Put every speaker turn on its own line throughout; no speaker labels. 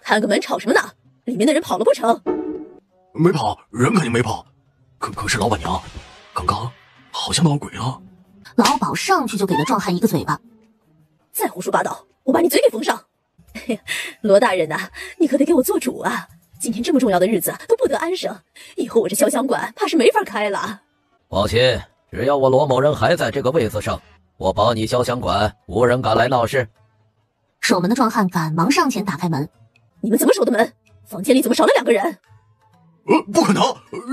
看个门吵什么呢？里面的人跑了不成？
没跑，人肯定没跑。可是老板娘，刚刚好像闹鬼啊！
老鸨上去就给了壮汉一个嘴巴。
再胡说八道，我把你嘴给封上！罗大人呐，你可得给我做主啊！今天这么重要的日子都不得安生，以后我这潇湘馆怕是没法开了。
放心，只要我罗某人还在这个位子上，我保你潇湘馆无人敢来闹事。
守门的壮汉赶忙上前打开门。
你们怎么守的门？房间里怎么少了2个人？
不可能，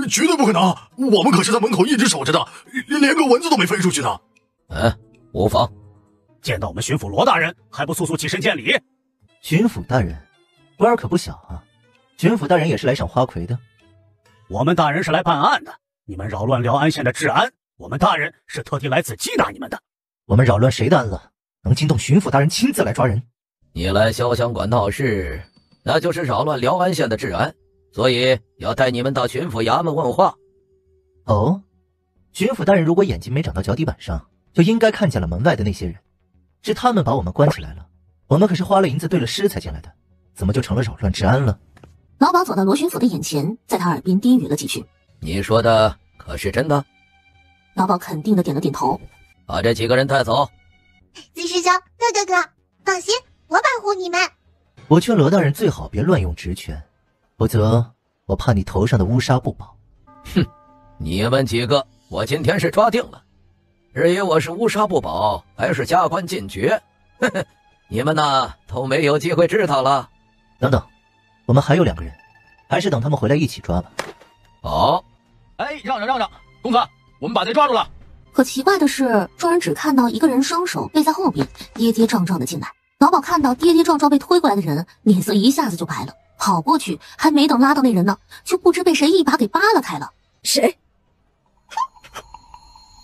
绝对不可能！我们可是在门口一直守着的，连个蚊子都没飞出去的。
无妨。
见到我们巡抚罗大人，还不速速起身见礼？
巡抚大人，官儿可不小啊。巡抚大人也是来赏花魁的。
我们大人是来办案的，你们扰乱辽安县的治安，我们大人是特地来此缉拿你们的。
我们扰乱谁的安了？能惊动巡抚大人亲自来抓人？
你来潇湘馆闹事，那就是扰乱辽安县的治安，所以要带你们到巡抚衙门问话。
哦，巡抚大人如果眼睛没长到脚底板上，就应该看见了门外的那些人，是他们把我们关起来了。我们可是花了银子兑了尸才进来的，怎么就成了扰乱治安了？
老鸨走到罗巡抚的眼前，在他耳边低语了几句。
你说的可是真的？
老鸨肯定的点了点头。
把这几个人带走。
紫师兄，乐哥哥，放心，我保护你们。
我劝罗大人最好别乱用职权，否则我怕你头上的乌纱不保。
哼，你们几个我今天是抓定了，至于我是乌纱不保还是加官进爵，呵呵，你们呢都没有机会知道了。
等等，我们还有2个人，还是等他们回来一起抓吧。
好。
让让，公子，我们把贼抓住了。
可奇怪的是，众人只看到一个人双手背在后边，跌跌撞撞的进来。老鸨看到跌跌撞撞被推过来的人，脸色一下子就白了，跑过去，还没等拉到那人呢，就不知被谁一把给扒拉开了。
谁？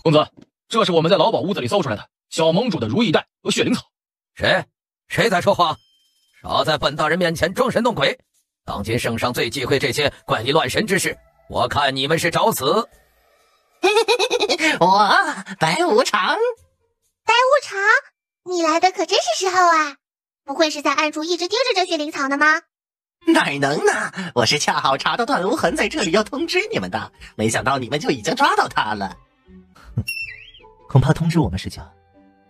公子，这是我们在老鸨屋子里搜出来的小盟主的如意带和血灵草。
谁在说话？少在本大人面前装神弄鬼！当今圣上最忌讳这些怪力乱神之事，我看你们是找死。
我白无常。
白无常，你来的可真是时候啊！不会是在暗处一直盯着这血灵草呢吗？
哪能呢？我是恰好查到段无痕在这里要通知你们的，没想到你们就已经抓到他了。
恐怕通知我们是假，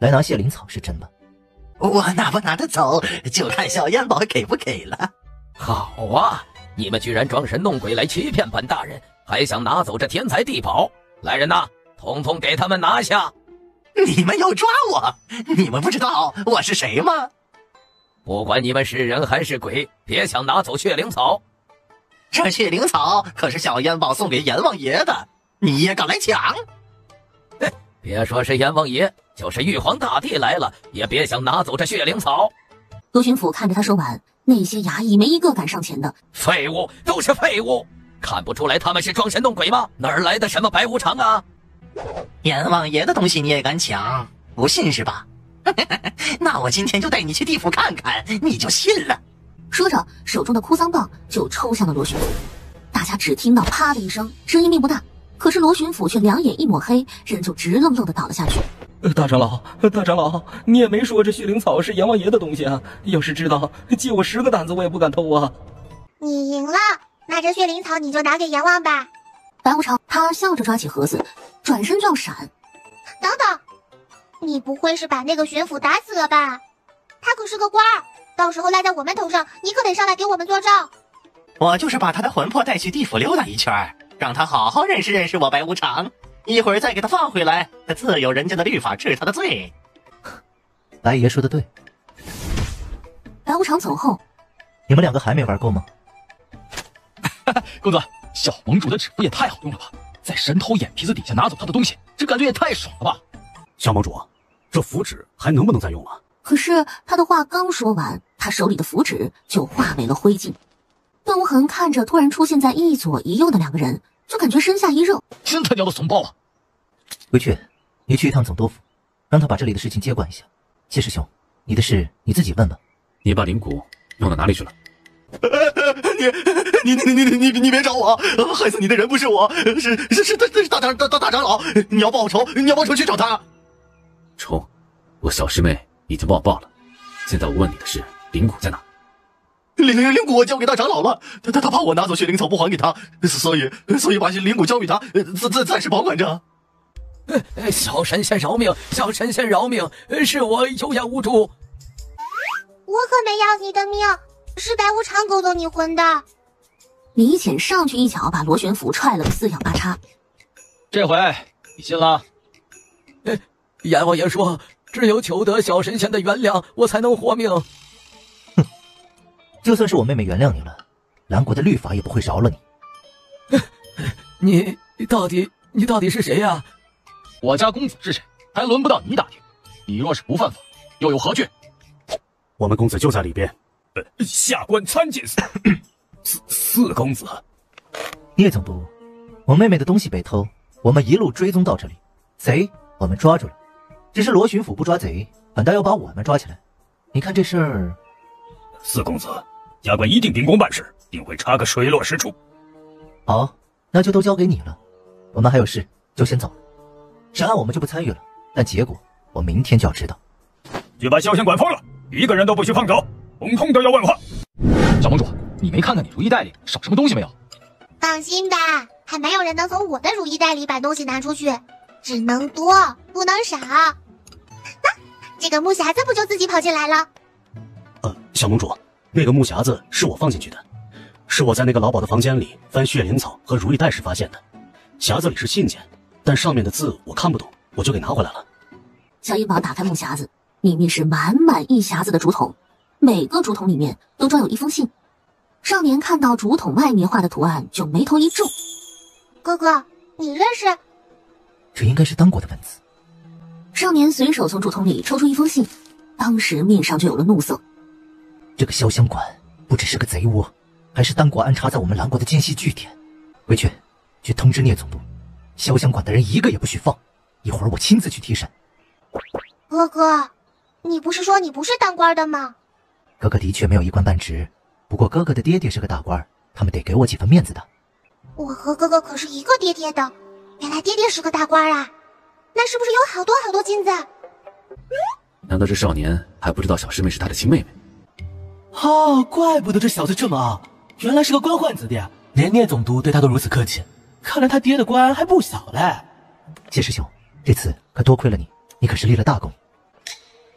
来拿血灵草是真吧？
我拿不拿得走，就看小燕宝给不给了。
好啊，你们居然装神弄鬼来欺骗本大人，还想拿走这天才地宝！来人呐，统统给他们拿下！
你们要抓我？你们不知道我是谁吗？
不管你们是人还是鬼，别想拿走血灵草。
这血灵草可是小燕宝送给阎王爷的，你也敢来抢？
别说是阎王爷，就是玉皇大帝来了，也别想拿走这血灵草。
罗巡抚看着他说完，那些衙役没一个敢上前的。
废物，都是废物！看不出来他们是装神弄鬼吗？哪儿来的什么白无常啊？
阎王爷的东西你也敢抢？不信是吧？那我今天就带你去地府看看，你就信了。
说着，手中的哭丧棒就抽向了罗巡抚。大家只听到啪的一声，声音并不大，可是罗巡抚却两眼一抹黑，人就直愣愣的倒了下去。
大长老，你也没说这血灵草是阎王爷的东西啊！要是知道，借我10个胆子我也不敢偷啊！
你赢了，那这血灵草你就拿给阎王吧。
白无常他笑着抓起盒子，转身就要闪。
等等，你不会是把那个巡抚打死了吧？他可是个官儿，到时候赖在我们头上，你可得上来给我们作证。
我就是把他的魂魄带去地府溜达一圈，让他好好认识认识我白无常，一会儿再给他放回来，自有人家的律法治他的罪。
白爷说的对。
白无常走后，
你们2个还没玩够吗？
公子，小盟主的指符也太好用了吧，在神偷眼皮子底下拿走他的东西，这感觉也太爽了吧。
小盟主，这符纸还能不能再用了？
可是他的话刚说完，他手里的符纸就化为了灰烬。段无痕看着突然出现在一左一右的2个人，就感觉身下一热。
真他娘的怂包啊！
回去，你去一趟总督府，让他把这里的事情接管一下。谢师兄，你的事你自己问吧。
你把灵骨弄到哪里去了？
你别找我，害死你的人不是我，是大长老，你要报仇去找他。
仇，我小师妹已经帮我报了，现在我问你的是灵骨在哪？
灵骨我交给大长老了，他怕我拿走血灵草不还给他，所以把灵骨交给他，暂时保管着。
小神仙饶命！小神仙饶命！是我有眼无珠。
我可没要你的命，是白无常勾走你魂的。
李浅上去一脚把螺旋斧踹了个四仰八叉。
这回你信了？
阎王爷说，只有求得小神仙的原谅，我才能活命。
哼，就算是我妹妹原谅你了，蓝国的律法也不会饶了
你。你到底是谁呀？
我家公子是谁，还轮不到你打听。你若是不犯法，又有何惧？
我们公子就在里边。下官参见四公子。
聂总督，我妹妹的东西被偷，我们一路追踪到这里，贼我们抓住了，只是罗巡抚不抓贼，反倒要把我们抓起来。你看这事儿。
四公子，下官一定秉公办事，定会查个水落石出。
好，那就都交给你了。我们还有事，就先走了。审案我们就不参与了，但结果我明天就要知道。
去把潇湘馆封了，一个人都不许放走，统统都要问话。
小盟主，你没看看你如意袋里少什么东西没有？
放心吧，还没有人能从我的如意袋里把东西拿出去，只能多不能少。这个木匣子不就自己跑进来了？
小盟主，那个木匣子是我放进去的，是我在那个老鸨的房间里翻血灵草和如意袋时发现的。匣子里是信件，但上面的字我看不懂，我就给拿回来了。
小银宝打开木匣子，里面是满满一匣子的竹筒，每个竹筒里面都装有一封信。少年看到竹筒外面画的图案，就眉头一皱。
哥哥，你认识？
这应该是当国的文字。
少年随手从竹筒里抽出一封信，当时面上就有了怒色。
这个潇湘馆不只是个贼窝，还是当国安插在我们蓝国的奸细据点。回去通知聂总督，潇湘馆的人一个也不许放，一会儿我亲自去提审。
哥哥，你不是说你不是当官的吗？
哥哥的确没有一官半职，不过哥哥的爹爹是个大官，他们得给我几分面子的。
我和哥哥可是一个爹爹的，原来爹爹是个大官啊，那是不是有好多好多金子？
难道这少年还不知道小师妹是他的亲妹妹？
怪不得这小子这么傲，原来是个官宦子弟，连聂总督对他都如此客气，看来他爹的官还不小嘞。
谢师兄，这次可多亏了你，你可是立了大功。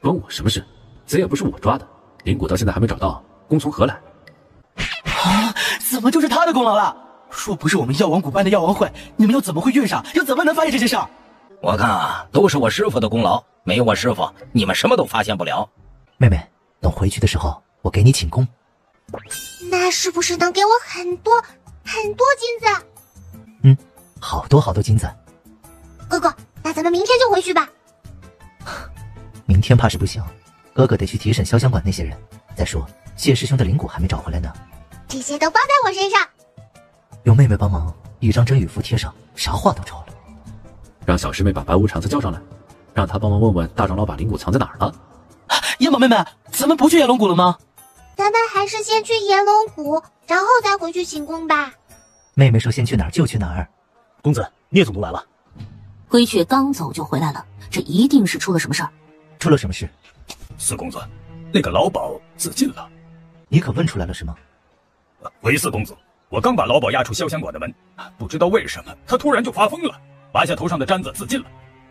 关我什么事？贼也不是我抓的，灵骨到现在还没找到，功从何来？
怎么就是他的功劳了？若不是我们药王谷办的药王会，你们又怎么会遇上？又怎么能发现这些事儿？
我看啊，都是我师傅的功劳，没有我师傅，你们什么都发现不了。
妹妹，等回去的时候，我给你请功。
那是不是能给我很多很多金子？
好多好多金子。
哥哥，那咱们明天就回去吧。
明天怕是不行，哥哥得去提审潇湘馆那些人。再说谢师兄的灵骨还没找回来呢。
这些都包在我身上。
有妹妹帮忙，一张真语符贴上，啥话都成了。
让小师妹把白无常再叫上来，让他帮忙问问大长老把灵骨藏在哪儿了。
燕宝妹妹，咱们不去炎龙谷了吗？
咱们还是先去炎龙谷，然后再回去请功吧。
妹妹说先去哪儿就去哪儿。
公子，聂总督来了。
归雀刚走就回来了，这一定是出了什么事儿。
出了什么事？
四公子，那个老鸨自尽了。
你可问出来了是吗？
回四公子，我刚把老鸨押出潇湘馆的门，不知道为什么他突然就发疯了，拔下头上的簪子自尽了，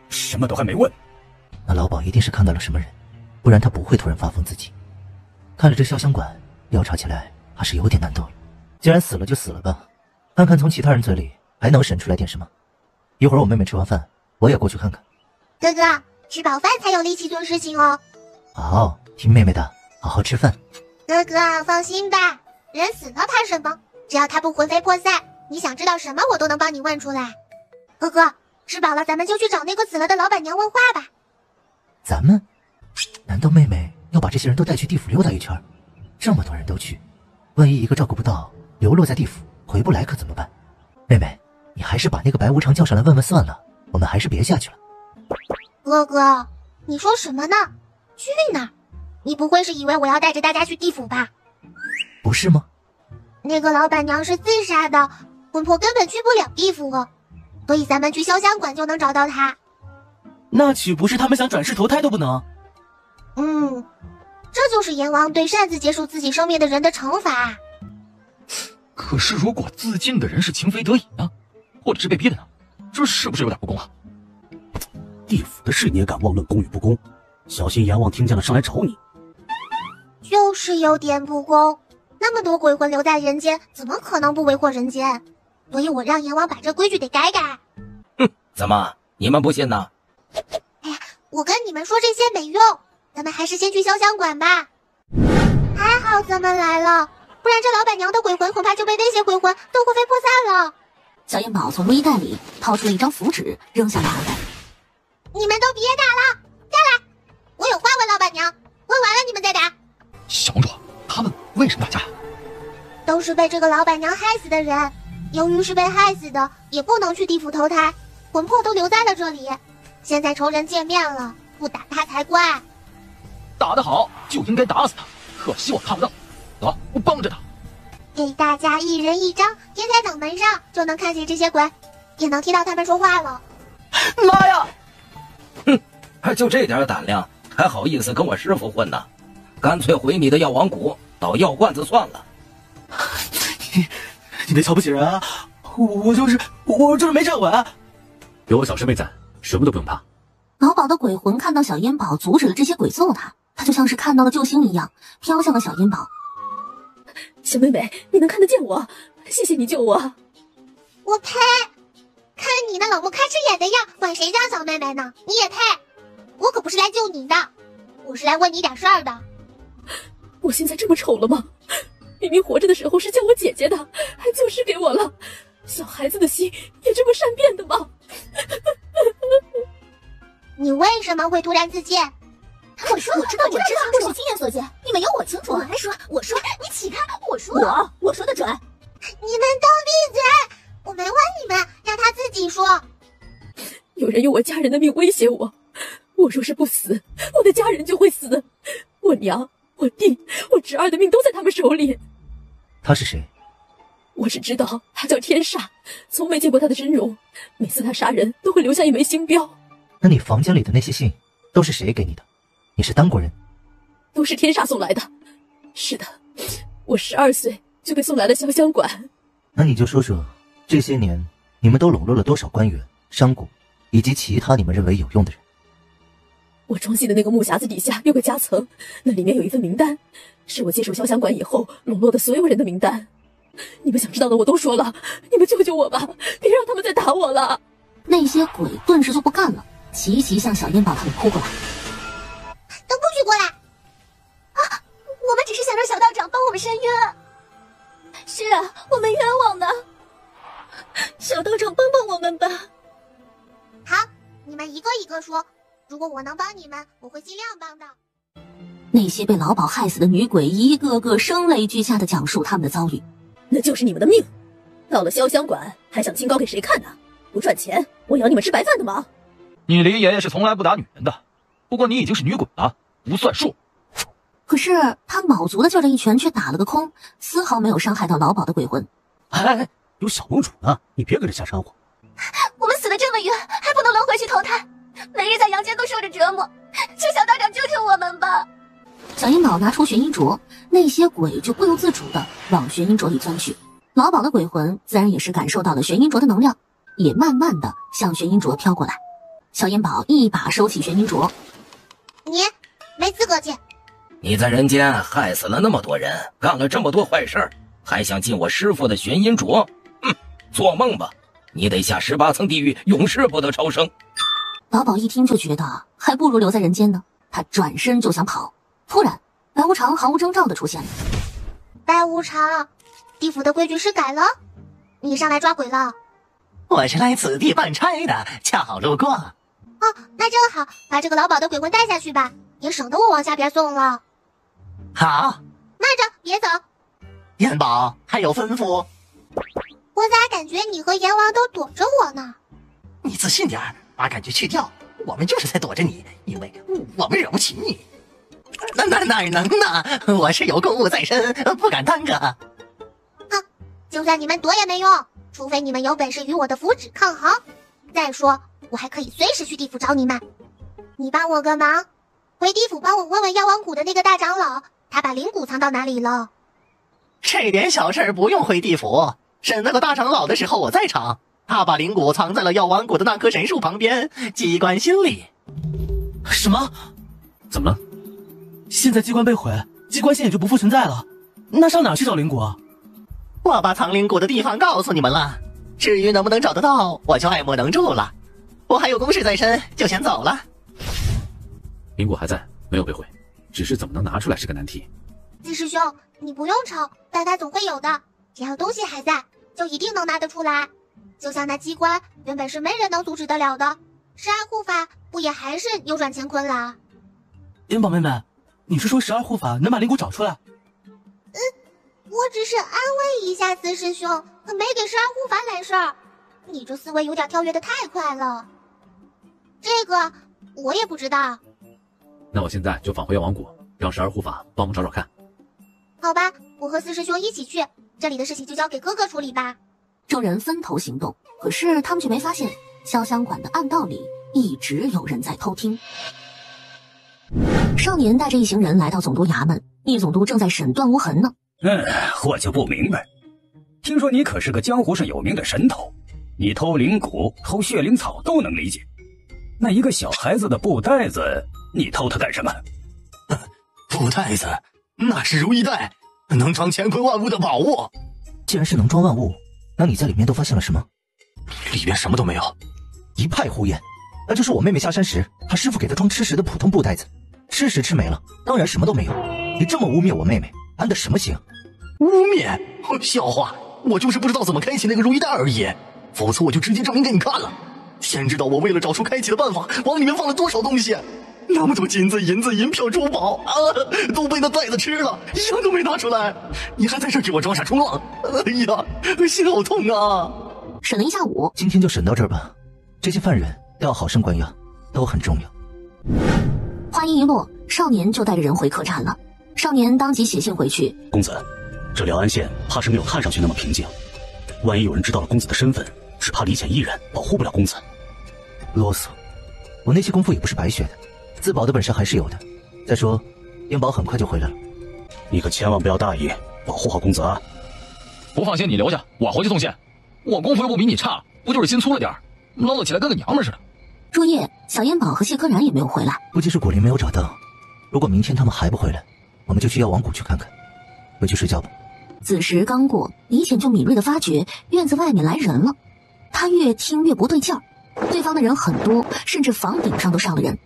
什么都还没问。
那老鸨一定是看到了什么人，不然他不会突然发疯自己。看了这潇湘馆，调查起来还是有点难度了。既然死了就死了吧，看看从其他人嘴里还能审出来点什么。一会儿我妹妹吃完饭，我也过去看看。
哥哥，吃饱饭才有力气做事情哦。
好，听妹妹的，好好吃饭。
哥哥放心吧，人死了怕什么？只要他不魂飞魄散，你想知道什么我都能帮你问出来。哥哥，吃饱了咱们就去找那个死了的老板娘问话吧。
咱们？难道妹妹要把这些人都带去地府溜达一圈？这么多人都去，万一一个照顾不到，流落在地府回不来可怎么办？妹妹，你还是把那个白无常叫上来问问算了，我们还是别下去了。
哥哥，你说什么呢？去哪儿？你不会是以为我要带着大家去地府吧？
不是吗？
那个老板娘是自杀的，魂魄根本去不了地府，所以咱们去潇湘馆就能找到她。
那岂不是他们想转世投胎都不能？
这就是阎王对擅自结束自己生命的人的惩罚。
可是如果自尽的人是情非得已呢，或者是被逼的呢，这是不是有点不公啊？
地府的事你也敢妄论公与不公？小心阎王听见了上来找你。
就是有点不公，那么多鬼魂留在人间，怎么可能不为祸人间？所以我让阎王把这规矩得改改。
哼，怎么你们不信呢？
哎呀，我跟你们说这些没用，咱们还是先去潇湘馆吧。还好咱们来了，不然这老板娘的鬼魂恐怕就被那些鬼魂都魂飞魄散了。
小眼宝从微袋里掏出了一张符纸，扔向了阿呆。
你们都别打了，下来！我有话问老板娘，问完了你们再打。
小公主，他们为什么打架？
都是被这个老板娘害死的人，由于是被害死的，也不能去地府投胎，魂魄都留在了这里。现在仇人见面了，不打他才怪。
打得好，就应该打死他，可惜我看不到。走，我帮着他。
给大家一人一张，贴在脑门上，就能看见这些鬼，也能听到他们说话了。
妈呀！
哼，还就这点胆量，还好意思跟我师傅混呢？干脆回你的药王谷，倒药罐子算了。
你别瞧不起人啊！我就是没站稳。
有我小师妹在，什么都不用怕。
老鸨的鬼魂看到小烟宝阻止了这些鬼揍他，他就像是看到了救星一样，飘向了小烟宝。
小妹妹，你能看得见我？谢谢你救我。
我呸！看你那老木开吃眼的样，管谁叫小妹妹呢？你也配？我可不是来救你的，我是来问你点事儿的。
我现在这么丑了吗？明明活着的时候是叫我姐姐的，还救世给我了。小孩子的心也这么善变的吗？
你为什么会突然自尽？
我说，我知道，不许亲眼所见，你们有我清楚。我还说，你起开！我说的准。
你们都闭嘴！我没问你们，让他自己说。
有人用我家人的命威胁我，我若是不死，我的家人就会死，我娘、我弟、我侄儿的命都在他们手里。
他是谁？
我只知道他叫天煞，从没见过他的真容。每次他杀人都会留下一枚星标。
那你房间里的那些信都是谁给你的？你是当过人？
都是天煞送来的。是的，我12岁就被送来了潇湘馆。
那你就说说，这些年你们都笼络了多少官员、商贾，以及其他你们认为有用的人？
我装戏的那个木匣子底下有个夹层，那里面有一份名单，是我接手潇湘馆以后笼络的所有人的名单。你们想知道的我都说了，你们救救我吧，别让他们再打我了。
那些鬼顿时就不干了，齐齐向小烟宝他们扑过来。
都不许过来！
啊，我们只是想让小道长帮我们伸冤。是啊，我们冤枉呢。小道长帮帮我们吧。
好，你们一个一个说，如果我能帮你们，我会尽量帮的。
那些被老鸨害死的女鬼一个个声泪俱下的讲述他们的遭遇。
那就是你们的命，到了潇湘馆还想清高给谁看呢？不赚钱，我养你们吃白饭的吗？
你林爷爷是从来不打女人的，不过你已经是女鬼了，不算数。
可是他卯足了劲的一拳却打了个空，丝毫没有伤害到老鸨的鬼魂。
哎，有小盟主呢，你别跟着瞎掺和。
我们死得这么冤，还不能轮回去投胎，每日在阳间都受着折磨，求小道长救救我们吧。小烟宝拿出玄阴镯，那些鬼就不由自主地往玄阴镯里钻去。老鸨的鬼魂自然也是感受到了玄阴镯的能量，也慢慢地向玄阴镯飘过来。小烟宝一把收起玄阴镯。
你没资格进。
你在人间害死了那么多人，干了这么多坏事，还想进我师父的玄阴镯？做梦吧！你得下18层地狱，永世不得超生。
老鸨一听就觉得还不如留在人间呢，他转身就想跑。突然，白无常毫无征兆地出现了。
白无常，地府的规矩是改了，你上来抓鬼了？
我是来此地办差的，恰好路过。
哦，那正好，把这个老鸨的鬼魂带下去吧，也省得我往下边送了。
好，
慢着，别走。
燕宝还有吩咐？
我咋感觉你和阎王都躲着我呢？
你自信点儿，把感觉去掉。我们就是在躲着你，因为我们惹不起你。哪能呢？我是有公务在身，不敢耽搁。
哼，就算你们躲也没用，除非你们有本事与我的符纸抗衡。再说，我还可以随时去地府找你们。你帮我个忙，回回地府帮我问问药王谷的那个大长老，他把灵骨藏到哪里了？
这点小事不用回地府，审那个大长老的时候我在场。他把灵骨藏在了药王谷的那棵神树旁边，机关心里。
什么？
怎么了？
现在机关被毁，机关线也就不复存在了。那上哪去找灵骨啊？
我把藏灵骨的地方告诉你们了，至于能不能找得到，我就爱莫能助了。我还有公事在身，就先走了。
灵骨还在，没有被毁，只是怎么能拿出来是个难题。
四师兄，你不用吵，大概总会有的。只要东西还在，就一定能拿得出来。就像那机关，原本是没人能阻止得了的，十二护法不也还是扭转乾坤了？
元宝妹妹，你是说十二护法能把灵骨找出来？
我只是安慰一下四师兄，可没给十二护法揽事儿。你这思维有点跳跃的太快了。这个我也不知道。
那我现在就返回药王谷，让十二护法帮忙找找看。
好吧，我和四师兄一起去，这里的事情就交给哥哥处理吧。
众人分头行动，可是他们却没发现潇湘馆的暗道里一直有人在偷听。少年带着一行人来到总督衙门，聂总督正在审段无痕呢。
我就不明白，听说你可是个江湖上有名的神偷，你偷灵骨、偷血灵草都能理解，那一个小孩子的布袋子，你偷它干什么？
布袋子那是如意袋，能装乾坤万物的宝物。
既然是能装万物，那你在里面都发现了什么？
里边什么都没有。
一派胡言，那就是我妹妹下山时，她师傅给她装吃食的普通布袋子，吃食吃没了，当然什么都没有。你这么污蔑我妹妹，安的什么心？
污蔑？笑话，我就是不知道怎么开启那个如意袋而已，否则我就直接证明给你看了。天知道我为了找出开启的办法，往里面放了多少东西，那么多金子、银子、银票、珠宝啊，都被那袋子吃了，一样都没拿出来。你还在这给我装傻充愣？哎呀，心好痛啊！
审了一下午，
今天就审到这儿吧。这些犯人都要好生关押，都很重要。
话音一落，少年就带着人回客栈了。少年当即写信回去：
公子，这辽安县怕是没有看上去那么平静，万一有人知道了公子的身份，只怕李潜一人保护不了公子。
啰嗦，我那些功夫也不是白学的，自保的本事还是有的。再说英宝很快就回来了，
你可千万不要大意，保护好公子啊！
不放心你留下，我回去送信。我功夫又不比你差，不就是心粗了点，唠叨起来跟个娘们似的。
入夜，小燕宝和谢柯然也没有回来，
估计是果林没有找到。如果明天他们还不回来，我们就去药王谷去看看。回去睡觉吧。
子时刚过，李潜就敏锐地发觉院子外面来人了。他越听越不对劲儿，对方的人很多，甚至房顶上都上了人。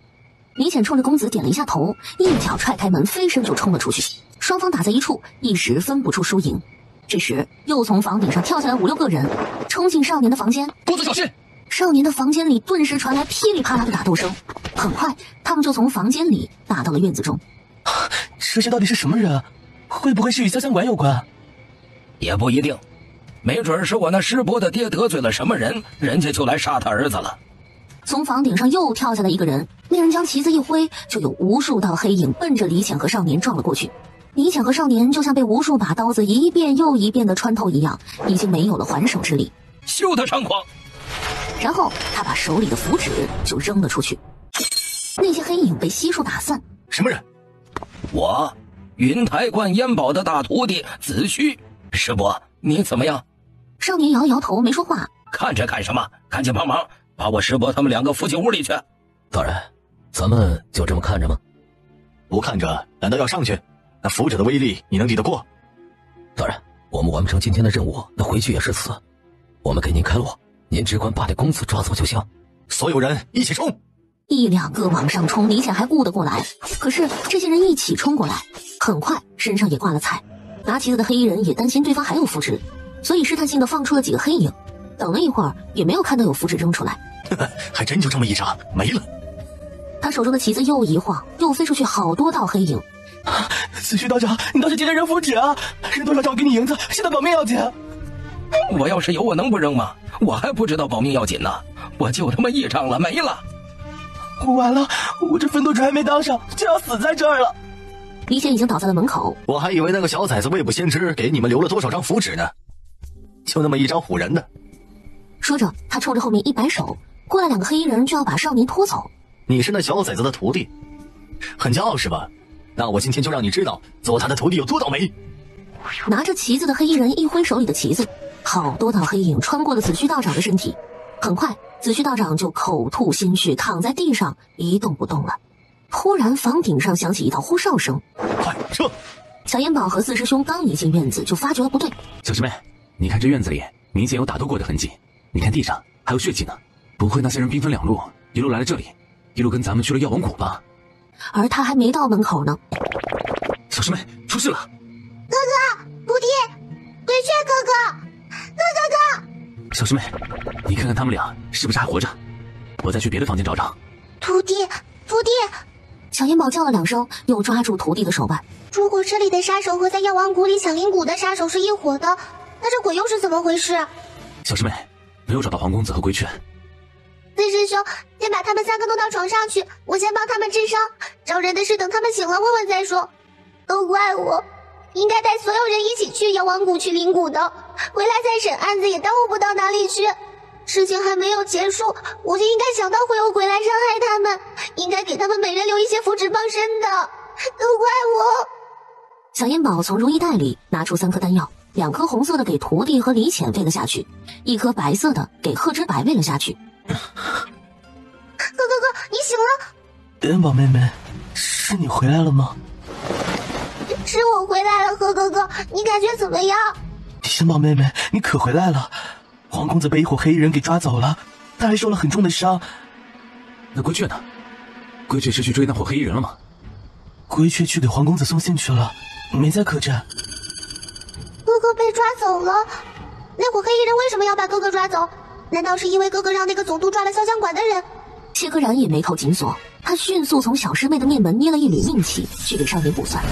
李潜冲着公子点了一下头，一脚踹开门，飞身就冲了出去。双方打在一处，一时分不出输赢。这时又从房顶上跳下来5、6个人，冲进少年的房间。
公子小心！
少年的房间里顿时传来噼里啪啦的打斗声，很快他们就从房间里打到了院子中。
这些到底是什么人？会不会是与潇湘馆有关？
也不一定，没准是我那师伯的爹得罪了什么人，人家就来杀他儿子了。
从房顶上又跳下来一个人，那人将旗子一挥，就有无数道黑影奔着李潜和少年撞了过去。李潜和少年就像被无数把刀子一遍又一遍的穿透一样，已经没有了还手之力。
休得猖狂！
然后他把手里的符纸就扔了出去，那些黑影被悉数打散。
什么人？
我，云台观烟宝的大徒弟子虚。师伯，你怎么样？
少年摇摇头，没说话。
看着干什么？赶紧帮忙，把我师伯他们2个扶进屋里去。
大人，咱们就这么看着吗？
不看着，难道要上去？那符纸的威力，你能抵得过？
大人，我们完不成今天的任务，那回去也是死。我们给您开路，您只管把这公子抓走就行。
所有人一起冲
！1、2个往上冲，李潜还顾得过来。可是这些人一起冲过来，很快身上也挂了彩。拿旗子的黑衣人也担心对方还有符纸，所以试探性的放出了几个黑影。等了一会儿，也没有看到有符纸扔出来。
还真就这么一眨，没了。
他手中的旗子又一晃，又飞出去好多道黑影。
子虚道长，你倒是接着扔符纸啊！扔多少张我给你银子，现在保命要紧。
我要是有，我能不扔吗？我还不知道保命要紧呢，我就他妈1张了，没了。
完了，我这分舵职还没当上，就要死在这儿了。
李显已经倒在了门口。
我还以为那个小崽子未卜先知给你们留了多少张符纸呢，就那么一张唬人的。
说着，他冲着后面一摆手，过来2个黑衣人就要把少年拖走。
你是那小崽子的徒弟？很骄傲是吧？那我今天就让你知道做他的徒弟有多倒霉。
拿着旗子的黑衣人一挥手里的旗子，好多道黑影穿过了子虚道长的身体。很快，子虚道长就口吐鲜血，躺在地上一动不动了。忽然，房顶上响起一道呼哨声：“
快撤！”
小烟宝和四师兄刚一进院子，就发觉了不对。
小师妹，你看这院子里明显有打斗过的痕迹，你看地上还有血迹呢，不会那些人兵分两路，一路来了这里，一路跟咱们去了药王谷吧？
而他还没到门口呢。
小师妹，出事了！
哥哥，徒弟，鬼雀哥哥，哥！
小师妹，你看看他们俩是不是还活着？我再去别的房间找找。
徒弟，
小烟宝叫了2声，又抓住徒弟的手腕。
如果这里的杀手和在药王谷里响铃谷的杀手是一伙的，那这鬼又是怎么回事？
小师妹，没有找到黄公子和鬼雀。
四师兄，先把他们3个弄到床上去，我先帮他们治伤，找人的事等他们醒了问问再说。都怪我，应该带所有人一起去药王谷去灵谷的，回来再审案子也耽误不到哪里去。事情还没有结束，我就应该想到会有鬼来伤害他们，应该给他们每人留一些符纸帮身的，都怪我。
小烟宝从如意袋里拿出3颗丹药，2颗红色的给徒弟和李浅喂了下去，1颗白色的给贺知白喂了下去。
哥，你醒了？
烟宝妹妹，是你回来了吗？
是我回来了，贺哥哥，你感觉怎么样？
烟宝妹妹，你可回来了。黄公子被一伙黑衣人给抓走了，他还受了很重的伤。
那龟雀呢？龟雀是去追那伙黑衣人了吗？
龟雀去给黄公子送信去了，没在客栈。
哥哥被抓走了，那伙黑衣人为什么要把哥哥抓走？难道是因为哥哥让那个总督抓了潇湘馆的人？
谢柯然也眉头紧锁，他迅速从小师妹的面门捏了一缕命气，去给少年卜算。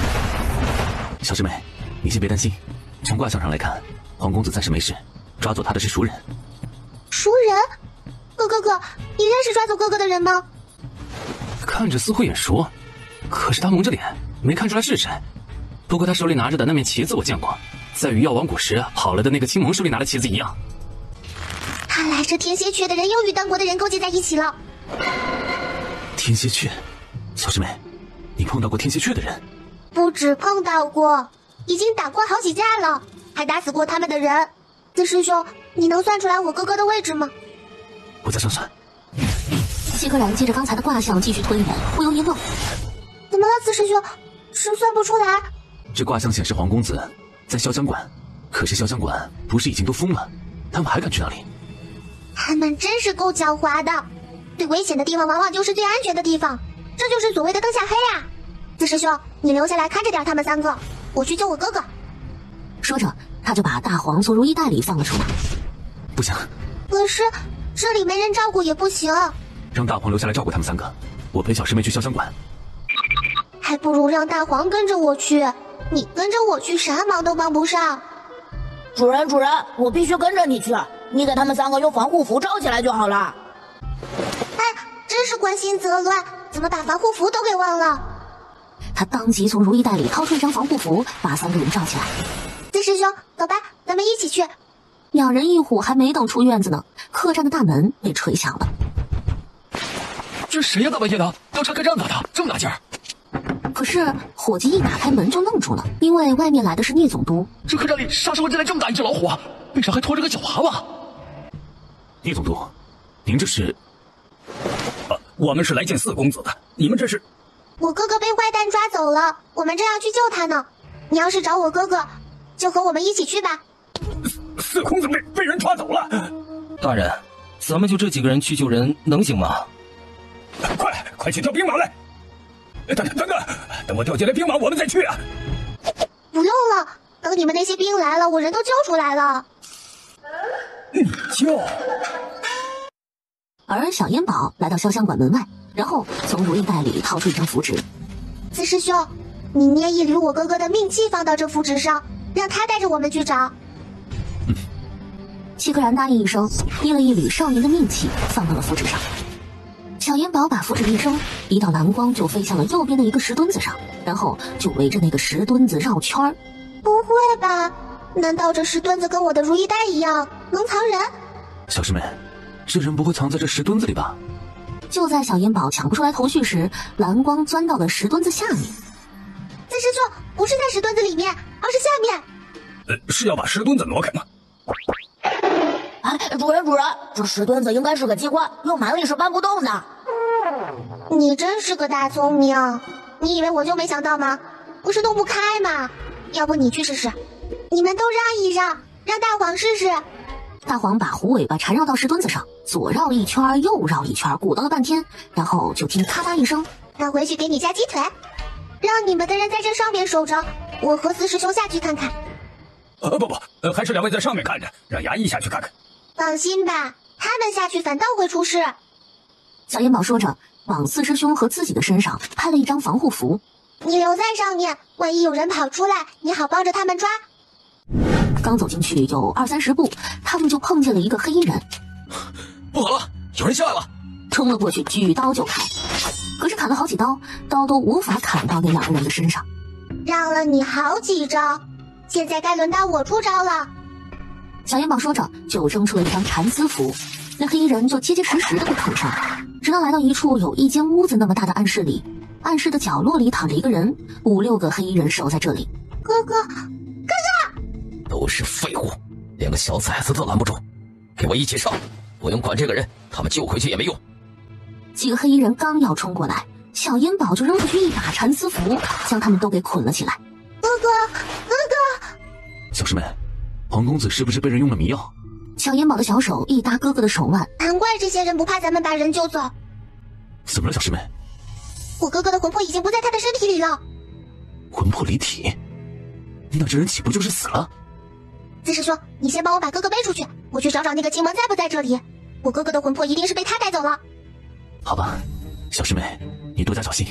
小师妹，你先别担心，从卦象上来看，黄公子暂时没事，抓走他的是熟人。
熟人？哥，你认识抓走哥哥的人吗？
看着似乎眼熟，可是他蒙着脸，没看出来是谁。不过他手里拿着的那面旗子我见过，在与药王谷时跑了的那个青蒙手里拿的旗子一样。
看来这天蝎雀的人又与丹国的人勾结在一起了。
天蝎雀，小师妹，你碰到过天蝎雀的人？
不止碰到过，已经打过好几架了，还打死过他们的人。四师兄，你能算出来我哥哥的位置吗？
我再算算。
谢柯然接着刚才的卦象继续推演，忽悠一愣。
怎么了，四师兄？是算不出来？
这卦象显示黄公子在潇湘馆，可是潇湘馆不是已经都封了，他们还敢去哪里？
他们真是够狡猾的，最危险的地方往往就是最安全的地方，这就是所谓的灯下黑啊！四师兄，你留下来看着点他们3个，我去救我哥哥。
说着，他就把大黄从如意袋里放了出来。
不行，
可是这里没人照顾也不行，
让大黄留下来照顾他们3个，我陪小师妹去潇湘馆。
还不如让大黄跟着我去，你跟着我去啥忙都帮不上。
主人，我必须跟着你去，你给他们3个用防护符罩起来就好了。
哎，真是关心则乱，怎么把防护符都给忘了？
他当即从如意袋里掏出一张防护符，把3个人罩起来。
四师兄，走吧，咱们一起去。
2人一虎还没等出院子呢，客栈的大门被锤响了。
这谁呀？大半夜的，调查客栈干的，这么大劲儿！
可是伙计一打开门就愣住了，因为外面来的是聂总督。
这客栈里啥时候进来这么大一只老虎啊？背上还拖着个小娃娃。
聂总督，您这是？
我们是来见4公子的，你们这是？
我哥哥被坏蛋抓走了，我们正要去救他呢。你要是找我哥哥，就和我们一起去吧。
4公子被人抓走了。
大人，咱们就这几个人去救人，能行吗？
快去调兵马来！等我调进来兵马，我们再去啊！
不用了，等你们那些兵来了，我人都救出来了。
救！
而小烟宝来到潇湘馆门外，然后从如意袋里掏出一张符纸。
四师兄，你捏一缕我哥哥的命气放到这符纸上，让他带着我们去找。
谢柯然答应一声，捏了一缕少年的命气放到了符纸上。小烟宝把符纸一扔，一道蓝光就飞向了右边的一个石墩子上，然后就围着那个石墩子绕圈儿。
不会吧？难道这石墩子跟我的如意袋一样能藏人？
小师妹，这人不会藏在这石墩子里吧？
就在小烟宝抢不出来头绪时，蓝光钻到了石墩子下面。
紫师兄，不是在石墩子里面，而是下面。
是要把石墩子挪开吗？
哎，主人，这石墩子应该是个机关，用蛮力是搬不动的。
你真是个大聪明，你以为我就没想到吗？不是弄不开吗？要不你去试试。你们都让一让，让大黄试试。
大黄把虎尾巴缠绕到石墩子上，左绕一圈，右绕一圈，鼓捣了半天，然后就听咔嗒一声，
那回去给你加鸡腿，让你们的人在这上面守着，我和四师兄下去看看。
不，还是两位在上面看着，让衙役下去看看。
放心吧，他们下去反倒会出事。
小烟宝说着，往四师兄和自己的身上拍了一张防护符。
你留在上面，万一有人跑出来，你好帮着他们抓。
刚走进去有20-30步，他们就碰见了一个黑衣人。
不好了，有人下来了！
冲了过去，举刀就砍，可是砍了好几刀，刀都无法砍到那两个人的身上。
让了你好几招，现在该轮到我出招了。
小烟宝说着，就扔出了一张缠丝符，那黑衣人就结结实实的被捆上，直到来到一处有一间屋子那么大的暗室里，暗室的角落里躺着一个人，5-6个黑衣人守在这里。
哥哥，
都是废物，连个小崽子都拦不住，给我一起上！不用管这个人，他们救回去也没用。
几个黑衣人刚要冲过来，小烟宝就扔出去一把缠丝符，将他们都给捆了起来。
哥哥，
小师妹，黄公子是不是被人用了迷药？
小烟宝的小手一搭哥哥的手腕，
难怪这些人不怕咱们把人救走。
怎么了，小师妹？
我哥哥的魂魄已经不在他的身体里了。
魂魄离体？那这人岂不就是死了？
四师兄，你先帮我把哥哥背出去，我去找找那个青蒙在不在这里。我哥哥的魂魄一定是被他带走了。
好吧，小师妹，你多加小心。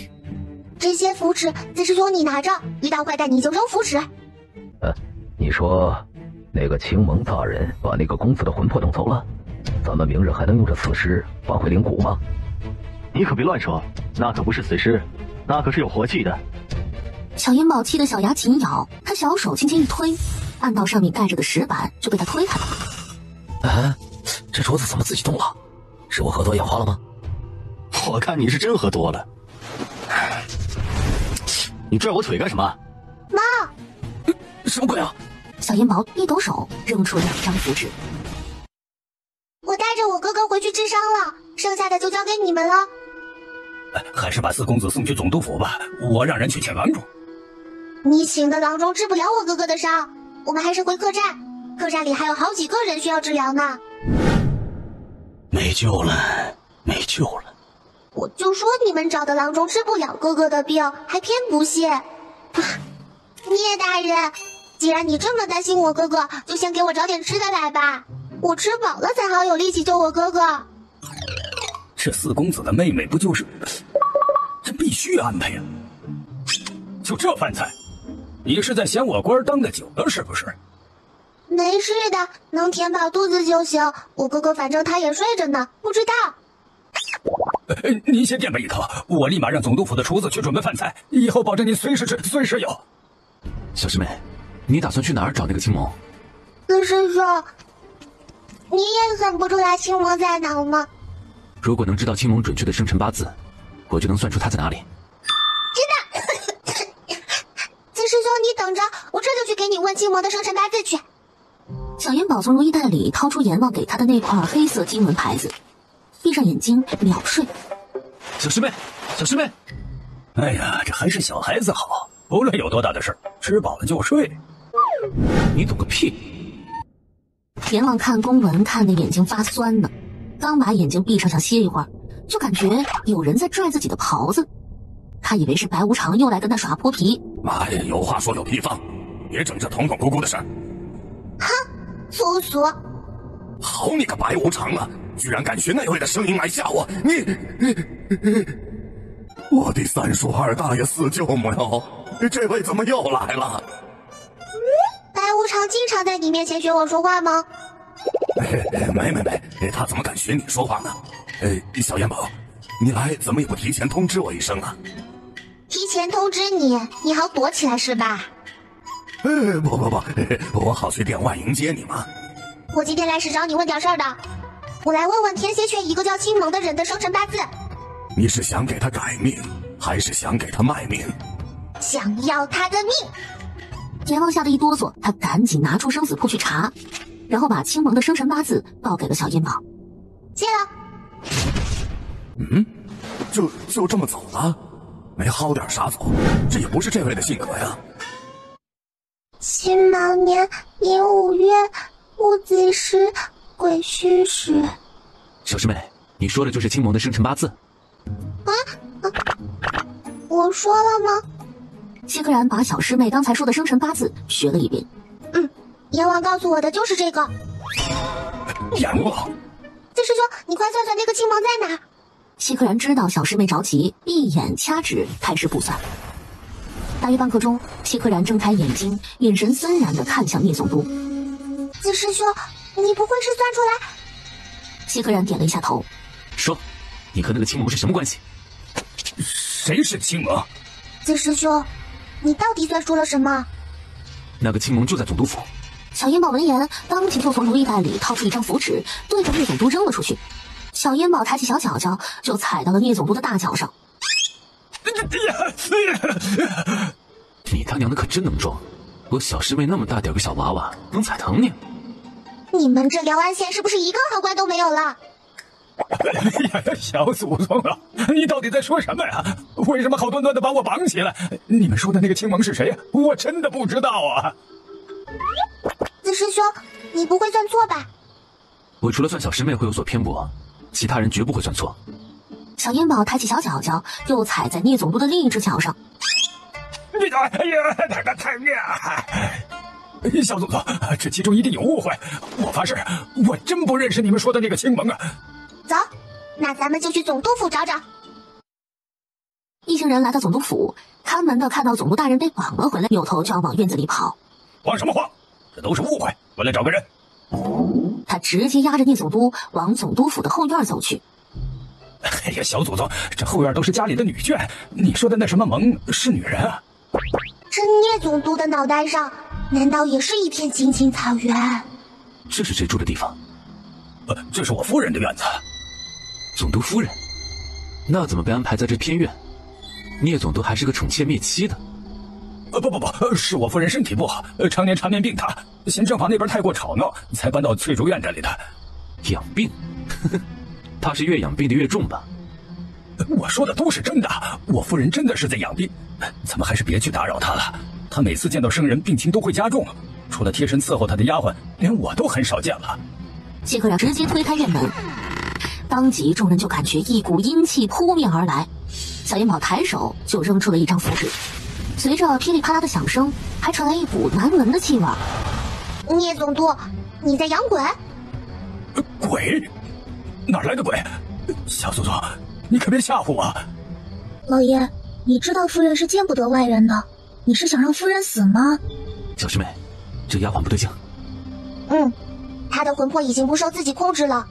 这些符纸，四师兄你拿着，遇到坏蛋你就扔符纸。
你说那个青蒙大人把那个公子的魂魄弄走了，咱们明日还能用这死尸发回灵谷吗？
你可别乱说，那可不是死尸，那可是有活气的。
小烟宝气得小牙紧咬，他小手轻轻一推，暗道上面盖着的石板就被他推开了。
这桌子怎么自己动了？是我喝多眼花了吗？
我看你是真喝多了。你拽我腿干什么？
妈！
什么鬼啊！
小烟宝一抖手，扔出2张符纸。
我带着我哥哥回去治伤了，剩下的就交给你们了。
还是把四公子送去总督府吧，我让人去请郎中。
你请的郎中治不了我哥哥的伤，我们还是回客栈，客栈里还有好几个人需要治疗呢。
没救了，没救了！
我就说你们找的郎中治不了哥哥的病，还偏不信。聂大人，既然你这么担心我哥哥，就先给我找点吃的来吧，我吃饱了才好有力气救我哥哥。
这四公子的妹妹不就是……这必须安排呀！就这饭菜，你是在嫌我官当的久了是不是？
没事的，能填饱肚子就行。我哥哥反正他也睡着呢，不知道。
你先垫吧一头，我立马让总督府的厨子去准备饭菜，以后保证你随时吃，随时有。
小师妹，你打算去哪儿找那个青蒙？
四师兄，你也算不出来青蒙在哪吗？
如果能知道青蒙准确的生辰八字，我就能算出他在哪里。
知道。四师兄，你等着，我这就去给你问青蒙的生辰八字去。
小烟宝从如意袋里掏出阎王给他的那块黑色经文牌子，闭上眼睛秒睡。
小师妹，小师妹，
哎呀，这还是小孩子好，不论有多大的事儿，吃饱了就睡。
你懂个屁！
阎王看公文看得眼睛发酸呢，刚把眼睛闭上想歇一会儿，就感觉有人在拽自己的袍子。他以为是白无常又来跟他耍泼皮。
妈呀，有话说有屁放，别整这捅捅咕咕的事儿。
哼，粗俗！
好你个白无常啊，居然敢学那位的声音来吓我！我的三叔二大爷四舅母哟，这位怎么又来了？
白无常经常在你面前学我说话吗？
没，他怎么敢学你说话呢？小烟宝，你来怎么也不提前通知我一声啊？
提前通知你，你好躲起来是吧？
不，我好去殿外迎接你嘛。
我今天来是找你问点事儿的。我来问问天蝎穴一个叫青蒙的人的生辰八字，
你是想给他改命，还是想给他卖命？
想要他的命。
阎王吓得一哆嗦，他赶紧拿出生死簿去查，然后把青蒙的生辰八字报给了小阴宝。
谢了。
就这么走了？没薅点啥走？这也不是这位的性格呀。
辛卯年寅午月戊子时癸戌时。
小师妹，你说的就是青蒙的生辰八字？
我说了吗？
谢柯然把小师妹刚才说的生辰八字学了一遍。
阎王告诉我的就是这个。
阎王，
四师兄，你快算算那个青蒙在哪？
谢柯然知道小师妹着急，闭眼掐指开始卜算。大约半刻钟，谢柯然睁开眼睛，眼神森然地看向聂总督。
四师兄，你不会是算出来？
谢柯然点了一下头。
说，你和那个青蒙是什么关系？
谁是青蒙？
四师兄，你到底算出了什么？
那个青蒙就在总督府。
小烟宝闻言，当即就从如意袋里掏出一张符纸，对着聂总督扔了出去。小烟宝抬起小脚脚，就踩到了聂总督的大脚上。
你他娘的可真能装！我小师妹那么大点个小娃娃，能踩疼你？
你们这辽安县是不是一个好官都没有了？
小祖宗啊，你到底在说什么呀？为什么好端端的把我绑起来？你们说的那个青蒙是谁呀？我真的不知道啊。
四师兄，你不会算错吧？
我除了算小师妹会有所偏颇，其他人绝不会算错。
小烟宝抬起小脚脚，又踩在聂总督的另一只脚上。
小祖宗，这其中一定有误会。我发誓，我真不认识你们说的那个青蒙啊。
走，那咱们就去总督府找找。
一行人来到总督府，看门的看到总督大人被绑了回来，扭头就要往院子里跑。
慌什么慌？这都是误会，我来找个人。
他直接压着聂总督往总督府的后院走去。
哎呀，小祖宗，这后院都是家里的女眷，你说的那什么蒙是女人啊？
这聂总督的脑袋上，难道也是一片青青草原？
这是谁住的地方？
这是我夫人的院子。
总督夫人？那怎么被安排在这偏院？聂总督还是个宠妾灭妻的。
不，是我夫人身体不好，常年缠绵病榻，嫌正房那边太过吵闹，才搬到翠竹院这里的。
养病？他是越养病的越重吧？
我说的都是真的，我夫人真的是在养病，咱们还是别去打扰她了。她每次见到生人，病情都会加重，除了贴身伺候她的丫鬟，连我都很少见了。
谢柯然直接推开院门，当即众人就感觉一股阴气扑面而来。小烟宝抬手就扔出了一张符纸，随着噼里啪啦的响声，还传来一股难闻的气味。
聂总督，你在养鬼？
鬼？哪来的鬼？小祖宗，你可别吓唬我！
老爷，你知道夫人是见不得外人的，你是想让夫人死吗？
小师妹，这丫鬟不对劲。
她的魂魄已经不受自己控制了。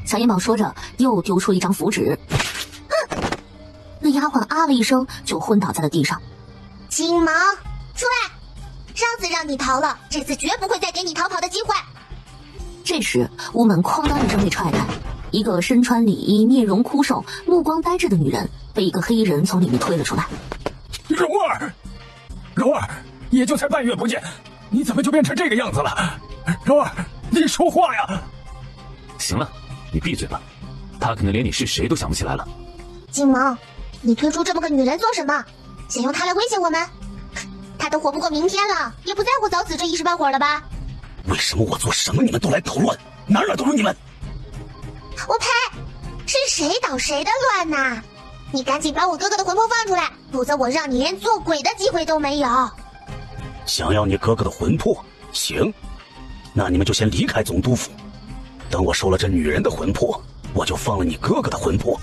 小烟宝说着，又丢出一张符纸。那丫鬟啊了一声，就昏倒在了地上。
青蒙，出来！上次让你逃了，这次绝不会再给你逃跑的机会。
这时，屋门哐当一声被踹开，一个身穿礼衣、面容枯瘦、目光呆滞的女人被一个黑衣人从里面推了出来。
蓉儿，也就才半月不见，你怎么就变成这个样子了？蓉儿，你说话呀！
行了，你闭嘴吧，他可能连你是谁都想不起来了。
青蒙，你推出这么个女人做什么？想用她来威胁我们？她都活不过明天了，也不在乎早死这一时半会儿了吧？
为什么我做什么你们都来捣乱？哪都是你们！
我呸！是谁捣谁的乱呐？你赶紧把我哥哥的魂魄放出来，否则我让你连做鬼的机会都没有。
想要你哥哥的魂魄？行，那你们就先离开总督府，等我收了这女人的魂魄，我就放了你哥哥的魂魄。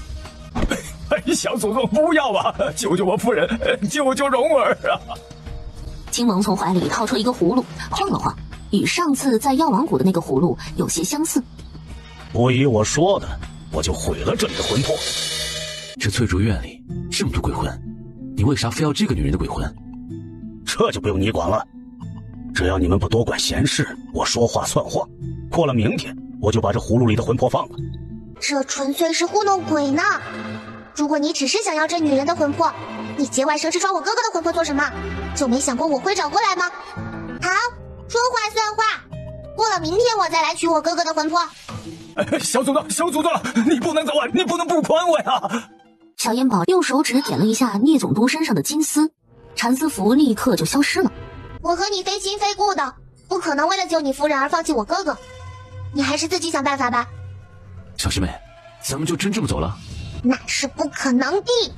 小祖宗不要啊！救救我夫人，救救蓉儿啊！
青蒙从怀里掏出一个葫芦，晃了晃，与上次在药王谷的那个葫芦有些相似。
不依我说的，我就毁了这里的魂魄。
这翠竹院里这么多鬼魂，你为啥非要这个女人的鬼魂？
这就不用你管了。只要你们不多管闲事，我说话算话。过了明天，我就把这葫芦里的魂魄放了。
这纯粹是糊弄鬼呢！如果你只是想要这女人的魂魄，你节外生枝抓我哥哥的魂魄做什么？就没想过我会找过来吗？好，说话算话，过了明天我再来取我哥哥的魂魄。
小祖宗，你不能走啊！你不能不管我呀！
小烟宝用手指点了一下聂总督身上的金丝，蚕丝符立刻就消失了。
我和你非亲非故的，不可能为了救你夫人而放弃我哥哥，你还是自己想办法吧。
小师妹，咱们就真这么走了？
那是不可能的。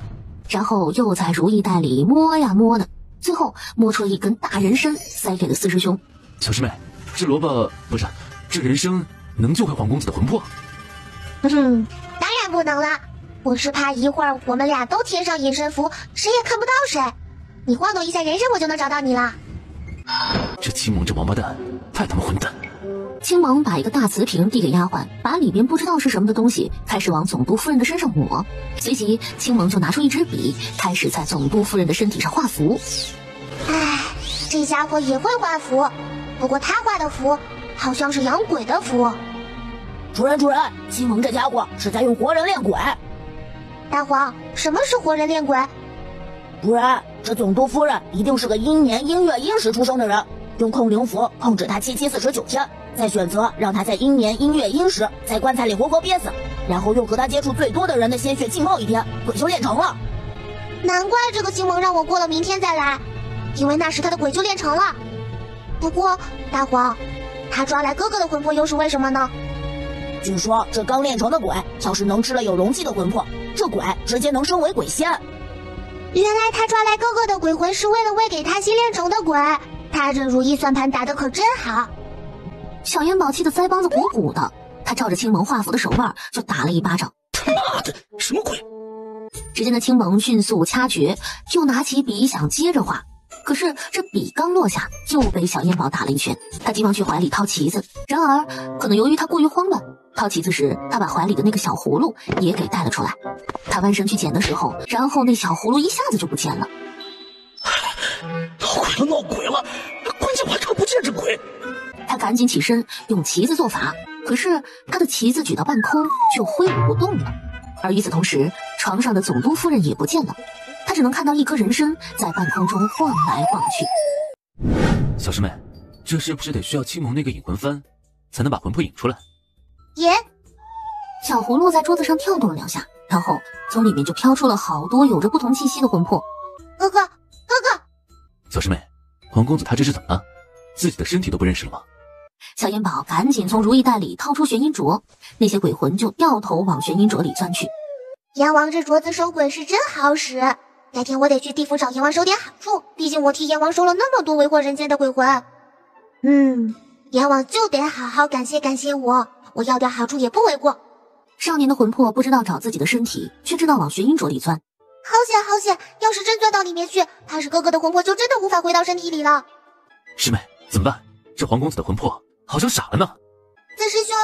然后又在如意袋里摸呀摸的，最后摸出了一根大人参，塞给了四师兄。
小师妹，这萝卜不是，这人参能救回皇公子的魂魄？
当然不能啦！我是怕一会儿我们俩都贴上隐身符，谁也看不到谁。你晃动一下人参，我就能找到你了。
这青蒙这王八蛋，太他妈混蛋！
青蒙把一个大瓷瓶递给丫鬟，把里边不知道是什么的东西开始往总督夫人的身上抹。随即，青蒙就拿出一支笔，开始在总督夫人的身体上画符。
唉，这家伙也会画符，不过他画的符好像是养鬼的符。
主人，青蒙这家伙是在用活人练鬼。
大黄，什么是活人练鬼？
主人，这总督夫人一定是个阴年阴月阴时出生的人，用控灵符控制他749天，再选择让他在阴年阴月阴时在棺材里活活憋死，然后用和他接触最多的人的鲜血浸泡一天，鬼就练成了。
难怪这个青蒙让我过了明天再来，因为那时他的鬼就练成了。不过大黄，他抓来哥哥的魂魄又是为什么呢？
据说这刚练成的鬼要是能吃了有容器的魂魄，这鬼直接能升为鬼仙。
原来他抓来哥哥的鬼魂是为了喂给他新练成的鬼，他这如意算盘打得可真好。
小烟宝气得腮帮子鼓鼓的，他照着青蒙画符的手腕就打了一巴掌。
他妈的，什么鬼！
只见那青蒙迅速掐诀，就拿起笔想接着画，可是这笔刚落下，就被小烟宝打了一拳。他急忙去怀里掏旗子，然而可能由于他过于慌乱，掏旗子时他把怀里的那个小葫芦也给带了出来。他弯身去捡的时候，然后那小葫芦一下子就不见了。
闹鬼了！关键我还看不见这鬼。
他赶紧起身用旗子做法，可是他的旗子举到半空就挥舞不动了。而与此同时，床上的总督夫人也不见了，他只能看到一颗人参在半空中晃来晃去。
小师妹，这是不是得需要青蒙那个引魂幡，才能把魂魄引出来？
小葫芦在桌子上跳动了2下，然后从里面就飘出了好多有着不同气息的魂魄。
哥哥，
小师妹，皇公子他这是怎么了？自己的身体都不认识了吗？
小烟宝赶紧从如意袋里掏出玄阴镯，那些鬼魂就掉头往玄阴镯里钻去。
阎王这镯子收鬼是真好使，改天我得去地府找阎王收点好处，毕竟我替阎王收了那么多为祸人间的鬼魂。阎王就得好好感谢感谢我，我要点好处也不为过。
少年的魂魄不知道找自己的身体，却知道往玄阴镯里钻。
好险！要是真钻到里面去，怕是哥哥的魂魄就真的无法回到身体里了。
师妹，怎么办？这皇公子的魂魄好像傻了呢。
四师兄，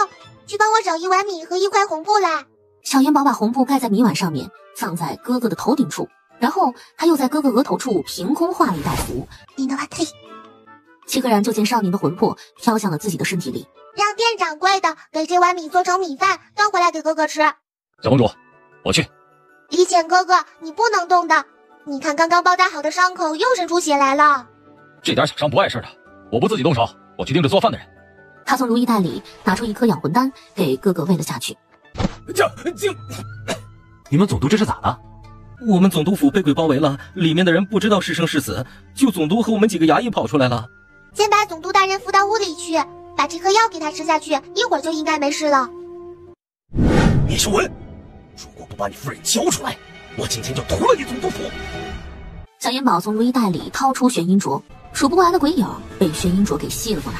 去帮我找1碗米和1块红布来。
小烟宝把红布盖在米碗上面，放在哥哥的头顶处，然后他又在哥哥额头处凭空画了一道符。契合然就见少年的魂魄飘向了自己的身体里。
让店掌柜的给这碗米做成米饭，端回来给哥哥吃。
小公主，我去。
李浅哥哥，你不能动的，你看刚刚包扎好的伤口又渗出血来了。
这点小伤不碍事的，我不自己动手，我去盯着做饭的人。
他从如意袋里拿出一颗养魂丹给哥哥喂了下去。
你们总督这是咋了？
我们总督府被鬼包围了，里面的人不知道是生是死，就总督和我们几个衙役跑出来了。
先把总督大人扶到屋里去，把这颗药给他吃下去，一会儿就应该没事了。
聂修文，如果不把你夫人交出来，我今天就屠了你总督府。
小烟宝从如意袋里掏出玄阴镯，数不过来的鬼影被玄阴镯给吸了过来。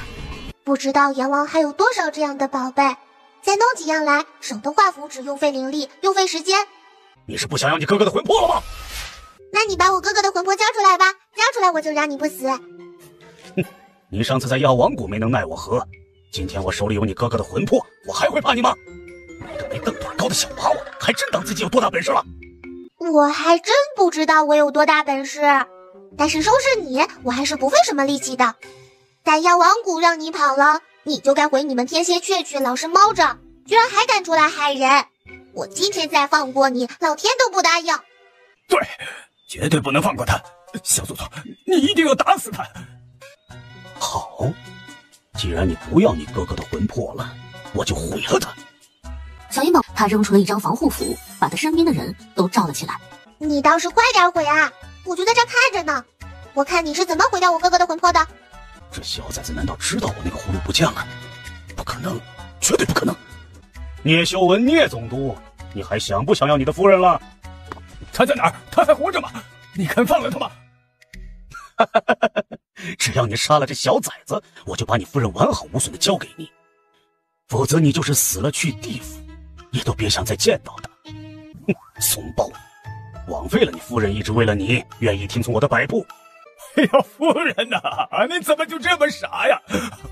不知道阎王还有多少这样的宝贝，再弄几样来，省得画符纸又费灵力又费时间。
你是不想要你哥哥的魂魄了吗？
那你把我哥哥的魂魄交出来吧，交出来我就让你不死。
你上次在药王谷没能奈我何，今天我手里有你哥哥的魂魄，我还会怕你吗？你个没凳腿高的小娃娃，还真当自己有多大本事了？
我还真不知道我有多大本事，但是收拾你我还是不费什么力气的。在药王谷让你跑了，你就该回你们天蝎雀去老实猫着，居然还敢出来害人。我今天再放过你，老天都不答应。
对，绝对不能放过他。小祖宗，你一定要打死他。
好，既然你不要你哥哥的魂魄了，我就毁了他。
小银宝他扔出了一张防护符，把他身边的人都罩了起来。
你倒是快点毁啊！我就在这看着呢，我看你是怎么毁掉我哥哥的魂魄的。
这小崽子难道知道我那个葫芦不见了？不可能，绝对不可能！聂修文，聂总督，你还想不想要你的夫人了？
他在哪儿？他还活着吗？你肯放了他吗？
只要你杀了这小崽子，我就把你夫人完好无损的交给你，否则你就是死了去地府，也都别想再见到他。哼，怂包，枉费了你夫人一直为了你愿意听从我的摆布。
哎呀，夫人呐，你怎么就这么傻呀？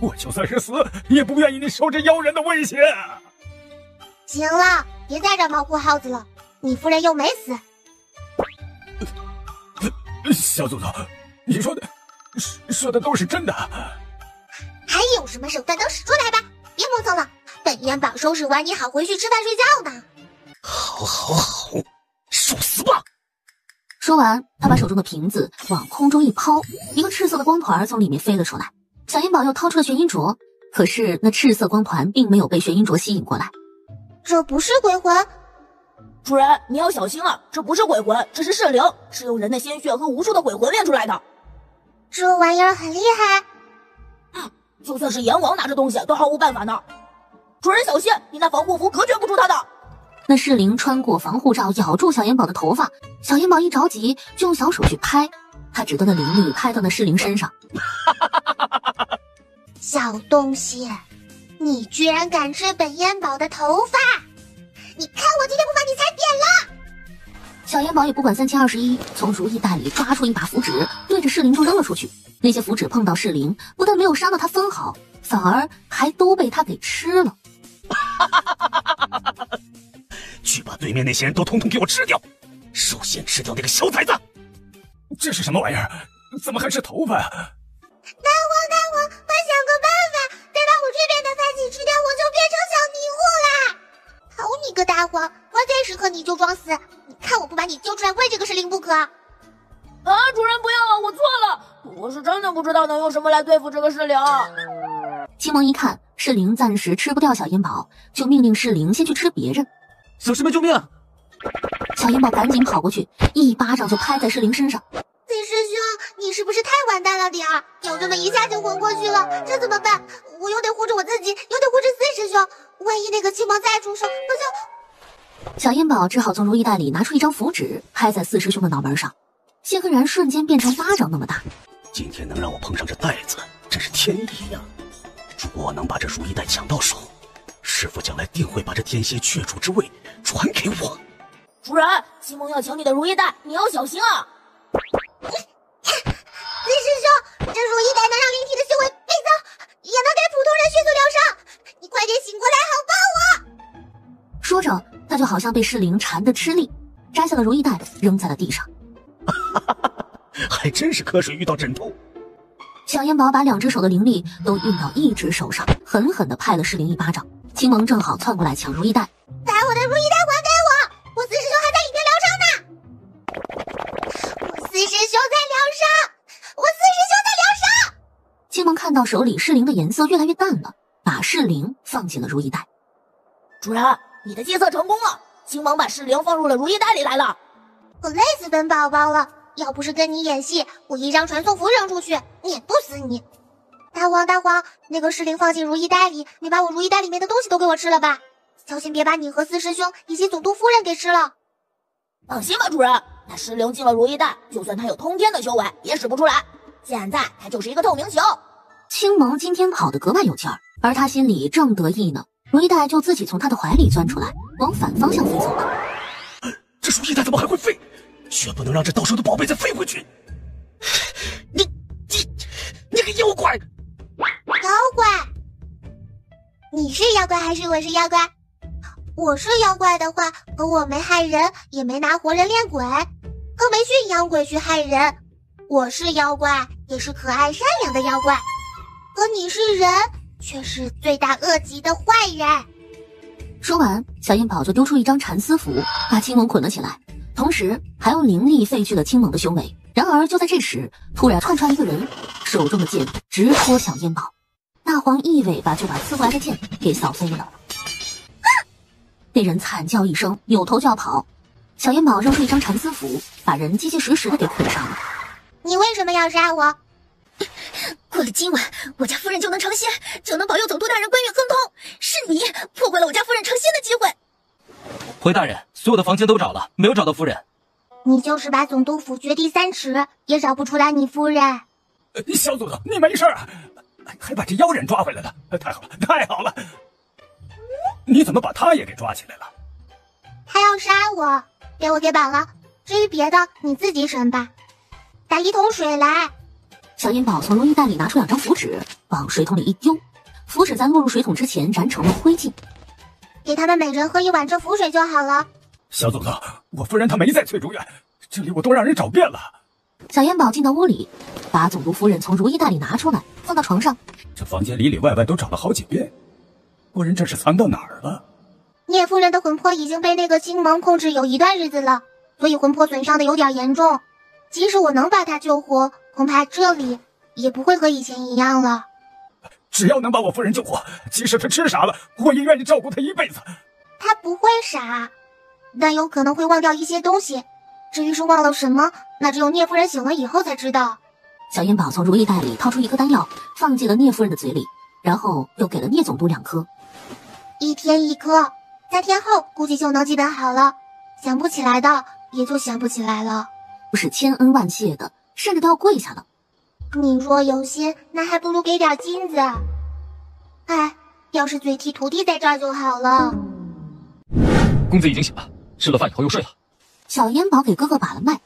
我就算是死，也不愿意你受这妖人的威胁。
行了，别再惹毛哭耗子了，你夫人又没死。
小祖宗，你说的都是真的？
还有什么手段都使出来吧，别磨蹭了。本元宝收拾完，你好回去吃饭睡觉呢。
好，受死吧！
说完，他把手中的瓶子往空中一抛，一个赤色的光团从里面飞了出来。小银宝又掏出了玄阴镯，可是那赤色光团并没有被玄阴镯吸引过来。
这不是鬼魂？
主人，你要小心啊！这不是鬼魂，这是噬灵，是用人的鲜血和无数的鬼魂炼出来的。
这玩意儿很厉害。
就算是阎王拿着东西都毫无办法呢。主人小心，你那防护符隔绝不住他的。
那噬灵穿过防护罩，咬住小银宝的头发。小银宝一着急，就用小手去拍，他只得的灵力拍到那噬灵身上。
小东西，你居然敢吃本烟宝的头发！你看我今天不把你踩扁了！
小烟宝也不管3021，从如意袋里抓出一把符纸，对着噬灵就扔了出去。那些符纸碰到噬灵，不但没有伤到他分毫，反而还都被他给吃了。
去把对面那些人都统统给我吃掉，首先吃掉那个小崽子。
这是什么玩意儿？怎么还是头发呀？
大王，快想个办法，再把我这边的发起吃掉，我就变成小泥糊啦！好你个大黄，关键时刻你就装死，你看我不把你揪出来喂这个噬灵不可！
主人不要啊，我错了，我是真的不知道能用什么来对付这个噬灵。
青蒙一看噬灵暂时吃不掉小银宝，就命令噬灵先去吃别人。
小师妹救命啊！
小银宝赶紧跑过去，一巴掌就拍在噬灵身上。
李师兄，你是不是太完蛋了点儿？有这么一下就昏过去了，这怎么办？我又得护着我自己，又得护着四师兄，万一那个青芒再出手，那就……
小银宝只好从如意袋里拿出一张符纸，拍在四师兄的脑门上。谢赫然瞬间变成巴掌那么大。
今天能让我碰上这袋子，真是天意呀！如果我能把这如意袋抢到手，师父将来定会把这天蝎雀主之位传给我。
主人，青蒙要抢你的如意袋，你要小心啊！
李师兄，这如意袋能让灵体的修为倍增，也能给普通人迅速疗伤，你快点醒过来，好帮我！
说着，他就好像被噬灵缠得吃力，摘下了如意袋，扔在了地上。
还真是瞌睡遇到枕头。
小烟宝把2只手的灵力都运到1只手上，狠狠地拍了噬灵一巴掌。青蒙正好窜过来抢如意袋，
把我的如意袋还给我！我四师兄还在里面疗伤呢！我四师兄在疗伤！我四师兄在疗伤！
青蒙看到手里噬灵的颜色越来越淡了，把噬灵放进了如意袋。
主人，你的计策成功了，青蒙把噬灵放入了如意袋里来了。
我累死本宝宝了，要不是跟你演戏，我一张传送符扔出去，撵不死你。大黄，那个噬灵放进如意袋里，你把我如意袋里面的东西都给我吃了吧，小心别把你和四师兄以及总督夫人给吃了。
放心吧，主人，那噬灵进了如意袋，就算他有通天的修为，也使不出来。现在他就是一个透明球。
青蒙今天跑得格外有劲儿，而他心里正得意呢，如意袋就自己从他的怀里钻出来，往反方向飞走了。
这如意袋怎么还会飞？绝不能让这到手的宝贝再飞回去！你个妖怪！
妖怪？你是妖怪还是我是妖怪？我是妖怪的话，可我没害人，也没拿活人练鬼，更没驯养鬼去害人。我是妖怪，也是可爱善良的妖怪。可你是人，却是罪大恶极的坏人。
说完，小燕宝就丢出一张蚕丝符，把青蒙捆了起来，同时还用灵力废去了青蒙的胸围。然而就在这时，突然窜出来一个人，手中的剑直戳小燕宝，大黄一尾巴就把刺过来的剑给扫飞了。那人惨叫一声，扭头就要跑。小燕宝扔出一张蚕丝符，把人结结实实的给捆上了。
你为什么要杀我？
过了今晚，我家夫人就能成仙，就能保佑总督大人官运亨通。是你破坏了我家夫人成仙的机会。
回大人，所有的房间都找了，没有找到夫人。
你就是把总督府掘地3尺，也找不出来你夫人。
小祖宗，你没事啊？还把这妖人抓回来了，太好了，太好了！你怎么把他也给抓起来了？
他要杀我，被我给绑了。至于别的，你自己审吧。打1桶水来。
小燕宝从如意袋里拿出2张符纸，往水桶里一丢，符纸在落入水桶之前燃成了灰烬。
给他们每人喝1碗这符水就好了。
小祖宗，我夫人她没在翠竹院，这里我都让人找遍了。
小燕宝进到屋里，把总督夫人从如意袋里拿出来，放到床上。
这房间里里外外都找了好几遍，夫人这是藏到哪儿了？
聂夫人的魂魄已经被那个青蒙控制有一段日子了，所以魂魄损伤的有点严重。即使我能把她救活，恐怕这里也不会和以前一样了。
只要能把我夫人救活，即使她痴傻了，我也愿意照顾她一辈子。
她不会傻，但有可能会忘掉一些东西。至于是忘了什么，那只有聂夫人醒了以后才知道。
小燕宝从如意袋里掏出一颗丹药，放进了聂夫人的嘴里，然后又给了聂总督2颗。
1天1颗，3天后估计就能基本好了。想不起来的也就想不起来了。
不是千恩万谢的，甚至都要跪下了。
你若有心，那还不如给点金子。哎，要是嘴替徒弟在这儿就好了。
公子已经醒了，吃了饭以后又睡了。
小燕宝给哥哥把了脉，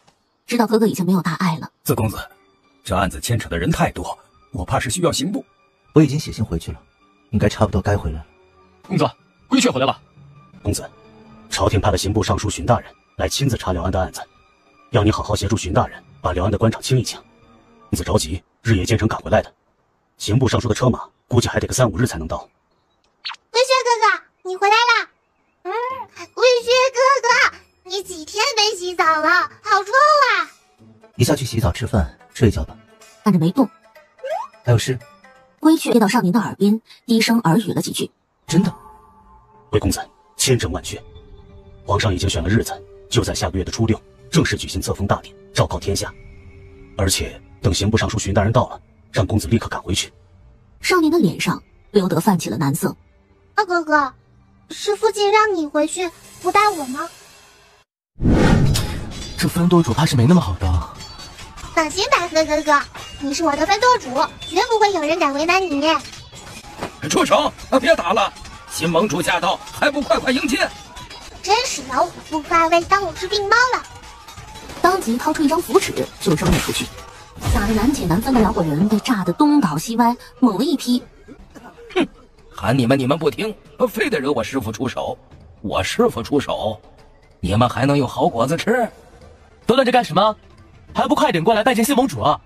知道哥哥已经没有大碍了。
四公子，这案子牵扯的人太多，我怕是需要刑部。
我已经写信回去了，应该差不多该回来了。
公子，归雀回来了。
公子，朝廷派了刑部尚书荀大人来亲自查辽安的案子，要你好好协助荀大人把辽安的官场清一清。公子着急，日夜兼程赶回来的，刑部尚书的车马估计还得个3、5日才能到。
归雀哥哥，你回来啦！归雀哥哥，你几天没洗澡了，好臭啊！
你下去洗澡、吃饭、睡觉吧。
看着没动。
还有事？
归雀贴到少年的耳边，低声耳语了几句。
真的？
归公子，千真万确。皇上已经选了日子，就在下个月的初6，正式举行册封大典，昭告天下。而且等刑部尚书荀大人到了，让公子立刻赶回去。
少年的脸上不由得泛起了难色。
二哥哥，是父亲让你回去，不带我吗？
这分舵主怕是没那么好当。
放心吧，四哥哥，你是我的分舵主，绝不会有人敢为难你。
住手！别打了！新盟主驾到，还不快快迎接！
真是老虎不发威，当我是病猫了。
当即掏出一张符纸就扔了出去，打得难解难分的辽国人被炸得东倒西歪，猛了一批。
哼，喊你们不听，非得惹我师傅出手。我师傅出手，你们还能有好果子吃？
都愣着干什么？还不快点过来拜见新盟主啊！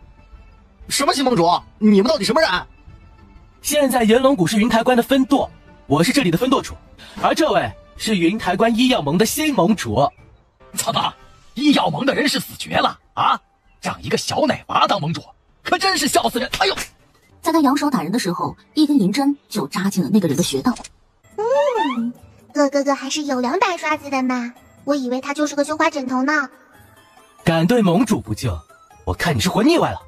什么新盟主？你们到底什么人？
现在炎龙谷是云台关的分舵，我是这里的分舵主，而这位是云台关医药盟的新盟主。
怎么，医药盟的人是死绝了啊？让一个小奶娃当盟主，可真是笑死人！哎呦！
在他扬手打人的时候，一根银针就扎进了那个人的穴道。
哥哥还是有两把刷子的嘛，我以为他就是个绣花枕头呢。
敢对盟主不敬，我看你是活腻歪了。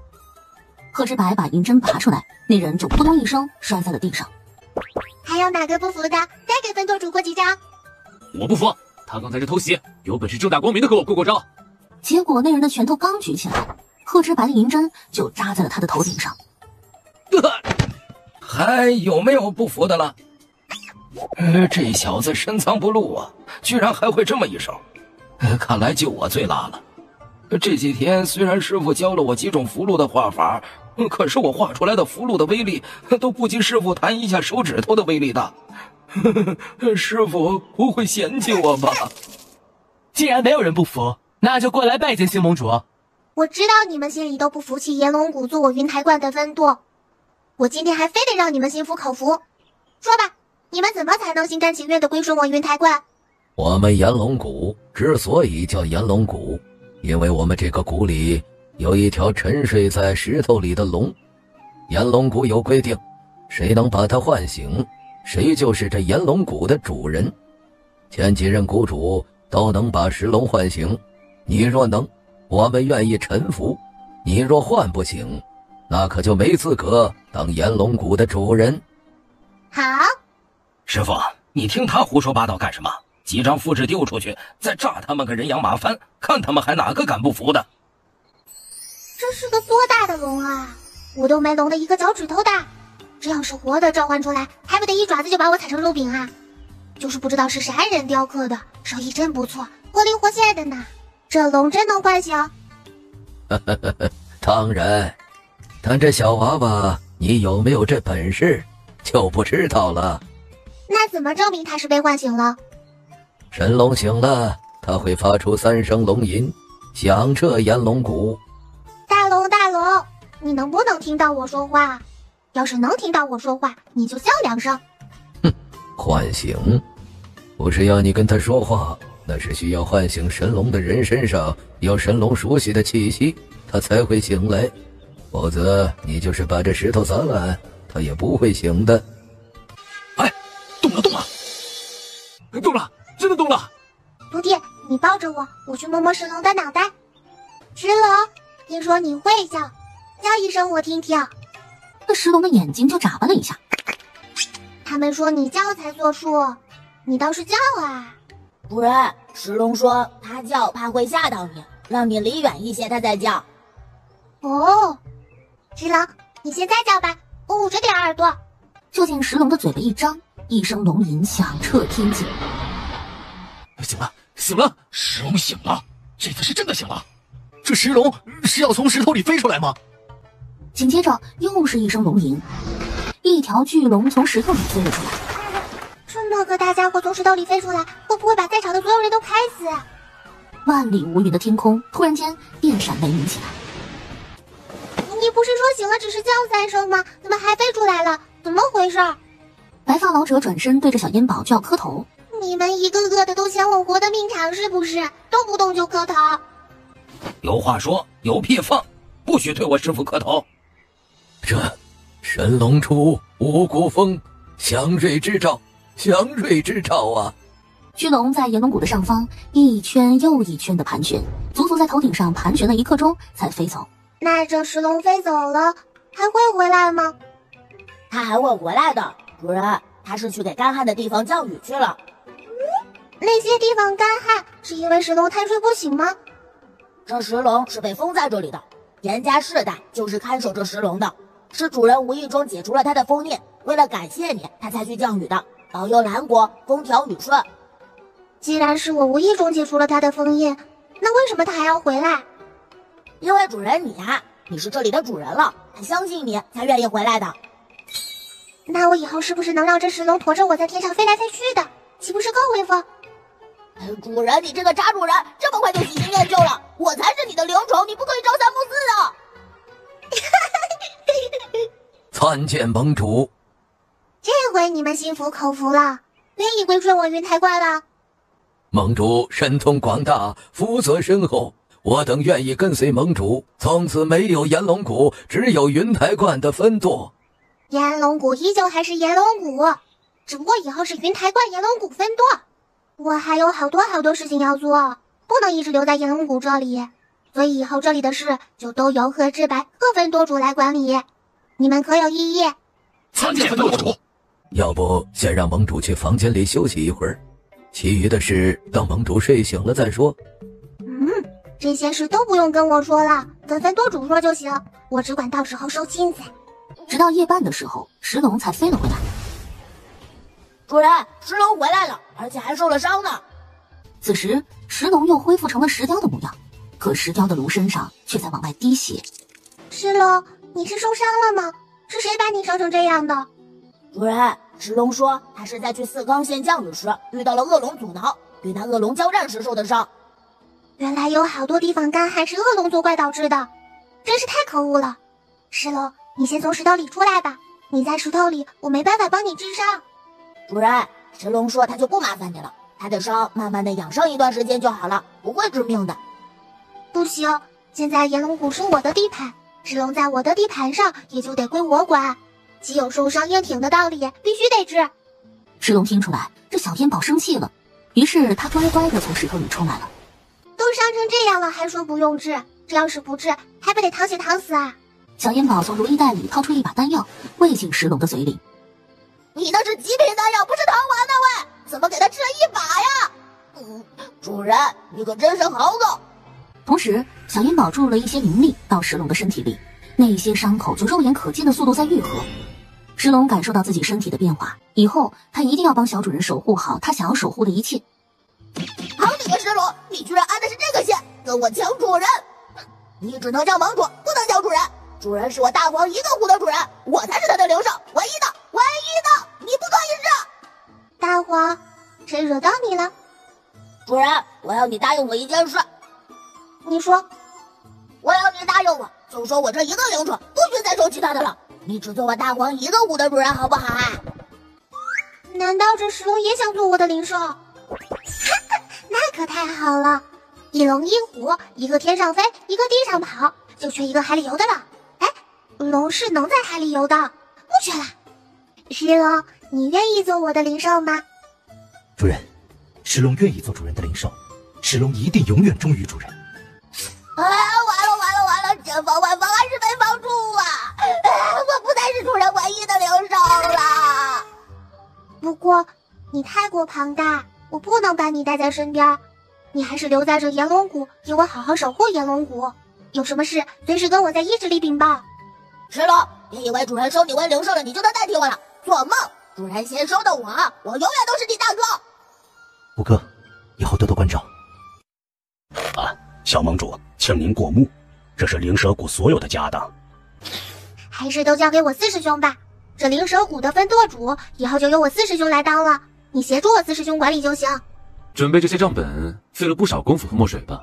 贺知白把银针拔出来，那人就扑通一声摔在了地上。
还有哪个不服的，再给分舵主过几招。
我不服，他刚才是偷袭，有本事正大光明的和我过招。
结果那人的拳头刚举起来，贺知白的银针就扎在了他的头顶上。
还有没有不服的了？这小子深藏不露啊，居然还会这么一手。看来就我最辣了。这几天虽然师傅教了我几种符箓的画法，可是我画出来的符箓的威力都不及师傅弹一下手指头的威力大。师傅不会嫌弃我吧？
既然没有人不服，那就过来拜见新盟主。
我知道你们心里都不服气炎龙谷做我云台观的分舵，我今天还非得让你们心服口服。说吧，你们怎么才能心甘情愿地归顺我云台观？
我们炎龙谷之所以叫炎龙谷，因为我们这个谷里有一条沉睡在石头里的龙。炎龙谷有规定，谁能把它唤醒，谁就是这炎龙谷的主人。前几任谷主都能把石龙唤醒，你若能，我们愿意臣服；你若唤不醒，那可就没资格当炎龙谷的主人。
好，
师傅，你听他胡说八道干什么？几张符纸丢出去，再炸他们个人仰马翻，看他们还哪个敢不服的？
这是个多大的龙啊！我都没龙的一个脚趾头大，这要是活的召唤出来，还不得一爪子就把我踩成肉饼啊！就是不知道是啥人雕刻的，手艺真不错，活灵活现的呢。这龙真能唤醒？
当然，但这小娃娃你有没有这本事就不知道了。
那怎么证明他是被唤醒了？
神龙醒了，他会发出3声龙吟，响彻炎龙谷。
大龙大龙，你能不能听到我说话？要是能听到我说话，你就叫2声。
唤醒不是要你跟他说话，那是需要唤醒神龙的人身上有神龙熟悉的气息，他才会醒来，否则你就是把这石头砸烂，他也不会醒的。
哎，动了，真的动了！
徒弟，你抱着我，我去摸摸石龙的脑袋。石龙，听说你会叫，叫一声我听听。
那石龙的眼睛就眨巴了一下。
他们说你叫才作数，你倒是叫啊！
主人，石龙说他叫怕会吓到你，让你离远一些，他再叫。
哦，石龙，你现在叫吧，我捂着点耳朵。
就见石龙的嘴巴一张，一声龙吟响彻天际。
醒了！石龙醒了，这次是真的醒了。
这石龙是要从石头里飞出来吗？
紧接着又是一声龙吟，一条巨龙从石头里飞了出来。
这么个大家伙从石头里飞出来，会不会把在场的所有人都拍死？
万里无云的天空突然间电闪雷鸣起来。
你不是说醒了只是叫3声吗？怎么还飞出来了？怎么回事？
白发老者转身对着小烟宝就要磕头。
你们一个个的都嫌我活得命长是不是？动不动就磕头。
有话说，有屁放，不许对我师父磕头。
这神龙出，五谷丰，祥瑞之兆啊！
巨龙在炎龙谷的上方一圈又一圈的盘旋，足足在头顶上盘旋了1刻钟才飞走。
那这石龙飞走了，还会回来吗？
他还会回来的，主人，他是去给干旱的地方降雨去了。
那些地方干旱是因为石龙贪睡不醒吗？
这石龙是被封在这里的，严家世代就是看守这石龙的，是主人无意中解除了他的封印，为了感谢你，他才去降雨的，保佑南国风调雨顺。
既然是我无意中解除了他的封印，那为什么他还要回来？
因为主人你是这里的主人了，他相信你才愿意回来的。
那我以后是不是能让这石龙驮着我在天上飞来飞去的，岂不是更威风？
主人，你这个渣主人，这么快就喜新厌旧了，我才是你的灵宠，你不可以朝三暮四的。
参见盟主。
这回你们心服口服了，愿意归顺我云台观了。
盟主神通广大，福泽深厚，我等愿意跟随盟主，从此没有炎龙谷，只有云台观的分舵。
炎龙谷依旧还是炎龙谷，只不过以后是云台观炎龙谷分舵。我还有好多事情要做，不能一直留在炎龙谷这里，所以以后这里的事就都由贺志白、贺分舵主来管理。你们可有异议？
参见分舵主。
要不先让盟主去房间里休息一会儿，其余的事等盟主睡醒了再说。
这些事都不用跟我说了，跟分舵主说就行，我只管到时候收金子。
直到夜半的时候，石龙才飞了回来。
主人，石龙回来了，而且还受了伤呢。
此时，石龙又恢复成了石雕的模样，可石雕的龙身上却在往外滴血。
石龙，你是受伤了吗？是谁把你伤成这样的？
主人，石龙说他是在去四冈县降雨时遇到了恶龙阻挠，与那恶龙交战时受的伤。
原来有好多地方干旱是恶龙作怪导致的，真是太可恶了。石龙，你先从石头里出来吧，你在石头里，我没办法帮你治伤。
主人，石龙说他就不麻烦你了，他的伤慢慢的养上一段时间就好了，不会致命的。
不行，现在炎龙谷是我的地盘，石龙在我的地盘上，也就得归我管。既有受伤硬挺的道理，必须得治。
石龙听出来这小烟宝生气了，于是他乖乖的从石头里出来了。
都伤成这样了，还说不用治，这要是不治，还不得淌血淌死啊！
小烟宝从如意袋里掏出一把丹药，喂进石龙的嘴里。
你那是极品丹药，不是糖丸的喂，怎么给他吃了一把呀？主人，你可真是猴子！
同时，小烟宝注入了一些灵力到石龙的身体里，那些伤口就肉眼可见的速度在愈合。石龙感受到自己身体的变化，以后他一定要帮小主人守护好他想要守护的一切。
好你个石龙，你居然安的是这个线，跟我抢主人！你只能叫盟主，不能叫主人。主人是我大黄一个湖的主人，我才是他的灵兽，唯一的，你不可以是。
大黄，谁惹到你了？
主人，我要你答应我一件事。
你说。
我要你答应我，就说我这一个灵兽，不许再收其他的了。你只做我大黄一个湖的主人，好不好啊？
难道这石龙也想做我的灵兽？那可太好了，一龙一虎，一个天上飞，一个地上跑，就缺一个海里游的了。哎，龙是能在海里游的，不缺了。石龙，你愿意做我的灵兽吗？
主人，石龙愿意做主人的灵兽，石龙一定永远忠于主人。
完了，这防万防还是没防住啊！我不再是主人唯一的灵兽了。
不过你太过庞大，我不能把你带在身边，你还是留在这炎龙谷，给我好好守护炎龙谷。有什么事随时跟我在意志里禀报。
石龙，别以为主人收你为灵兽了，你就能代替我了，做梦！主人先收的我永远都是你大哥。
五哥，以后多多关照。
小盟主，请您过目，这是灵蛇谷所有的家当，
还是都交给我四师兄吧。这灵蛇谷的分舵主以后就由我四师兄来当了，你协助我四师兄管理就行。
准备这些账本费了不少功夫和墨水吧？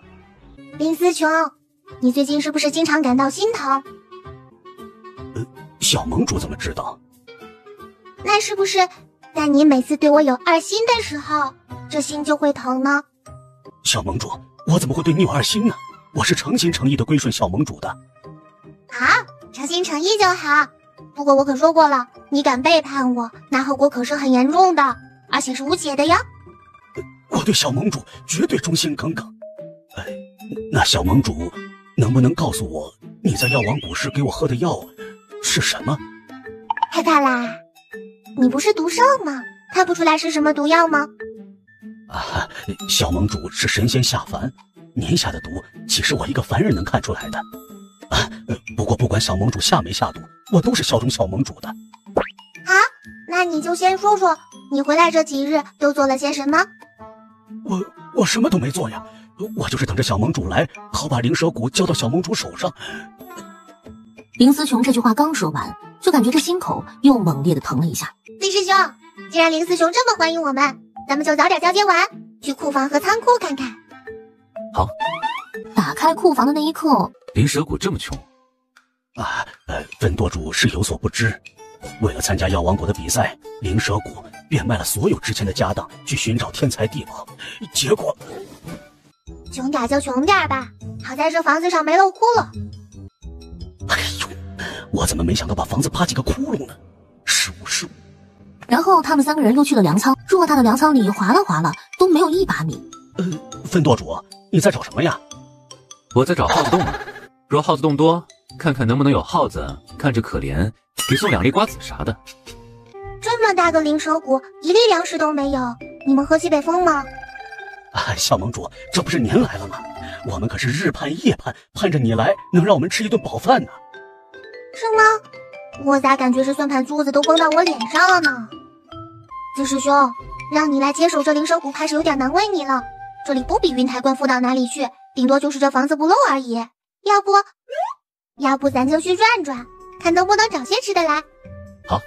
林思琼，你最近是不是经常感到心疼？
小盟主怎么知道？
那是不是在你每次对我有二心的时候，这心就会疼呢？
小盟主，我怎么会对你有二心呢？我是诚心诚意的归顺小盟主的。
诚心诚意就好。不过我可说过了，你敢背叛我，那后果可是很严重的，而且是无解的呀。
我对小盟主绝对忠心耿耿。那小盟主能不能告诉我，你在药王谷时给我喝的药是什么？
害怕啦？你不是毒圣吗？看不出来是什么毒药吗？
小盟主是神仙下凡，您下的毒岂是我一个凡人能看出来的？不过不管小盟主下没下毒，我都是效忠小盟主的。
那你就先说说，你回来这几日都做了些什么？
我什么都没做呀，我就是等着小盟主来，好把灵蛇谷交到小盟主手上。
林思琼这句话刚说完，就感觉这心口又猛烈的疼了一下。
李师兄，既然林思琼这么欢迎我们，咱们就早点交接完，去库房和仓库看看。
好。
打开库房的那一刻，
灵蛇谷这么穷
分舵主是有所不知，为了参加药王国的比赛，灵蛇谷变卖了所有值钱的家当去寻找天才地宝，结果
穷点就穷点吧，好在这房子上没漏窟窿。
我怎么没想到把房子扒几个窟窿呢？失误。
然后他们三个人又去了粮仓，偌大的粮仓里划拉划拉都没有一把米。
分舵主，你在找什么呀？
我在找耗子洞呢，若耗子洞多，看看能不能有耗子看着可怜，给送2粒瓜子啥的。
这么大个灵蛇谷，一粒粮食都没有，你们喝西北风吗？
小盟主，这不是您来了吗？我们可是日盼夜盼，盼着你来能让我们吃一顿饱饭呢。
是吗？我咋感觉这算盘珠子都崩到我脸上了呢？四师兄，让你来接手这灵蛇谷，怕是有点难为你了。这里不比云台观复到哪里去，顶多就是这房子不漏而已。要不咱就去转转，看能不能找些吃的来。
好。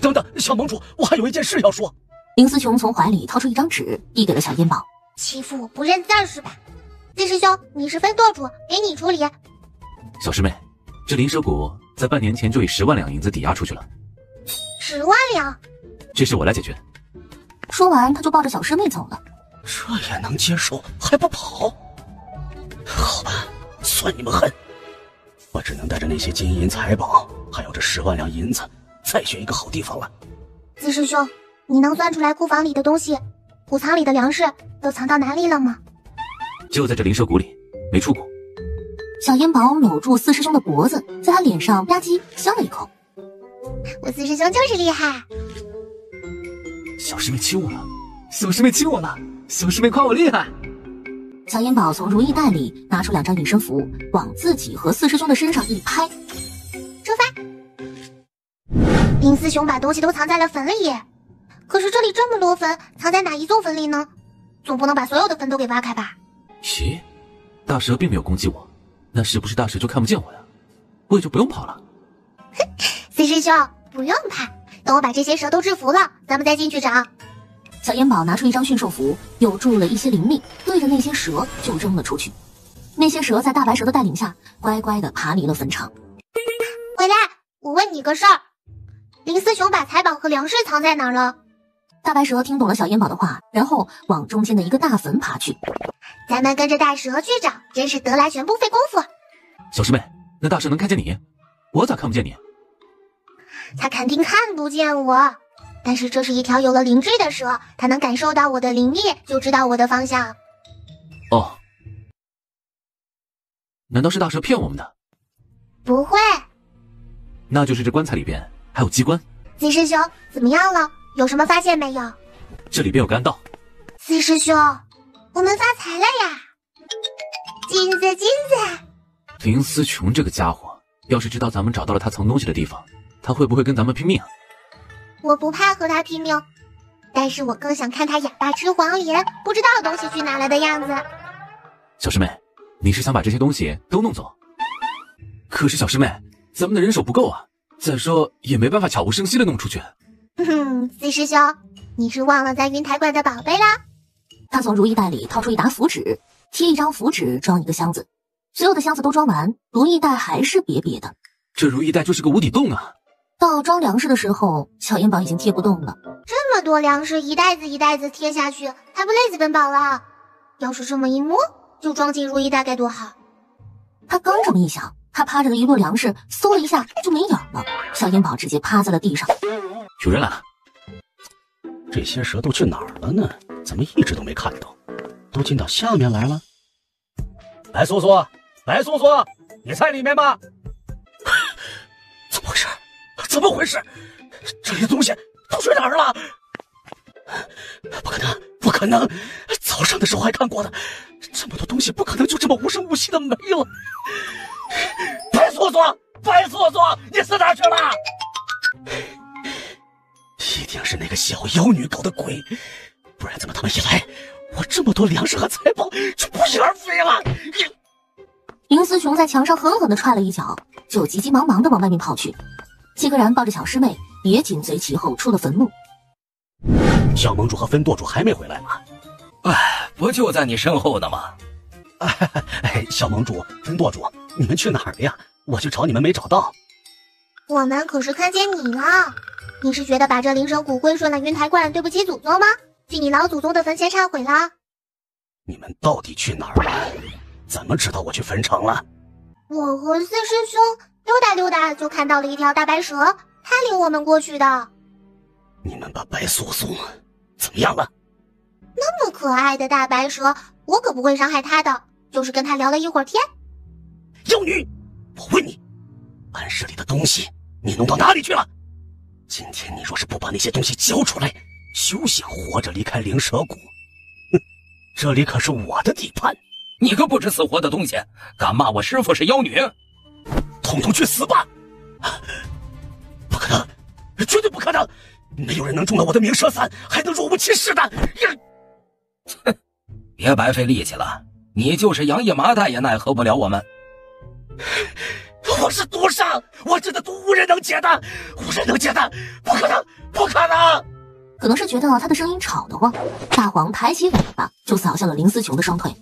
等等，小盟主，我还有一件事要说。
林思琼从怀里掏出一张纸，递给了小烟宝。
欺负我不认字儿是吧？四师兄，你是分舵主，给你处理。
小师妹，这灵蛇谷在半年前就以10万两银子抵押出去了。
10万两？
这事我来解决。
说完，他就抱着小师妹走了。
这也能接受，还不跑？好吧，算你们狠。我只能带着那些金银财宝，还有这10万两银子，再选一个好地方了。
四师兄，你能算出来库房里的东西、谷仓里的粮食都藏到哪里了吗？
就在这灵蛇谷里，没出过。
小烟宝搂住四师兄的脖子，在他脸上吧唧香了一口。
我四师兄就是厉害。
小师妹亲我了，小师妹亲我了，小师妹夸我厉害。
小烟宝从如意袋里拿出2张隐身符，往自己和四师兄的身上一拍，
出发。林四兄把东西都藏在了坟里，可是这里这么多坟，藏在哪一座坟里呢？总不能把所有的坟都给挖开吧？
咦，大蛇并没有攻击我，那是不是大蛇就看不见我呀？我也就不用跑了。
四师兄不用怕，等我把这些蛇都制服了，咱们再进去找。
小烟宝拿出一张驯兽符，又注入了一些灵力，对着那些蛇就扔了出去。那些蛇在大白蛇的带领下，乖乖地爬离了坟场。
回来，我问你个事儿，林四雄把财宝和粮食藏在哪儿了？
大白蛇听懂了小烟宝的话，然后往中间的一个大坟爬去。
咱们跟着大蛇去找，真是得来全不费功夫。
小师妹，那大蛇能看见你，我咋看不见你？
他肯定看不见我，但是这是一条有了灵智的蛇，它能感受到我的灵力，就知道我的方向。
哦，难道是大蛇骗我们的？
不会，
那就是这棺材里边还有机关。
四师兄怎么样了？有什么发现没有？
这里边有个暗道。
四师兄，我们发财了呀！金子金子！
林思琼这个家伙，要是知道咱们找到了他藏东西的地方，他会不会跟咱们拼命啊？
我不怕和他拼命，但是我更想看他哑巴吃黄连，不知道东西去哪了的样子。
小师妹，你是想把这些东西都弄走？可是小师妹，咱们的人手不够啊，再说也没办法悄无声息的弄出去。
四师兄，你是忘了在云台馆的宝贝啦？
他从如意袋里掏出一沓符纸，贴一张符纸装一个箱子，所有的箱子都装完，如意袋还是瘪瘪的。
这如意袋就是个无底洞啊！
到装粮食的时候，小烟宝已经贴不动了。
这么多粮食，一袋子一袋子贴下去，还不累死本宝了？要是这么一摸就装进如意袋该多好！
他刚这么一想，他趴着的一摞粮食嗖了一下就没影了，小烟宝直接趴在了地上。
有人来了！
这些蛇都去哪儿了呢？怎么一直都没看到？都进到下面来了？
白叔叔，白叔叔，你在里面吗？
怎么回事？怎么回事？这里的东西都去哪儿了？不可能，不可能！早上的时候还看过的，这么多东西不可能就这么无声无息的没了。
白叔叔，白叔叔，你死哪去了？
一定是那个小妖女搞的鬼，不然怎么他们一来，我这么多粮食和财宝就不翼而飞了？
林思琼在墙上狠狠地踹了一脚，就急急忙忙地往外面跑去。七个人抱着小师妹也紧随其后出了坟墓。
小盟主和分舵主还没回来吗？
哎，不就在你身后呢吗？
小盟主、分舵主，你们去哪儿了呀？我去找你们没找到。
我们可是看见你了。你是觉得把这灵神骨归顺了云台观对不起祖宗吗？去你老祖宗的坟前忏悔了？
你们到底去哪儿了？怎么知道我去坟场了？
我和四师兄溜达溜达就看到了一条大白蛇，他领我们过去的。
你们把白素素怎么样了？
那么可爱的大白蛇，我可不会伤害他的，就是跟他聊了一会儿天。
妖女，我问你，暗室里的东西你弄到哪里去了？今天你若是不把那些东西交出来，休想活着离开灵蛇谷。哼，这里可是我的地盘。
你个不知死活的东西，敢骂我师父是妖女？
统统去死吧！不可能，绝对不可能！没有人能中了我的明蛇伞，还能若无其事的。
哼，别白费力气了，你就是杨叶麻袋也奈何不了我们。
我是毒伤，我这的毒无人能解的，无人能解的，不可能，不可能！
可能是觉得他的声音吵得慌，大黄抬起尾巴就扫向了林思琼的双腿。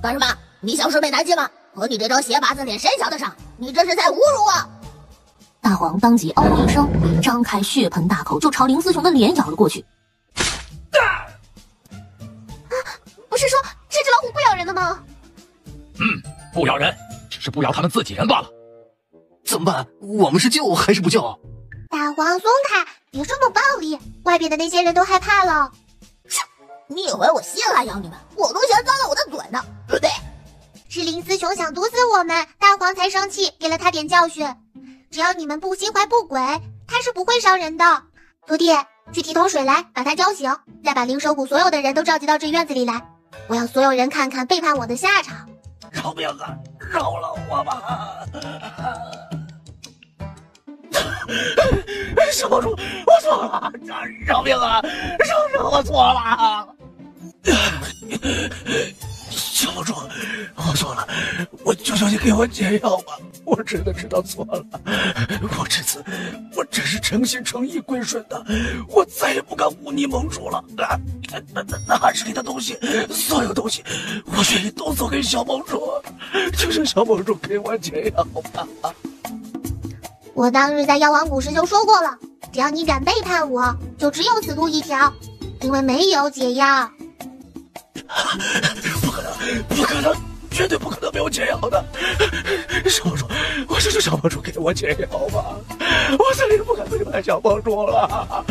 干什么？你小师妹难进吗？和你这张鞋拔子脸谁瞧得上？你这是在侮辱我！
大黄当即嗷的一声，张开血盆大口就朝林思雄的脸咬了过去。
不是说这只老虎不咬人的吗？
不咬人，只是不咬他们自己人罢了。
怎么办？我们是救还是不救？
大黄松开，别这么暴力，外边的那些人都害怕了。
你以为我稀罕养你们？我都嫌脏了我的嘴呢。
是林思雄想毒死我们，大黄才生气，给了他点教训。只要你们不心怀不轨，他是不会伤人的。徒弟，去提桶水来，把他浇醒，再把灵蛇谷所有的人都召集到这院子里来。我要所有人看看背叛我的下场。
饶命啊！饶了我吧！小帮主，我错了，饶命啊！饶我错了。小帮主，我错了，我求求你给我解药吧！我真的知道错了，我这次我真是诚心诚意归顺的，我再也不敢忤逆盟主了。那暗室里的东西，所有东西，我愿意都送给小盟主，求求小盟主给我解药吧！
我当日在妖王谷时就说过了，只要你敢背叛我，就只有死路一条，因为没有解药。
不可能，不可能，绝对不可能没有解药的！小帮主，我求求小帮主给我解药吧！我再也不敢背叛小帮主了。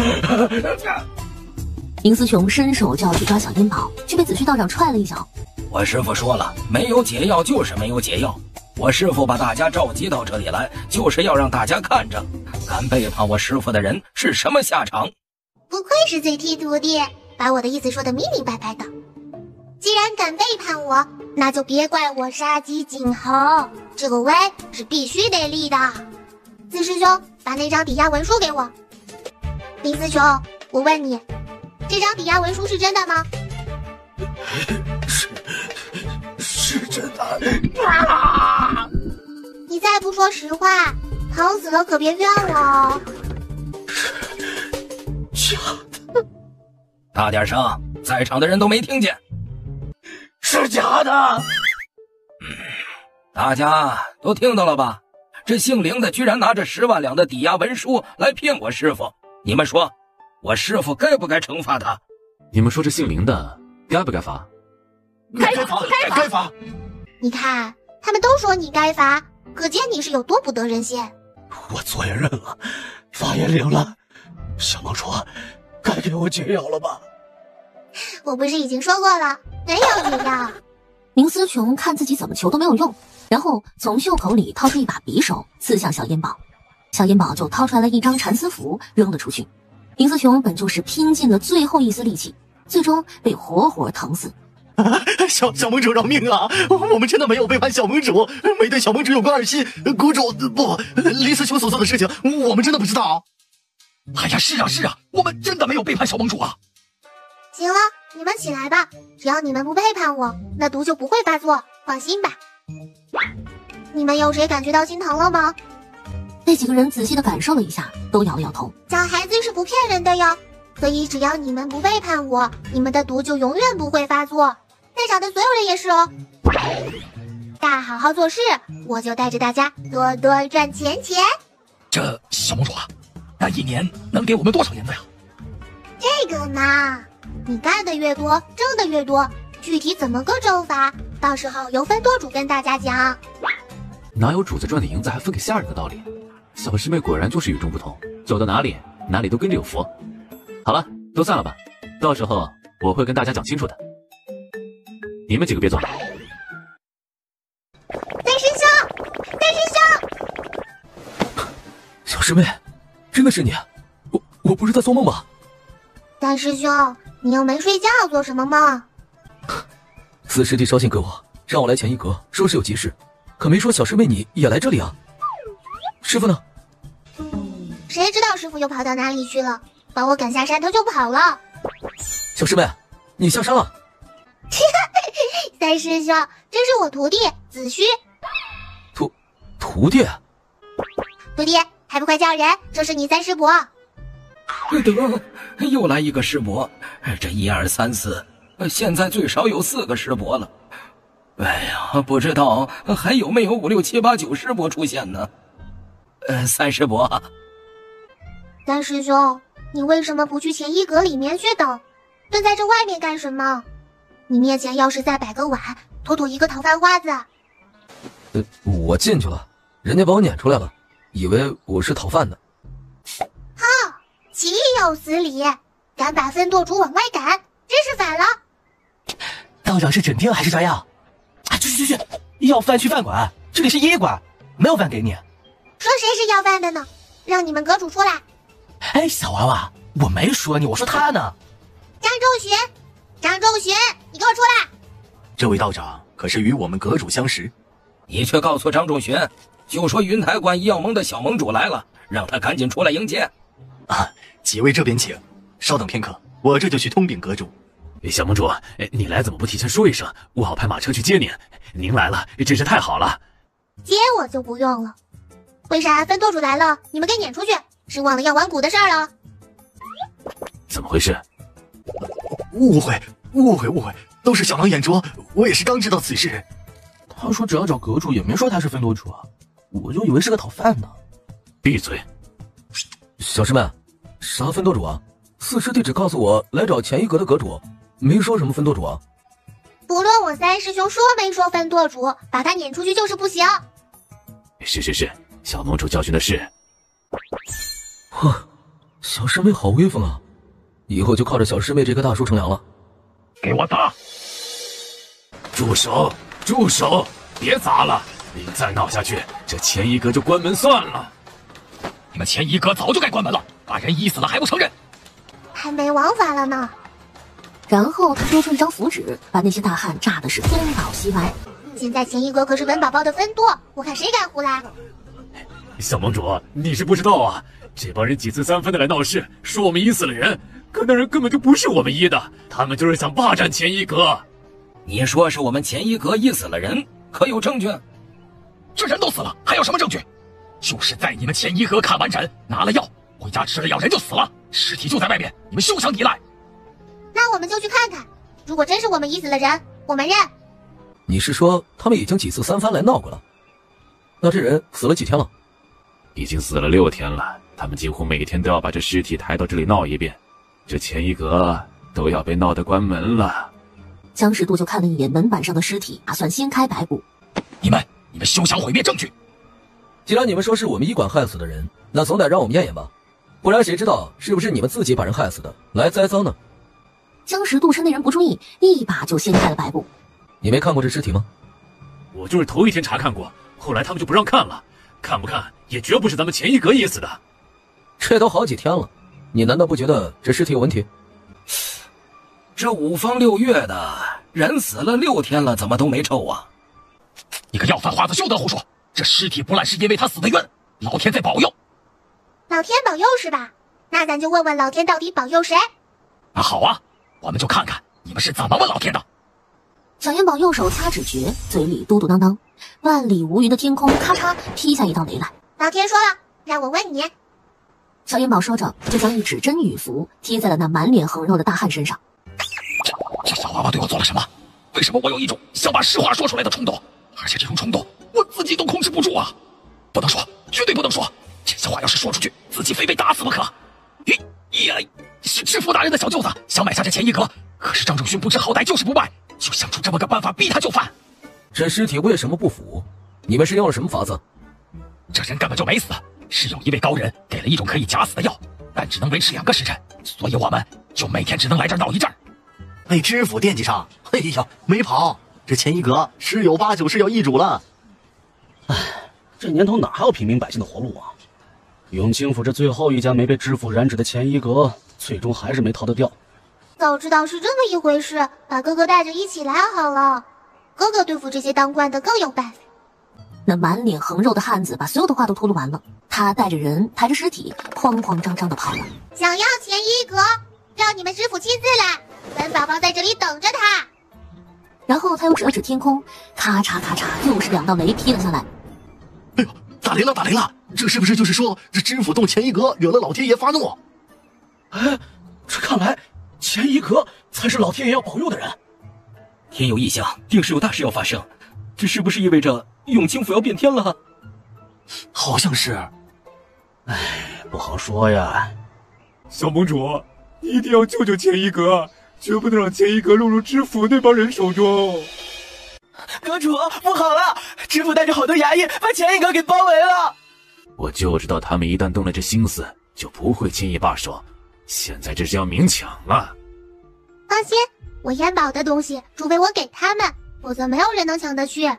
林思雄伸手就要去抓小烟宝，却被紫虚道长踹了一脚。
我师父说了，没有解药就是没有解药。我师父把大家召集到这里来，就是要让大家看着，敢背叛我师父的人是什么下场。
不愧是嘴替徒弟，把我的意思说得明明白白的。既然敢背叛我，那就别怪我杀鸡儆猴，这个威是必须得立的。紫师兄，把那张抵押文书给我。林思雄，我问你，这张抵押文书是真的吗？
是真的。
你再不说实话，疼死了可别怨我哦。
假的。
大点声，在场的人都没听见。
是假的。
大家都听到了吧？这姓林的居然拿着10万两的抵押文书来骗我师父，你们说，我师父该不该惩罚他？
你们说这姓林的该不该罚？
该罚！
你看，他们都说你该罚，可见你是有多不得人心。
我做也认了，罚也领了。小帮主，该给我解药了吧？
我不是已经说过了，没有解药。
林思琼看自己怎么求都没有用，然后从袖口里掏出一把匕首，刺向小烟宝。小烟宝就掏出来了一张蚕丝符，扔了出去。林思琼本就是拼尽了最后一丝力气，最终被活活疼死。
小盟主饶命啊！我们真的没有背叛小盟主，没对小盟主有过二心。谷主不，林思琼所做的事情，我们真的不知道。
哎呀，是啊，我们真的没有背叛小盟主啊！
行了，你们起来吧，只要你们不背叛我，那毒就不会发作，放心吧。你们有谁感觉到心疼了吗？
那几个人仔细的感受了一下，都摇了摇头。
小孩子是不骗人的哟，所以只要你们不背叛我，你们的毒就永远不会发作。在场的所有人也是哦。大好好做事，我就带着大家多多赚钱。
这小盟主啊，那一年能给我们多少银子呀？
这个嘛，你干的越多，挣的越多，具体怎么个挣法，到时候由分多主跟大家讲。
哪有主子赚的银子还分给下人的道理？小师妹果然就是与众不同，走到哪里都跟着有佛。好了，都散了吧，到时候我会跟大家讲清楚的。你们几个别走。
大师兄！
小师妹，真的是你？我不是在做梦吧？
大师兄，你又没睡觉，做什么梦？
四师弟捎信给我，让我来前一阁，说是有急事，可没说小师妹你也来这里啊。师傅呢？
谁知道师傅又跑到哪里去了？把我赶下山头就跑了。
小师妹，你下山了？
三师兄，这是我徒弟子虚。
徒弟？
徒弟，还不快叫人？这是你三师伯。
得，又来一个师伯，这1、2、3、4，现在最少有4个师伯了。哎呀，不知道还有没有5、6、7、8、9师伯出现呢？三师伯。
三师兄，你为什么不去乾衣阁里面去等？蹲在这外面干什么？你面前要是再摆个碗，妥妥一个讨饭花子。
我进去了，人家把我撵出来了，以为我是讨饭的。
好，岂有此理！敢把分舵主往外赶，真是反了。
道长是整天还是这样？啊，去，要饭去饭馆，这里是医馆，没有饭给你。
说谁是要饭的呢？让你们阁主出来。
哎，小娃娃，我没说你，我说他呢。
张仲勋，你给我出来！
这位道长可是与我们阁主相识。
你去告诉张仲勋，就说云台观医药盟的小盟主来了，让他赶紧出来迎接。
啊，几位这边请，稍等片刻，我这就去通禀阁主。
小盟主，你来怎么不提前说一声，我好派马车去接您？您来了，真是太好了。
接我就不用了，为啥分舵主来了，你们给撵出去？是忘了要玩蛊的事儿了？
怎么回事？
误会，都是小狼眼拙，我也是刚知道此事。
他说只要找阁主，也没说他是分舵主啊，我就以为是个讨饭的。
闭嘴！
小师妹，啥分舵主啊？四师弟只告诉我来找乾衣阁的阁主，没说什么分舵主啊。
不论我三师兄说没说分舵主，把他撵出去就是不行。
是，小盟主教训的是。
呵，小师妹好威风啊！以后就靠着小师妹这棵大树乘凉了。
给我打！
住手！别砸了！你再闹下去，这乾衣阁就关门算了。
你们乾衣阁早就该关门了，把人医死了还不承认？
还没王法了呢。
然后他丢出一张符纸，把那些大汉炸的是东倒西歪。
现在乾衣阁可是本宝宝的分舵，我看谁敢胡来。
小盟主，你是不知道啊，这帮人几次三番的来闹事，说我们医死了人，可那人根本就不是我们医的，他们就是想霸占乾衣阁。
你说是我们乾衣阁医死了人，可有证据？
这人都死了，还有什么证据？就是在你们乾衣阁看完诊，拿了药，回家吃了药，人就死了，尸体就在外面，你们休想抵赖。
那我们就去看看，如果真是我们医死了人，我们认。
你是说他们已经几次三番来闹过了？那这人死了几天了？
已经死了6天了，他们几乎每天都要把这尸体抬到这里闹一遍，这乾衣阁都要被闹得关门了。
江石度就看了一眼门板上的尸体，打算掀开白布。
你们休想毁灭证据！
既然你们说是我们医馆害死的人，那总得让我们验验吧，不然谁知道是不是你们自己把人害死的，来栽赃呢？
江石度趁那人不注意，一把就掀开了白布。
你没看过这尸体吗？
我就是头一天查看过，后来他们就不让看了，看不看也绝不是咱们乾衣阁医死的。
这都好几天了，你难道不觉得这尸体有问题？
这5方6月的人死了6天了，怎么都没臭啊？
你个要饭花子，休得胡说！这尸体不烂是因为他死的冤，老天在保佑。
老天保佑是吧？那咱就问问老天到底保佑谁？
那好啊，我们就看看你们是怎么问老天的。
小元宝右手掐指诀，嘴里嘟嘟囔囔，万里无云的天空咔嚓劈下一道雷来。
老天说了，让我问你。
小元宝说着，就将一纸真语符贴在了那满脸横肉的大汉身上。
这小娃娃对我做了什么？为什么我有一种想把实话说出来的冲动？而且这种冲动我自己都控制不住啊！不能说，绝对不能说！这些话要是说出去，自己非被打死不可。是知府大人的小舅子想买下这乾衣阁，可是张仲勋不知好歹，就是不卖，就想出这么个办法逼他就范。
这尸体为什么不腐？你们是用了什么法子？
这人根本就没死，是有一位高人给了一种可以假死的药，但只能维持2个时辰，所以我们就每天只能来这儿闹一阵。
被知府惦记上，哎呀，没跑，这乾衣阁十有8九是要易主了。
唉，这年头哪还有平民百姓的活路啊？永清府这最后一家没被知府染指的乾衣阁，最终还是没逃得掉。
早知道是这么一回事，把哥哥带着一起来好了。哥哥对付这些当官的更有办法。
那满脸横肉的汉子把所有的话都吐露完了，他带着人抬着尸体，慌慌张张的跑了。
想要乾衣阁，让你们知府亲自来，本宝宝在这里等着他。
然后他又指了指天空，咔嚓咔嚓，又是2道雷劈了下来。
哎呦，打雷了！这是不是就是说，这知府动乾衣阁，惹了老天爷发怒？
哎，这看来乾衣阁才是老天爷要保佑的人。
天有异象，定是有大事要发生。这是不是意味着永清府要变天了？
好像是，
不好说呀。
小盟主，你一定要救救钱一阁，绝不能让钱一阁落入知府那帮人手中。
阁主，不好了！知府带着好多衙役把钱一阁给包围了。
我就知道他们一旦动了这心思，就不会轻易罢手。现在这是要明抢了。
放心，我燕宝的东西，除非我给他们，否则没有人能抢得去。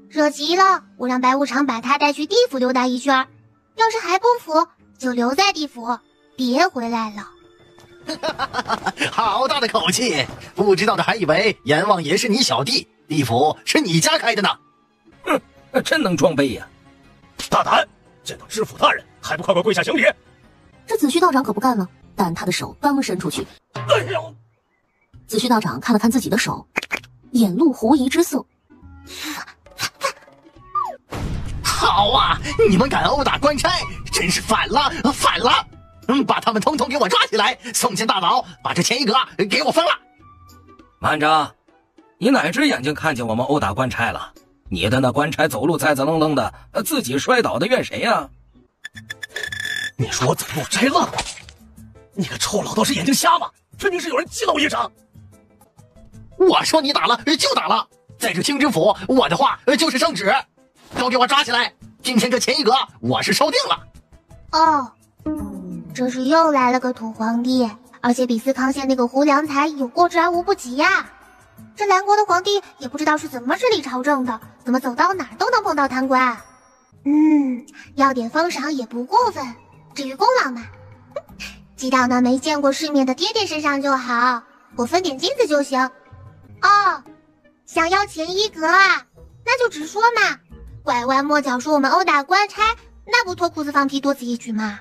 惹急了，我让白无常把他带去地府溜达一圈，要是还不服，就留在地府，别回来了。
好大的口气！不知道的还以为阎王爷是你小弟，地府是你家开的呢。
哼，真能装杯呀！
大胆，见到知府大人还不快快跪下行礼！
这子虚道长可不干了，但他的手刚伸出去，
哎呦！
子虚道长看了看自己的手，眼露狐疑之色。
好啊！你们敢殴打官差，真是反了，反了！把他们统统给我抓起来，送进大牢，把这钱一阁给我封了。
慢着，你哪只眼睛看见我们殴打官差了？你的那官差走路栽栽愣愣的，自己摔倒的怨谁呀？
你说我走路摘愣？你个臭老道士眼睛瞎吗？分明是有人激了我一掌。
我说你打了就打了，在这清知府，我的话就是圣旨，都给我抓起来！今天这钱一阁我是收定了。
哦，这是又来了个土皇帝，而且比司康县那个胡良才有过之而无不及呀。这兰国的皇帝也不知道是怎么治理朝政的，怎么走到哪儿都能碰到贪官。要点封赏也不过分，至于功劳嘛，寄到那没见过世面的爹爹身上就好，我分点金子就行。哦，想要钱一阁啊，那就直说嘛，拐弯抹角说我们殴打官差，那不脱裤子放屁多此一举吗？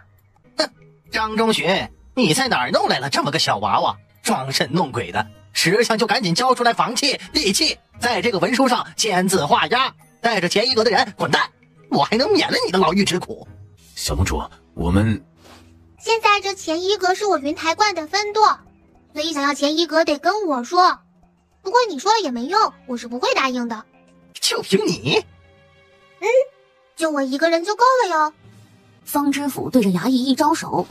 哼，张中许，你在哪儿弄来了这么个小娃娃，装神弄鬼的？识相就赶紧交出来房契、地契，在这个文书上签字画押，带着钱一阁的人滚蛋，我还能免了你的牢狱之苦。
小盟主，我们
现在这钱一阁是我云台观的分舵，所以想要钱一阁得跟我说。不过你说了也没用，我是不会答应的。
就凭你？
就我一个人就够了哟。
方知府对着衙役一招手，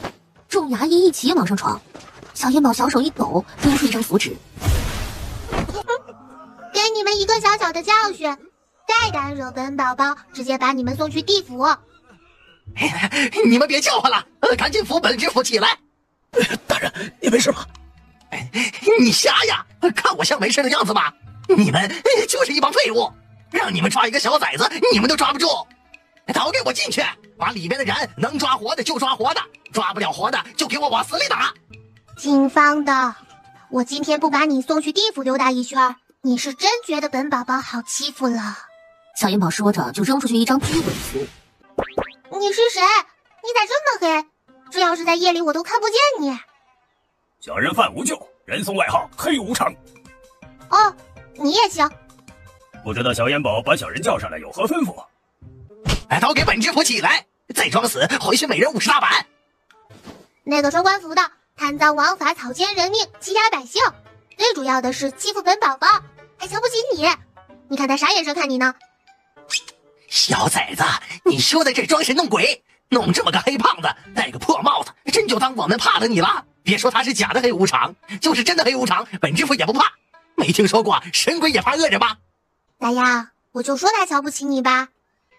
众衙役一起往上闯。小燕宝小手一抖，丢出一张符纸，
给你们一个小小的教训，再敢惹本宝宝，直接把你们送去地府。
你们别叫唤了，赶紧扶本知府起来。
大人，你没事吧？
你瞎呀？看我像没事的样子吗？你们就是一帮废物，让你们抓一个小崽子，你们都抓不住。都给我进去，把里边的人能抓活的就抓活的，抓不了活的就给我往死里打。
挺方的，我今天不把你送去地府溜达一圈，你是真觉得本宝宝好欺负了。
小燕宝说着就扔出去一张拘鬼符。
你是谁？你咋这么黑？这要是在夜里我都看不见你。
小人范无咎，人送外号黑无常。
哦，你也行。
不知道小燕宝把小人叫上来有何吩咐？
都给本知府起来，再装死回去每人50大板。
那个穿官服的贪赃枉法、草菅人命、欺压百姓，最主要的是欺负本宝宝，还瞧不起你。你看他啥眼神看你呢？
小崽子，你说的这装神弄鬼，弄这么个黑胖子，戴个破帽子，真就当我们怕了你了？别说他是假的黑无常，就是真的黑无常，本知府也不怕。没听说过神鬼也怕恶人吧？
大丫，我就说他瞧不起你吧。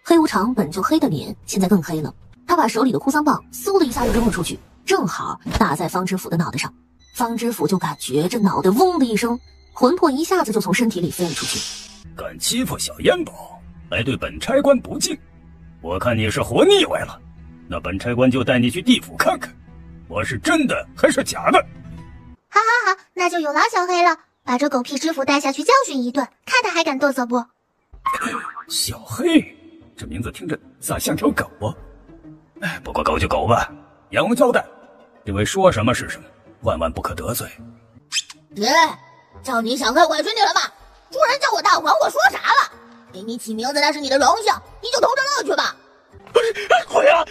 黑无常本就黑的脸，现在更黑了。他把手里的哭丧棒嗖的一下就扔了出去，正好打在方知府的脑袋上。方知府就感觉这脑袋嗡的一声，魂魄一下子就从身体里飞了出去。
敢欺负小燕宝，来对本差官不敬，我看你是活腻歪了。那本差官就带你去地府看看，我是真的还是假的。
好，那就有劳小黑了，把这狗屁知府带下去教训一顿，看他还敢嘚瑟不？
小黑，这名字听着咋像条狗啊？不过狗就狗吧，阎王交代，这位说什么是什么，万万不可得罪。
叫你想开委屈你了吗？主人叫我大黄，我说啥了？给你起名字那是你的荣幸，你就偷着乐去吧。
鬼啊，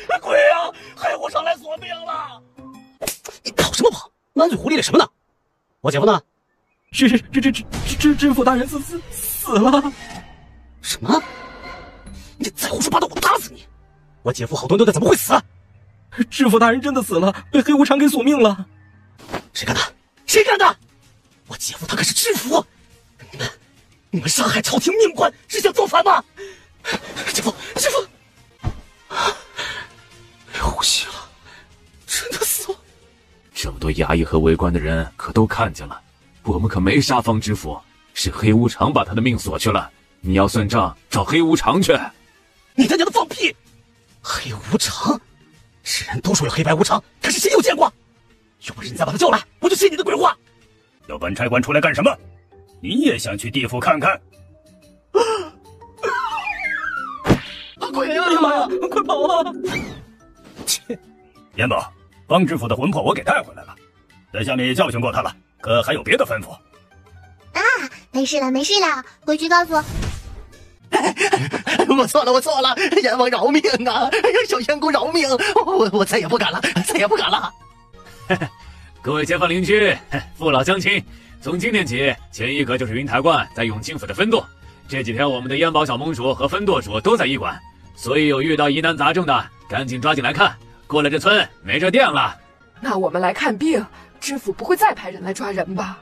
黑无常来索命了！你跑什么跑？满嘴胡咧咧什么呢？我姐夫呢？
知府大人死了。
什么？你再胡说八道，我打死你！我姐夫好端端的怎么会死？
知府大人真的死了，被黑无常给索命了。
谁干的？谁干的？我姐夫他可是知府，你们伤害朝廷命官是想造反吗？姐夫，没有呼吸了，真的死了。
这么多衙役和围观的人可都看见了，我们可没杀方知府，是黑无常把他的命索去了。你要算账，找黑无常去。
你他娘的放屁！黑无常，世人都说有黑白无常，可是谁有见过？有本事你再把他叫来，我就信你的鬼话。
要本差官出来干什么？你也想去地府看看？
鬼呀！哎呀妈呀，快跑啊！
切，严宝，方知府的魂魄我给带回来了，在下面也教训过他了，可还有别的吩咐？
啊，没事了，回去告诉我。
我错了，阎王饶命啊！小仙姑饶命！我再也不敢了。
各位街坊邻居、父老乡亲，从今天起，前一阁就是云台观在永清府的分舵。这几天我们的烟宝小盟主和分舵主都在驿馆，所以有遇到疑难杂症的，赶紧抓紧来看。过了这村没这店了。
那我们来看病，知府不会再派人来抓人吧？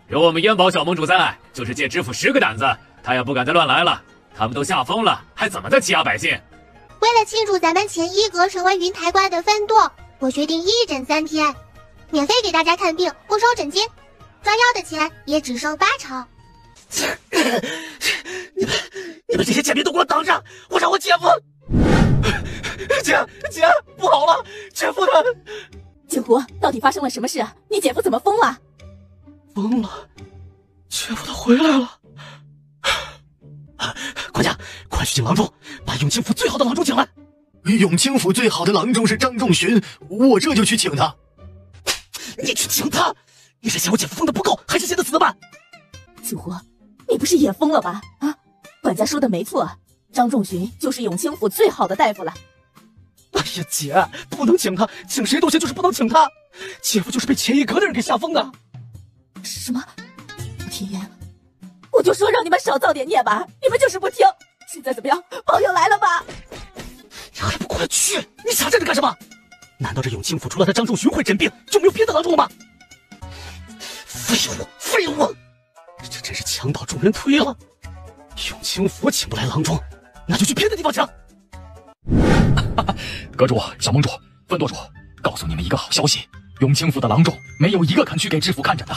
有我们烟宝小盟主在，就是借知府10个胆子，他也不敢再乱来了。他们都吓疯了，还怎么再欺压百姓？
为了庆祝咱们前一阁成为云台观的分舵，我决定1诊3天，免费给大家看病，不收诊金，抓药的钱也只收80%。
你们这些贱民都给我等着！我让我姐夫！姐，不好了，姐夫他……
景湖，到底发生了什么事啊？你姐夫怎么疯了？
疯了，姐夫他回来了。管家，快去请郎中，把永清府最好的郎中请来。
永清府最好的郎中是张仲勋，我这就去请他。
你去请他？你是嫌我姐夫疯的不够，还是嫌他死的慢？
景湖，你不是也疯了吧？啊，管家说的没错，张仲勋就是永清府最好的大夫了。
哎呀，姐，不能请他，请谁都行，就是不能请他。姐夫就是被前一阁的人给吓疯的。
什么？天爷！我就说让你们少造点孽吧，你们就是不听。现在怎么样？报应来了吧？
你还不快去！你傻站着干什么？难道这永清府除了他张仲勋会诊病，就没有别的郎中了吗？废物！这真是墙倒众人推了。永清府请不来郎中，那就去别的地方请。
阁主、小盟主、分舵主，告诉你们一个好消息：永清府的郎中没有一个肯去给知府看诊的，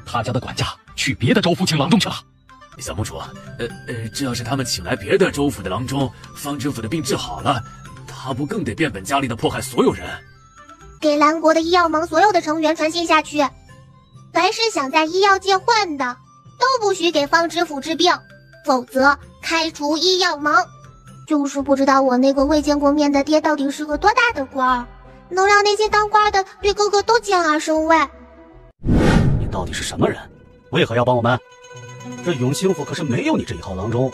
他家的管家去别的州府请郎中去了。
小盟主，这要是他们请来别的州府的郎中，方知府的病治好了，他不更得变本加厉的迫害所有人？
给蓝国的医药盟所有的成员传信下去，凡是想在医药界混的，都不许给方知府治病，否则开除医药盟。就是不知道我那个未见过面的爹到底是个多大的官儿，能让那些当官的对哥哥都见而生畏。
你到底是什么人？为何要帮我们？这永清府可是没有你这一号郎中。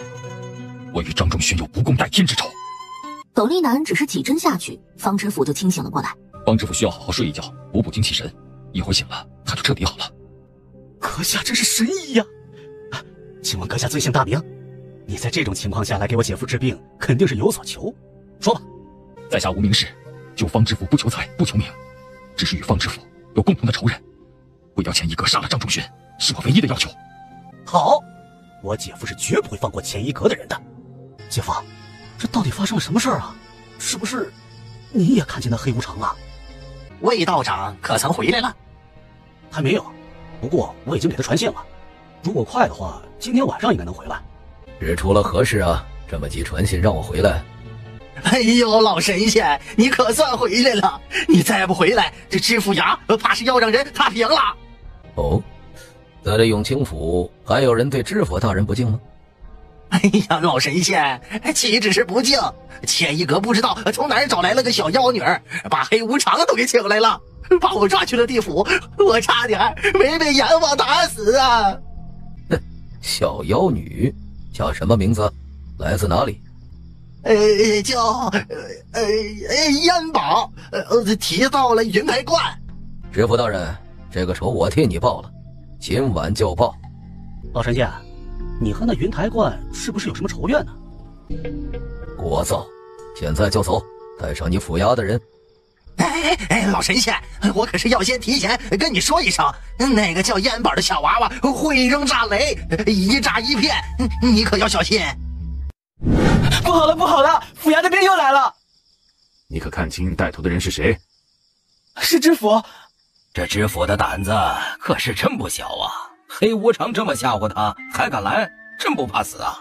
我与张仲勋有不共戴天之仇。
斗笠男只是几针下去，方知府就清醒了过来。
方知府需要好好睡一觉，补补精气神，一会儿醒了他就彻底好了。
阁下真是神医呀！请问阁下尊姓大名？你在这种情况下来给我姐夫治病，肯定是有所求。说吧。
在下无名氏，救方知府不求财不求名，只是与方知府有共同的仇人。为要前一阁杀了张仲勋，是我唯一的要求。
好，我姐夫是绝不会放过前一阁的人的。姐夫，这到底发生了什么事儿啊？是不是你也看见那黑无常了？
魏道长可曾回来了？
还没有，不过我已经给他传信了，如果快的话，今天晚上应该能回来。
是出了何事啊？这么急传信让我回来？
哎呦，老神仙，你可算回来了！你再不回来，这知府衙怕是要让人踏平了。
哦，在这永清府还有人对知府大人不敬吗？
哎呀，老神仙，岂止是不敬，前一阁不知道从哪儿找来了个小妖女儿，把黑无常都给请来了，把我抓去了地府，我差点没被阎王打死啊！
小妖女叫什么名字？来自哪里？
叫烟宝，提到了云台观。
知府大人，这个仇我替你报了，今晚就报。
老神仙，你和那云台观是不是有什么仇怨呢？
聒噪！现在就走，带上你府衙的人。
老神仙，我可是要先提前跟你说一声，那个叫烟宝的小娃娃会扔炸雷，一炸一片，你可要小心。
不好了，不好了，府衙那边又来了！
你可看清带头的人是谁？
是知府。
这知府的胆子可是真不小啊！黑无常这么吓唬他，还敢来，真不怕死啊！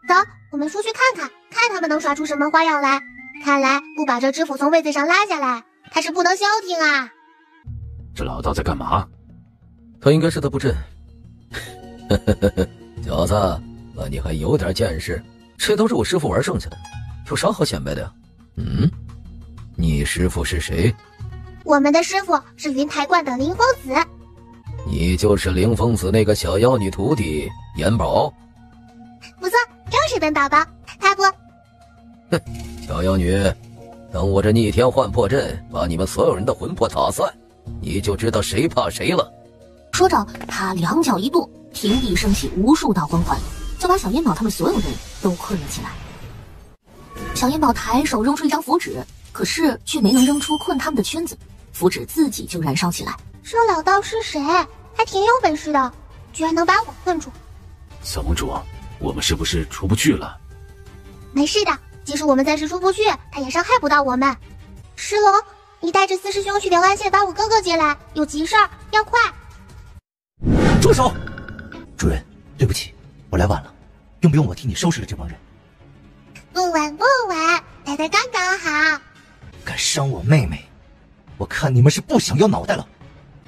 走，我们出去看看，看他们能耍出什么花样来。看来不把这知府从位子上拉下来，他是不能消停啊！
这老道在干嘛？
他应该是在布阵。小子，那你还有点见识，这都是我师父玩剩下的，有啥好显摆的呀？你师父是谁？
我们的师父是云台观的凌风子。
你就是凌风子那个小妖女徒弟颜宝？
不错，正是本宝宝。他不……
哼，小妖女，等我这逆天幻魄阵把你们所有人的魂魄打散，你就知道谁怕谁了。
说着，他两脚一跺，平地升起无数道光环，就把小烟宝他们所有人都困了起来。小烟宝抬手扔出一张符纸，可是却没能扔出困他们的圈子，符纸自己就燃烧起来。
这老道是谁？还挺有本事的，居然能把我困住。
小盟主，我们是不是出不去了？
没事的，即使我们暂时出不去，他也伤害不到我们。石龙，你带着四师兄去辽安县把我哥哥接来，有急事儿，要快。
住手！主人，对不起，我来晚了，用不用我替你收拾了这帮人？
不晚不晚，来得刚刚好。
敢伤我妹妹，我看你们是不想要脑袋了。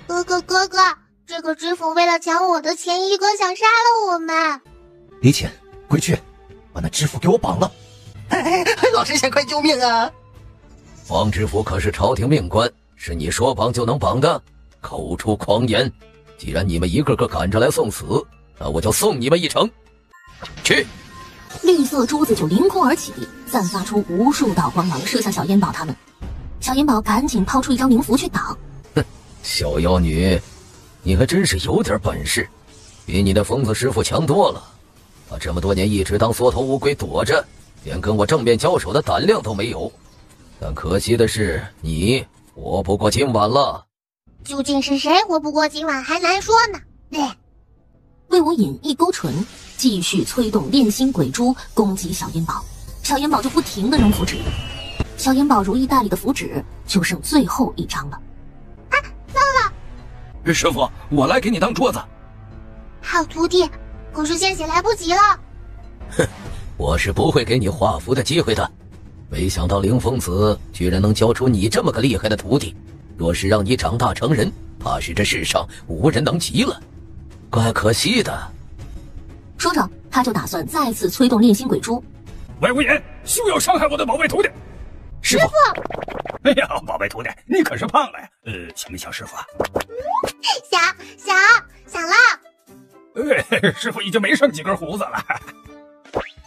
哥哥，这个知府为了抢我的钱一哥想杀了我们。
李浅，归去，把那知府给我绑了。
老神仙，快救命啊！
方知府可是朝廷命官，是你说绑就能绑的？口出狂言！既然你们一个个赶着来送死，那我就送你们一程。去！
绿色珠子就凌空而起，散发出无数道光芒，射向小烟宝他们。小烟宝赶紧抛出一张灵符去挡。
哼，小妖女，你还真是有点本事，比你的疯子师傅强多了。他这么多年一直当缩头乌龟躲着，连跟我正面交手的胆量都没有。但可惜的是，你活不过今晚了。
究竟是谁活不过今晚还难说呢。
魏无隐一勾唇，继续催动炼心鬼珠攻击小烟宝。小烟宝就不停地扔符纸，小烟宝如意袋里的符纸就剩最后一张了。
啊，糟了！
师傅，我来给你当桌子。
好徒弟，可是献血来不及了。
哼，我是不会给你画符的机会的。没想到凌风子居然能教出你这么个厉害的徒弟，若是让你长大成人，怕是这世上无人能及了，怪可惜的。
说着，他就打算再次催动炼心鬼珠。
魏无言，休要伤害我的宝贝徒弟！
师傅！
哎呀，宝贝徒弟，你可是胖了呀！想没想师傅啊？
想了。
师傅已经没剩几根胡子了。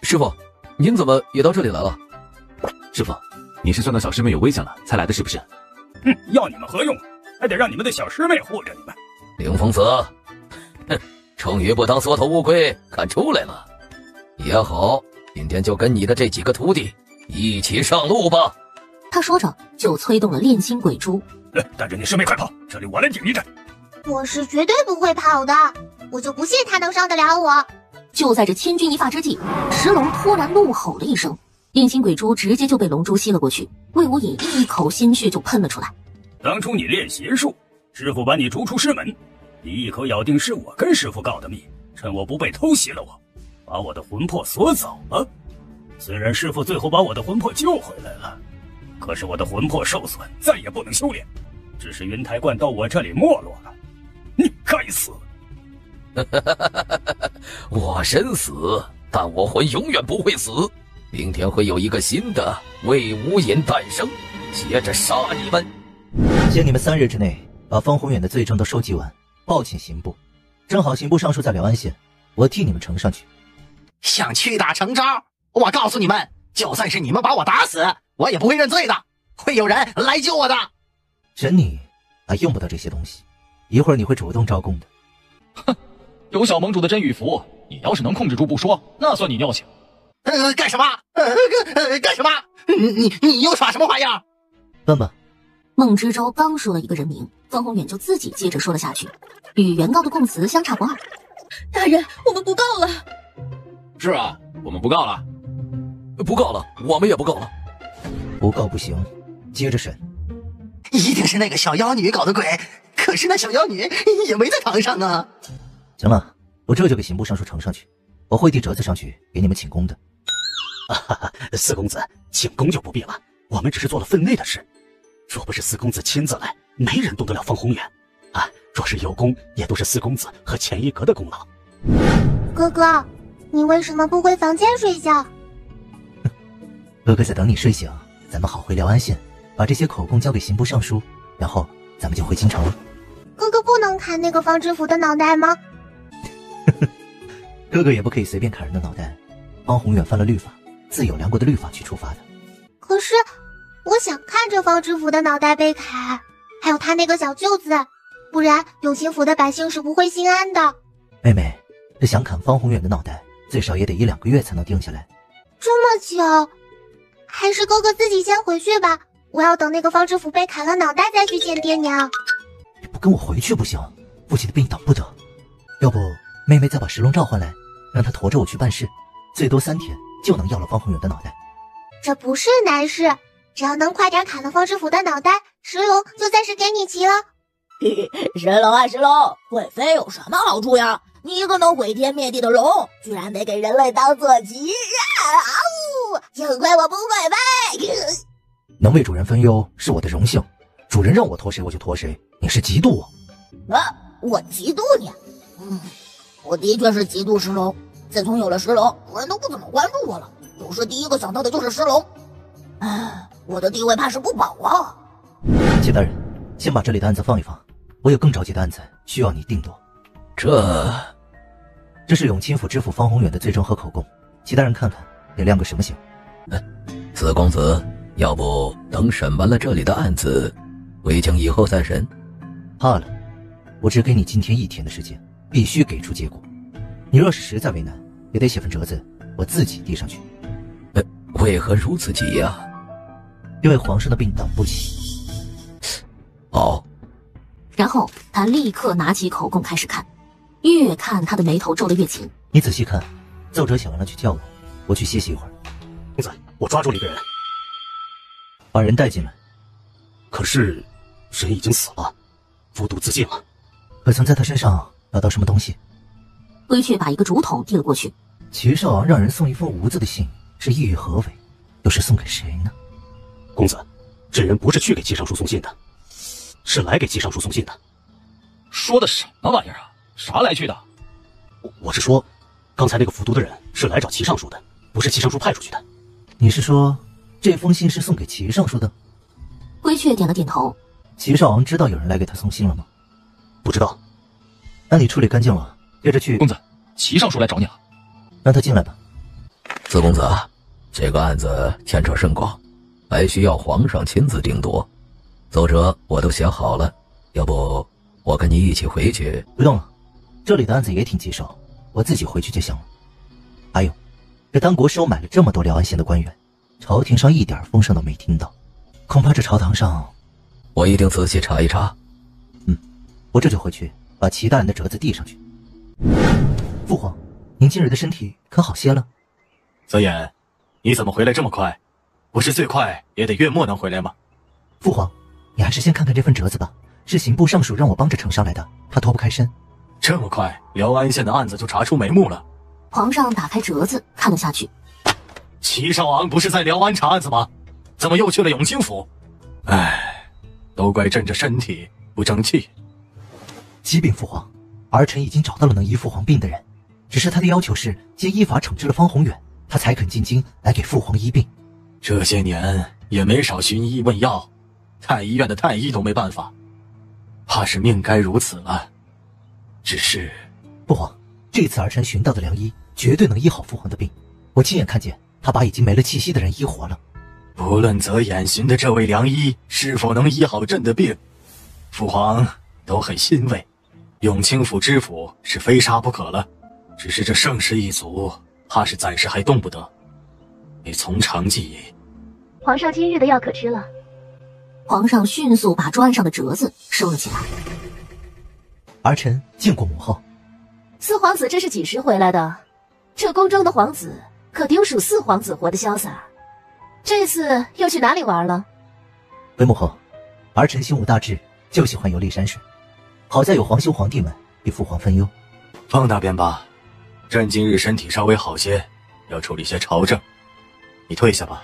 师傅，您怎么也到这里来了？
师傅，你是算到小师妹有危险了才来的是不是？
要你们何用？还得让你们的小师妹护着你们。
凌风子，哼，终于不当缩头乌龟，看出来了。也好，今天就跟你的这几个徒弟一起上路吧。
他说着就催动了炼心鬼珠。
带着你师妹快跑，这里我来顶一阵。
我是绝对不会跑的，我就不信他能伤得了我。
就在这千钧一发之际，石龙突然怒吼了一声，炼心鬼珠直接就被龙珠吸了过去。魏无隐一口鲜血就喷了出来。
当初你练邪术，师傅把你逐出师门，你一口咬定是我跟师傅告的密，趁我不备偷袭了我，把我的魂魄锁走了。虽然师傅最后把我的魂魄救回来了，可是我的魂魄受损，再也不能修炼，只是云台观到我这里没落了。你该死！
我身死，但我魂永远不会死。明天会有一个新的魏无隐诞生，接着杀你们。
限你们3日之内把方宏远的罪证都收集完，报请刑部。正好刑部尚书在辽安县，我替你们呈上去。
想屈打成招？我告诉你们，就算是你们把我打死，我也不会认罪的，会有人来救我的。
审你还用不到这些东西，一会儿你会主动招供的。
哼，有小盟主的真羽符，你要是能控制住不说，那算你尿性。
干什么？干什么？你又耍什么花样？
笨笨，
孟知舟刚说了一个人名，方宏远就自己接着说了下去，与原告的供词相差不二。
大人，我们不告了。
是啊，我们不告了。
不告了，我们也不告了。
不告不行，接着审。
一定是那个小妖女搞的鬼，可是那小妖女也没在堂上啊。
行了，我这就给刑部尚书呈上去，我会递折子上去给你们请功的。
四公子，请功就不必了，我们只是做了分内的事。若不是四公子亲自来，没人动得了方宏远啊！若是有功，也都是四公子和钱一阁的功劳。
哥哥，你为什么不回房间睡觉？
哥哥在等你睡醒，咱们好回辽安县，把这些口供交给刑部尚书，然后咱们就回京城了。
哥哥不能砍那个方知府的脑袋吗？
哥哥也不可以随便砍人的脑袋，方宏远犯了律法，自有量过的律法去处罚的。
可是我想看着方知府的脑袋被砍，还有他那个小舅子，不然永清府的百姓是不会心安的。
妹妹，这想砍方宏远的脑袋，最少也得1-2个月才能定下来。
这么久？还是哥哥自己先回去吧，我要等那个方知府被砍了脑袋再去见爹娘。
你不跟我回去不行，父亲的病等不得。要不妹妹再把石龙召唤来，让他驮着我去办事，最多3天就能要了方宏远的脑袋。
这不是难事，只要能快点砍了方知府的脑袋，石龙就暂时给你骑了。
石龙啊石龙，会飞有什么好处呀？你一个能毁天灭地的龙，居然没给人类当坐骑啊！幸亏我不会飞。
能为主人分忧是我的荣幸，主人让我驮谁我就驮谁，你是嫉妒我？
啊，我嫉妒你？我的确是嫉妒石龙。自从有了石龙，主人都不怎么关注我了，有时第一个想到的就是石龙。我的地位怕是不保啊！
齐大人，先把这里的案子放一放，我有更着急的案子需要你定夺。这是永清府知府方宏远的罪证和口供，齐大人看看得量个什么刑？
四公子，要不等审完了这里的案子，回京以后再审？
怕了，我只给你今天1天的时间，必须给出结果。你若是实在为难，也得写份折子，我自己递上去。
为何如此急呀？
因为皇上的病等不起。
然后他立刻拿起口供开始看，越看他的眉头皱得越紧。
你仔细看，奏折写完了去叫我去歇息一会儿。
公子，我抓住了一个人，
把人带进来。
可是人已经死了，服毒自尽了。
可曾在他身上找到什么东西？
归去把一个竹筒递了过去。
齐少昂让人送一封无字的信，是意欲何为？又是送给谁呢？
公子，这人不是去给齐尚书送信的，是来给齐尚书送信的。
说的什么玩意儿啊？啥来去的？
我是说，刚才那个服毒的人是来找齐尚书的，不是齐尚书派出去的。
你是说，这封信是送给齐尚书的？
归雀点了点头。
齐少昂知道有人来给他送信了吗？
不知道。
那你处理干净了，接着去。
公子，齐尚书来找你了。
让他进来吧。
四公子，这个案子牵扯甚广，还需要皇上亲自定夺。奏折我都写好了，要不我跟你一起回去？
不用了，这里的案子也挺棘手，我自己回去就行了。还有，这当国收买了这么多辽安县的官员，朝廷上一点风声都没听到，恐怕这朝堂上……
我一定仔细查一查。
我这就回去把齐大人的折子递上去。父皇，您今日的身体可好些了？
泽言，你怎么回来这么快？不是最快也得月末能回来吗？
父皇，你还是先看看这份折子吧，是刑部尚书让我帮着呈上来的，他脱不开身。
这么快，辽安县的案子就查出眉目了？
皇上打开折子看了下去。
齐少昂不是在辽安查案子吗？怎么又去了永清府？唉，都怪朕这身体不争气。
启禀父皇，儿臣已经找到了能医父皇病的人，只是他的要求是先依法惩治了方宏远，他才肯进京来给父皇医病。
这些年也没少寻医问药，太医院的太医都没办法，怕是命该如此了。只是
父皇，这次儿臣寻到的良医绝对能医好父皇的病，我亲眼看见他把已经没了气息的人医活了。
不论泽眼寻的这位良医是否能医好朕的病，父皇都很欣慰。永清府知府是非杀不可了，只是这盛世一族怕是暂时还动不得。你从长计议。
皇上今日的药可吃了。
皇上迅速把桌案上的折子收了起来。
儿臣见过母后。
四皇子这是几时回来的？这宫中的皇子可丁属四皇子活得潇洒，这次又去哪里玩了？
回母后，儿臣心无大志，就喜欢游历山水。好在有皇兄皇帝们与父皇分忧。
放那边吧，朕今日身体稍微好些，要处理些朝政，你退下吧。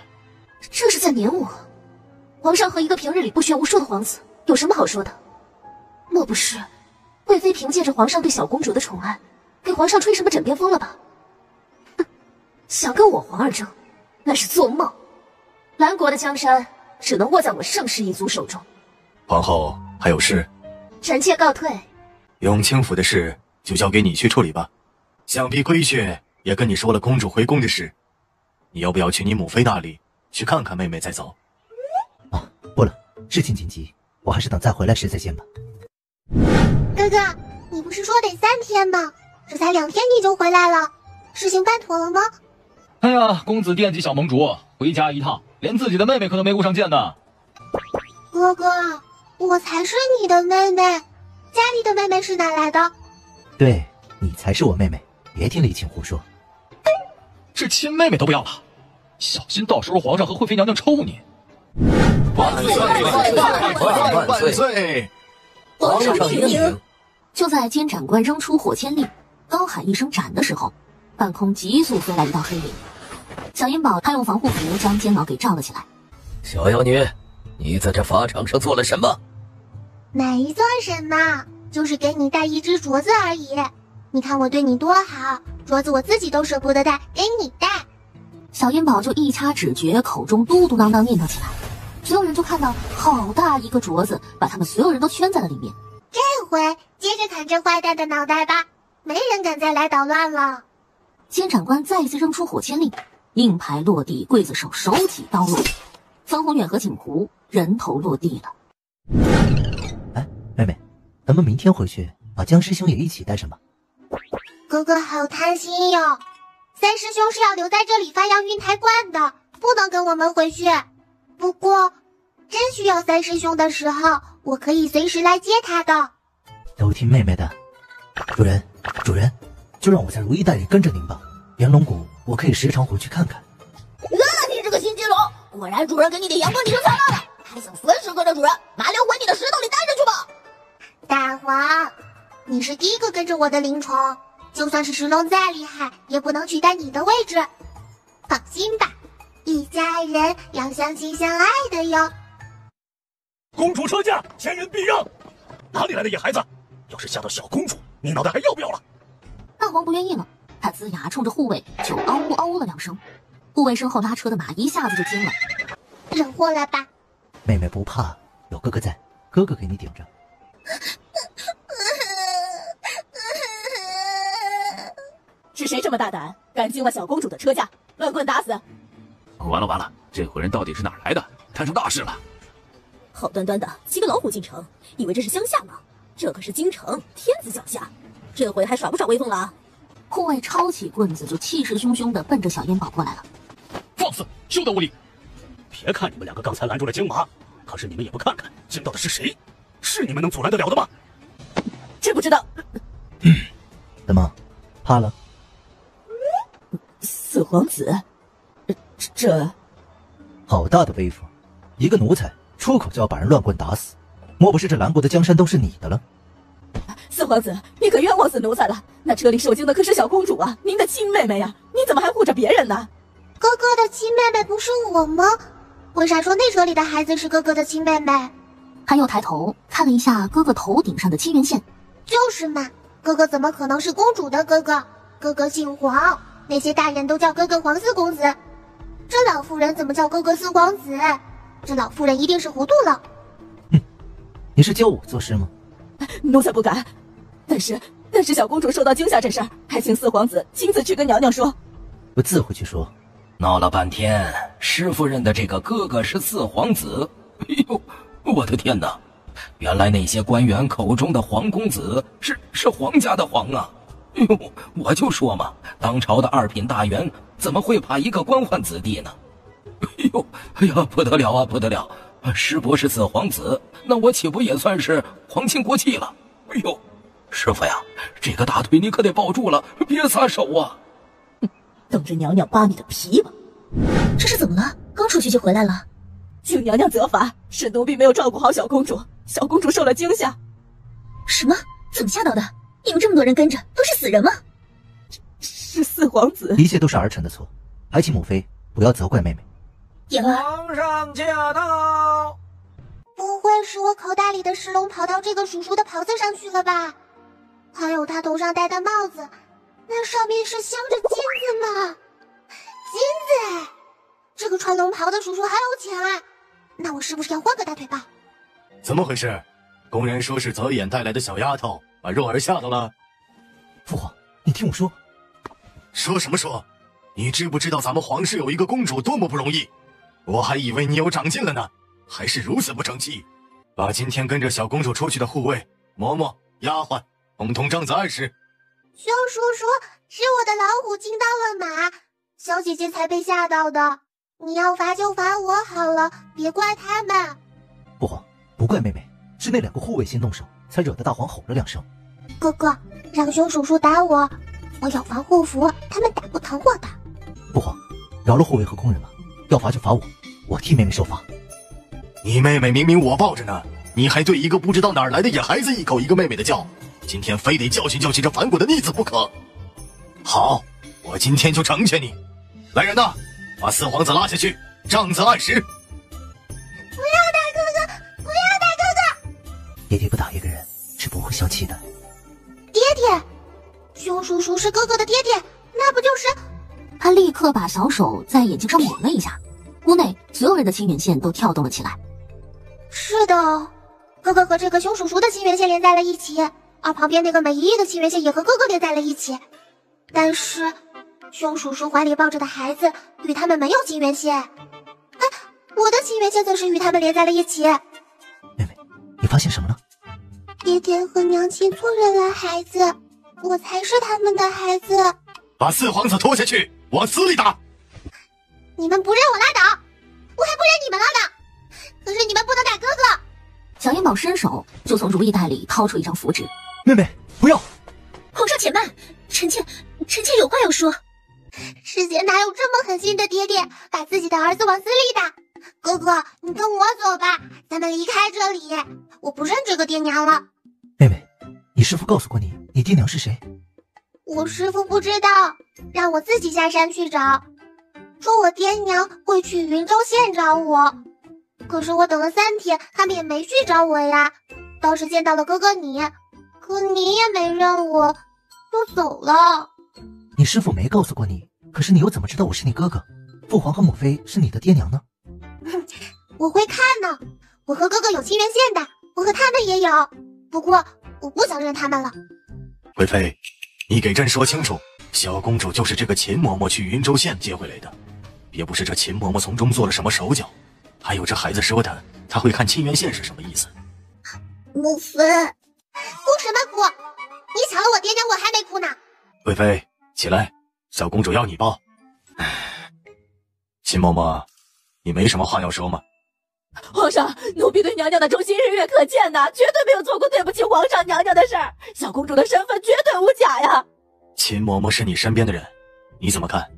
这是在撵我。皇上和一个平日里不学无术的皇子有什么好说的？莫不是贵妃凭借着皇上对小公主的宠爱，给皇上吹什么枕边风了吧？想跟我皇儿争，那是做梦。兰国的江山只能握在我盛世一族手中。
皇后还有事？
臣妾告退。
永清府的事就交给你去处理吧。想必归雀也跟你说了公主回宫的事，你要不要去你母妃那里去看看妹妹再走？
不了，事情紧急，我还是等再回来时再见吧。
哥哥，你不是说得3天吗？这才2天你就回来了，事情办妥了吗？
哎呀，公子惦记小盟主，回家一趟，连自己的妹妹可都没顾上见呢。
哥哥，我才是你的妹妹，家里的妹妹是哪来的？
对，你才是我妹妹，别听李青胡说。
这亲妹妹都不要了，小心到时候皇上和惠妃娘娘抽你。
万岁！万岁！
皇上英明！就在监斩官扔出火签令，高喊一声斩的时候，半空急速飞来一道黑影。小银宝他用防护服将监牢给罩了起来。
小妖女，你在这法场上做了什么？
没做什么，就是给你带一只镯子而已。你看我对你多好，镯子我自己都舍不得戴，给你戴。
小银宝就一掐指诀，口中嘟嘟囔囔念叨起来。所有人就看到好大一个镯子，把他们所有人都圈在了里面。
这回接着砍这坏蛋的脑袋吧，没人敢再来捣乱了。
监斩官再一次扔出火签令，硬牌落地，刽子手手起刀落，方宏远和景湖人头落地了。
哎，妹妹，咱们明天回去把江师兄也一起带上吧。
哥哥好贪心哟，三师兄是要留在这里发扬云台观的，不能跟我们回去。不过真需要三师兄的时候，我可以随时来接他的。
都听妹妹的。主人，就让我在如意带里跟着您吧。炎龙谷我可以时常回去看看。
你这个新金龙，果然主人给你的阳光你就采纳了，还想随时跟着主人，麻溜回你的石头里待着去吧。
大黄，你是第一个跟着我的灵宠，就算是石龙再厉害，也不能取代你的位置。放心吧，一家人要相亲相爱的哟。
公主车驾，前人避让。哪里来的野孩子？要是吓到小公主，你脑袋还要不要了？
大黄不愿意了，他龇牙冲着护卫就嗷呜嗷呜了2声。护卫身后拉车的马一下子就惊了。
忍过来吧，
妹妹不怕，有哥哥在，哥哥给你顶着。
是谁这么大胆，敢惊了小公主的车驾？乱棍打死！
完了，这伙人到底是哪儿来的？摊上大事了！
好端端的骑个老虎进城，以为这是乡下吗？这可是京城，天子脚下，这回还耍不耍威风了啊？
护卫抄起棍子就气势汹汹地奔着小烟宝过来了。
放肆，休得无礼！
别看你们2个刚才拦住了京马，可是你们也不看看惊到的是谁？是你们能阻拦得了的吗？
知不知道？
怎么，怕了？
四皇子，这
好大的威风！一个奴才出口就要把人乱棍打死，莫不是这兰国的江山都是你的了？
四皇子，你可冤枉死奴才了！那车里受惊的可是小公主啊，您的亲妹妹呀，你怎么还护着别人呢？
哥哥的亲妹妹不是我吗？为啥说那车里的孩子是哥哥的亲妹妹？
他又抬头看了一下哥哥头顶上的七元线，
就是嘛，哥哥怎么可能是公主的哥哥？哥哥姓黄，那些大人都叫哥哥黄四公子，这老妇人怎么叫哥哥四皇子？这老妇人一定是糊涂了。
你是教我做事吗？
奴才不敢，但是小公主受到惊吓这事儿，还请四皇子亲自去跟娘娘说。
我自会去说。
闹了半天，师夫认的这个哥哥是四皇子。哎呦，我的天哪！原来那些官员口中的黄公子是皇家的皇啊！哎呦，我就说嘛，当朝的2品大员怎么会怕一个官宦子弟呢？哎呦，哎呀，不得了啊，不得了！师伯是紫皇子，那我岂不也算是皇亲国戚了？哎呦，师傅呀，这个大腿你可得抱住了，别撒手啊！
等着娘娘扒你的皮吧！这是怎么了？刚出去就回来了？
请娘娘责罚，是奴婢没有照顾好小公主，小公主受了惊吓。
什么？怎么吓到的？你们这么多人跟着，都是死人吗？
是四皇子，
一切都是儿臣的错，还请母妃不要责怪妹妹。
言儿，
皇上驾到！
不会是我口袋里的石龙跑到这个叔叔的袍子上去了吧？还有他头上戴的帽子，那上面是镶着金子吗？金子！这个穿龙袍的叔叔好有钱啊！那我是不是要换个大腿抱？
怎么回事？公然说是泽眼带来的小丫头把若儿吓到了？
父皇，你听我说。
说什么说？你知不知道咱们皇室有一个公主多么不容易？我还以为你有长进了呢，还是如此不争气。把今天跟着小公主出去的护卫、嬷嬷、丫鬟统统杖子20。
熊叔叔，是我的老虎惊到了马，小姐姐才被吓到的。你要罚就罚我好了，别怪他们。
父皇，不怪妹妹，是那2个护卫先动手，才惹得大皇吼了2声。
哥哥，让熊叔叔打我，我有防护服，他们打不疼我的。
父皇，饶了护卫和工人吧，要罚就罚我替妹妹受罚。
你妹妹明明我抱着呢，你还对一个不知道哪儿来的野孩子一口一个妹妹的叫，今天非得教训教训这反骨的逆子不可。好，我今天就成全你。来人呐，把四皇子拉下去，杖子20。
不要打哥哥，不要打哥哥！
爹爹不打一个人是不会消气的。
爹爹，熊叔叔是哥哥的爹爹，那不就是？
他立刻把小手在眼睛上抹了一下，屋内所有人的亲缘线都跳动了起来。
是的，哥哥和这个熊叔叔的亲缘线连在了一起，而旁边那个美姨姨的亲缘线也和哥哥连在了一起。但是熊叔叔怀里抱着的孩子与他们没有亲缘线，哎，我的亲缘线则是与他们连在了一起。
妹妹，你发现什么了？
爹爹和娘亲错认了孩子，我才是他们的孩子。
把四皇子拖下去，往死里打！
你们不认我拉倒，我还不认你们了呢。可是你们不能打哥哥。
小烟宝伸手就从如意袋里掏出一张符纸。
妹妹，不要！
皇上且慢，臣妾有话要说。
世界哪有这么狠心的爹爹，把自己的儿子往死里打？哥哥，你跟我走吧，咱们离开这里。我不认这个爹娘了。
妹妹，你师父告诉过你爹娘是谁？
我师父不知道，让我自己下山去找，说我爹娘会去云州县找我。可是我等了3天，他们也没去找我呀。倒是见到了哥哥你，可你也没认我，就走了。
你师父没告诉过你，可是你又怎么知道我是你哥哥？父皇和母妃是你的爹娘呢？
我会看呢，我和哥哥有亲缘线的，我和他们也有。不过我不想认他们了。
贵妃，你给朕说清楚，小公主就是这个秦嬷嬷去云州县接回来的，也不是这秦嬷嬷从中做了什么手脚。还有这孩子说的他会看亲缘线是什么意思？
母妃，哭什么哭？你抢了我爹娘，我还没哭呢。
贵妃，起来，小公主要你抱。秦嬷嬷，你没什么话要说吗？
皇上，奴婢对娘娘的忠心日月可见呐，绝对没有做过对不起皇上娘娘的事儿。小公主的身份绝对无假呀。
秦嬷嬷是你身边的人，你怎么看？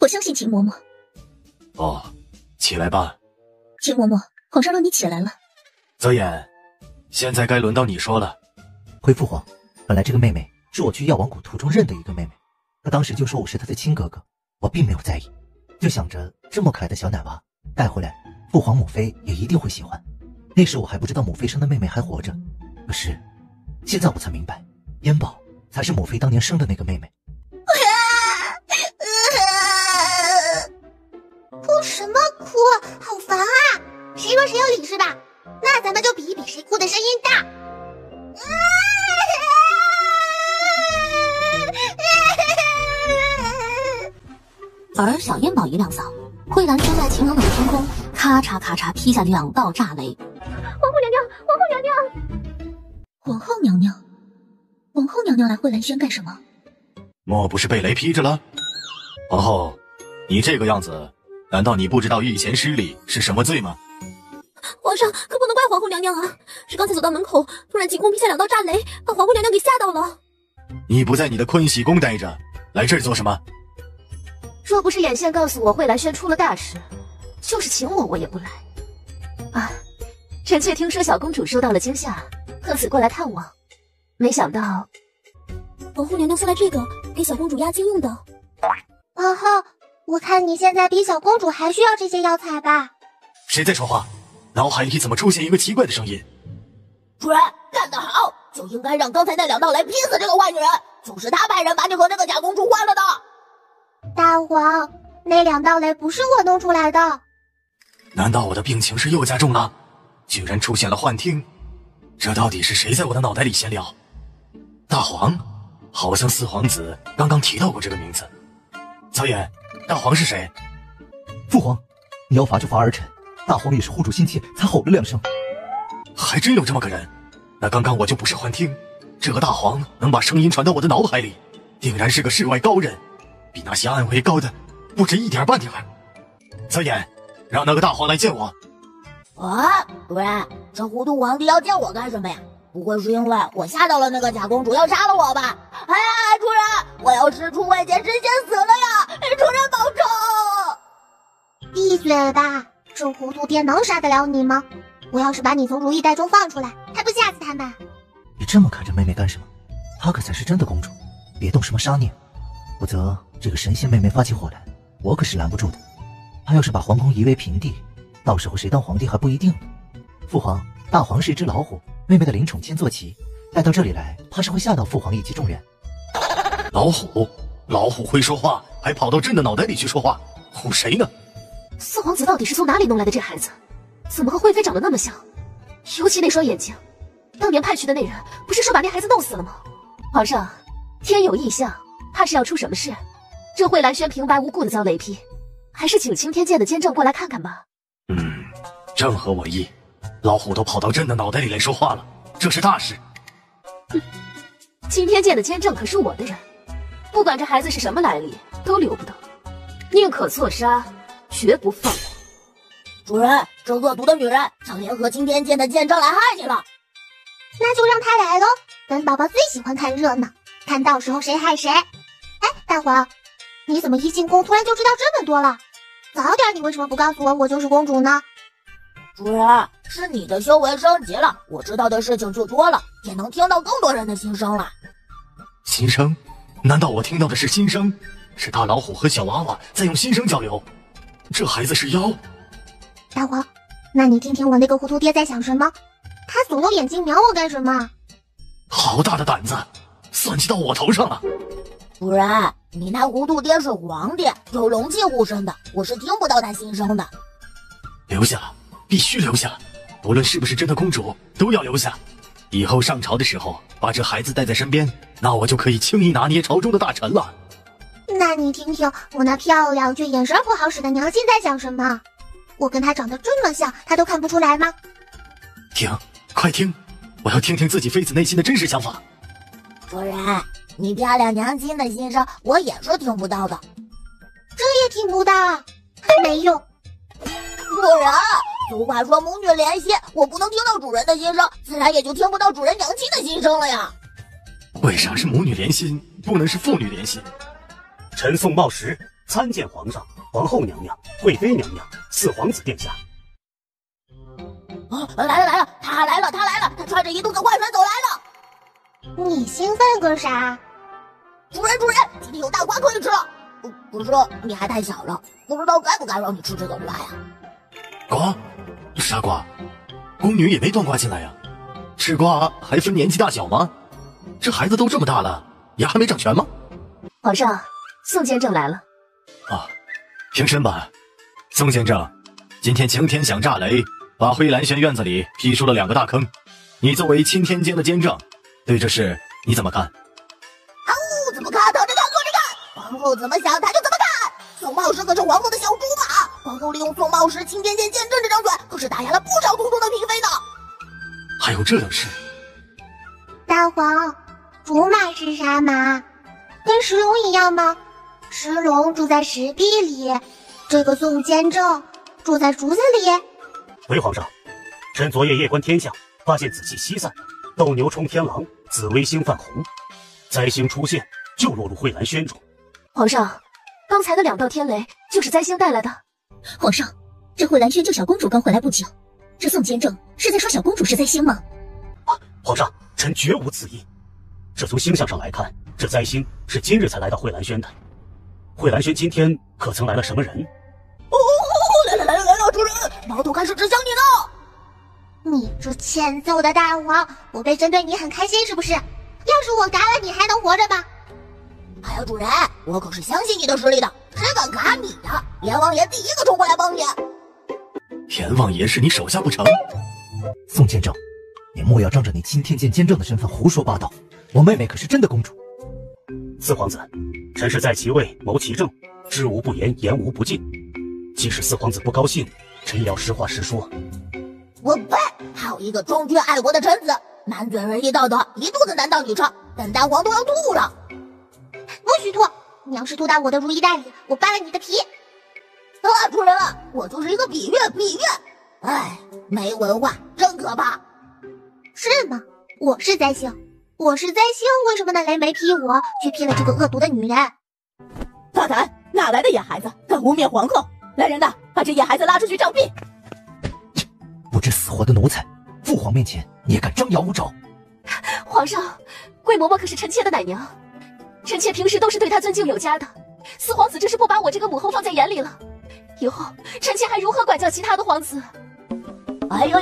我相信秦嬷嬷。
哦，起来吧。
秦嬷嬷，皇上让你起来了。
泽眼，现在该轮到你说了。
回父皇，本来这个妹妹是我去药王谷途中认的一个妹妹，她当时就说我是她的亲哥哥，我并没有在意，就想着这么可爱的小奶娃带回来，父皇母妃也一定会喜欢。那时我还不知道母妃生的妹妹还活着，可是现在我才明白，烟宝才是母妃当年生的那个妹妹。
哭什么哭？好烦啊！谁说谁有理是吧？那咱们就比一比谁哭的声音大。
而小烟宝一亮嗓，慧兰就在晴朗的天空咔嚓咔嚓劈下2道炸雷。
皇后娘娘，皇后娘娘，
皇后娘娘，皇后娘娘来慧兰轩干什么？
莫不是被雷劈着了？皇后，你这个样子，难道你不知道御前失礼是什么罪吗？
皇皇上可不能怪皇后娘娘啊，是刚才走到门口，突然惊空劈下2道炸雷，把皇后娘娘给吓到了。
你不在你的坤禧宫待着，来这儿做什么？
若不是眼线告诉我惠兰轩出了大事，就是请我也不来。啊，臣妾听说小公主受到了惊吓，特此过来探望，没想到皇后娘娘送来这个给小公主压惊用的。
皇后，我看你现在比小公主还需要这些药材吧？
谁在说话？脑海里怎么出现一个奇怪的声音？
主人干得好，就应该让刚才那2道雷劈死这个坏女人，就是她派人把你和那个假公主换了的。
大王，那2道雷不是我弄出来的。
难道我的病情是又加重了？居然出现了幻听，这到底是谁在我的脑袋里闲聊？大黄，好像四皇子刚刚提到过这个名字。曹衍，大黄是谁？
父皇，你要罚就罚儿臣，大黄也是护主心切才吼了2声。
还真有这么个人，那刚刚我就不是幻听，这个大黄能把声音传到我的脑海里，定然是个世外高人，比那些暗卫高的不止一点半点。曹衍，让那个大黄来见我。
啊，主人，这糊涂皇帝要见我干什么呀？不会是因为我吓到了那个假公主要杀了我吧？哎呀，主人，我要师出未捷身先死了呀！主人保重！
闭嘴吧，这糊涂爹能杀得了你吗？我要是把你从如意袋中放出来，还不吓死他们？
你这么看着妹妹干什么？她可才是真的公主，别动什么杀念，否则这个神仙妹妹发起火来，我可是拦不住的。她要是把皇宫夷为平地，到时候谁当皇帝还不一定呢。父皇，大黄是一只老虎，妹妹的灵宠千坐骑，带到这里来，怕是会吓到父皇以及众人。
老虎，老虎会说话，还跑到朕的脑袋里去说话，唬谁呢？
四皇子到底是从哪里弄来的这孩子？怎么和惠妃长得那么像？尤其那双眼睛，当年派去的那人不是说把那孩子弄死了吗？皇上，天有异象，怕是要出什么事。这惠兰轩平白无故的遭雷劈，还是请青天剑的监正过来看看吧。
正合我意，老虎都跑到朕的脑袋里来说话了，这是大事。
青天剑的监正可是我的人，不管这孩子是什么来历，都留不得，宁可错杀，绝不放过。
主人，这恶毒的女人想联合青天剑的监正来害你了。
那就让她来喽，本宝宝最喜欢看热闹，看到时候谁害谁。哎，大黄，你怎么一进宫突然就知道这么多了？早点你为什么不告诉我我就是公主呢？
主人，是你的修为升级了，我知道的事情就多了，也能听到更多人的心声了。
心声？难道我听到的是心声？是大老虎和小娃娃在用心声交流？这孩子是妖？
大黄，那你听听我那个糊涂爹在想什么？他总用眼睛瞄我干什么？
好大的胆子，算计到我头上了！
主人，你那糊涂爹是皇帝，有龙气护身的，我是听不到他心声的。
留下，必须留下，不论是不是真的公主，都要留下。以后上朝的时候，把这孩子带在身边，那我就可以轻易拿捏朝中的大臣了。
那你听听我那漂亮却眼神不好使的娘亲在想什么？我跟她长得这么像，她都看不出来吗？
听，快听，我要听听自己妃子内心的真实想法。
主人，你漂亮娘亲的心声我也是听不到的。
这也听不到，没用。
主人，俗话说母女连心，我不能听到主人的心声，自然也就听不到主人娘亲的心声了呀。
为啥是母女连心，不能是父女连心？
臣宋茂实参见皇上、皇后娘娘、贵妃娘娘、四皇子殿下。
来了，他来了，他穿着一肚子坏水走来
了。你兴奋个啥？
主人，今天有大瓜可以吃了。可是你还太小了，不知道该不该让你吃这个瓜呀？
瓜？啥瓜？宫女也没端瓜进来呀。吃瓜还分年纪大小吗？这孩子都这么大了，牙还没长全吗？
皇上，宋监正来了。
啊，平身吧。宋监正，今天晴天响炸雷，把灰兰轩院子里劈出了2个大坑。你作为钦天监的监正，对这事你怎么看？
怎么看？躺着看，坐着看。皇后怎么想，他就怎么看。宋茂实可是皇后的小竹马，皇后利用宋茂实钦天监监正这张嘴，可是打压了不少宫中的嫔妃呢。
还有这等事？
大黄，竹马是啥马？跟石龙一样吗？石龙住在石壁里，这个宋监正住在竹子里。
回皇上，臣昨夜夜观天象，发现紫气西散，斗牛冲天狼，紫微星泛红，灾星出现，就落入慧兰轩中。
皇上，刚才的2道天雷就是灾星带来的。
皇上，这慧兰轩救小公主刚回来不久，这宋监正是在说小公主是灾星吗？
皇上，臣绝无此意。这从星象上来看，这灾星是今日才来到慧兰轩的。慧兰轩今天可曾来了什么人？
来了，主人，矛头开始指向你了。
你这欠揍的大王，我被针对你很开心是不是？要是我嘎了你还能活着吗？
哎呀，主人，我可是相信你的实力的，谁敢嘎你的，阎王爷第一个冲过来帮你。
阎王爷是你手下不成？
宋监正，你莫要仗着你钦天监监正的身份胡说八道，我妹妹可是真的公主。
四皇子，臣是在其位谋其政，知无不言，言无不尽。即使四皇子不高兴，臣也要实话实说。
我呸！好一个忠君爱国的臣子，满嘴仁义道德，一肚子男盗女娼，本大王都要吐了。
不许吐！你要是吐到我的如意袋里，我扒了你的皮。
主人，我就是一个比喻。哎，没文化，真可怕。
是吗？我是灾星，为什么那雷没劈我，却劈了这个恶毒的女人？
大胆！哪来的野孩子敢污蔑皇后？来人呐，把这野孩子拉出去杖毙！
不知死活的奴才，父皇面前你也敢张牙舞爪？
皇上，桂嬷嬷可是臣妾的奶娘，臣妾平时都是对她尊敬有加的。四皇子这是不把我这个母后放在眼里了，以后臣妾还如何管教其他的皇子？
哎呦，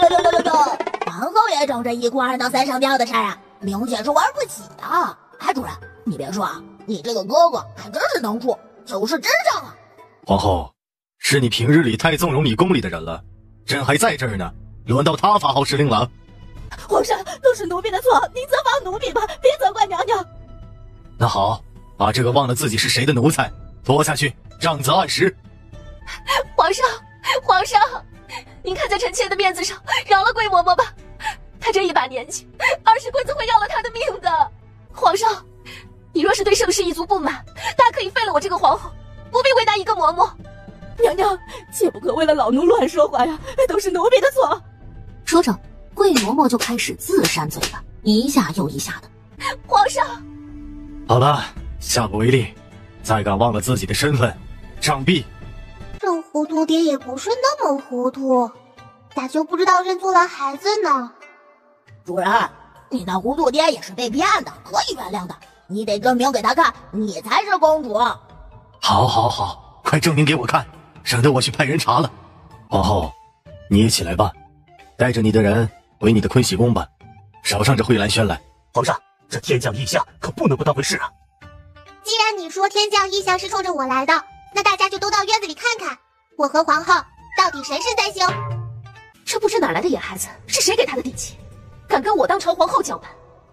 皇后也整这一哭二闹三上吊的事啊，明显是玩不起的。哎，主人，你别说啊，你这个哥哥还真是能处，就是智障啊。
皇后，是你平日里太纵容你宫里的人了，朕还在这儿呢，轮到他发号施令了。
皇上，都是奴婢的错，您责罚奴婢吧，别责怪娘娘。
那好，把这个忘了自己是谁的奴才拖下去，杖责按时。
皇上，您看在臣妾的面子上，饶了桂嬷嬷吧。她这一把年纪，20棍子会要了她的命的。皇上，你若是对盛世一族不满，大可以废了我这个皇后，不必为难一个嬷嬷。娘娘，切不可为了老奴乱说话呀，都是奴婢的错。
说着，桂嬷嬷就开始自扇嘴巴，一下又一下的。
皇上，
好了，下不为例，再敢忘了自己的身份，杖毙。
这糊涂爹也不是那么糊涂，咋就不知道认错了孩子呢？
主人，你那糊涂爹也是被骗的，可以原谅的，你得证明给他看，你才是公主。
好，快证明给我看，省得我去派人查了。皇后，你也起来吧，带着你的人回你的坤喜宫吧，少上这慧兰轩来。
皇上，这天降异象可不能不当回事啊！
既然你说天降异象是冲着我来的，那大家就都到院子里看看，我和皇后到底谁是灾星？
这不知哪来的野孩子，是谁给他的底气？敢跟我当朝皇后叫板？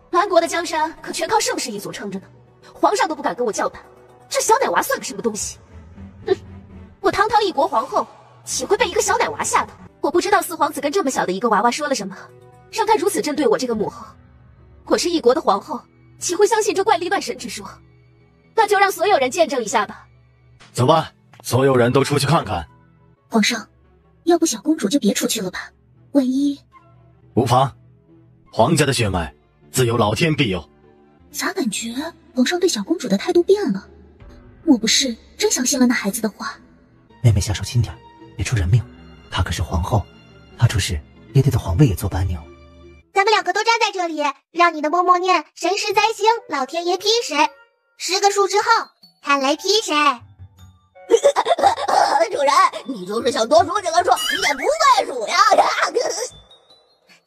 南国的江山可全靠盛世一族撑着呢，皇上都不敢跟我叫板，这小奶娃算个什么东西？哼，我堂堂一国皇后，岂会被一个小奶娃吓到？我不知道四皇子跟这么小的一个娃娃说了什么，让他如此针对我这个母后。我是一国的皇后，岂会相信这怪力乱神之说？那就让所有人见证一下吧。
走吧，所有人都出去看看。
皇上，要不小公主就别出去了吧，万一……
无妨，皇家的血脉自有老天庇佑。
咋感觉皇上对小公主的态度变了？莫不是真相信了那孩子的话？
妹妹下手轻点，别出人命。她可是皇后，她出事，爹爹的皇位也做不安宁。
咱们2个都站在这里，让你的嬷嬷念谁是灾星，老天爷劈谁。10个数之后，看雷劈谁。
主人，你就是想多数几个数，你也不会数呀！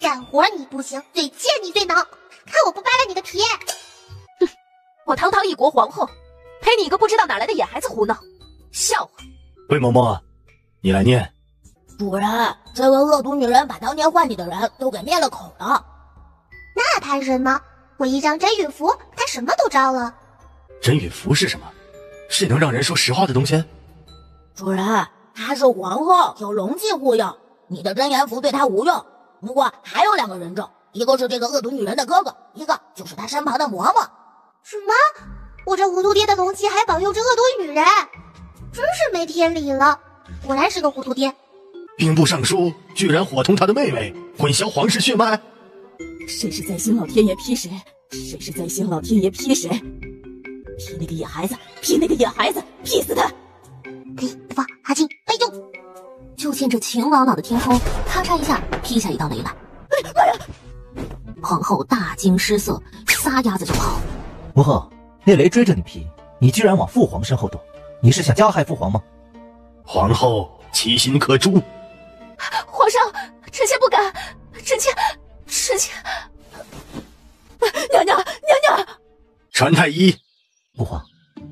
干活你不行，嘴贱你最能，看我不扒了你的皮！
哼，我堂堂一国皇后，陪你一个不知道哪来的野孩子胡闹，笑话！
桂嬷嬷，你来念。
主人，这个恶毒女人把当年换你的人都给灭了口了。
那怕什么？我一张真允符，她什么都招了。
真允符是什么？是能让人说实话的东西？
主人，她是皇后，有龙气护佑，你的真言符对她无用。不过还有2个人证，一个是这个恶毒女人的哥哥，一个就是她身旁的嬷嬷。
什么？我这糊涂爹的龙气还保佑着恶毒女人，真是没天理了！果然是个糊涂爹。
兵部尚书居然伙同他的妹妹混淆皇室血脉。
谁是在先老天爷劈谁？谁是在先老天爷劈谁？劈那个野孩子！劈那个野孩子！劈死他！
给不阿金备用！就见这晴朗朗的天空，咔嚓一下劈下一道雷来。
妈呀！
皇后大惊失色，撒丫子就跑。
母后，那雷追着你劈，你居然往父皇身后躲，你是想加害父皇吗？
皇后其心可诛。
皇上，臣妾不敢，臣妾，娘娘，
传太医。
父皇，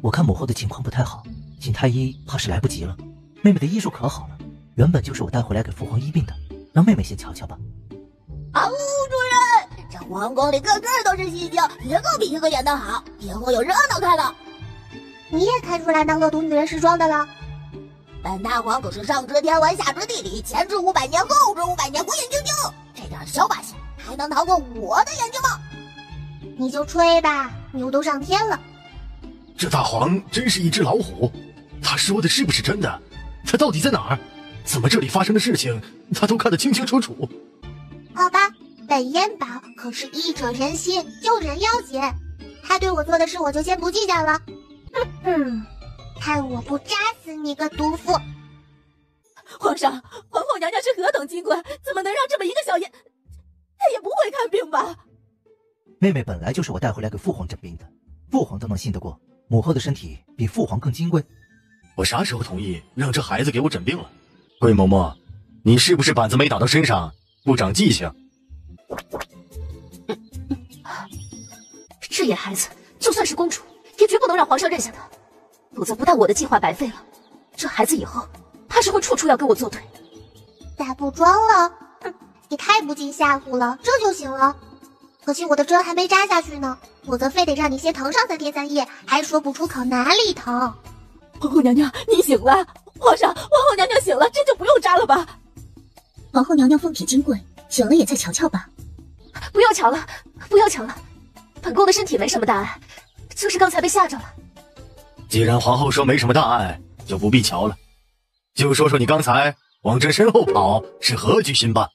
我看母后的情况不太好，请太医怕是来不及了。妹妹的医术可好了，原本就是我带回来给父皇医病的，让妹妹先瞧瞧吧。
啊呜，主人，这皇宫里个个都是戏精，一个比一个演得好，以后有热闹看了。
你也看出来那恶毒女人是装的了？
本大皇可是上知天文下知地理，前知500年后知500年，火眼金睛，这点小把戏还能逃过我的眼睛吗？
你就吹吧，牛都上天了。
这大黄真是一只老虎，他说的是不是真的？他到底在哪儿？怎么这里发生的事情他都看得清清楚楚？
好吧，本燕宝可是医者仁心，救人要紧，他对我做的事我就先不计较了。看我不扎死你个毒妇！
皇上，皇后娘娘是何等金贵，怎么能让这么一个小爷？她也不会看病吧？
妹妹本来就是我带回来给父皇诊病的，父皇都能信得过，母后的身体比父皇更金贵。
我啥时候同意让这孩子给我诊病了？桂嬷嬷，你是不是板子没打到身上，不长记性？
这野孩子就算是公主，也绝不能让皇上认下她，否则不但我的计划白费了，这孩子以后怕是会处处要跟我作对。
打不装了，你太不经吓唬了，这就行了。可惜我的针还没扎下去呢，否则非得让你先疼上3天3夜，还说不出口哪里疼。
皇后娘娘，你醒了！皇上，皇后娘娘醒了，针就不用扎了吧？
皇后娘娘风体金贵，醒了也再瞧瞧吧。
不要瞧了，不要瞧了，本宫的身体没什么大碍，就是刚才被吓着了。
既然皇后说没什么大碍，就不必瞧了。就说说你刚才往朕身后跑是何居心吧？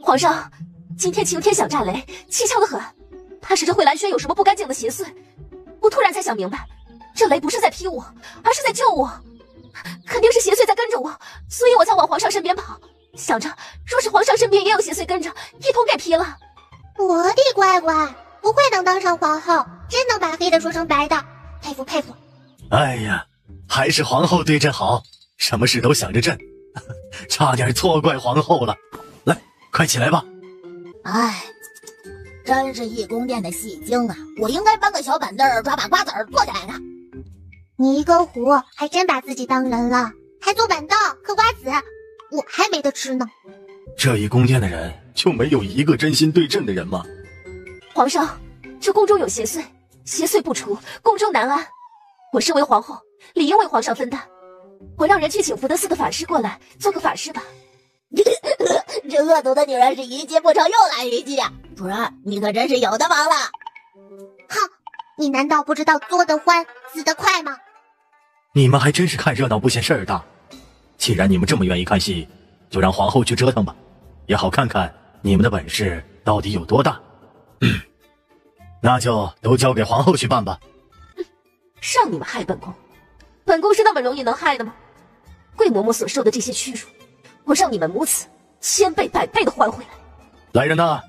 皇上，今天晴天响炸雷，蹊跷得很，怕是这慧兰轩有什么不干净的邪祟。我突然才想明白，这雷不是在劈我，而是在救我，肯定是邪祟在跟着我，所以我才往皇上身边跑，想着若是皇上身边也有邪祟跟着，一同给劈了。
我的乖乖，不愧能当上皇后，真能把黑的说成白的，佩服佩服。
哎呀，还是皇后对朕好，什么事都想着朕，差点错怪皇后了。来，快起来吧。
哎，真是一宫殿的戏精啊！我应该搬个小板凳抓把瓜子坐下来的。
你一根胡还真把自己当人了，还坐板凳嗑瓜子，我还没得吃呢。
这一宫殿的人就没有一个真心对朕的人吗？
皇上，这宫中有邪祟，邪祟不除，宫中难安。我身为皇后，理应为皇上分担。我让人去请福德寺的法师过来做个法事吧。
这恶毒的女人是一计不成又来一计啊！主人，你可真是有的忙了。
哼，你难道不知道作得欢，死得快吗？
你们还真是看热闹不嫌事儿大。既然你们这么愿意看戏，就让皇后去折腾吧，也好看看你们的本事到底有多大。那就都交给皇后去办吧。
让你们害本宫，本宫是那么容易能害的吗？桂嬷嬷所受的这些屈辱，我让你们母子千倍百倍的还回来。
来人呐！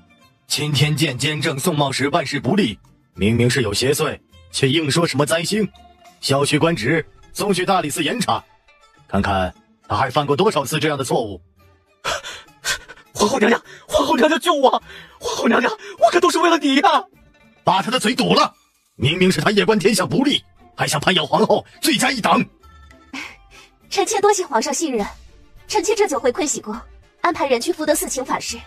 钦天监监正宋茂时办事不力，明明是有邪祟，却硬说什么灾星，削去官职，送去大理寺严查，看看他还犯过多少次这样的错误。
皇后娘娘，皇后娘娘救我！皇后娘娘，我可都是为了你呀！
把他的嘴堵了！明明是他夜观天下不利，还想攀咬皇后，罪加一等。
臣妾多谢皇上信任，臣妾这就回馈喜宫，安排人去福德寺请法师。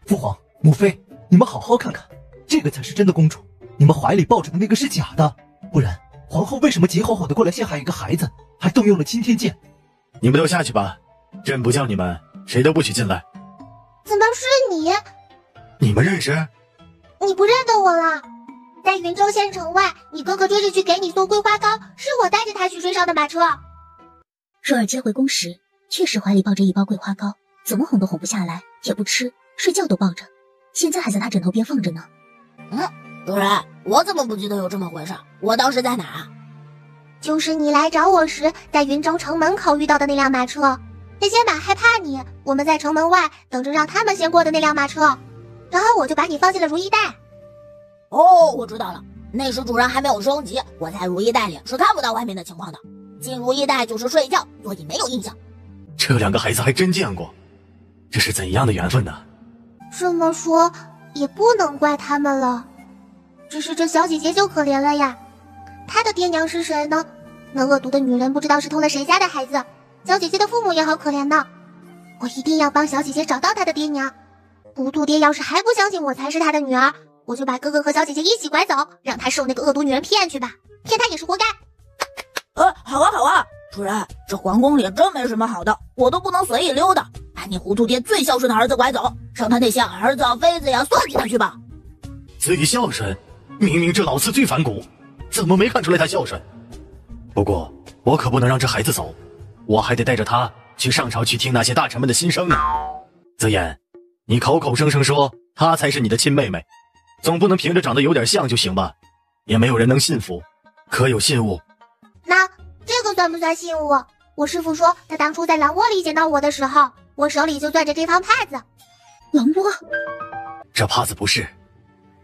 父皇母妃，你们好好看看，这个才是真的公主，你们怀里抱着的那个是假的，不然皇后为什么急吼吼的过来陷害一个孩子，还动用了钦天监？
你们都下去吧，朕不叫你们，谁都不许进来。
怎么是你？
你们认识？
你不认得我了？在云州县城外，你哥哥追着去给你送桂花糕，是我带着他去追上的马车。
若儿接回宫时，
确实怀里抱着一包桂花糕，怎么哄都哄不下来，也不吃，睡觉都抱着，现在还在他枕头边放着呢。
主人，我怎么不记得有这么回事？我当时在哪啊？
就是你来找我时，在云州城门口遇到的那辆马车。那些马害怕你，我们在城门外等着让他们先过的那辆马车，然后我就把你放进了如意袋。
哦，我知道了，那时主人还没有升级，我在如意袋里是看不到外面的情况的，进如意袋就是睡觉，所以没有印象。
这两个孩子还真见过，这是怎样的缘分呢？
这么说也不能怪他们了，只是这小姐姐就可怜了呀。她的爹娘是谁呢？那恶毒的女人不知道是偷了谁家的孩子，小姐姐的父母也好可怜呢。我一定要帮小姐姐找到她的爹娘。糊涂爹要是还不相信我才是他的女儿，我就把哥哥和小姐姐一起拐走，让他受那个恶毒女人骗去吧，骗他也是活该。
好啊好啊，主人，这皇宫里真没什么好的，我都不能随意溜达，把你糊涂爹最孝顺的儿子拐走，让他那些儿子妃子呀算计他去吧。
最孝顺？明明这老四最反骨，怎么没看出来他孝顺？不过我可不能让这孩子走，我还得带着他去上朝去听那些大臣们的心声呢。紫嫣，你口口声声说她才是你的亲妹妹，总不能凭着长得有点像就行吧？也没有人能信服，可有信物？
那这个算不算信物？我师父说他当初在狼窝里捡到我的时候，我手里就攥着这方帕子。
狼窝？
这帕子不是，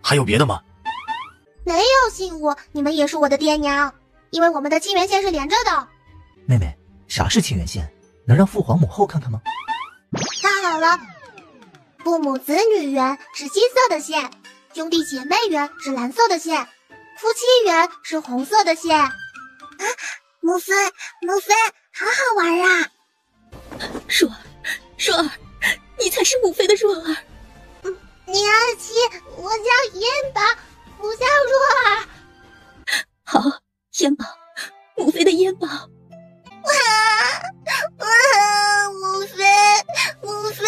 还有别的吗？
没有信物，你们也是我的爹娘，因为我们的亲缘线是连着的。
妹妹，啥是亲缘线？能让父皇母后看看吗？
看好了，父母子女缘是金色的线，兄弟姐妹缘是蓝色的线，夫妻缘是红色的线。
母妃，好好玩啊！
若儿，你才是母妃的若儿。
娘亲，我叫燕宝，不叫若儿。
好，燕宝，母妃的燕宝。
母妃，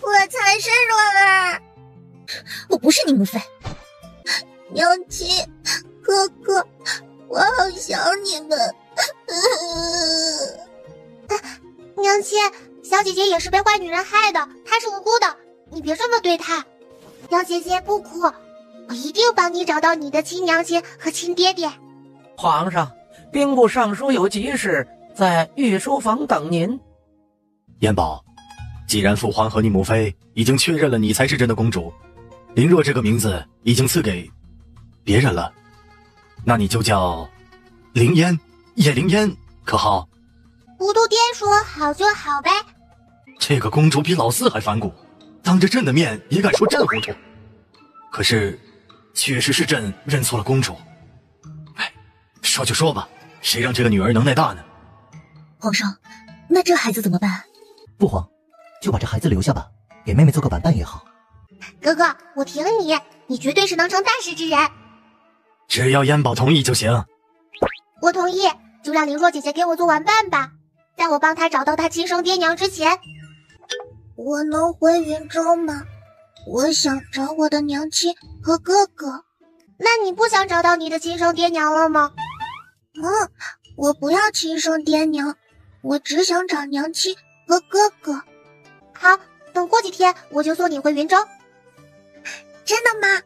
我才是若儿。
我不是你母妃。
娘亲，哥哥，我好想你们。
娘亲，小姐姐也是被坏女人害的，她是无辜的，你别这么对她。娘姐姐不哭，我一定帮你找到你的亲娘亲和亲爹爹。
皇上，兵部尚书有急事，在御书房等您。
燕宝，既然父皇和你母妃已经确认了你才是真的公主，林若这个名字已经赐给别人了，那你就叫凌烟，叶凌烟，可好？
糊涂爹说好就好呗。
这个公主比老四还反骨，当着朕的面也敢说朕糊涂。可是，确实是朕认错了公主。哎，说就说吧，谁让这个女儿能耐大呢？
皇上，那这孩子怎么办？
父皇，就把这孩子留下吧，给妹妹做个玩伴也好。
哥哥，我挺你，你绝对是能成大事之人。
只要燕宝同意就行。
我同意，就让凌若姐姐给我做玩伴吧，在我帮她找到她亲生爹娘之前。
我能回云州吗？我想找我的娘亲和哥哥。
那你不想找到你的亲生爹娘了吗？
我不要亲生爹娘，我只想找娘亲和哥哥。
好，等过几天我就送你回云州。
真的吗？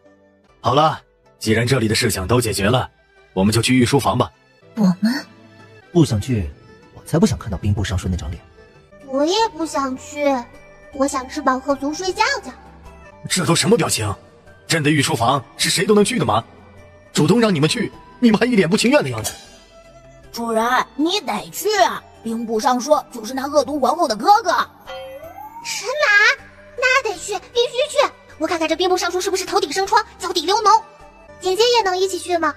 好了，既然这里的事情都解决了，我们就去御书房吧。
我们
不想去，我才不想看到兵部尚书那张脸。
我也不想去，我想吃饱喝足睡觉觉。
这都什么表情？朕的御书房是谁都能去的吗？主动让你们去，你们还一脸不情愿的样子。
主人，你得去啊！兵部尚书就是那恶毒皇后的哥哥。
神马，那得去，必须去！我看看这兵部尚书是不是头顶生疮，脚底流脓。姐姐也能一起去吗？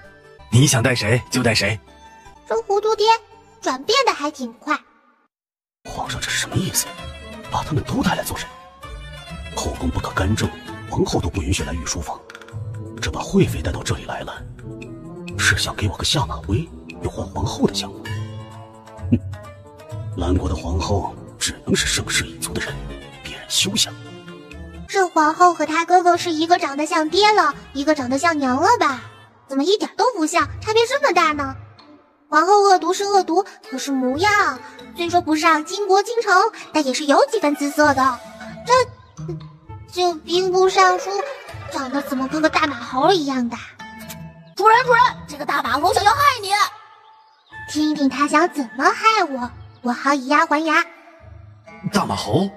你想带谁就带谁。
这糊涂爹转变的还挺快。
皇上这是什么意思？把他们都带来做什么？后宫不可干政，皇后都不允许来御书房，这把惠妃带到这里来了，是想给我个下马威，又换皇后的想法。兰国的皇后只能是盛世一族的人，别人休想。
这皇后和她哥哥是一个长得像爹了，一个长得像娘了吧？怎么一点都不像，差别这么大呢？皇后恶毒是恶毒，可是模样虽说不上倾国倾城，但也是有几分姿色的。这兵部尚书长得怎么跟个大马猴一样的？
主人，这个大马猴想要害你。
听听他想怎么害我，我好以牙还牙。
大马猴，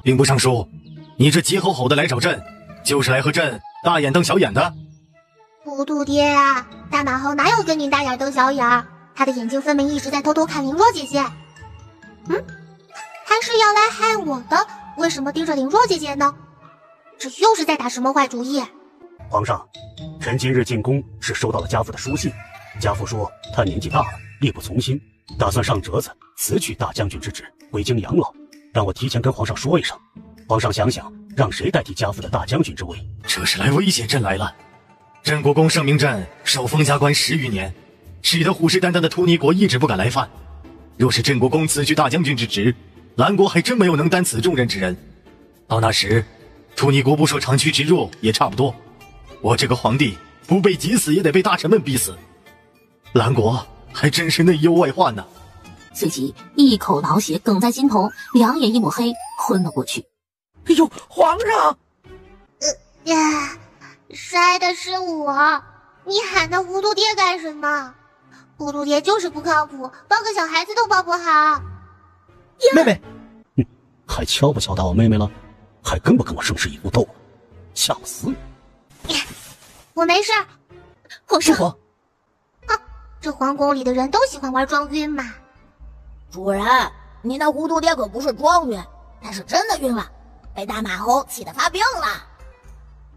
兵部尚书，你这急吼吼的来找朕，就是来和朕大眼瞪小眼的？
糊涂爹啊，大马猴哪有跟你大眼瞪小眼？他的眼睛分明一直在偷偷看凌若姐姐。他是要来害我的，为什么盯着凌若姐姐呢？这又是在打什么坏主意？
皇上，臣今日进宫是收到了家父的书信，家父说他年纪大了，力不从心，打算上折子辞去大将军之职，回京养老，让我提前跟皇上说一声。皇上想想，让谁代替家父的大将军之位？
这是来威胁朕来了。镇国公圣明朕受封加官10余年，使得虎视眈眈的突尼国一直不敢来犯。若是镇国公辞去大将军之职，兰国还真没有能担此重任之人。到那时，突尼国不说长驱直入也差不多。我这个皇帝不被急死，也得被大臣们逼死。兰国还真是内忧外患呢。
随即一口老血哽在心头，两眼一抹黑，昏了过去。
哎呦，皇上！
摔的是我，你喊他糊涂爹干什么？糊涂爹就是不靠谱，抱个小孩子都抱不好。
妹妹，
还敲不敲打我妹妹了？还跟不跟我生是一副斗？想死你！
我没事。
皇上，
这皇宫里的人都喜欢玩装晕嘛。
主人，你那糊涂爹可不是装晕，他是真的晕了，被大马猴气得发病了。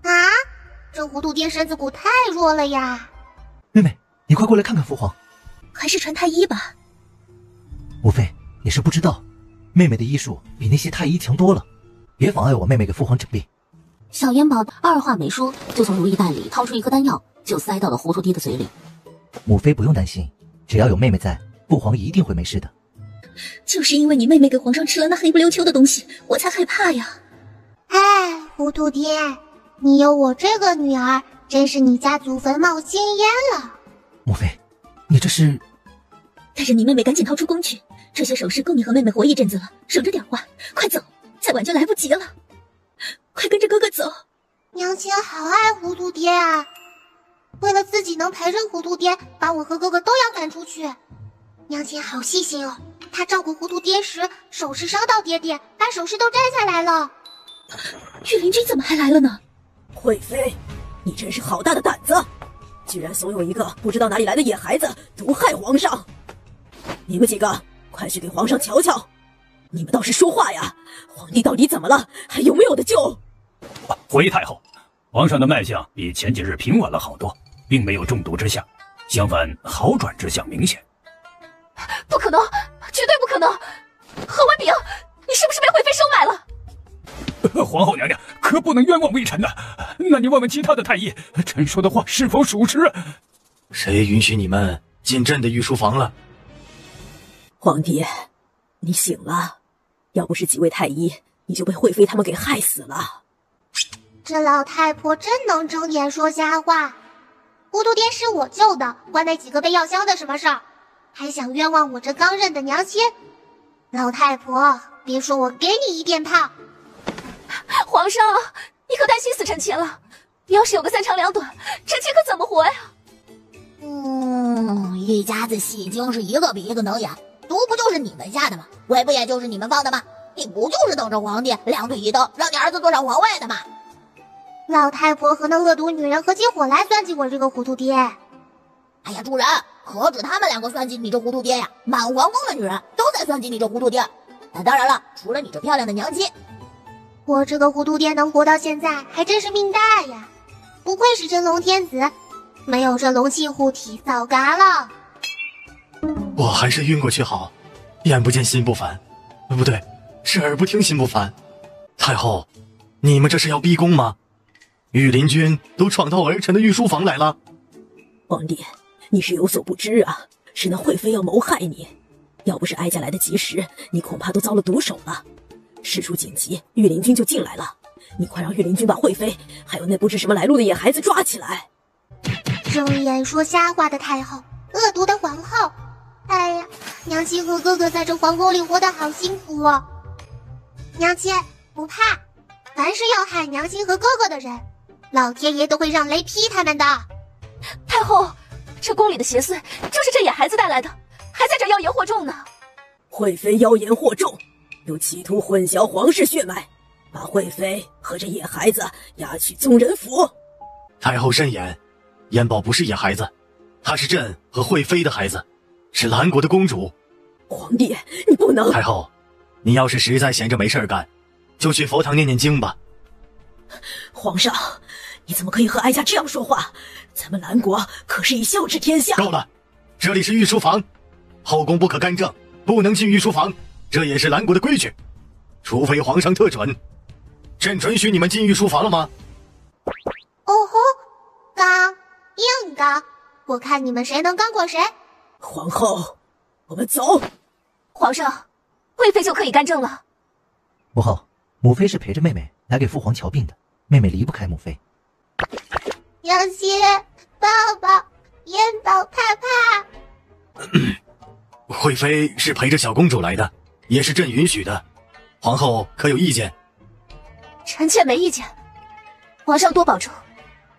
啊，这糊涂爹身子骨太弱了呀！
妹妹，你快过来看看父皇。
还是传太医吧。
母妃，你是不知道，妹妹的医术比那些太医强多了，别妨碍我妹妹给父皇诊病。
小元宝二话没说，就从如意袋里掏出一颗丹药，就塞到了糊涂爹的嘴里。
母妃不用担心，只要有妹妹在，父皇一定会没事的。
就是因为你妹妹给皇上吃了那黑不溜秋的东西，我才害怕呀。
哎，糊涂爹，你有我这个女儿，真是你家祖坟冒鲜烟了。
母妃，你这是……
带着你妹妹赶紧逃出宫去，这些首饰够你和妹妹活一阵子了，省着点花，快走，再晚就来不及了。快跟着哥哥走。
娘亲好爱糊涂爹啊，为了自己能陪着糊涂爹，把我和哥哥都要赶出去。娘亲好细心哦，她照顾糊涂爹时，首饰烧到爹爹，把首饰都摘下来了。
御林军怎么还来了呢？
惠妃，你真是好大的胆子，居然怂恿一个不知道哪里来的野孩子毒害皇上！你们几个快去给皇上瞧瞧，你们倒是说话呀！皇帝到底怎么了？还有没有的救？
回太后，皇上的脉象比前几日平稳了好多，并没有中毒之象，相反好转之象明显。
不可能，绝对不可能！何文炳，你是不是被惠妃收买了？
皇后娘娘可不能冤枉微臣呐！那你问问其他的太医，臣说的话是否属实？
谁允许你们进朕的御书房了？
皇帝，你醒了，要不是几位太医，你就被惠妃他们给害死了。
这老太婆真能睁眼说瞎话，糊涂爹是我救的，关那几个被药香的什么事儿？还想冤枉我这刚认的娘亲？老太婆，别说我给你一鞭炮！
皇上，你可担心死臣妾了？要是有个三长两短，臣妾可怎么活呀？
一家子戏精是一个比一个能演，毒不就是你们下的吗？鬼不也就是你们放的吗？你不就是等着皇帝两腿一蹬，让你儿子坐上皇位的吗？
老太婆和那恶毒女人合起伙来算计我这个糊涂爹。
哎呀，主人，何止他们两个算计你这糊涂爹呀，满皇宫的女人都在算计你这糊涂爹。当然了，除了你这漂亮的娘亲，
我这个糊涂爹能活到现在，还真是命大呀！不愧是真龙天子，没有这龙气护体，早嘎了。
我还是晕过去好，眼不见心不烦。不对，是耳不听心不烦。太后，你们这是要逼宫吗？御林军都闯到儿臣的御书房来了。
皇帝，你是有所不知啊，是那惠妃要谋害你。要不是哀家来得及时，你恐怕都遭了毒手了。事出紧急，御林军就进来了。你快让御林军把惠妃还有那不知什么来路的野孩子抓起来。
睁眼说瞎话的太后，恶毒的皇后，哎呀，娘亲和哥哥在这皇宫里活得好幸福哦。娘亲不怕，凡是要害娘亲和哥哥的人，老天爷都会让雷劈他们的。
太后，这宫里的邪祟就是这野孩子带来的，还在这妖言惑众呢。
惠妃妖言惑众，又企图混淆皇室血脉，把惠妃和这野孩子押去宗人府。
太后慎言，燕宝不是野孩子，他是朕和惠妃的孩子，是兰国的公主。
皇帝，你不能。
太后，你要是实在闲着没事干，就去佛堂念念经吧。
皇上，你怎么可以和哀家这样说话？咱们兰国可是以孝治天下。
够了，这里是御书房，后宫不可干政，不能进御书房，这也是兰国的规矩。除非皇上特准，朕准许你们进御书房了吗？
哦吼，刚硬刚，我看你们谁能刚过谁。
皇后，我们走。
皇上，惠妃就可以干政了。
母后，母妃是陪着妹妹来给父皇瞧病的，妹妹离不开母妃。
娘亲，抱抱，燕宝怕怕。
惠妃是陪着小公主来的，也是朕允许的，皇后可有意见？
臣妾没意见，皇上多保重。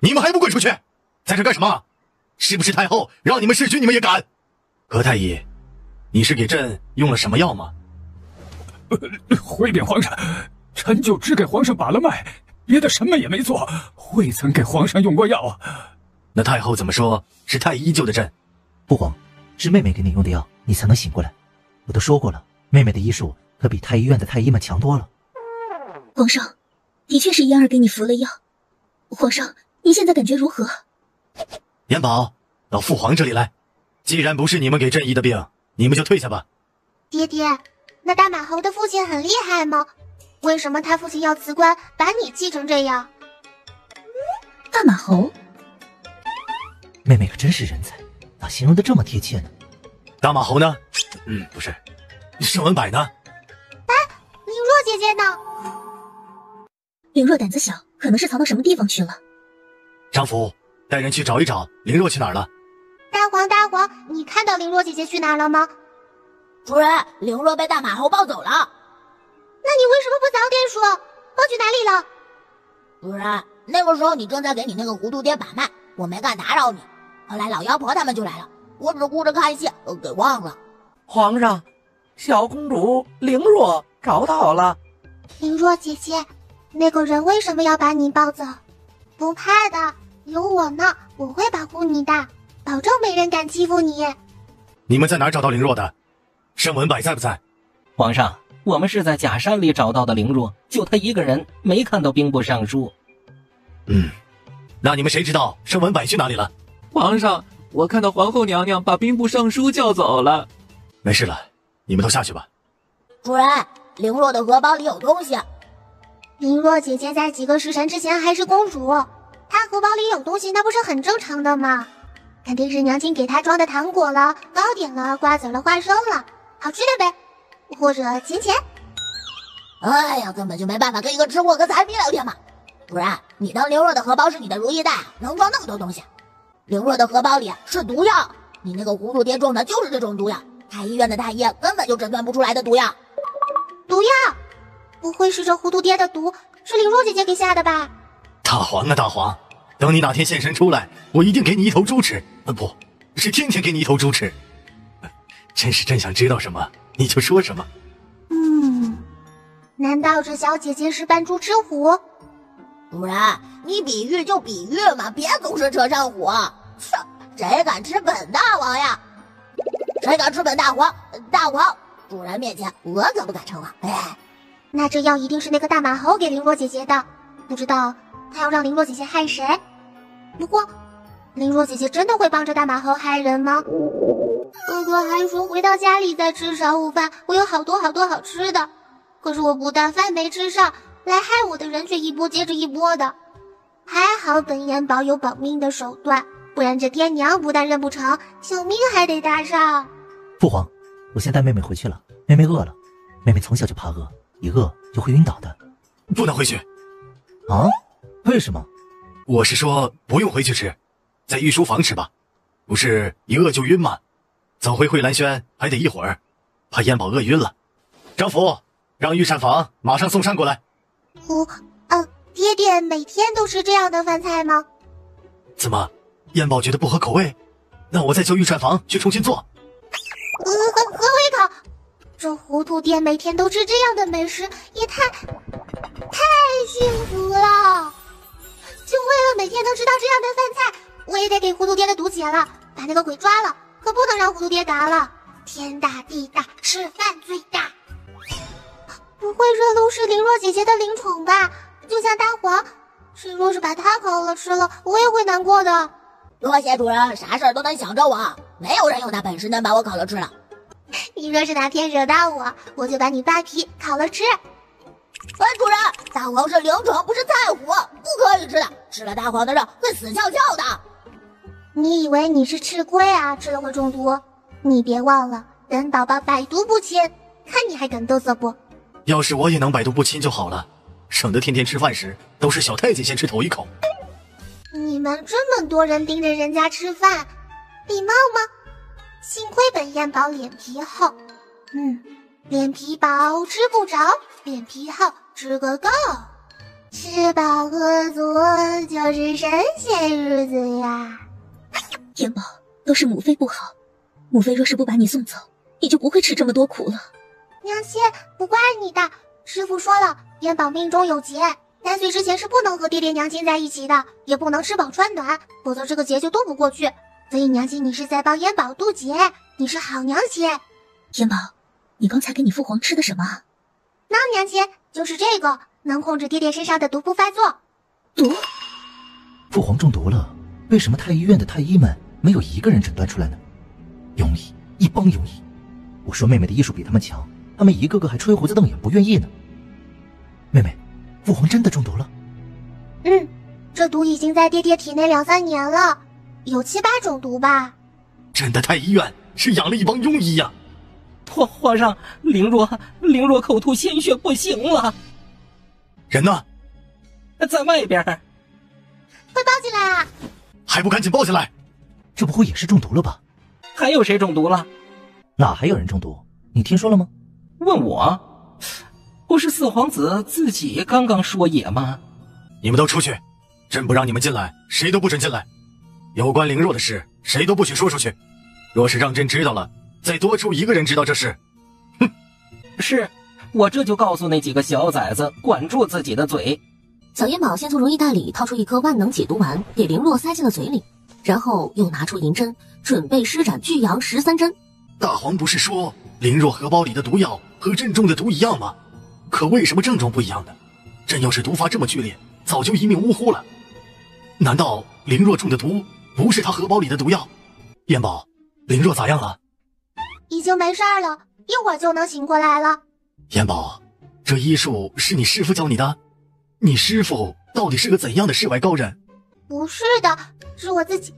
你们还不滚出去，在这干什么？是不是太后让你们弑君你们也敢？何太医，你是给朕用了什么药吗？
回禀皇上，臣就只给皇上把了脉，别的什么也没做，未曾给皇上用过药啊。
那太后怎么说是太医救的朕？
父皇，是妹妹给你用的药，你才能醒过来。我都说过了，妹妹的医术可比太医院的太医们强多了。
皇上，的确是嫣儿给你服了药。皇上，您现在感觉如何？
燕宝，到父皇这里来。既然不是你们给朕医的病，你们就退下吧。
爹爹，那大马猴的父亲很厉害吗？为什么他父亲要辞官，把你气成这样？
大马猴，
妹妹可真是人才，咋形容的这么贴切呢？
大马猴呢？不是，盛文柏呢？
凌若姐姐呢？
凌若胆子小，可能是藏到什么地方去了。
张福，带人去找一找凌若去哪儿了。
大黄，你看到凌若姐姐去哪儿了吗？
主人，凌若被大马猴抱走了。
那你为什么不早点说？抱去哪里了？
主人，那个时候你正在给你那个糊涂爹把脉，我没敢打扰你。后来老妖婆他们就来了，我只顾着看戏，给忘了。
皇上，小公主凌若找到了。
凌若姐姐，那个人为什么要把你抱走？不怕的，有我呢，我会保护你的，保证没人敢欺负你。
你们在哪儿找到凌若的？盛文柏在不在？
皇上，我们是在假山里找到的凌若，就他一个人，没看到兵部尚书。
那你们谁知道盛文柏去哪里了？
皇上，我看到皇后娘娘把兵部尚书叫走了。
没事了，你们都下去吧。
主人，凌若的荷包里有东西。
凌若姐姐在几个时辰之前还是公主，她荷包里有东西，那不是很正常的吗？肯定是娘亲给她装的糖果了、糕点了、瓜子了、花生了，好吃的呗，或者钱钱。
哎呀，根本就没办法跟一个吃货和财迷聊天嘛。主人，你当凌若的荷包是你的如意袋，能装那么多东西？凌若的荷包里是毒药，你那个糊涂爹种的就是这种毒药，太医院的太医根本就诊断不出来的毒药。
毒药？不会是这糊涂爹的毒是凌若姐姐给下的吧？
大黄啊大黄，等你哪天现身出来，我一定给你一头猪吃。不是天天给你一头猪吃。真是朕想知道什么你就说什么。
难道这小姐姐是扮猪吃虎？
主人，你比喻就比喻嘛，别总是扯上火。谁敢吃本大王呀？谁敢吃本大王？大王，主人面前我可不敢称王。
那这药一定是那个大马猴给凌若姐姐的，不知道他要让凌若姐姐害谁？不过，凌若姐姐真的会帮着大马猴害人吗？哥哥还说回到家里再吃晌午饭，我有好多好吃的。可是我不但饭没吃上，来害我的人却一波接着一波的。还好本燕宝有保命的手段，不然这爹娘不但认不成，小命还得搭上。
父皇，我先带妹妹回去了，妹妹饿了。妹妹从小就怕饿，一饿就会晕倒的。
不能回去。
啊？为什么？
我是说不用回去吃，在御书房吃吧。不是一饿就晕吗？走回慧兰轩还得一会儿，怕燕宝饿晕了。张福，让御膳房马上送膳过来。
爹爹每天都吃这样的饭菜吗？
怎么，燕宝觉得不合口味？那我再叫御膳房去重新做。
何会考，这糊涂爹每天都吃这样的美食，也太幸福了。就为了每天能吃到这样的饭菜，我也得给糊涂爹的毒解了，把那个鬼抓了，可不能让糊涂爹嘎了。天大地大，吃饭最大。不会这都是灵若姐姐的灵宠吧？就像大黄，谁若是把它烤了吃了，我也会难过的。
多谢主人，啥事儿都能想着我，没有人有那本事能把我烤了吃了。
你若是哪天惹到我，我就把你扒皮烤了吃。
主人，大黄是灵宠，不是菜虎，不可以吃的，吃了大黄的肉会死翘翘的。
你以为你是吃亏啊？吃了会中毒？你别忘了，本宝宝百毒不侵，看你还敢嘚瑟不？
要是我也能百毒不侵就好了，省得天天吃饭时都是小太监先吃头一口。
你们这么多人盯着人家吃饭，礼貌吗？幸亏本燕宝脸皮厚，脸皮薄吃不着，脸皮厚吃个够，吃饱喝足就是神仙日子呀。
燕宝，都是母妃不好，母妃若是不把你送走，你就不会吃这么多苦了。
娘亲，不怪你的，师父说了，燕宝命中有劫，3岁之前是不能和爹爹娘亲在一起的，也不能吃饱穿暖，否则这个劫就渡不过去。所以娘亲你是在帮燕宝渡劫，你是好娘亲。
燕宝，你刚才给你父皇吃的什么？
那娘亲就是这个，能控制爹爹身上的毒不发作。
毒？
父皇中毒了，为什么太医院的太医们没有一个人诊断出来呢？庸医，一帮庸医。我说妹妹的医术比他们强，他们一个个还吹胡子瞪眼不愿意呢。妹妹，父皇真的中毒了？
这毒已经在爹爹体内2、3年了，有7、8种毒吧。
朕的太医院是养了一帮庸医呀。
皇上，灵若口吐鲜血不行了。
人呢？
在外边。
快抱进来啊！
还不赶紧抱进来！
这不会也是中毒了吧？
还有谁中毒了？
哪还有人中毒？你听说了吗？
问我？不是四皇子自己刚刚说也吗？
你们都出去，朕不让你们进来，谁都不准进来。有关灵若的事，谁都不许说出去。若是让朕知道了，再多出一个人知道这事，哼！
是，我这就告诉那几个小崽子管住自己的嘴。
小燕宝先从如意袋里掏出一颗万能解毒丸，给灵若塞进了嘴里，然后又拿出银针，准备施展巨阳13针。
大黄不是说灵若荷包里的毒药和朕中的毒一样吗？可为什么症状不一样呢？朕要是毒发这么剧烈，早就一命呜呼了。难道灵若中的毒不是他荷包里的毒药？燕宝，灵若咋样了？
已经没事了，一会儿就能醒过来了。
燕宝，这医术是你师父教你的？你师父到底是个怎样的世外高人？
不是的，是我自己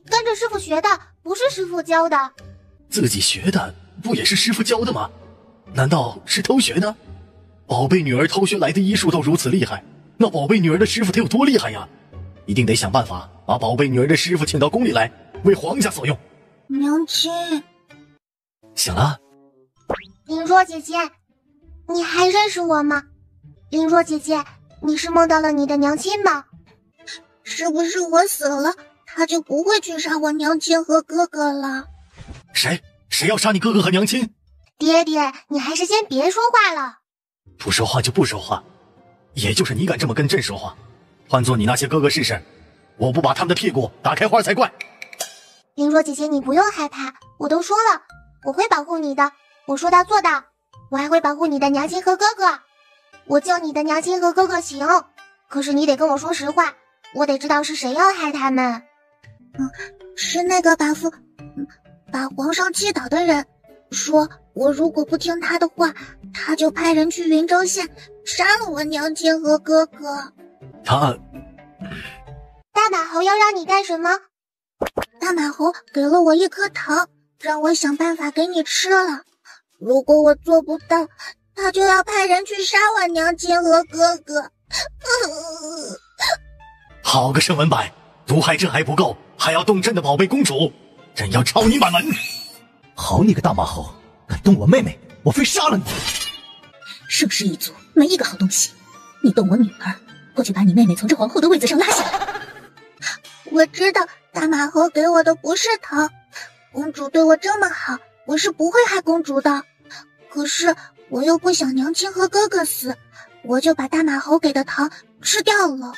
跟着师父学的，不是师父教的。
自己学的不也是师父教的吗？难道是偷学的？宝贝女儿偷学来的医术都如此厉害，那宝贝女儿的师傅得有多厉害呀？一定得想办法把宝贝女儿的师傅请到宫里来，为皇家所用。
娘亲，
醒了？
灵若姐姐，你还认识我吗？灵若姐姐，你是梦到了你的娘亲吗？
是不是我死了，她就不会去杀我娘亲和哥哥了？
谁要杀你哥哥和娘亲？
爹爹，你还是先别说话了。
不说话就不说话，也就是你敢这么跟朕说话，换做你那些哥哥试试，我不把他们的屁股打开花才怪。
灵若姐姐，你不用害怕，我都说了，我会保护你的，我说到做到，我还会保护你的娘亲和哥哥。我救你的娘亲和哥哥行，可是你得跟我说实话，我得知道是谁要害他们。
是那个把皇上气倒的人，说我如果不听他的话，他就派人去云州县杀了我娘亲和哥哥。
他
大马猴要让你干什么？
大马猴给了我一颗糖，让我想办法给你吃了。如果我做不到，他就要派人去杀我娘亲和哥哥。
好个盛文柏，毒害朕还不够，还要动朕的宝贝公主，朕要抄你满门！
好你个大马猴，敢动我妹妹，我非杀了你！
盛世一族没一个好东西，你动我女儿，我就把你妹妹从这皇后的位子上拉下来。
我知道大马猴给我的不是糖，公主对我这么好，我是不会害公主的。可是我又不想娘亲和哥哥死，我就把大马猴给的糖吃掉了。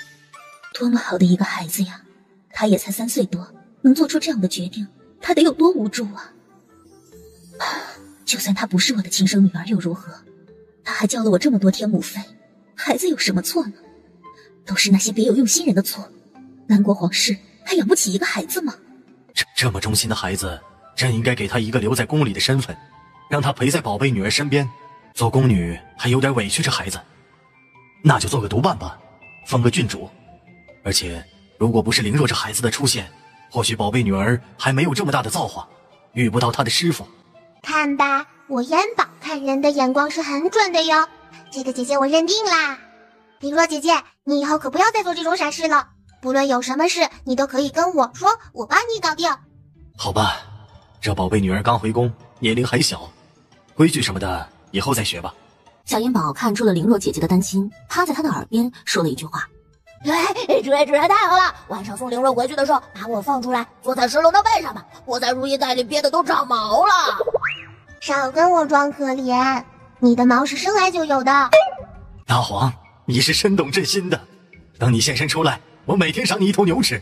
多么好的一个孩子呀，他也才3岁多，能做出这样的决定，他得有多无助啊！就算她不是我的亲生女儿又如何？她还教了我这么多天母妃，孩子有什么错呢？都是那些别有用心人的错。南国皇室还养不起一个孩子吗？
这么忠心的孩子，真应该给他一个留在宫里的身份，让他陪在宝贝女儿身边。做宫女还有点委屈这孩子，那就做个独伴吧，封个郡主。而且如果不是凌若这孩子的出现，或许宝贝女儿还没有这么大的造化，遇不到她的师傅。
看吧，我燕宝看人的眼光是很准的哟。这个姐姐我认定啦。凌若姐姐，你以后可不要再做这种傻事了。不论有什么事，你都可以跟我说，我帮你搞定。
好吧，这宝贝女儿刚回宫，年龄还小，规矩什么的以后再学吧。
小银宝看出了凌若姐姐的担心，趴在她的耳边说了一句话：
这太好了！晚上送凌若回去的时候，把我放出来，坐在石龙的背上吧。我在如意袋里憋的都长毛了。
少跟我装可怜，你的毛是生来就有的。
大黄，你是深懂朕心的。等你现身出来，我每天赏你1头牛吃。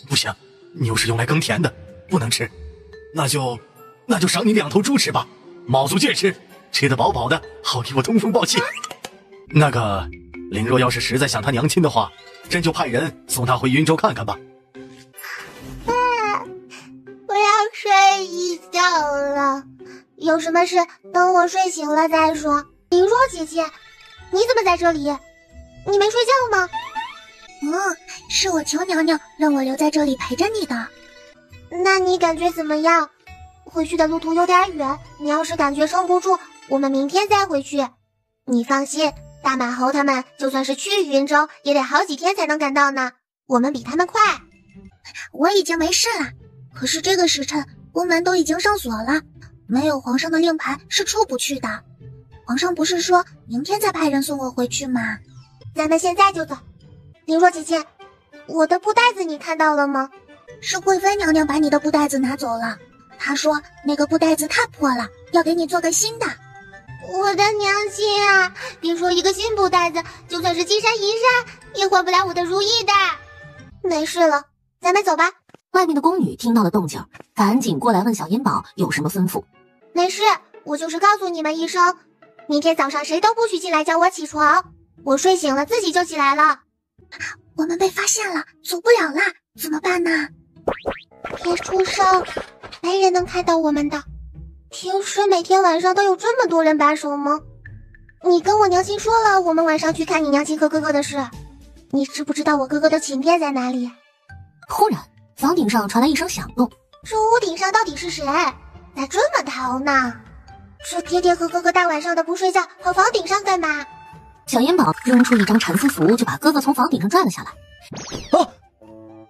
不行，牛是用来耕田的，不能吃。那就赏你2头猪吃吧，卯足劲吃，吃得饱饱的，好给我通风报气。那个凌若要是实在想她娘亲的话，朕就派人送她回云州看看吧。
我要睡一觉了，有什么事等我睡醒了再说。凌若姐姐，你怎么在这里？你没睡觉吗？
是我求娘娘让我留在这里陪着你的。
那你感觉怎么样？回去的路途有点远，你要是感觉撑不住，我们明天再回去。你放心，大马猴他们就算是去云州，也得好几天才能赶到呢。我们比他们快。
我已经没事了，可是这个时辰宫门都已经上锁了，没有皇上的令牌是出不去的。皇上不是说明天再派人送我回去吗？
咱们现在就走。凌若姐姐，我的布袋子你看到了吗？
是贵妃娘娘把你的布袋子拿走了，她说那个布袋子太破了，要给你做个新的。
我的娘亲啊，别说一个新布袋子，就算是金山银山也换不来我的如意袋。没事了，咱们走吧。
外面的宫女听到了动静，赶紧过来问小银宝有什么吩咐。
没事，我就是告诉你们一声，明天早上谁都不许进来叫我起床，我睡醒了自己就起来了。
我们被发现了，走不了了，怎么办呢？
别出声，没人能看到我们的。平时每天晚上都有这么多人把守吗？你跟我娘亲说了，我们晚上去看你娘亲和哥哥的事。你知不知道我哥哥的寝殿在哪里？
忽然，房顶上传来一声响动。
这屋顶上到底是谁？咋这么淘呢？这爹爹和哥哥大晚上的不睡觉，跑房顶上干嘛？
小银宝扔出一张蚕丝符，就把哥哥从房顶上拽了下来。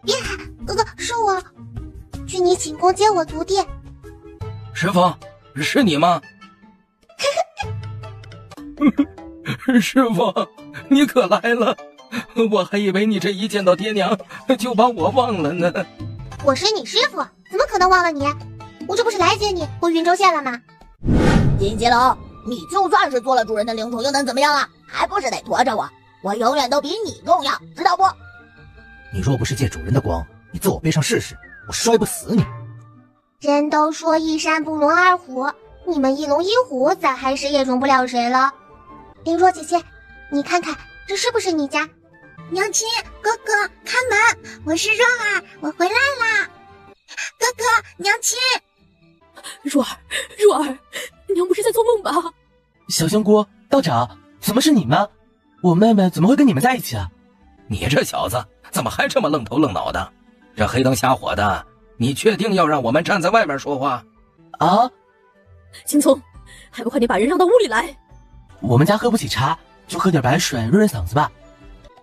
别喊，哥哥，是我，去你寝宫接我徒弟。
师傅，是你吗？师傅，你可来了，我还以为你这一见到爹娘就把我忘了呢。
我是你师傅，怎么可能忘了你？我这不是来接你回云州县了吗？
金吉龙，你就算是做了主人的灵宠，又能怎么样啊？还不是得驮着我？我永远都比你重要，知道不？
你若不是借主人的光，你坐我背上试试，我摔不死你。
人都说一山不容二虎，你们一龙一虎咋还谁也容不了谁了？凌若姐姐，你看看这是不是你家？
娘亲，哥哥，开门，我是若儿，我回来啦。哥哥，娘亲。
若儿，娘不是在做梦吧？
小香菇，道长，怎么是你们？我妹妹怎么会跟你们在一起啊？
你这小子怎么还这么愣头愣脑的？这黑灯瞎火的，你确定要让我们站在外面说话？
啊！
青葱，还不快点把人让到屋里来！
我们家喝不起茶，就喝点白水润润嗓子吧。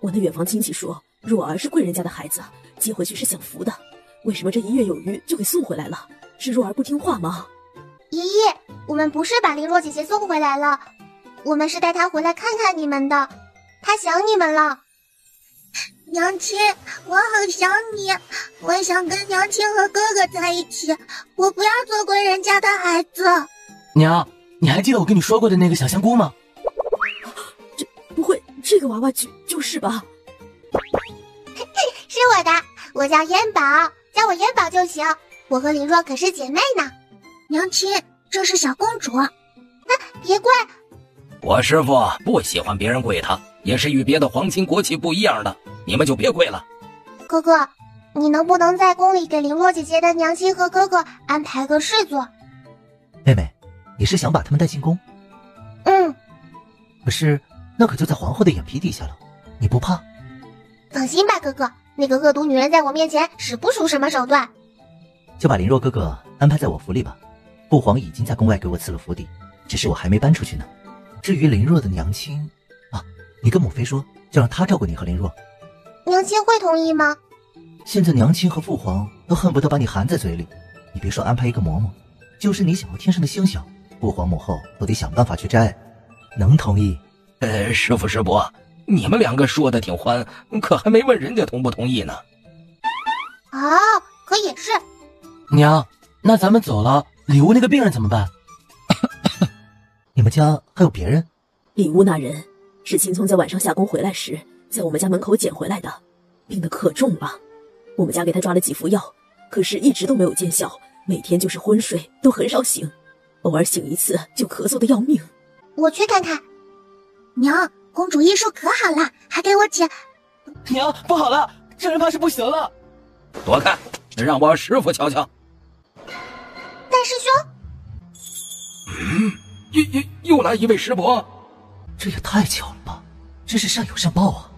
我的远房亲戚说，若儿是贵人家的孩子，接回去是享福的。为什么这1月有余就给送回来了？是若儿不听话吗？
爷爷，我们不是把林若姐姐送回来了，我们是带她回来看看你们的，她想你们了。
娘亲，我好想你，我想跟娘亲和哥哥在一起，我不要做贵人家的孩子。
娘，你还记得我跟你说过的那个小香菇吗？
这不会，这个娃娃就是吧？
是我的，我叫烟宝，叫我烟宝就行。我和林若可是姐妹呢。
娘亲，这是小公主。
别怪。
我师父不喜欢别人跪他，也是与别的皇亲国戚不一样的，你们就别跪了。
哥哥，你能不能在宫里给林若姐姐的娘亲和哥哥安排个侍做？
妹妹，你是想把他们带进宫？
嗯。
可是那可就在皇后的眼皮底下了，你不怕？
放心吧，哥哥，那个恶毒女人在我面前使不出什么手段。
就把林若哥哥安排在我府里吧。父皇已经在宫外给我赐了府邸，只是我还没搬出去呢。至于林若的娘亲啊，你跟母妃说，就让她照顾你和林若。
娘亲会同意吗？
现在娘亲和父皇都恨不得把你含在嘴里，你别说安排一个嬷嬷，就是你想要天上的星星，父皇母后都得想办法去摘。能同意？
师父师伯，你们两个说的挺欢，可还没问人家同不同意呢。
哦，可也是。
娘，那咱们走了，里屋那个病人怎么办？
你们家还有别人？
里屋那人是青葱在晚上下工回来时，在我们家门口捡回来的，病得可重了。我们家给他抓了几副药，可是一直都没有见效，每天就是昏睡，都很少醒，偶尔醒一次就咳嗽的要命。
我去看看。
娘，公主医术可好了，还给我解。
娘，不好了，这人怕是不行了。
躲开，让我师父瞧瞧。
大师兄，
又来一位师伯，
这也太巧了吧！真是善有善报啊！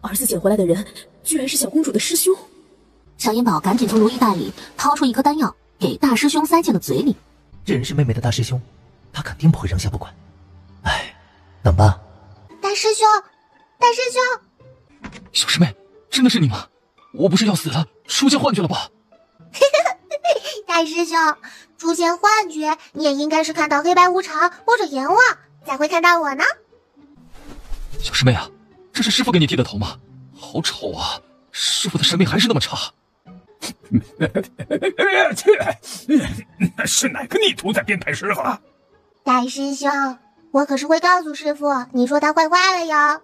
儿子捡回来的人，居然是小公主的师兄。
小烟宝赶紧从如意袋里掏出一颗丹药，给大师兄塞进了嘴里。
这人是妹妹的大师兄，他肯定不会扔下不管。哎，等吧。
大师兄，大师兄，
小师妹，真的是你吗？我不是要死了，出现幻觉了吧？
大师兄，出现幻觉，你也应该是看到黑白无常或者阎王才会看到我呢。
小师妹啊，这是师父给你剃的头吗？好丑啊！师父的审美还是那么差。
是哪个逆徒在编排师傅？
大师兄，我可是会告诉师父，你说他坏坏了哟。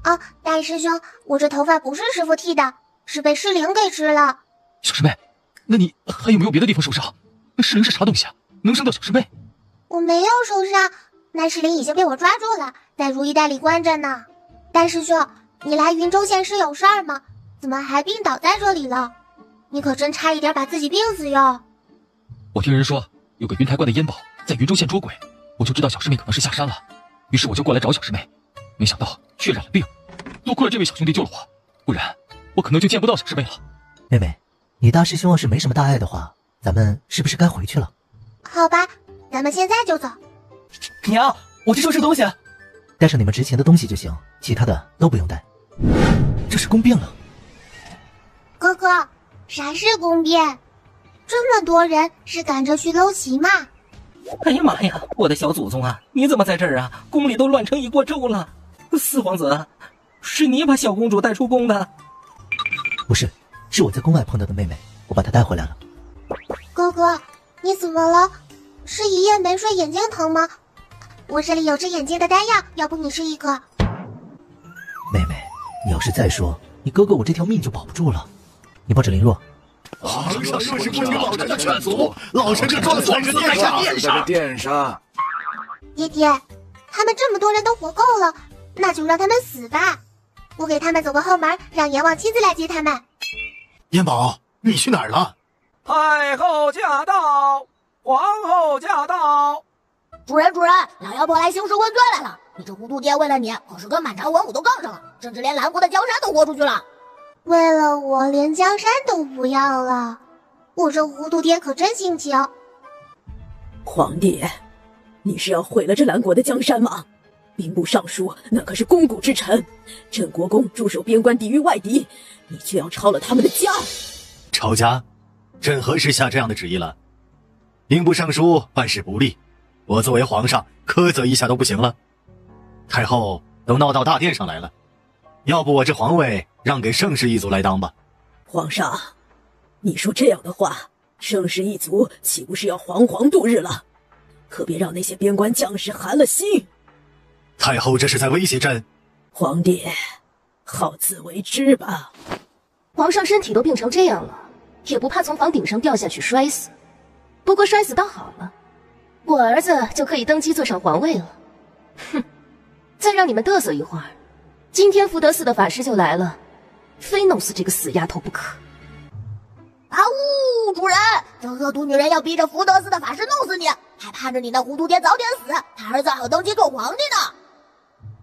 哦，大师兄，我这头发不是师父剃的，是被尸灵给吃了。
小师妹，那你还有没有别的地方受伤？那尸灵是啥东西啊？能伤到小师妹？
我没有受伤，那尸灵已经被我抓住了，在如意袋里关着呢。大师兄，你来云州县是有事儿吗？怎么还病倒在这里了？你可真差一点把自己病死哟！
我听人说有个云台关的烟宝在云州县捉鬼，我就知道小师妹可能是下山了，于是我就过来找小师妹，没想到却染了病。多亏了这位小兄弟救了我，不然我可能就见不到小师妹了。
妹妹，你大师兄要是没什么大碍的话，咱们是不是该回去了？
好吧，咱们现在就走。
娘，我去收拾东西。
带上你们值钱的东西就行，其他的都不用带。这是宫变了。
哥哥，啥是宫变？这么多人是赶着去搂旗吗？
哎呀妈呀，我的小祖宗啊，你怎么在这儿啊？宫里都乱成一锅粥了。四皇子，是你把小公主带出宫的？
不是，是我在宫外碰到的妹妹，我把她带回来了。
哥哥，你怎么了？是一夜没睡，眼睛疼吗？我这里有治眼睛的丹药，要不你试一颗？
妹妹，你要是再说，你哥哥我这条命就保不住了。你抱着林若。
皇上若是不听老臣的劝阻，老臣就撞死在殿上。
爹爹，他们这么多人都活够了，那就让他们死吧。我给他们走个后门，让阎王亲自来接他们。
烟宝，你去哪儿了？
太后驾到，皇后驾到。
主人，老妖婆来兴师问罪来了。你这糊涂爹为了你，可是跟满朝文武都杠上了，甚至连蓝国的江山都豁出去了。
为了我，连江山都不要了，我这糊涂爹可真性情。
皇帝，你是要毁了这蓝国的江山吗？兵部尚书那可是肱骨之臣，镇国公驻守边关，抵御外敌，你却要抄了他们的家。
抄家？朕何时下这样的旨意了？兵部尚书办事不力，我作为皇上苛责一下都不行了。太后都闹到大殿上来了，要不我这皇位让给盛氏一族来当吧。
皇上，你说这样的话，盛氏一族岂不是要惶惶度日了？可别让那些边关将士寒了心。
太后这是在威胁朕。
皇帝好自为之吧。
皇上身体都病成这样了，也不怕从房顶上掉下去摔死。不过摔死倒好了，我儿子就可以登基坐上皇位了。哼，再让你们嘚瑟一会儿，今天福德寺的法师就来了，非弄死这个死丫头不可。
啊呜！主人，这恶毒女人要逼着福德寺的法师弄死你，还盼着你那糊涂爹早点死，他儿子好登基做皇帝呢。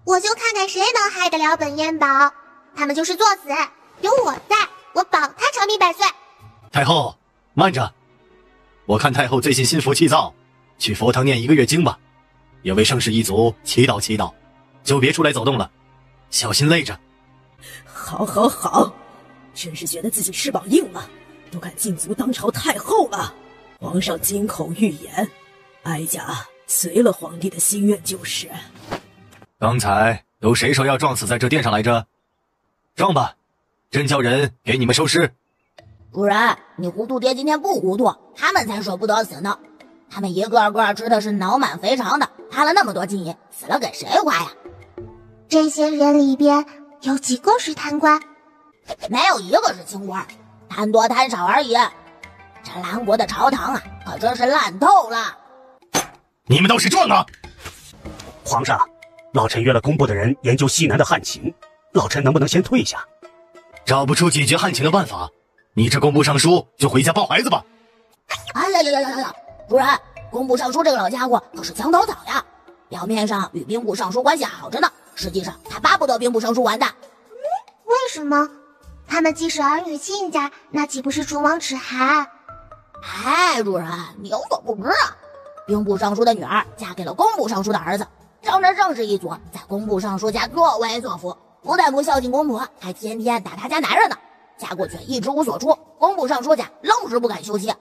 我就看看谁能害得了本燕宝，他们就是作死，有我在，我保他长命百岁。
太后，慢着，我看太后最近心浮气躁，去佛堂念1个月经吧，也为盛世一族祈祷祈祷，就别出来走动了，小心累着。
好，好，好，真是觉得自己翅膀硬了，都敢进族当朝太后了。皇上金口玉言，哀家随了皇帝的心愿就是。
刚才有谁说要撞死在这殿上来着？撞吧，朕叫人给你们收尸。
主人，你糊涂爹今天不糊涂，他们才舍不得死呢。他们一个个吃的是脑满肥肠的，贪了那么多金银，死了给谁花呀？
这些人里边有几个是贪官？
没有一个是清官，贪多贪少而已。这兰国的朝堂啊，可真是烂透了。
你们倒是撞啊！
皇上，老臣约了工部的人研究西南的旱情，老臣能不能先退下？
找不出解决旱情的办法，你这工部尚书就回家抱孩子吧。
哎呀！主人，工部尚书这个老家伙可是墙头草呀，表面上与兵部尚书关系好着呢，实际上他巴不得兵部尚书完蛋。
为什么？他们既是儿女亲家，那岂不是唇亡齿寒？
哎，主人，你有所不知啊，兵部尚书的女儿嫁给了工部尚书的儿子，让这盛世一族在工部尚书家作威作福，不但不孝敬公婆，还天天打他家男人呢。嫁过去一直无所出，工部尚书家愣是不敢休息。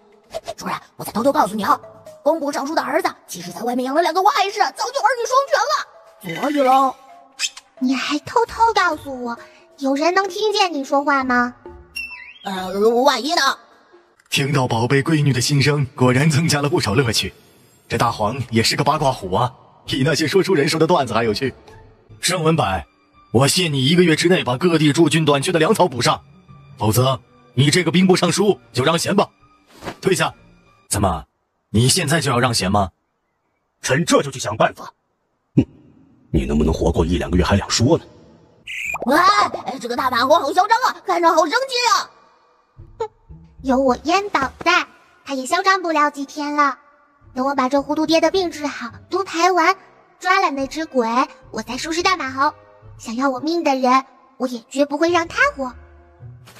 主人，我再偷偷告诉你啊，工部尚书的儿子其实在外面养了2个外室，早就儿女双全了。所以喽，
你还偷偷告诉我，有人能听见你说话吗？
万一呢？
听到宝贝闺女的心声，果然增加了不少乐趣。这大黄也是个八卦虎啊，比那些说书人说的段子还有趣。盛文柏，我限你1个月之内把各地驻军短缺的粮草补上，否则你这个兵部尚书就让贤吧。退下！怎么，你现在就要让贤吗？
臣这就去想办法。你能不能活过1、2个月还两说呢？
喂，这个大反国好嚣张啊，看着好生气啊！
哼，有我燕宝在，他也嚣张不了几天了。等我把这糊涂爹的病治好，都排完，抓了那只鬼，我再收拾大马猴。想要我命的人，我也绝不会让他活。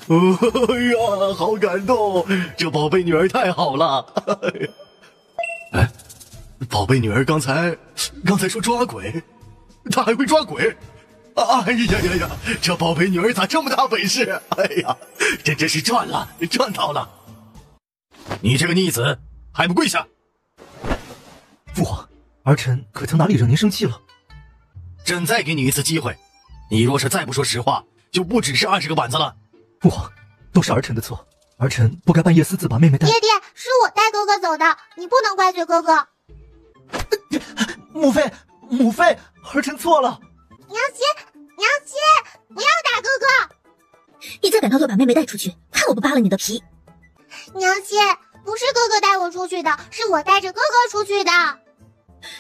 哎呀，好感动！这宝贝女儿太好了。哎，宝贝女儿刚才说抓鬼，她还会抓鬼。哎呀，这宝贝女儿咋这么大本事？哎呀，这真是赚到了！你这个逆子，还不跪下！
父皇，儿臣可曾哪里惹您生气了？
朕再给你一次机会，你若是再不说实话，就不只是20个板子了。
父皇，都是儿臣的错，儿臣不该半夜私自把妹妹带。
爹，是我带哥哥走的，你不能怪罪哥哥。
母妃，儿臣错了。
娘亲，不要打哥哥！
你再敢偷偷把妹妹带出去，看我不扒了你的皮！
娘亲，不是哥哥带我出去的，是我带着哥哥出去的。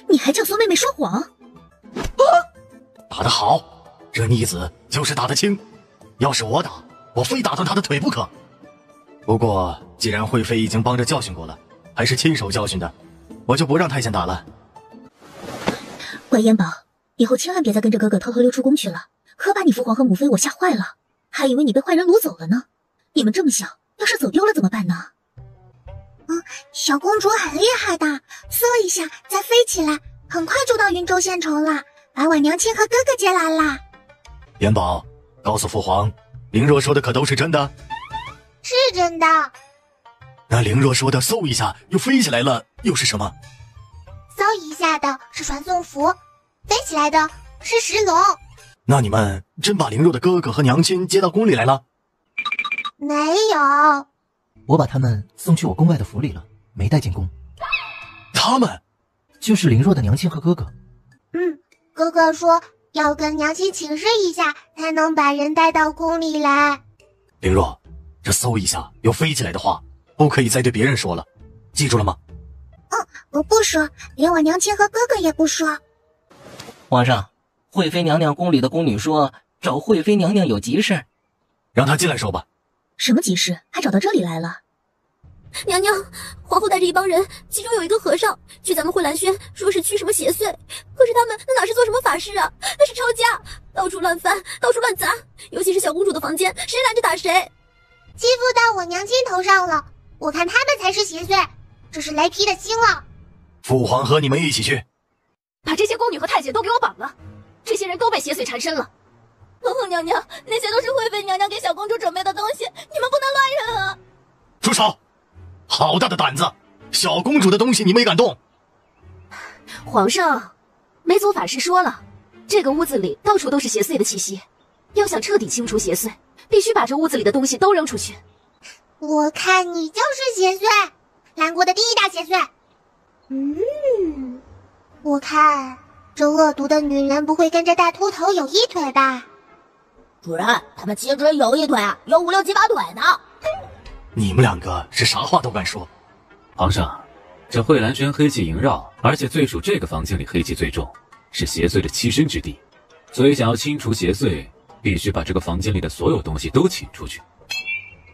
你还教唆妹妹说谎？
打得好，这逆子就是打得轻。要是我打，我非打断他的腿不可。不过既然惠妃已经帮着教训过了，还是亲手教训的，我就不让太监打了。
乖燕宝，以后千万别再跟着哥哥偷偷溜出宫去了，可把你父皇和母妃我吓坏了，还以为你被坏人掳走了呢。你们这么小，要是走丢了怎么办呢？
小公主很厉害的，嗖一下再飞起来，很快就到云州县城了，把我娘亲和哥哥接来啦。
元宝，告诉父皇，灵若说的可都是真的？
是真的。
那灵若说的嗖一下又飞起来了，又是什么？
嗖一下的是传送符，飞起来的是石龙。
那你们真把灵若的哥哥和娘亲接到宫里来了？
没有，
我把他们送去我宫外的府里了，没带进宫。
他们
就是灵若的娘亲和哥哥。
哥哥说要跟娘亲请示一下，才能把人带到宫里来。
灵若，这嗖一下又飞起来的话，不可以再对别人说了，记住了吗？
我不说，连我娘亲和哥哥也不说。
皇上，惠妃娘娘宫里的宫女说找惠妃娘娘有急事，
让她进来说吧。
什么急事？还找到这里来了？
娘娘，皇后带着一帮人，其中有一个和尚去咱们慧兰轩，说是驱什么邪祟，可是他们那哪是做什么法事啊，那是抄家，到处乱翻，到处乱砸，尤其是小公主的房间，谁拦着打谁。
欺负到我娘亲头上了，我看他们才是邪祟，这是雷劈的心了。
父皇和你们一起去，
把这些宫女和太监都给我绑了，这些人都被邪祟缠身了。
皇后娘娘，那些都是惠妃娘娘给小公主准备的东西，你们不能乱扔啊！
住手！好大的胆子！小公主的东西你们也敢动？
皇上，梅祖法师说了，这个屋子里到处都是邪祟的气息，要想彻底清除邪祟，必须把这屋子里的东西都扔出去。
我看你就是邪祟，兰国的第一大邪祟。我看这恶毒的女人不会跟着大秃头有一腿吧？
主人，他们岂止有一腿啊，有5、6、7、8腿呢。
你们两个是啥话都敢说。
皇上，这慧兰轩黑气萦绕，而且最属这个房间里黑气最重，是邪祟的栖身之地，所以想要清除邪祟，必须把这个房间里的所有东西都请出去。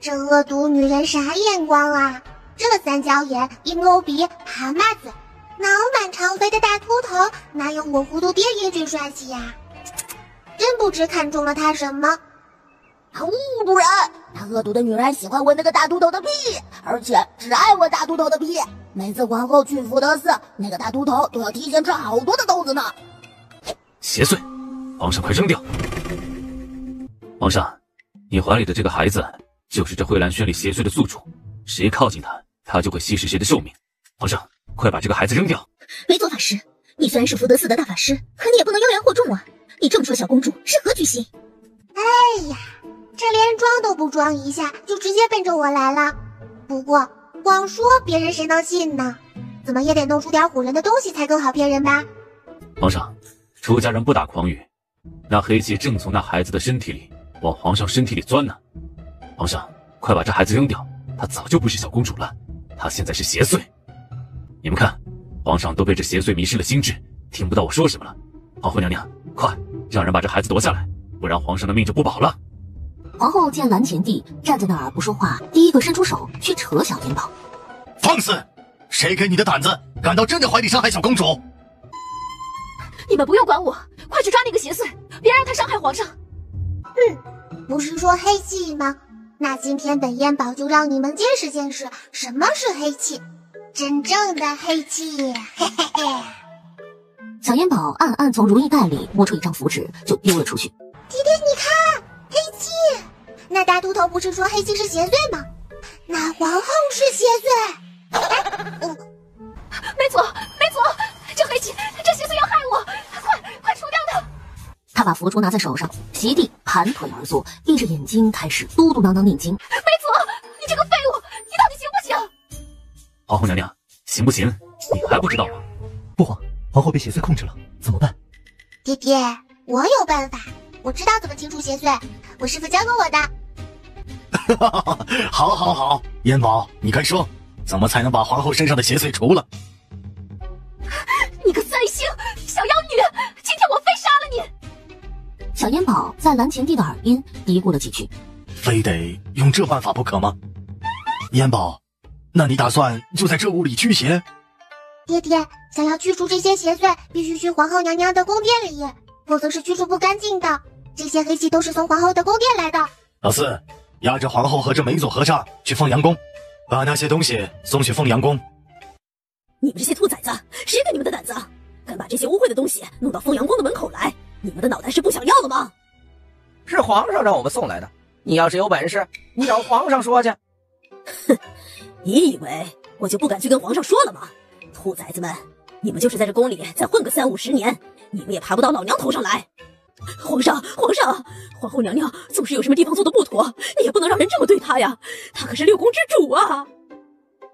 这恶毒女人啥眼光啊？这三角眼、鹰钩鼻、蛤蟆嘴，脑满肠肥的大秃头，哪有我糊涂爹英俊帅气呀？真不知看中了他什么。
主人，那恶毒的女人喜欢闻那个大秃头的屁，而且只爱闻大秃头的屁。每次皇后去福德寺，那个大秃头都要提前吃好多的豆子呢。
邪祟，皇上快扔掉！皇上，你怀里的这个孩子就是这慧兰轩里邪祟的宿主，谁靠近他，他就会稀释谁的寿命。皇上，快把这个孩子扔掉！
没做法师，你虽然是福德寺的大法师，可你也不能妖言惑众啊！你这么说小公主是何居心？
哎呀，这连装都不装一下，就直接奔着我来了。不过光说别人谁能信呢？怎么也得弄出点唬人的东西才更好骗人吧？
皇上，出家人不打诳语，那黑气正从那孩子的身体里往皇上身体里钻呢。皇上，快把这孩子扔掉，她早就不是小公主了，她现在是邪祟。你们看，皇上都被这邪祟迷失了心智，听不到我说什么了。皇后娘娘，快让人把这孩子夺下来，不然皇上的命就不保了。
皇后见蓝前帝站在那儿不说话，第一个伸出手去扯小烟宝。
放肆！谁给你的胆子，敢到朕的怀里伤害小公主？
你们不用管我，快去抓那个邪祟，别让他伤害皇上。
不是说黑气吗？那今天本烟宝就让你们见识见识什么是黑气，真正的黑气。嘿嘿嘿。
小烟宝暗暗从如意袋里摸出一张符纸，就丢了出去。
爹爹，你看，黑气！那大秃头不是说黑气是邪祟吗？那皇后是邪祟。
没错，没错，这黑气，这邪祟要害我，快除掉它！
他把佛珠拿在手上，席地盘腿而坐，闭着眼睛开始嘟嘟囔囔念经。
没错，你这个废物，你到底行不行？
皇后娘娘，行不行？你还不知道吗？
父皇，皇后被邪祟控制了，怎么办？
爹爹，我有办法，我知道怎么清除邪祟，我师父教给我的。
好好好，烟宝，你快说，怎么才能把皇后身上的邪祟除了？
你个三星小妖女，今天我非杀了你！
小烟宝在蓝前帝的耳边嘀咕了几句，
非得用这办法不可吗？烟宝，那你打算就在这屋里驱邪？
爹爹，想要驱除这些邪祟，必须去皇后娘娘的宫殿里，否则是驱除不干净的。这些黑气都是从皇后的宫殿来的。
老四，押着皇后和这梅佐和尚去凤阳宫，把那些东西送去凤阳宫。
你们这些兔崽子，谁给你们的胆子，敢把这些污秽的东西弄到凤阳宫的门口来？你们的脑袋是不想要了吗？
是皇上让我们送来的，你要是有本事，你找皇上说去。
哼，你以为我就不敢去跟皇上说了吗？兔崽子们，你们就是在这宫里再混个30-50年，你们也爬不到老娘头上来。皇上，皇后娘娘总是有什么地方做的不妥，你也不能让人这么对她呀，她可是6宫之主啊！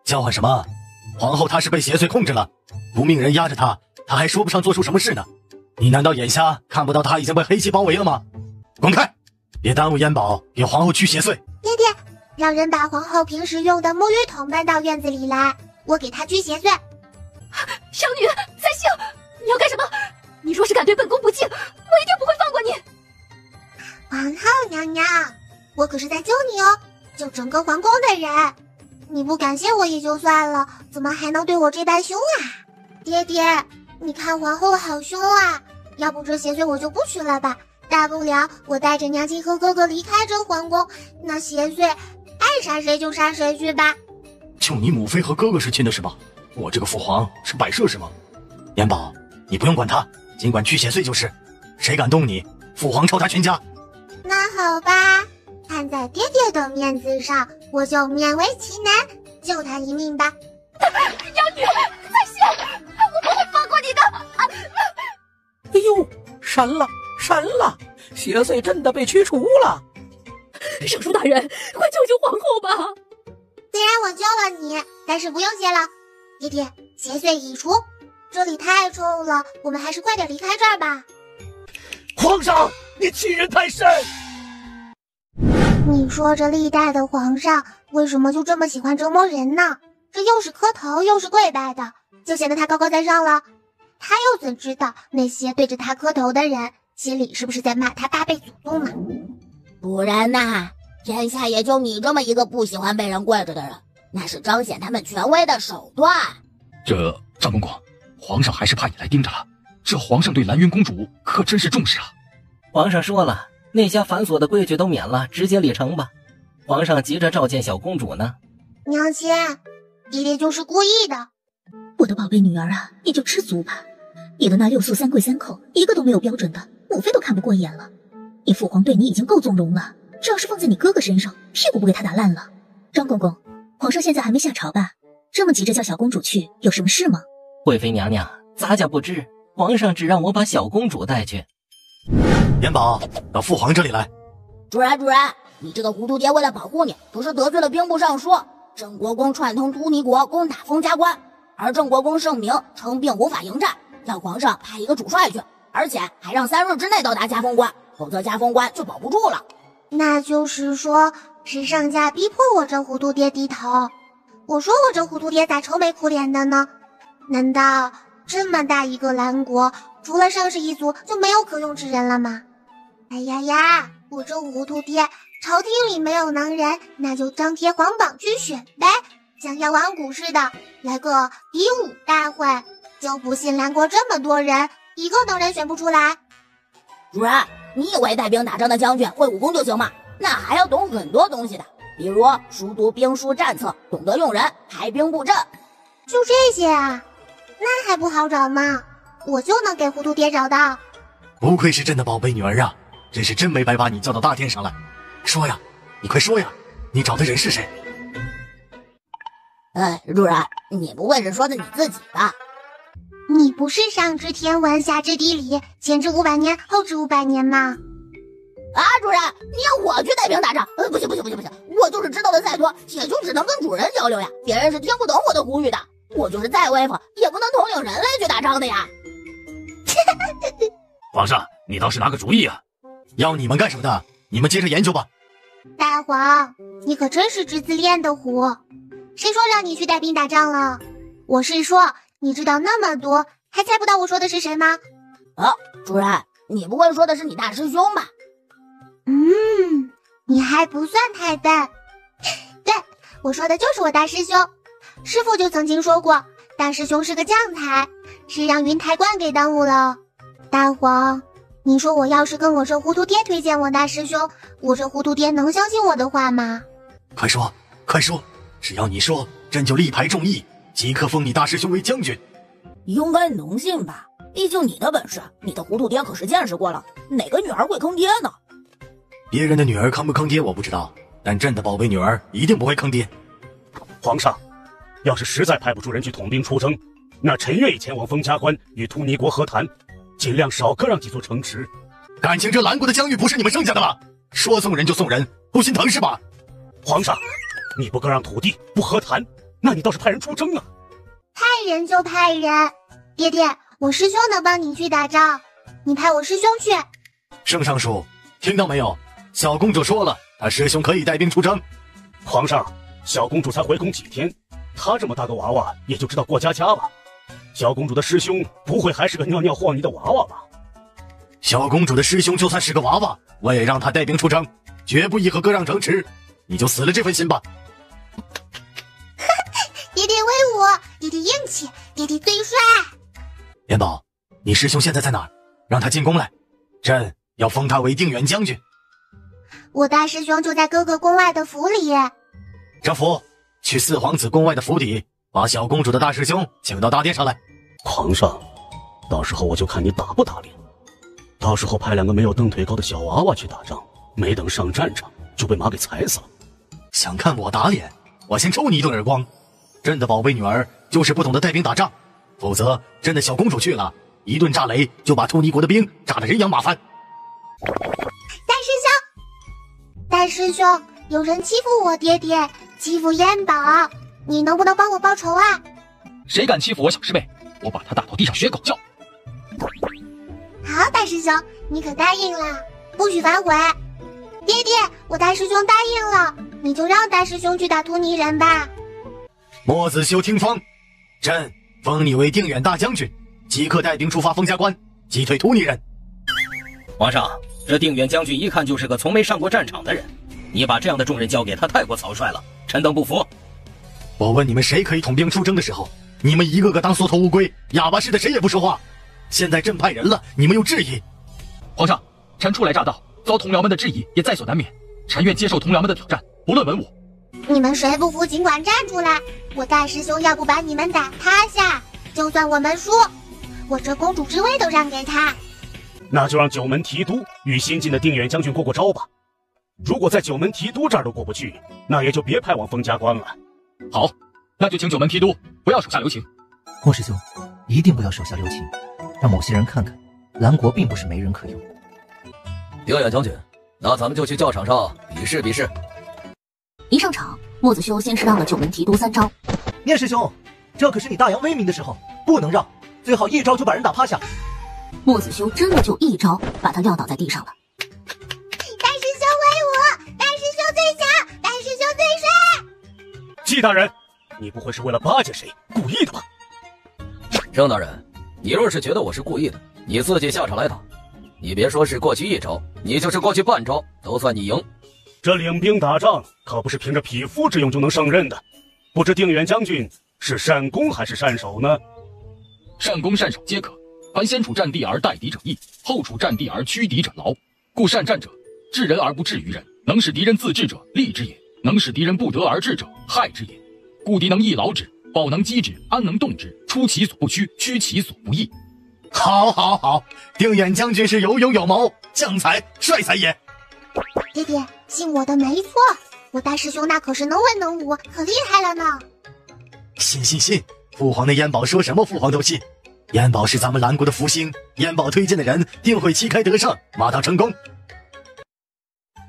叫唤什么？皇后她是被邪祟控制了，不命人压着她，她还说不上做出什么事呢。你难道眼瞎看不到她已经被黑气包围了吗？滚开！别耽误燕宝给皇后驱邪祟。
爹爹，让人把皇后平时用的沐浴桶搬到院子里来，我给她驱邪祟。
小女在幸，你要干什么？你若是敢对本宫不敬，我一定不会放过你。
皇后娘娘，我可是在救你哦，救整个皇宫的人。你不感谢我也就算了，怎么还能对我这般凶啊？爹爹，你看皇后好凶啊，要不这邪祟我就不许了吧，大不了我带着娘亲和哥哥离开这皇宫，那邪祟爱杀谁就杀谁去吧。
就你母妃和哥哥是亲的是吧？我这个父皇是摆设是吗？燕宝，你不用管他，尽管驱邪祟就是，谁敢动你，父皇抄他全家。
那好吧，看在爹爹的面子上，我就勉为其难救他一命吧。
妖女在幸，我不会放过你的。
哎呦，闪了，邪祟真的被驱除了。
尚书大人，快救救皇后吧！
虽然我救了你，但是不用谢了。爹爹，邪祟已除，这里太臭了，我们还是快点离开这儿吧。
皇上，你欺人太甚！
你说这历代的皇上为什么就这么喜欢折磨人呢？这又是磕头又是跪拜的，就显得他高高在上了。他又怎知道那些对着他磕头的人心里是不是在骂他8辈祖宗呢？
不然呐，天下也就你这么一个不喜欢被人跪着的人，那是彰显他们权威的手段。
这张公公，皇上还是怕你来盯着了。这皇上对兰云公主可真是重视啊。
皇上说了，那些繁琐的规矩都免了，直接礼成吧。皇上急着召见小公主呢。
娘亲，爹爹就是故意的。
我的宝贝女儿啊，你就知足吧。你的那6素3跪3叩，一个都没有标准的，母妃都看不过眼了。你父皇对你已经够纵容了，这要是放在你哥哥身上，屁股不给他打烂了。张公公，皇上现在还没下朝吧？这么急着叫小公主去，有什么事吗？
贵妃娘娘，咱家不知，皇上只让我把小公主带去。
燕宝，到父皇这里来。
主人，你这个糊涂爹为了保护你，可是得罪了兵部尚书。郑国公串通突尼国攻打封家关，而郑国公盛名称病无法迎战，要皇上派一个主帅去，而且还让3日之内到达加封关，否则加封关就保不住了。
那就是说，是上家逼迫我这糊涂爹低头。我说我这糊涂爹咋愁眉苦脸的呢？难道这么大一个兰国，除了上氏一族就没有可用之人了吗？哎呀，我这糊涂爹，朝廷里没有能人，那就张贴皇榜去选呗，像药王谷似的，来个比武大会。就不信兰国这么多人，一个能人选不出来。
主人，你以为带兵打仗的将军会武功就行吗？那还要懂很多东西的，比如熟读兵书战策，懂得用人，排兵布阵。
就这些啊？那还不好找吗？我就能给糊涂爹找到。
不愧是朕的宝贝女儿啊，真是真没白把你叫到大殿上来。说呀，你快说呀，你找的人是谁？
主人，你不会是说的你自己吧？
你不是上知天文下知地理，前知500年后知500年吗？
主人，你要我去带兵打仗？不行，我就是知道的再多，也就只能跟主人交流呀，别人是听不懂我的古语的。我就是再威风，也不能统领人类去打仗的呀。
皇上，你倒是拿个主意啊！要你们干什么的？你们接着研究吧。
大皇，你可真是只自恋的虎！谁说让你去带兵打仗了？我是说，你知道那么多，还猜不到我说的是谁吗？
主人，你不会说的是你大师兄吧？
你还不算太笨。对，我说的就是我大师兄。师父就曾经说过，大师兄是个将才，是让云台观给耽误了。大皇，你说我要是跟我这糊涂爹推荐我大师兄，我这糊涂爹能相信我的话吗？
快说，只要你说，朕就力排众议，即刻封你大师兄为将军。
应该能信吧？毕竟你的本事，你的糊涂爹可是见识过了，哪个女儿会坑爹呢？
别人的女儿坑不坑爹我不知道，但朕的宝贝女儿一定不会坑爹。
皇上，要是实在派不出人去统兵出征，那臣愿意前往封家关与突尼国和谈，尽量少割让几座城池。
感情这兰国的疆域不是你们剩下的了？说送人就送人，不心疼是吧？
皇上，你不割让土地，不和谈，那你倒是派人出征啊！
派人就派人，爹爹，我师兄能帮你去打仗，你派我师兄去。
圣尚书，听到没有？小公主说了，她师兄可以带兵出征。
皇上，小公主才回宫几天，她这么大个娃娃也就知道过家家吧？小公主的师兄不会还是个尿尿和泥的娃娃吧？
小公主的师兄就算是个娃娃，我也让他带兵出征，绝不议和割让城池。你就死了这份心吧。
爹爹威武，爹爹硬气，爹爹最帅。
元宝，你师兄现在在哪儿？让他进宫来，朕要封他为定远将军。
我大师兄就在哥哥宫外的府里。
这福，去四皇子宫外的府邸，把小公主的大师兄请到大殿上来。
皇上，到时候我就看你打不打脸。到时候派2个没有蹬腿高的小娃娃去打仗，没等上战场就被马给踩死了。
想看我打脸，我先抽你一顿耳光。朕的宝贝女儿就是不懂得带兵打仗，否则朕的小公主去了，一顿炸雷就把突尼国的兵炸得人仰马翻。
大师兄，有人欺负我爹爹，欺负燕宝，你能不能帮我报仇啊？
谁敢欺负我小师妹，我把他打到地上学狗叫。
好，大师兄，你可答应了，不许反悔。爹爹，我大师兄答应了，你就让大师兄去打突尼人吧。
莫子修听风，朕封你为定远大将军，即刻带兵出发封家关，击退突尼人。
皇上，这定远将军一看就是个从没上过战场的人，你把这样的重任交给他太过草率了，臣等不服。
我问你们谁可以统兵出征的时候，你们一个个当缩头乌龟，哑巴似的谁也不说话。现在朕派人了，你们又质疑。
皇上，臣初来乍到，遭同僚们的质疑也在所难免，臣愿接受同僚们的挑战，不论文武。
你们谁不服尽管站出来，我大师兄要不把你们打趴下，就算我们输，我这公主之位都让给他。
那就让九门提督与新进的定远将军过过招吧。如果在九门提督这儿都过不去，那也就别派往封家关了。
好，那就请九门提督不要手下留情。
莫师兄，一定不要手下留情，让某些人看看，兰国并不是没人可用。
定远将军，那咱们就去教场上比试比试。
一上场，莫子修先是让了九门提督3招。
聂师兄，这可是你大扬威名的时候，不能让，最好一招就把人打趴下。
莫子修真的就一招把他撂倒在地上了。
大师兄威武，大师兄最强，大师兄最帅。
季大人，你不会是为了巴结谁故意的吧？
郑大人，你若是觉得我是故意的，你自己下场来打。你别说是过去1招，你就是过去半招，都算你赢。
这领兵打仗可不是凭着匹夫之勇就能胜任的。不知定远将军是善攻还是善守呢？
善攻善守皆可，凡先处战地而待敌者易，后处战地而驱敌者劳。故善战者，治人而不治于人，能使敌人自治者利之也，能使敌人不得而治者害之也。故敌能易劳之，保能击之，安能动之，出其所不屈，屈其所不义。
好，好，好，定远将军是有勇有谋，将才帅才也。
爹爹，信我的没错，我大师兄那可是能文能武，可厉害了呢。
信，父皇的燕宝说什么父皇都信。燕宝是咱们兰国的福星，燕宝推荐的人定会旗开得胜，马到成功。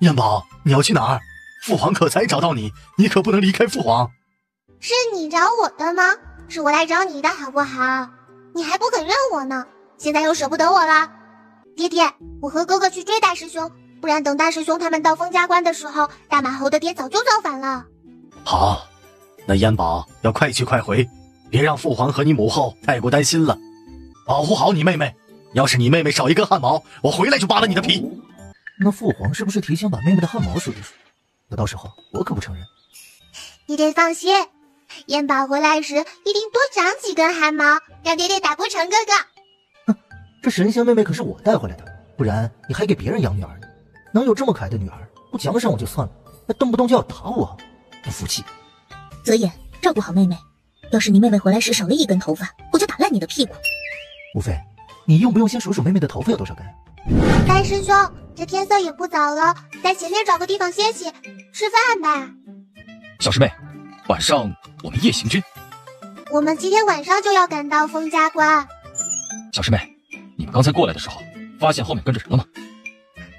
燕宝，你要去哪儿？父皇可才找到你，你可不能离开父皇。
是你找我的吗？是我来找你的好不好？你还不肯认我呢，现在又舍不得我了。爹爹，我和哥哥去追大师兄，不然等大师兄他们到封家关的时候，大马侯的爹早就造反了。
好，那燕宝要快去快回，别让父皇和你母后太过担心了。保护好你妹妹，要是你妹妹少一根汗毛，我回来就扒了你的皮。
那父皇是不是提前把妹妹的汗毛数一数？那到时候我可不承认。
爹爹放心，燕宝回来时一定多长几根汗毛，让爹爹打不成哥哥。
这神仙妹妹可是我带回来的，不然你还给别人养女儿呢。能有这么可爱的女儿，不奖赏我就算了，那动不动就要打我，不服气。
泽言，照顾好妹妹，要是你妹妹回来时少了一根头发，我就打烂你的屁股。
无非，你用不用先数数妹妹的头发有多少根？
大师兄，这天色也不早了，在前面找个地方歇息，吃饭吧。
小师妹，晚上我们夜行军。
我们今天晚上就要赶到封家关。
小师妹，你们刚才过来的时候，发现后面跟着人了吗？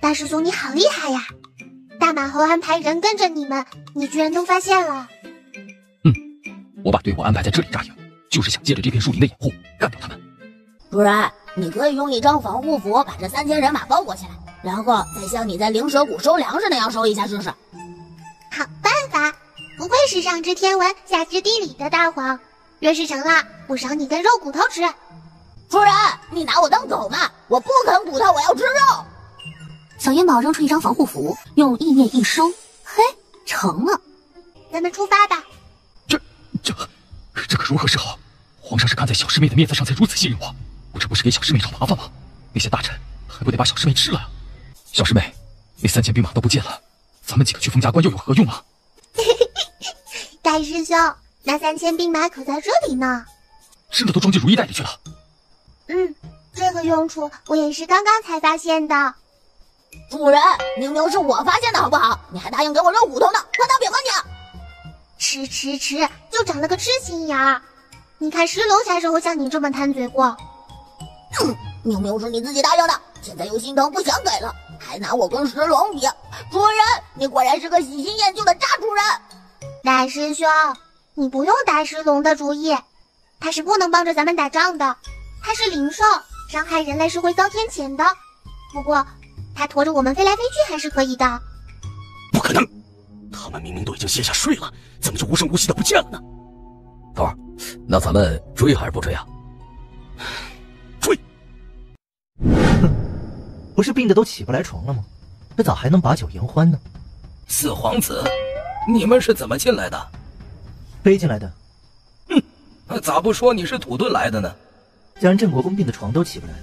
大师兄，你好厉害呀！大马猴安排人跟着你们，你居然都发现了。
我把队伍安排在这里扎营，就是想借着这片树林的掩护干掉他们。
主人，你可以用一张防护服把这3000人马包裹起来，然后再像你在灵蛇谷收粮食那样收一下试试。
好办法，不愧是上知天文下知地理的大黄。若是成了，我赏你根肉骨头吃。
主人，你拿我当狗吗？我不啃骨头，我要吃肉。
小烟宝扔出一张防护符，用意念一收，嘿，成了。
咱们出发吧。
这可如何是好？皇上是看在小师妹的面子上才如此信任我，我这不是给小师妹找麻烦吗？那些大臣还不得把小师妹吃了呀？小师妹，那3000兵马都不见了，咱们几个去封家关又有何用啊？
大师兄，那3000兵马可在这里呢。
真的都装进如意袋里去了？
这个用处我也是刚刚才发现的。
主人，明明是我发现的好不好？你还答应给我肉骨头呢，快拿饼吧你！
吃，就长了个痴心眼儿。你看石龙啥时候像你这么贪嘴过？
明明是你自己答应的，现在又心疼不想给了，还拿我跟石龙比。主人，你果然是个喜新厌旧的渣主人。
大师兄，你不用打石龙的主意，他是不能帮着咱们打仗的，他是灵兽，伤害人类是会遭天谴的。不过他驮着我们飞来飞去还是可以的。
不可能，他们明明都已经卸下睡了，怎么就无声无息的不见了呢？
头儿，那咱们追还是不追啊？
追！
不是病得都起不来床了吗？这咋还能把酒言欢呢？
四皇子，你们是怎么进来的？
背进来的。
咋不说你是土遁来的呢？
既然镇国公病的床都起不来，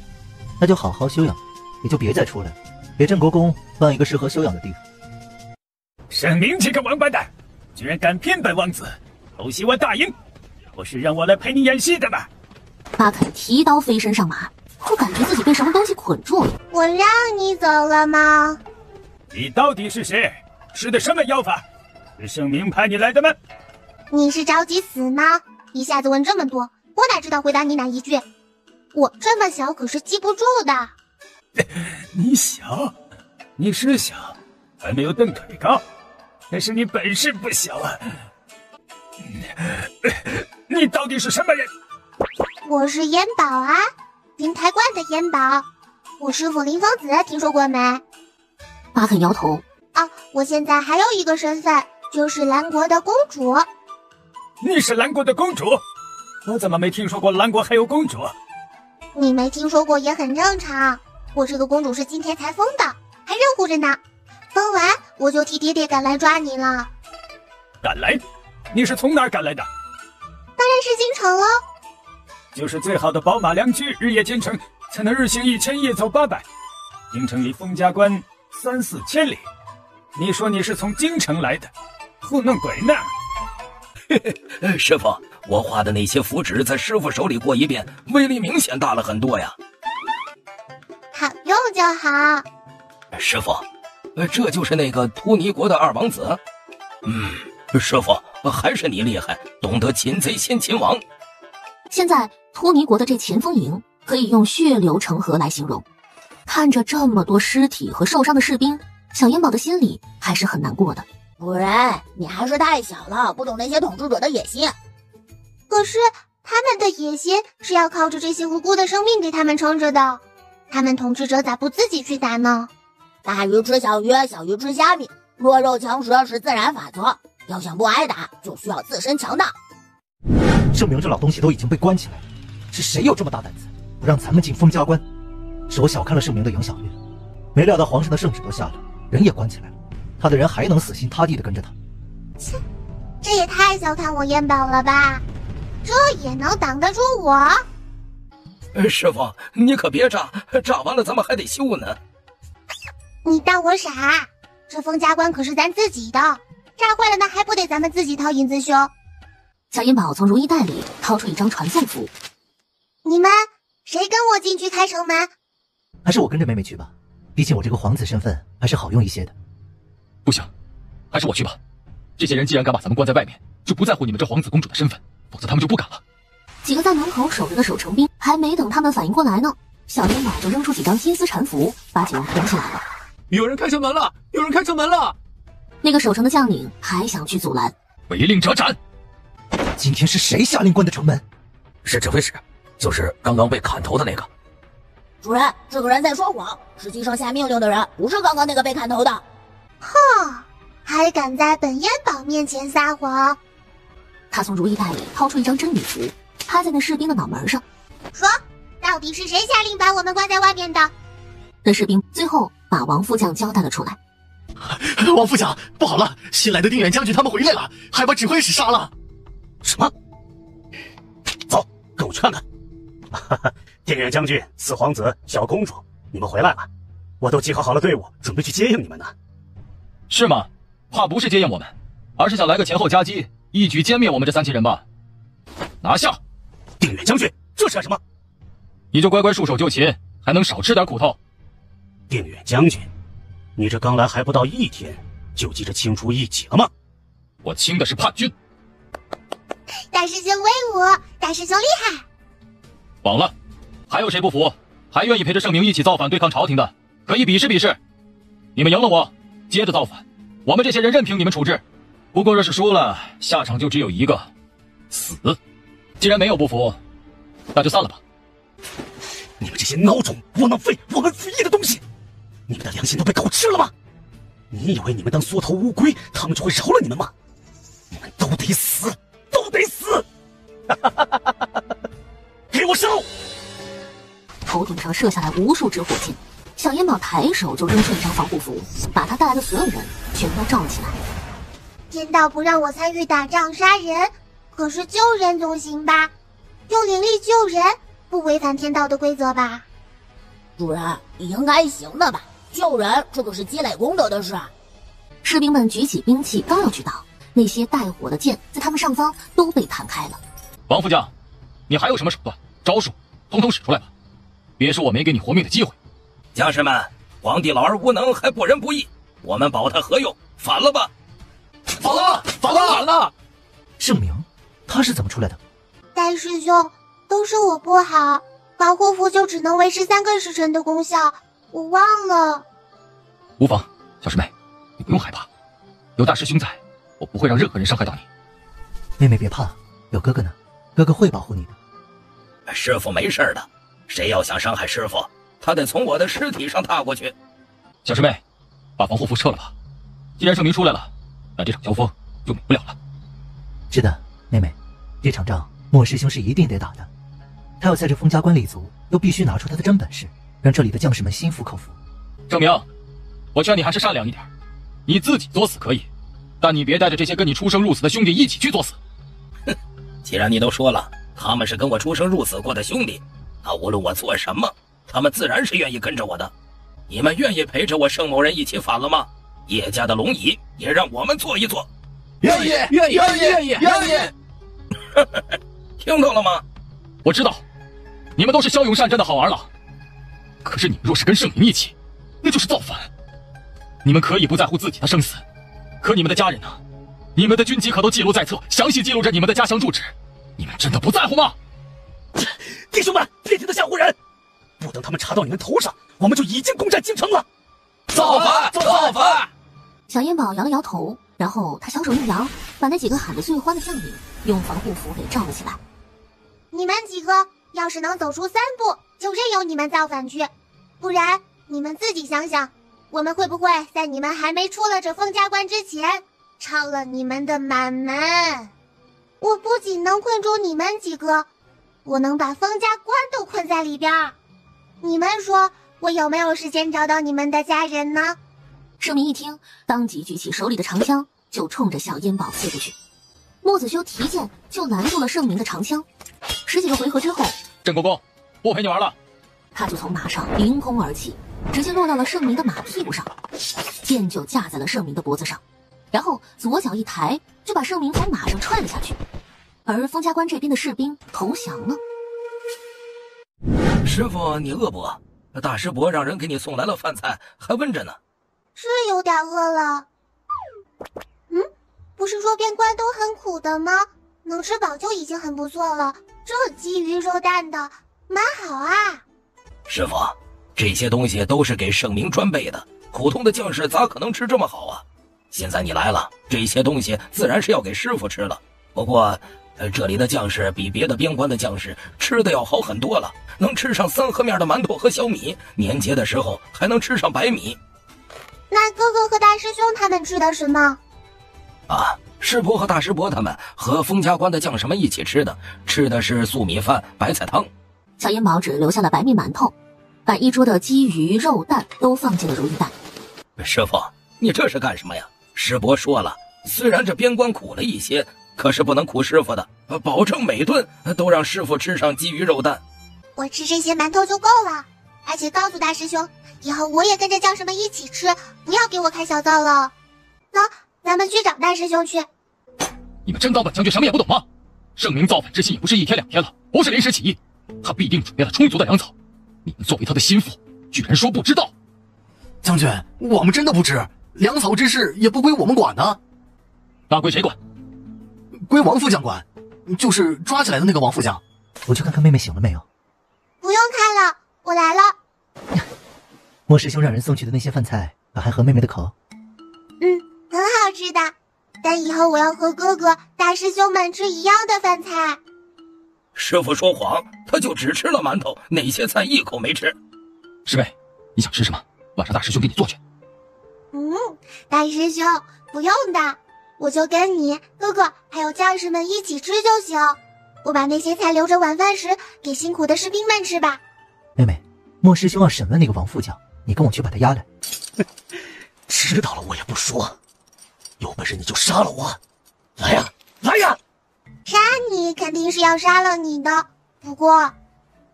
那就好好休养，也就别再出来了，给镇国公换一个适合休养的地方。
沈明这个王八蛋，居然敢骗本王子，偷袭我大营，不是让我来陪你演戏的吗？
巴肯提刀飞身上马，就感觉自己被什么东西捆住了。
我让你走了吗？
你到底是谁？施的什么妖法？是盛明派你来的吗？
你是着急死吗？一下子问这么多，我哪知道回答你哪一句？我这么小可是记不住的。
你小，你是小，还没有蹬腿高，但是你本事不小啊！你到底是什么人？
我是烟宝啊，灵台观的烟宝。我师父林疯子听说过没？
巴肯摇头。
我现在还有一个身份，就是兰国的公主。
你是兰国的公主？我怎么没听说过兰国还有公主？
你没听说过也很正常，我这个公主是今天才封的，还热乎着呢。封完我就替爹爹赶来抓你了。
赶来？你是从哪儿赶来的？
当然是京城喽。
就是最好的宝马良驹，日夜兼程，才能日行1000，夜走800。京城离封家关3、4千里。你说你是从京城来的，糊弄鬼呢？
师傅，我画的那些符纸在师傅手里过一遍，威力明显大了很多呀。
好用就好。
师傅，这就是那个突尼国的2王子。师傅，还是你厉害，懂得擒贼先擒王。
现在突尼国的这前锋营可以用血流成河来形容。看着这么多尸体和受伤的士兵，小烟宝的心里还是很难过的。
主人，你还是太小了，不懂那些统治者的野心。
可是他们的野心是要靠着这些无辜的生命给他们撑着的，他们统治者咋不自己去打呢？
大鱼吃小鱼，小鱼吃虾米，弱肉强食是自然法则。要想不挨打，就需要自身强大。
盛明这老东西都已经被关起来了，是谁有这么大胆子不让咱们进封家关？是我小看了盛明的杨小月，没料到皇上的圣旨都下了，人也关起来了，他的人还能死心塌地的跟着他。
切，这也太小看我烟宝了吧，这也能挡得住我？
师傅，你可别炸，炸完了咱们还得修呢。
你当我傻？这封家关可是咱自己的，炸坏了那还不得咱们自己掏银子修？
小烟宝从如意袋里掏出一张传送符。
你们谁跟我进去开城门？
还是我跟着妹妹去吧，毕竟我这个皇子身份还是好用一些的。
不行，还是我去吧。这些人既然敢把咱们关在外面，就不在乎你们这皇子公主的身份，否则他们就不敢了。
几个在门口守着的守城兵还没等他们反应过来呢，小烟马就扔出几张金丝缠符，把几人捆起来了。
有人开城门了！有人开城门了！
那个守城的将领还想去阻拦，
违令者斩！
今天是谁下令关的城门？
是指挥使，就是刚刚被砍头的那个。
主人，这个人在说谎，实际上下命令的人不是刚刚那个被砍头的。
哼，还敢在本烟宝面前撒谎！
他从如意袋里掏出一张真礼符，趴在那士兵的脑门上，
说：“到底是谁下令把我们关在外面的？”
那士兵最后把王副将交代了出来。
王副将，不好了，新来的定远将军他们回来了，还把指挥使杀了。
什么？走，跟我去看看。定远将军、四皇子、小公主，你们回来了，我都集合好了队伍，准备去接应你们呢。
是吗？怕不是接应我们，而是想来个前后夹击，一举歼灭我们这3群人吧？拿下！
定远将军，这是干什么？
你就乖乖束手就擒，还能少吃点苦头。
定远将军，你这刚来还不到1天，就急着清除异己了吗？
我清的是叛军。
大师兄威武，大师兄厉害。
枉了，还有谁不服？还愿意陪着盛明一起造反对抗朝廷的，可以比试比试。你们赢了我，接着造反，我们这些人任凭你们处置。不过若是输了，下场就只有一个，死。既然没有不服，那就散了吧。
你们这些孬种、窝囊废、忘恩负义的东西，你们的良心都被狗吃了吗？你以为你们当缩头乌龟，他们就会饶了你们吗？你们都得死，都得死！给我烧！
头顶上射下来无数支火箭，小烟宝抬手就扔出一张防护符，把他带来的所有人全都罩了起来。
天道不让我参与打仗杀人，可是救人总行吧？用灵力救人，不违反天道的规则吧？
主人，应该行的吧？救人，这可是积累功德的事。
士兵们举起兵器，刚要去挡，那些带火的箭在他们上方都被弹开了。
王副将，你还有什么手段、招数，统统使出来吧！别说我没给你活命的机会。
将士们，皇帝老而无能，还不仁不义，我们保他何用？反了吧！
反了！反了！
反了！
盛明，他是怎么出来的？
大师兄，都是我不好，保护符就只能维持3个时辰的功效，我忘了。
无妨，小师妹，你不用害怕，有大师兄在，我不会让任何人伤害到你。
妹妹别怕，有哥哥呢，哥哥会保护你的。
师傅没事的，谁要想伤害师傅，他得从我的尸体上踏过去。
小师妹，把防护符撤了吧。既然盛明出来了，那这场交锋就免不了了。
是的，妹妹，这场仗莫师兄是一定得打的。他要在这封家关立足，又必须拿出他的真本事，让这里的将士们心服口服。
盛明，我劝你还是善良一点，你自己作死可以，但你别带着这些跟你出生入死的兄弟一起去作死。
哼，既然你都说了，他们是跟我出生入死过的兄弟，那无论我做什么，他们自然是愿意跟着我的。你们愿意陪着我盛某人一起反了吗？叶家的龙椅也让我们坐一坐。
愿意，愿意，愿意，愿意。
听懂了吗？
我知道，你们都是骁勇善战的好儿郎。可是你们若是跟盛明一起，那就是造反。你们可以不在乎自己的生死，可你们的家人呢？你们的军籍可都记录在册，详细记录着你们的家乡住址。你们真的不在乎吗？
弟兄们，别听他吓唬人！不等他们查到你们头上，我们就已经攻占京城了。
造反！造反！
小烟宝摇了摇头，然后他小手一扬，把那几个喊得最欢的将领用防护符给罩了起来。
你们几个要是能走出3步，就任由你们造反去，不然你们自己想想，我们会不会在你们还没出了这封家关之前，抄了你们的满门？我不仅能困住你们几个，我能把封家关都困在里边。你们说我有没有时间找到你们的家人呢？
盛明一听，当即举起手里的长枪，就冲着小烟宝刺过去。莫子修提剑就拦住了盛明的长枪。10几个回合之后，
郑公公，不陪你玩了。
他就从马上凌空而起，直接落到了盛明的马屁股上，剑就架在了盛明的脖子上，然后左脚一抬，就把盛明从马上踹了下去。而封家关这边的士兵投降了。
师傅，你饿不？大师伯让人给你送来了饭菜，还温着呢。
是有点饿了。不是说边关都很苦的吗？能吃饱就已经很不错了，这鸡鱼肉蛋的蛮好啊。
师傅，这些东西都是给圣明专备的，普通的将士咋可能吃这么好啊？现在你来了，这些东西自然是要给师傅吃了。不过，这里的将士比别的边关的将士吃的要好很多了，能吃上3合面的馒头和小米，年节的时候还能吃上白米。
那哥哥和大师兄他们吃的什么？
师伯和大师伯他们和封家关的将士们一起吃的是素米饭、白菜汤。
小银宝只留下了白米馒头，把一桌的鸡鱼肉蛋都放进了如意袋。
师傅，你这是干什么呀？师伯说了，虽然这边关苦了一些，可是不能苦师傅的，保证每顿都让师傅吃上鸡鱼肉蛋。
我吃这些馒头就够了，而且告诉大师兄，以后我也跟着将士们一起吃，不要给我开小灶了。咱们去找大师兄去。
你们真当本将军什么也不懂吗？圣明造反之心也不是1天2天了，不是临时起意，他必定准备了充足的粮草。你们作为他的心腹，居然说不知道。
将军，我们真的不知，粮草之事也不归我们管呢。
那归谁管？
归王副将管，就是抓起来的那个王副将。
我去看看妹妹醒了没有。
不用看了，我来了。
莫师兄让人送去的那些饭菜，还合妹妹的口？
很好吃的，但以后我要和哥哥、大师兄们吃一样的饭菜。
师傅说谎，他就只吃了馒头，哪些菜一口没吃。
师妹，你想吃什么？晚上大师兄给你做去。
大师兄不用的，我就跟你哥哥还有将士们一起吃就行。我把那些菜留着晚饭时给辛苦的士兵们吃吧。
妹妹，莫师兄要审问那个王副将，你跟我去把他押来。
知道了我也不说，有本事你就杀了我！来呀，来呀！
杀你肯定是要杀了你的，不过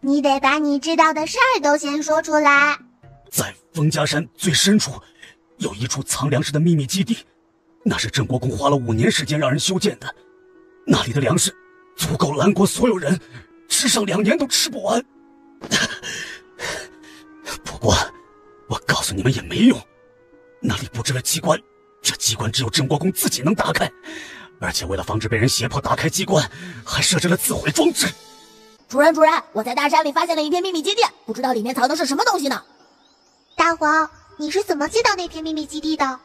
你得把你知道的事儿都先说出来。
在封家山最深处有一处藏粮食的秘密基地，那是郑国公花了5年时间让人修建的，那里的粮食足够兰国所有人吃上2年都吃不完。不过我告诉你们也没用，那里布置了机关，这机关只有郑国公自己能打开，而且为了防止被人胁迫打开机关，还设置了自毁装置。
主人，我在大山里发现了一片秘密基地，不知道里面藏的是什么东西呢。
大黄，你是怎么进到那片秘密基地的？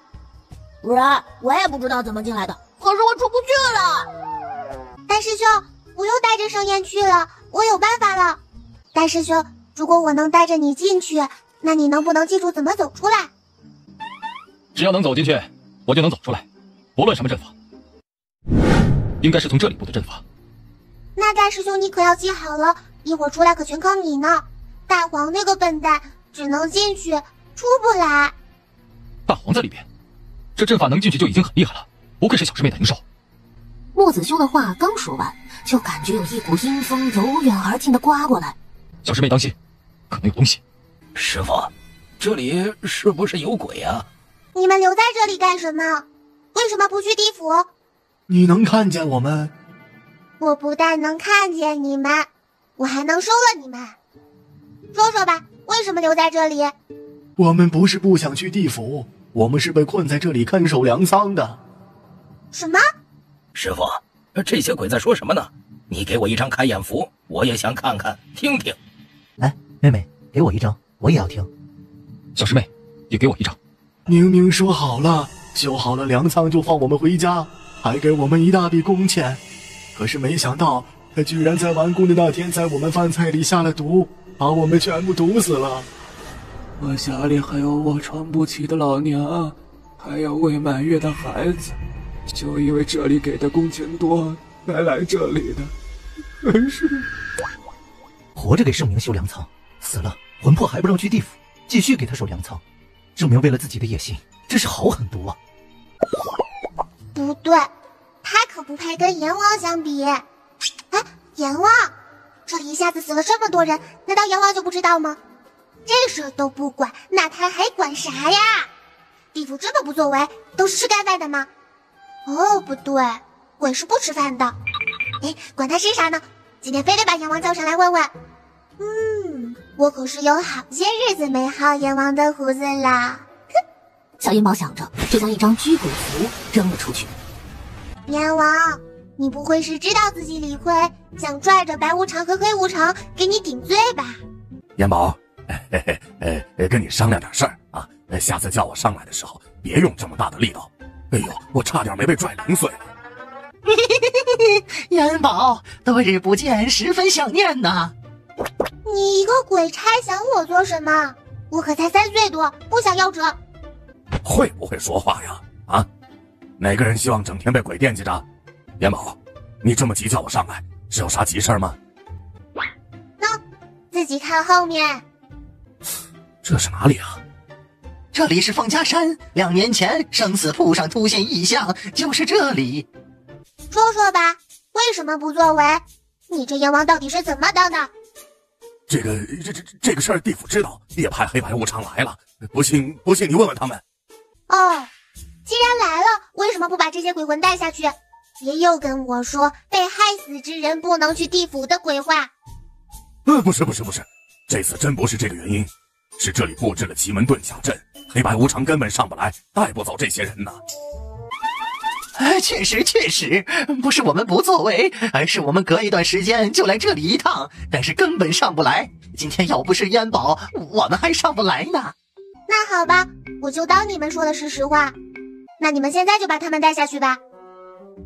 主人，我也不知道怎么进来的，可是我出不去了。
大师兄，不用带着盛宴去了，我有办法了。大师兄，如果我能带着你进去，那你能不能记住怎么走出来？
只要能走进去，我就能走出来，不论什么阵法。应该是从这里布的阵法。
那大师兄你可要记好了，一会儿出来可全靠你呢。大黄那个笨蛋只能进去，出不来。
大黄在里边，这阵法能进去就已经很厉害了，不愧是小师妹的灵兽。
莫子修的话刚说完，就感觉有一股阴风由远而近的刮过来。
小师妹当心，可能有东西。
师傅，这里是不是有鬼啊？
你们留在这里干什么？为什么不去地府？
你能看见我们？
我不但能看见你们，我还能收了你们。说说吧，为什么留在这里？
我们不是不想去地府，我们是被困在这里看守粮仓的。
什么？
师傅，这些鬼在说什么呢？你给我一张开眼符，我也想看看听听。
来，妹妹，给我一张，我也要听。
小师妹，也给我一张。
明明说好了，修好了粮仓就放我们回家，还给我们一大笔工钱。可是没想到，他居然在完工的那天，在我们饭菜里下了毒，把我们全部毒死了。
我家里还有我撑不起的老娘，还有未满月的孩子，就因为这里给的工钱多，才来这里的。可是
活着给圣明修粮仓，死了魂魄还不让去地府，继续给他守粮仓，证明为了自己的野心，真是好狠毒啊！
不对，他可不配跟阎王相比。哎，阎王，这里一下子死了这么多人，难道阎王就不知道吗？这事儿都不管，那他还管啥呀？地府这么不作为，都是吃干饭的吗？哦，不对，鬼是不吃饭的。哎，管他是啥呢，今天非得把阎王叫上来问问。我可是有好些日子没薅阎王的胡子啦。
小银宝想着，就将一张驱鬼符扔了出去。
阎王，你不会是知道自己理亏，想拽着白无常和黑无常给你顶罪吧？
元宝，跟你商量点事儿啊，下次叫我上来的时候别用这么大的力道。哎呦，我差点没被拽0岁了。
元宝，多日不见，十分想念呐。
你一个鬼差想我做什么？我可才3岁多，不想夭折。
会不会说话呀？啊，哪个人希望整天被鬼惦记着？元宝，你这么急叫我上来，是有啥急事吗？
自己看后面。
这是哪里啊？
这里是凤家山，2年前生死簿上突现异象，就是这里。
说说吧，为什么不作为？你这阎王到底是怎么当的？
这个事儿地府知道，也派黑白无常来了。不信你问问他们。
哦，既然来了，为什么不把这些鬼魂带下去？别又跟我说被害死之人不能去地府的鬼话。
不是，这次真不是这个原因，是这里布置了奇门遁甲阵，黑白无常根本上不来，带不走这些人呢。
确实，不是我们不作为，而是我们隔一段时间就来这里一趟，但是根本上不来。今天要不是烟宝，我们还上不来呢。
那好吧，我就当你们说的是实话。那你们现在就把他们带下去吧。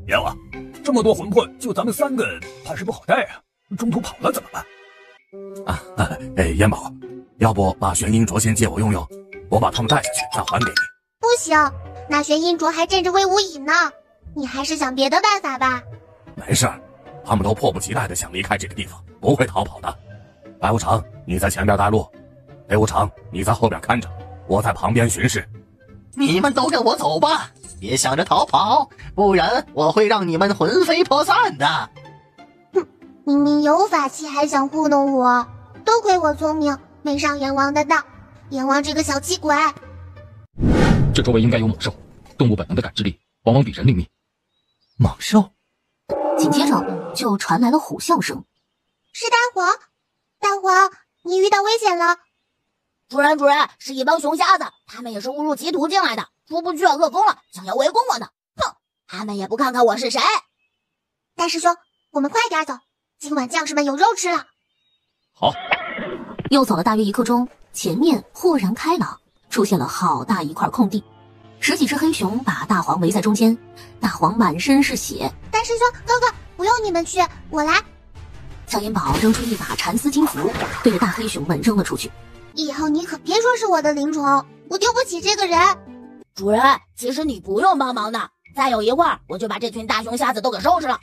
阎王，这么多魂魄，就咱们3个，怕是不好带啊。中途跑了怎么办？
烟宝，要不把玄阴镯先借我用用，我把他们带下去再还给你。
不行，那玄阴镯还镇着魏无乙呢，你还是想别的办法吧。
没事儿，他们都迫不及待的想离开这个地方，不会逃跑的。白无常，你在前边带路，黑无常，你在后边看着，我在旁边巡视。
你们都跟我走吧，别想着逃跑，不然我会让你们魂飞魄散的。
明明有法器还想糊弄我，多亏我聪明，没上阎王的当。阎王这个小气鬼。
这周围应该有猛兽，动物本能的感知力往往比人灵敏。
猛兽？
紧接着就传来了虎啸声。
是大黄，大黄，你遇到危险了。
主人，是一帮熊瞎子，他们也是误入歧途进来的，出不去饿疯了，想要围攻我呢。哼，他们也不看看我是谁。
大师兄，我们快点走，今晚将士们有肉吃了。
好。
又走了大约1刻钟，前面豁然开朗，出现了好大一块空地。10几只黑熊把大黄围在中间，大黄满身是血。
大师兄，哥哥，不用你们去，我来。
小烟宝扔出一把蚕丝金符，对着大黑熊们扔了出去。
以后你可别说是我的灵宠，我丢不起这个人。
主人，其实你不用帮忙的，再有一会儿我就把这群大熊瞎子都给收拾了。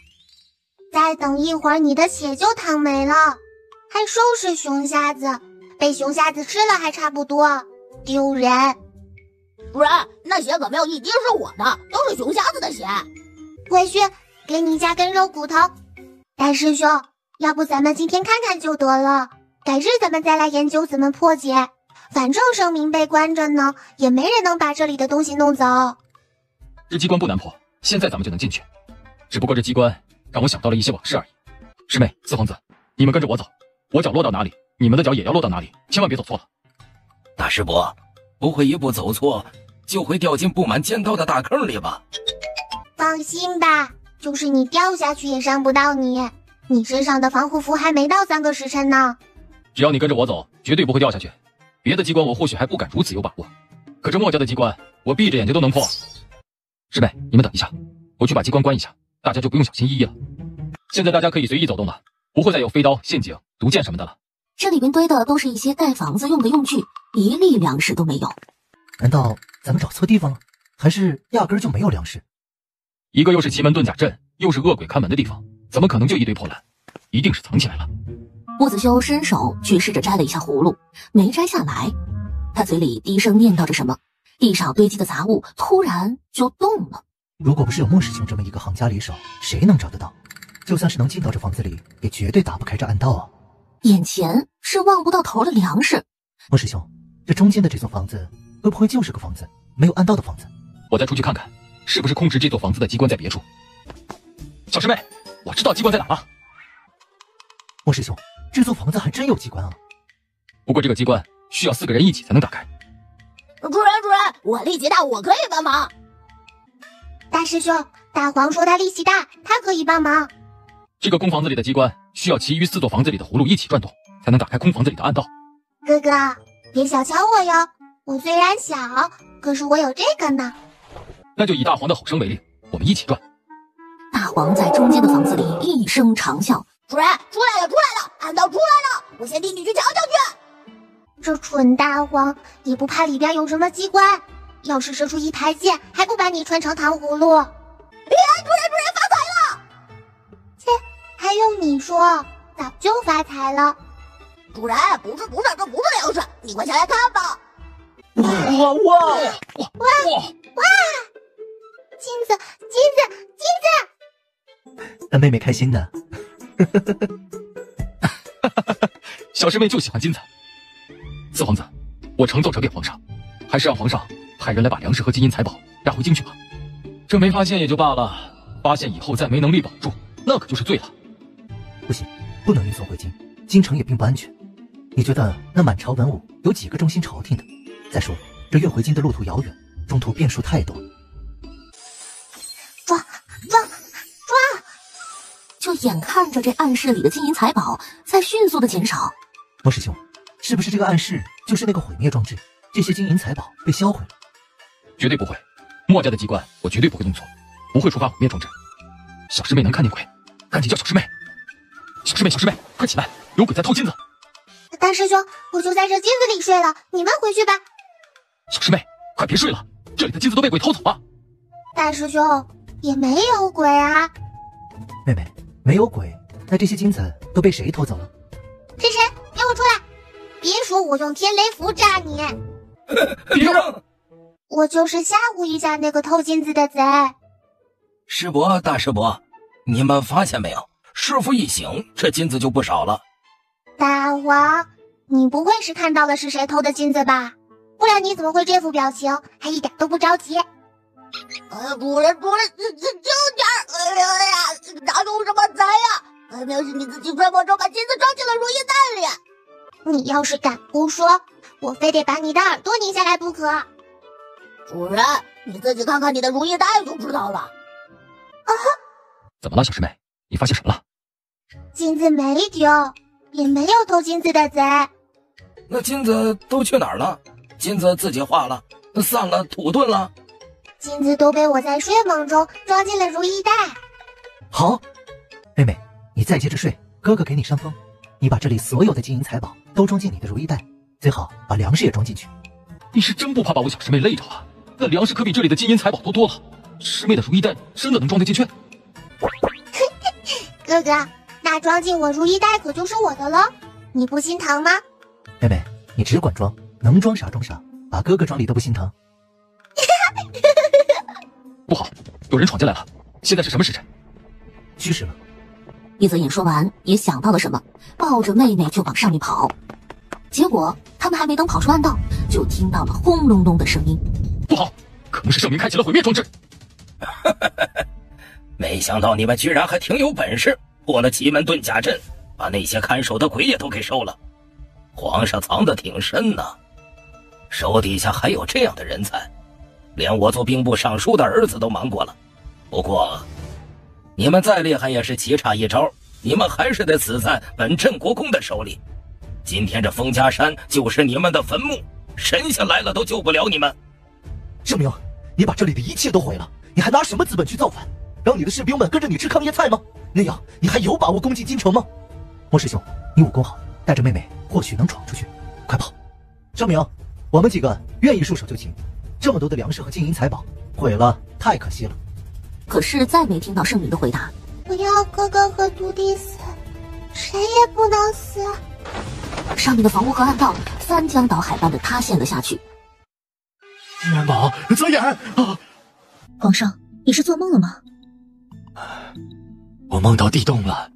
再等一会儿你的血就淌没了，还收拾熊瞎子，被熊瞎子吃了还差不多，丢人。
主人，那血可没有一滴是我的，都是熊瞎子的血。
回去给你加根肉骨头。大师兄，要不咱们今天看看就得了，改日咱们再来研究怎么破解。反正生命被关着呢，也没人能把这里的东西弄走。
这机关不难破，现在咱们就能进去。只不过这机关让我想到了一些往事而已。师妹、四皇子，你们跟着我走，我脚落到哪里，你们的脚也要落到哪里，千万别走错了。
大师伯，不会一步走错就会掉进布满尖刀的大坑里吧？
放心吧，就是你掉下去也伤不到你，你身上的防护符还没到3个时辰呢。
只要你跟着我走，绝对不会掉下去。别的机关我或许还不敢如此有把握，可这墨家的机关我闭着眼睛都能破。师妹，你们等一下，我去把机关关一下，大家就不用小心翼翼了。现在大家可以随意走动了，不会再有飞刀、陷阱、毒箭什么的了。
这里边堆的都是一些盖房子用的用具，一粒粮食都没有。
难道咱们找错地方了？还是压根就没有粮食？
一个又是奇门遁甲阵，又是恶鬼看门的地方，怎么可能就一堆破烂？一定是藏起来了。
莫子修伸手去试着摘了一下葫芦，没摘下来。他嘴里低声念叨着什么，地上堆积的杂物突然就动了。
如果不是有莫师兄这么一个行家里手，谁能找得到？就算是能进到这房子里，也绝对打不开这暗道啊！
眼前是望不到头的粮食。
莫师兄，这中间的这座房子会不会就是个房子，没有暗道的房子？
我再出去看看，是不是控制这座房子的机关在别处？小师妹，我知道机关在哪了。
莫师兄，这座房子还真有机关啊！
不过这个机关需要4个人一起才能打开。
主人，我力气大，我可以帮忙。
大师兄，大黄说他力气大，他可以帮忙。
这个空房子里的机关需要其余4座房子里的葫芦一起转动，才能打开空房子里的暗道。
哥哥，别小瞧我哟，我虽然小，可是我有这个呢。
那就以大黄的吼声为例，我们一起转。
大黄在中间的房子里一声长啸：“
主人，出来了，出来了，暗道出来了！我先替你去瞧瞧去。”
这蠢大黄也不怕里边有什么机关，要是射出一排箭，还不把你穿成糖葫芦？主人发财了！切，还用你说？早就发财了。
主人，不是，这不是粮食，你快下来看吧。
哇！金子！
让妹妹开心的。
小师妹就喜欢金子。四皇子，我呈奏折给皇上，还是让皇上派人来把粮食和金银财宝押回京去吧。这没发现也就罢了，发现以后再没能力保住，那可就是罪了。
不行，不能运送回京，京城也并不安全。你觉得那满朝文武有几个忠心朝廷的？再说这运回京的路途遥远，中途变数太多。
抓！就眼看着这暗室里的金银财宝在迅速的减少。
莫师兄，是不是这个暗室就是那个毁灭装置？这些金银财宝被销毁了？
绝对不会，墨家的机关我绝对不会弄错，不会触发毁灭装置。小师妹能看见鬼，赶紧叫小师妹。小师妹，快起来，有鬼在偷金子。
大师兄，我就在这金子里睡了，你们回去吧。
小师妹，快别睡了，这里的金子都被鬼偷走了。
大师兄，也没有鬼啊。
妹妹，没有鬼，那这些金子都被谁偷走了？
是谁？给我出来！别说我用天雷符炸你。
别让！
我就是吓唬一下那个偷金子的贼。
师伯，大师伯，你们发现没有？师傅一醒，这金子就不少了。
大黄，你不会是看到了是谁偷的金子吧？不然你怎么会这副表情，还一点都不着急？
主人，轻点！哎呀，哪有什么财呀？分明是你自己揣摩中把金子装进了如意袋
里。你要是敢胡说，我非得把你的耳朵拧下来不可。
主人，你自己看看你的如意袋就知道了。
怎么了，小师妹？你发现什么了？
金子没丢，也没有偷金子的贼。
那金子都去哪儿了？金子自己化了，散了，土遁了。
金子都被我在睡梦中装进了如意袋。
好，妹妹，你再接着睡，哥哥给你扇风。你把这里所有的金银财宝都装进你的如意袋，最好把粮食也装进去。
你是真不怕把我小师妹累着啊？那粮食可比这里的金银财宝多了。师妹的如意袋真的能装得进去？
哥哥，那装进我如意袋可就是我的了，你不心疼吗？
妹妹，你只管装，能装啥装啥，把哥哥装里都不心疼。
不好，有人闯进来了，现在是什么时辰？
戌时了。
一泽演说完，也想到了什么，抱着妹妹就往上面跑。结果他们还没等跑出暗道，就听到了轰隆隆的声音。
不好，可能是圣明开启了毁灭装置。
没想到你们居然还挺有本事，破了奇门遁甲阵，把那些看守的鬼也都给收了。皇上藏得挺深呢，手底下还有这样的人才，连我做兵部尚书的儿子都瞒过了。不过你们再厉害也是棋差一招，你们还是得死在本镇国公的手里。今天这封家山就是你们的坟墓，神仙来了都救不了你们。
圣明，你把这里的一切都毁了，你还拿什么资本去造反？让你的士兵们跟着你吃糠咽菜吗？那样你还有把握攻进京城吗？莫师兄，你武功好，带着妹妹或许能闯出去，快跑！圣明，我们几个愿意束手就擒，这么多的粮食和金银财宝毁了太可惜了。
可是再没听到圣明的回答。
我要哥哥和徒弟死，谁也不能死。
上面的房屋和暗道翻江倒海般的塌陷了下去。
元宝，泽言啊！
皇上，你是做梦了吗？
我梦到地动了，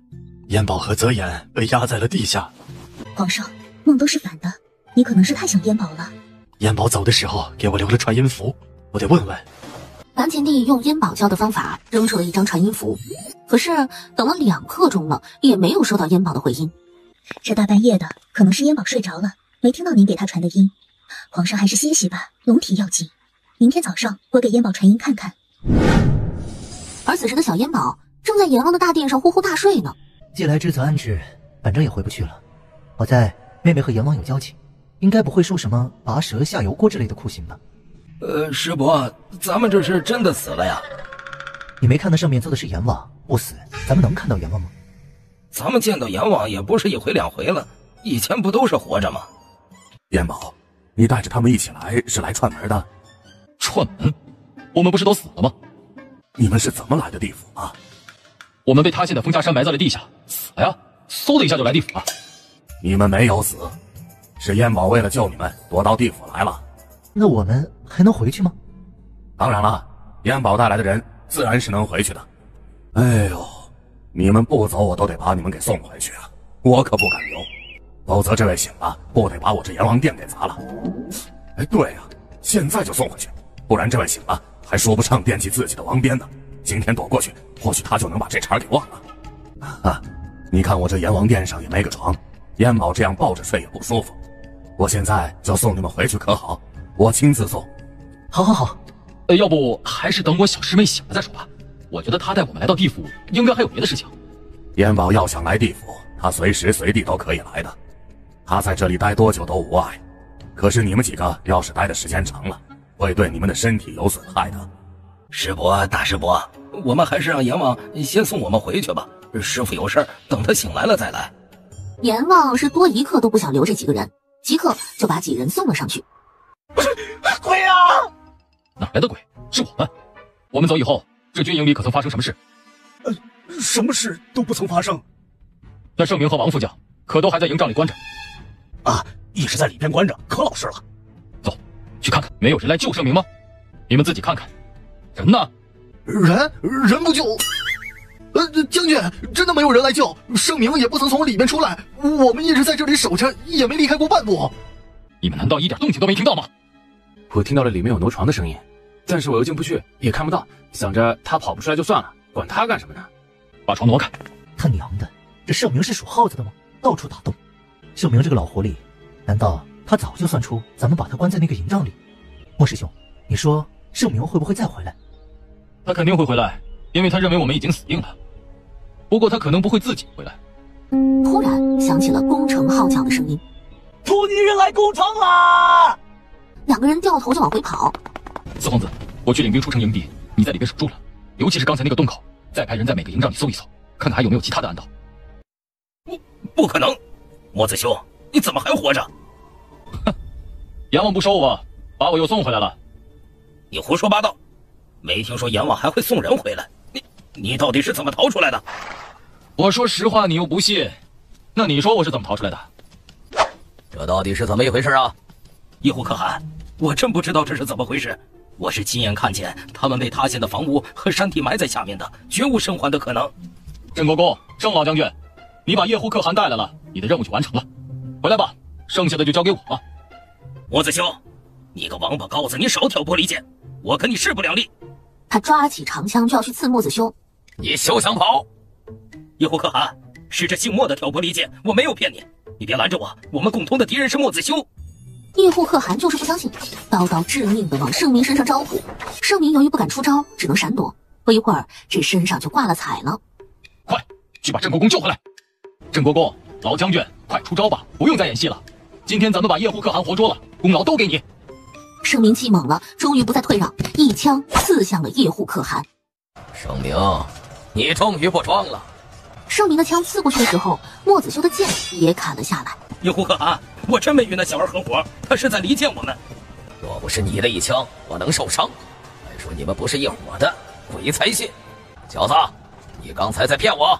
燕宝和泽言被压在了地下。
皇上，梦都是反的，你可能是太想燕宝了。
燕宝走的时候给我留了传音符，我得问问。
蓝田地用燕宝教的方法扔出了一张传音符，可是等了2刻钟了，也没有收到燕宝的回音。
这大半夜的，可能是燕宝睡着了，没听到您给他传的音。皇上还是歇息吧，龙体要紧。明天早上我给燕宝传音看看。
而此时的小烟宝正在阎王的大殿上呼呼大睡呢。
既来之则安之，反正也回不去了。好在妹妹和阎王有交情，应该不会受什么拔舌下油锅之类的酷刑吧？
师伯，咱们这是真的死了呀？
你没看那上面坐的是阎王，不死，咱们能看到阎王吗？
咱们见到阎王也不是一回两回了，以前不都是活着吗？
燕宝，你带着他们一起来是来串门的？
串门？我们不是都死了吗？
你们是怎么来的地府啊？
我们被塌陷的封家山埋在了地下，死了呀，嗖的一下就来地府了。
你们没有死，是燕宝为了救你们躲到地府来了。
那我们还能回去吗？
当然了，燕宝带来的人自然是能回去的。哎呦，你们不走我都得把你们给送回去啊，我可不敢留，否则这位醒了不得把我这阎王殿给砸了。哎，对呀，现在就送回去，不然这位醒了还说不上惦记自己的王鞭呢。今天躲过去，或许他就能把这茬给忘了。啊，你看我这阎王殿上也没个床，燕宝这样抱着睡也不舒服。我现在就送你们回去可好？我亲自送。
好好好。
要不还是等我小师妹醒了再说吧。我觉得她带我们来到地府，应该还有别的事情。
燕宝要想来地府，他随时随地都可以来的，他在这里待多久都无碍。可是你们几个要是待的时间长了，会对你们的身体有损害的。
师伯，大师伯，我们还是让阎王先送我们回去吧。师傅有事，等他醒来了再来。
阎王是多一刻都不想留这几个人，即刻就把几人送了上去。
鬼啊！哪来的鬼？是我们。我们走以后，这军营里可曾发生什么事？
什么事都不曾发生。
那盛明和王副将可都还在营帐里关着？
啊，一直在里边关着，可老实了。
走，去看看，没有人来救盛明吗？你们自己看看，人呢？
人不救。将军，真的没有人来救，盛明也不曾从里面出来，我们一直在这里守着，也没离开过半步。
你们难道一点动静都没听到吗？
我听到了里面有挪床的声音，但是我又进不去，也看不到，想着他跑不出来就算了，管他干什么呢？
把床挪开！
他娘的，这盛明是属耗子的吗？到处打洞。盛明这个老狐狸，难道他早就算出咱们把他关在那个营帐里？莫师兄，你说盛明会不会再回来？
他肯定会回来，因为他认为我们已经死定了。不过他可能不会自己回来。
突然响起了攻城号角的声音，
突敌人来攻城啦！
两个人掉头就往回跑。
四皇子，我去领兵出城迎敌，你在里边守住了，尤其是刚才那个洞口，再派人在每个营帐里搜一搜，看看还有没有其他的暗道。
不可能，莫子修，你怎么还活着？
哼，阎王不收我，把我又送回来了。
你胡说八道，没听说阎王还会送人回来。你到底是怎么逃出来的？
我说实话你又不信，那你说我是怎么逃出来的？
这到底是怎么一回事啊？
叶护可汗，我真不知道这是怎么回事。我是亲眼看见他们被塌陷的房屋和山体埋在下面的，绝无生还的可能。
郑国公，郑老将军，你把叶护可汗带来了，你的任务就完成了。回来吧，剩下的就交给我吧。
莫子修，你个王八羔子，你少挑拨离间，我跟你势不两立。
他抓起长枪就要去刺莫子修。
你休想跑！
叶护可汗，是这姓莫的挑拨离间，我没有骗你，你别拦着我，我们共同的敌人是莫子修。
叶护可汗就是不相信，刀刀致命的往盛明身上招呼。盛明由于不敢出招，只能闪躲，不一会儿这身上就挂了彩了。
快去把郑国公救回来！郑国公，老将军，快出招吧，不用再演戏了。今天咱们把叶护可汗活捉了，功劳都给你。
盛明气猛了，终于不再退让，一枪刺向了叶护可汗。
盛明，你终于不装了。
盛明的枪刺过去的时候，莫子修的剑也砍了下来。
叶护可汗，我真没与那小儿合伙，他是在离间我们。
若不是你的一枪，我能受伤？还说你们不是一伙的，鬼才信！小子，你刚才在骗我。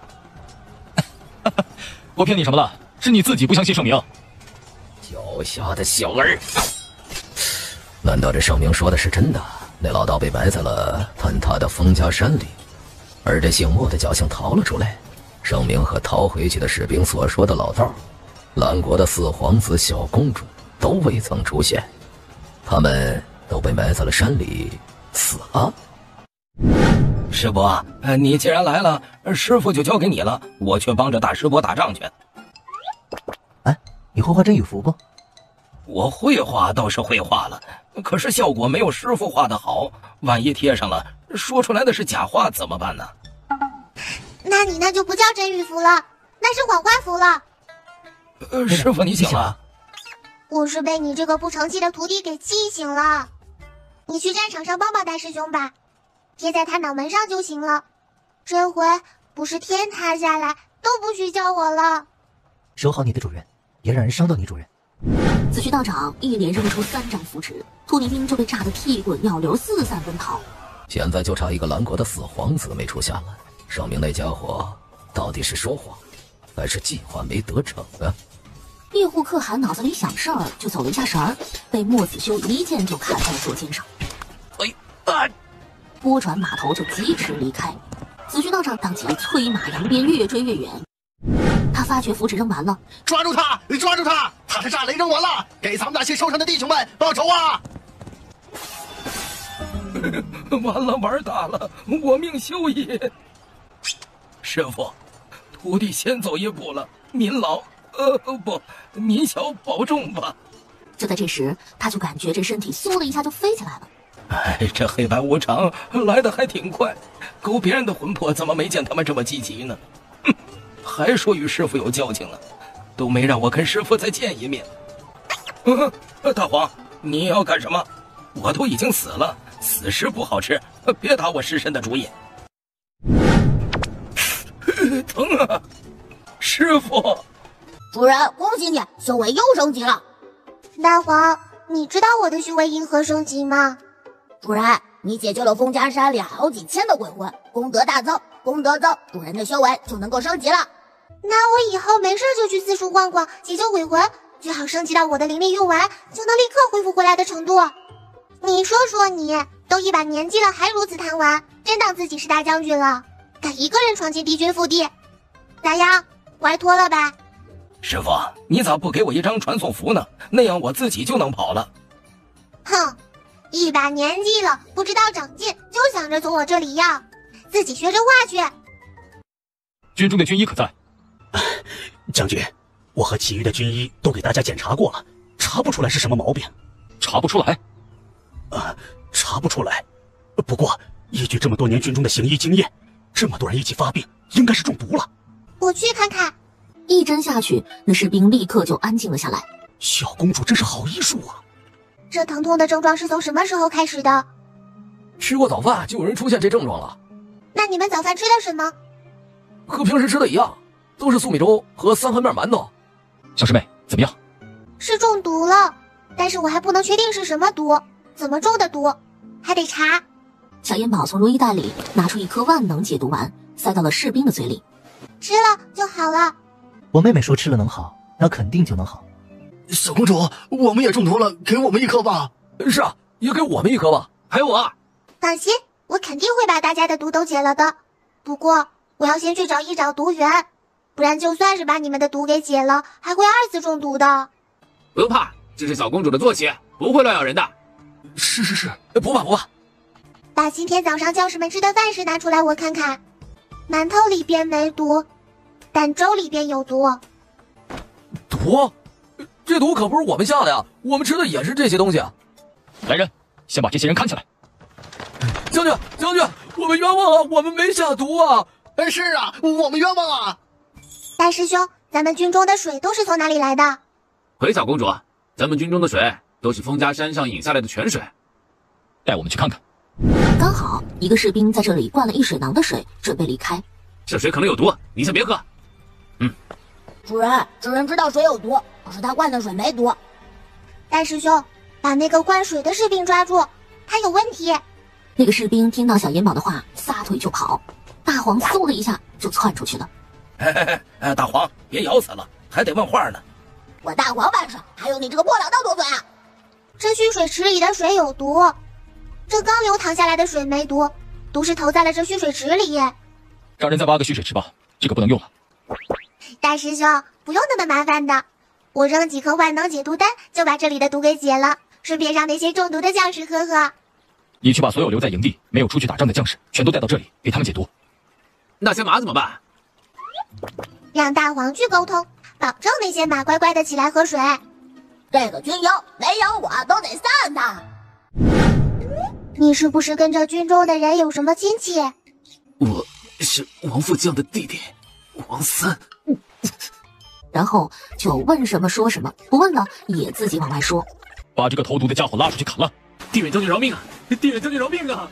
我骗你什么了？是你自己不相信盛明。
脚下的小儿，难道这盛明说的是真的？那老道被埋在了坍塌的封家山里，而这姓莫的侥幸逃了出来。盛明和逃回去的士兵所说的老道，兰国的四皇子、小公主都未曾出现，他们都被埋在了山里，死了。
师伯，你既然来了，师傅就交给你了，我去帮着大师伯打仗去。
哎，你绘画真有福不？
我会画倒是会画了，可是效果没有师傅画的好，万一贴上了，说出来的是假画怎么办呢？
那你那就不叫真玉符了，那是谎画符了。
师傅你醒了。
我是被你这个不成器的徒弟给气醒了。你去战场上帮帮大师兄吧，贴在他脑门上就行了。这回不是天塌下来都不许叫我了。
守好你的主人，别让人伤到你主人。
紫虚道长一连扔出3张符纸，兔女兵就被炸得屁滚尿流，四散奔逃。
现在就差一个蓝国的死皇子没出现了，说明那家伙到底是说谎，还是计划没得逞啊？
猎户可汗脑子里想事儿，就走了一下神儿，被莫子修一剑就砍在了左肩上。拨转马头就疾驰离开。紫虚道长当即催马扬鞭，越追越远。他发觉符纸扔完了，
抓住他！抓住他！他的炸雷扔完了，给咱们那些受伤的弟兄们报仇啊！
完了，玩大了，我命休矣。师傅，徒弟先走一步了，您老不，您小保重吧。
就在这时，他就感觉这身体嗖的一下就飞起来了。
哎，这黑白无常来得还挺快，勾别人的魂魄怎么没见他们这么积极呢？哼，还说与师傅有交情呢，都没让我跟师傅再见一面。大黄，你要干什么？我都已经死了，死尸不好吃，别打我尸身的主意。疼啊！师傅，
主人，恭喜你，修为又升级了。
大黄，你知道我的修为因何升级吗？
主人，你解救了封家山里好几千的鬼魂，功德大增，功德增，主人的修为就能够升级了。
那我以后没事就去四处逛逛，解救鬼魂，最好升级到我的灵力用完就能立刻恢复回来的程度。你说说你，都一把年纪了还如此贪玩，真当自己是大将军了，敢一个人闯进敌军腹地？咋样，歪脱了吧？
师傅，你咋不给我一张传送符呢？那样我自己就能跑了。
哼，一把年纪了，不知道长进，就想着从我这里要，自己学着画去。
军中的军医可在？
将军，我和其余的军医都给大家检查过了，查不出来是什么毛病。
查不出来？
查不出来。不过依据这么多年军中的行医经验，这么多人一起发病，应该是中毒了。
我去看看。
一针下去，那士兵立刻就安静了下来。
小公主真是好医术啊！
这疼痛的症状是从什么时候开始的？
吃过早饭就有人出现这症状了。
那你们早饭吃的什么？
和平时吃的一样，都是粟米粥和3合面馒头。
小师妹怎么样？
是中毒了，但是我还不能确定是什么毒，怎么中的毒，还得查。
小烟宝从如意袋里拿出一颗万能解毒丸，塞到了士兵的嘴里。
吃了就好了。
我妹妹说吃了能好，那肯定就能好。
小公主，我们也中毒了，给我们一颗吧。
是啊，也给我们一颗吧。还有我。
放心，我肯定会把大家的毒都解了的。不过我要先去找一找毒源，不然就算是把你们的毒给解了，还会2次中毒的。
不用怕，这是小公主的坐骑，不会乱咬人的。
是，
不怕不怕。
把今天早上将士们吃的饭食拿出来我看看，馒头里边没毒，但粥里边有毒。
毒？这毒可不是我们下的呀，我们吃的也是这些东西。
来人，先把这些人看起来。
将军，我们冤枉啊，我们没下毒啊。
是啊，我们冤枉啊。
大师兄，咱们军中的水都是从哪里来的？
回小公主，咱们军中的水都是封家山上引下来的泉水。
带我们去看看。
刚好一个士兵在这里灌了一水囊的水，准备离开。
这水可能有毒，你先别喝。
主人知道水有毒，可是他灌的水没毒。
大师兄，把那个灌水的士兵抓住，他有问题。
那个士兵听到小烟宝的话，撒腿就跑。大黄嗖的一下就窜出去了。
大黄，别咬死了，还得问话呢。
我大黄办事，还有你这个破粮道多嘴啊！
这蓄水池里的水有毒，这刚流淌下来的水没毒，毒是投在了这蓄水池里。
让人再挖个蓄水池吧，这个不能用了。
大师兄，不用那么麻烦的，我扔几颗万能解毒丹就把这里的毒给解了，顺便让那些中毒的将士喝喝。
你去把所有留在营地没有出去打仗的将士全都带到这里，给他们解毒。
那些马怎么办？
让大黄去沟通，保证那些马乖乖的起来喝水。
这个军营没有我都得散的。
你是不是跟这军中的人有什么亲戚？
我是王副将的弟弟，王三。
然后就问什么说什么，不问了也自己往外说。
把这个投毒的家伙拉出去砍了！
地远将军饶命啊！地远将军饶命啊！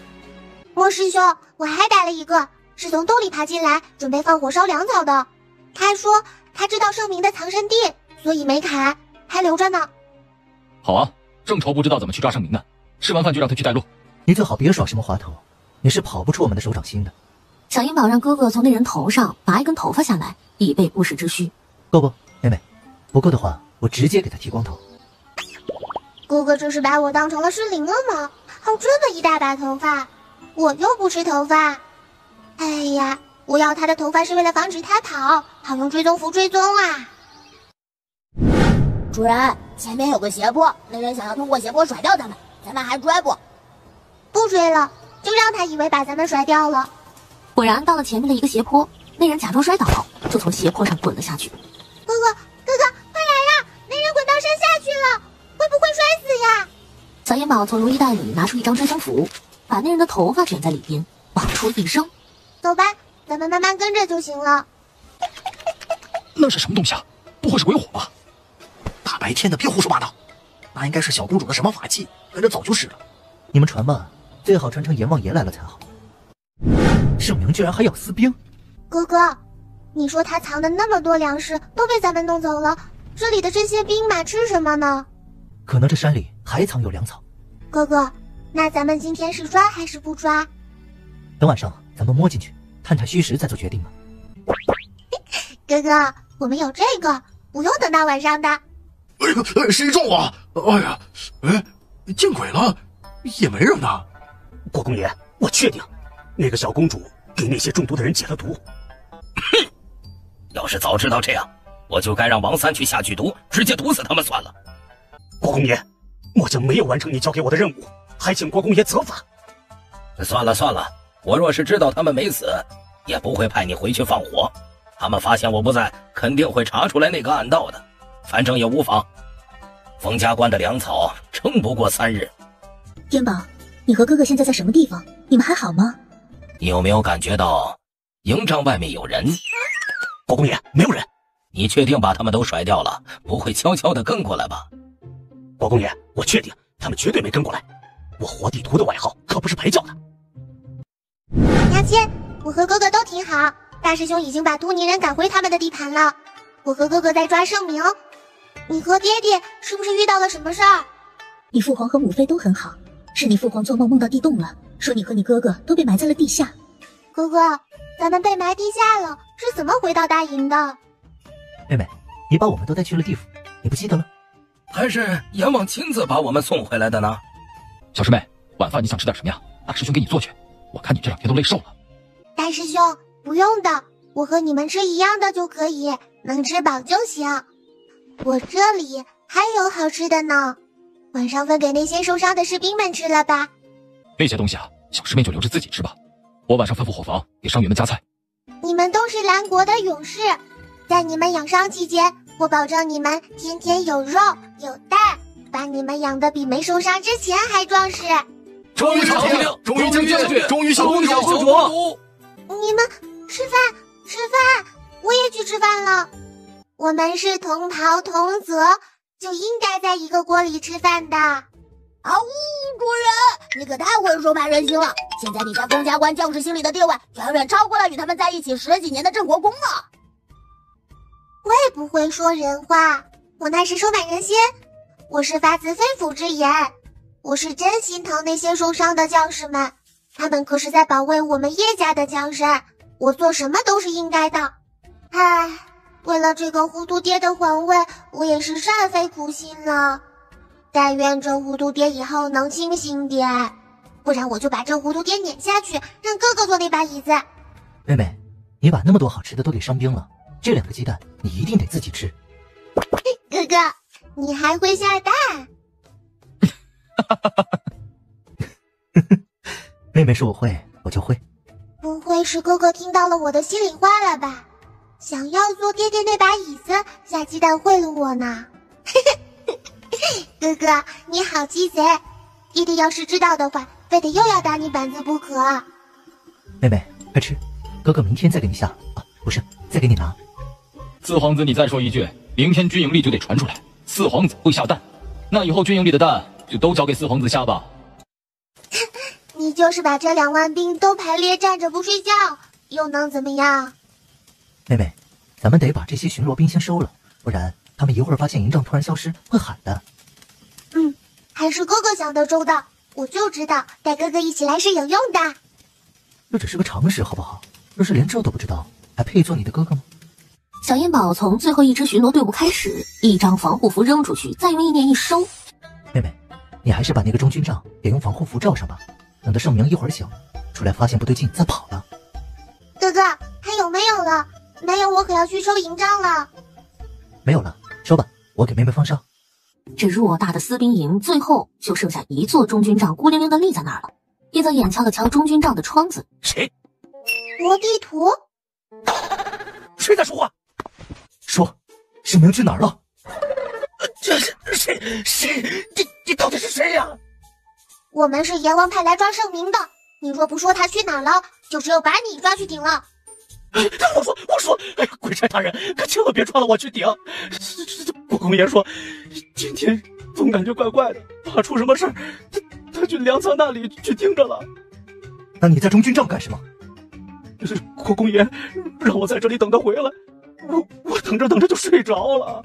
莫师兄，我还逮了一个，是从洞里爬进来，准备放火烧粮草的。他说他知道圣明的藏身地，所以没砍，还留着呢。
好啊，正愁不知道怎么去抓圣明呢，吃完饭就让他去带路。
你最好别耍什么滑头，你是跑不出我们的手掌心的。
小银宝让哥哥从那人头上拔一根头发下来，以备不时之需。
够不，妹妹？不够的话，我直接给他剃光头。
哥哥这是把我当成了失灵了吗？还有这么一大把头发，我又不吃头发。哎呀，我要他的头发是为了防止他跑，好用追踪符追踪啊。
主人，前面有个斜坡，那人想要通过斜坡甩掉咱们，咱们还追不？
不追了，就让他以为把咱们甩掉了。
果然到了前面的一个斜坡，那人假装摔倒，就从斜坡上滚了下去。
哥哥，快来呀！那人滚到山下去了，会不会摔死呀？
小银宝从如意袋里拿出一张追踪符，把那人的头发卷在里边，往出一扔。
走吧，咱们慢慢跟着就行了。
那是什么东西啊？不会是鬼火吧？
大白天的别胡说八道，那应该是小公主的什么法器，跟着早就是了。
你们传吧，最好传成阎王爷来了才好。圣明居然还要私兵！
哥哥，你说他藏的那么多粮食都被咱们弄走了，这里的这些兵马吃什么呢？
可能这山里还藏有粮草。
哥哥，那咱们今天是抓还是不抓？
等晚上咱们摸进去，探探虚实再做决定吧。
哥哥，我们有这个，不用等到晚上的。
哎，谁撞我？哎呀，哎，见鬼了，也没人呢。
国公爷，我确定，那个小公主给那些中毒的人解了毒。
哼，要是早知道这样，我就该让王三去下剧毒，直接毒死他们算了。
国公爷，末将没有完成你交给我的任务，还请国公爷责罚。
算了，我若是知道他们没死，也不会派你回去放火。他们发现我不在，肯定会查出来那个暗道的。反正也无妨，冯家关的粮草撑不过3日。
天宝，你和哥哥现在在什么地方？你们还好吗？
你有没有感觉到营帐外面有人？
国公爷，没有人。
你确定把他们都甩掉了，不会悄悄地跟过来吧？
国公爷，我确定他们绝对没跟过来。我活地图的外号可不是陪叫的。
娘亲，我和哥哥都挺好，大师兄已经把突尼人赶回他们的地盘了。我和哥哥在抓圣明，你和爹爹是不是遇到了什么事儿？
你父皇和母妃都很好，是你父皇做梦梦到地洞了，说你和你哥哥都被埋在了地下。
哥哥，咱们被埋地下了，是怎么回到大营的？
妹妹，你把我们都带去了地府，你不记得了？
还是阎王亲自把我们送回来的呢？
小师妹，晚饭你想吃点什么呀？大师兄给你做去。我看你这2天都累瘦了。
大师兄，不用的，我和你们吃一样的就可以，能吃饱就行。我这里还有好吃的呢，晚上分给那些受伤的士兵们吃了吧。
那些东西啊，小师妹就留着自己吃吧。我晚上吩咐伙房给伤员们加菜。
你们都是蓝国的勇士，在你们养伤期间，我保证你们天天有肉有蛋，把你们养得比没受伤之前还壮实。
终于朝廷，终于将军，
终于小公主。
你们吃饭，我也去吃饭了。我们是同袍同泽，就应该在一个锅里吃饭的。
啊呜，主人，你可太会收买人心了！现在你在封家关将士心里的地位，远远超过了与他们在一起10几年的郑国公了。
会不会说人话？我那是收买人心，我是发自肺腑之言。我是真心疼那些受伤的将士们，他们可是在保卫我们叶家的江山，我做什么都是应该的。唉，为了这个糊涂爹的皇位，我也是煞费苦心了。但愿这糊涂爹以后能清醒点，不然我就把这糊涂爹撵下去，让哥哥坐那把椅子。
妹妹，你把那么多好吃的都给伤兵了，这2个鸡蛋你一定得自己吃。
哥哥，你还会下蛋？
妹妹说我会，我就会。
不会是哥哥听到了我的心里话了吧？想要坐爹爹那把椅子，下鸡蛋会了我呢。哥哥，你好鸡贼！爹爹要是知道的话，非得又要打你板子不可。
妹妹，快吃，哥哥明天再给你下啊，不是，再给你拿。
四皇子，你再说一句，明天军营里就得传出来，四皇子会下蛋，那以后军营里的蛋就都交给四皇子下吧。
你就是把这2万兵都排列站着不睡觉，又能怎么样？
妹妹，咱们得把这些巡逻兵先收了，不然他们一会儿发现营帐突然消失，会喊的。
还是哥哥想得周到，我就知道带哥哥一起来是有用的。
这只是个常识，好不好？要是连这都不知道，还配做你的哥哥吗？
小烟宝从最后一支巡逻队伍开始，一张防护服扔出去，再用意念一收。
妹妹，你还是把那个中军帐也用防护服罩上吧，等到圣明一会儿醒，出来发现不对劲再跑了。
哥哥，还有没有了？没有，我可要去收营帐了。
没有了，收吧，我给妹妹放上。
这偌大的私兵营，最后就剩下一座中军帐孤零零的立在那儿了。叶泽眼瞧了瞧中军帐的窗子，
谁？
国地图？
谁在说话？
说，圣明去哪儿了？
这是谁？你到底是谁呀？
我们是阎王派来抓圣明的，你若不说他去哪儿了，就只有把你抓去顶了。
我说，哎呀，鬼差大人，可千万别抓了我去顶！国公爷说，今天总感觉怪怪的，怕出什么事儿，他去粮仓那里去听着了。
那你在中军帐干什么？
国公爷让我在这里等他回来，我等着就睡着了。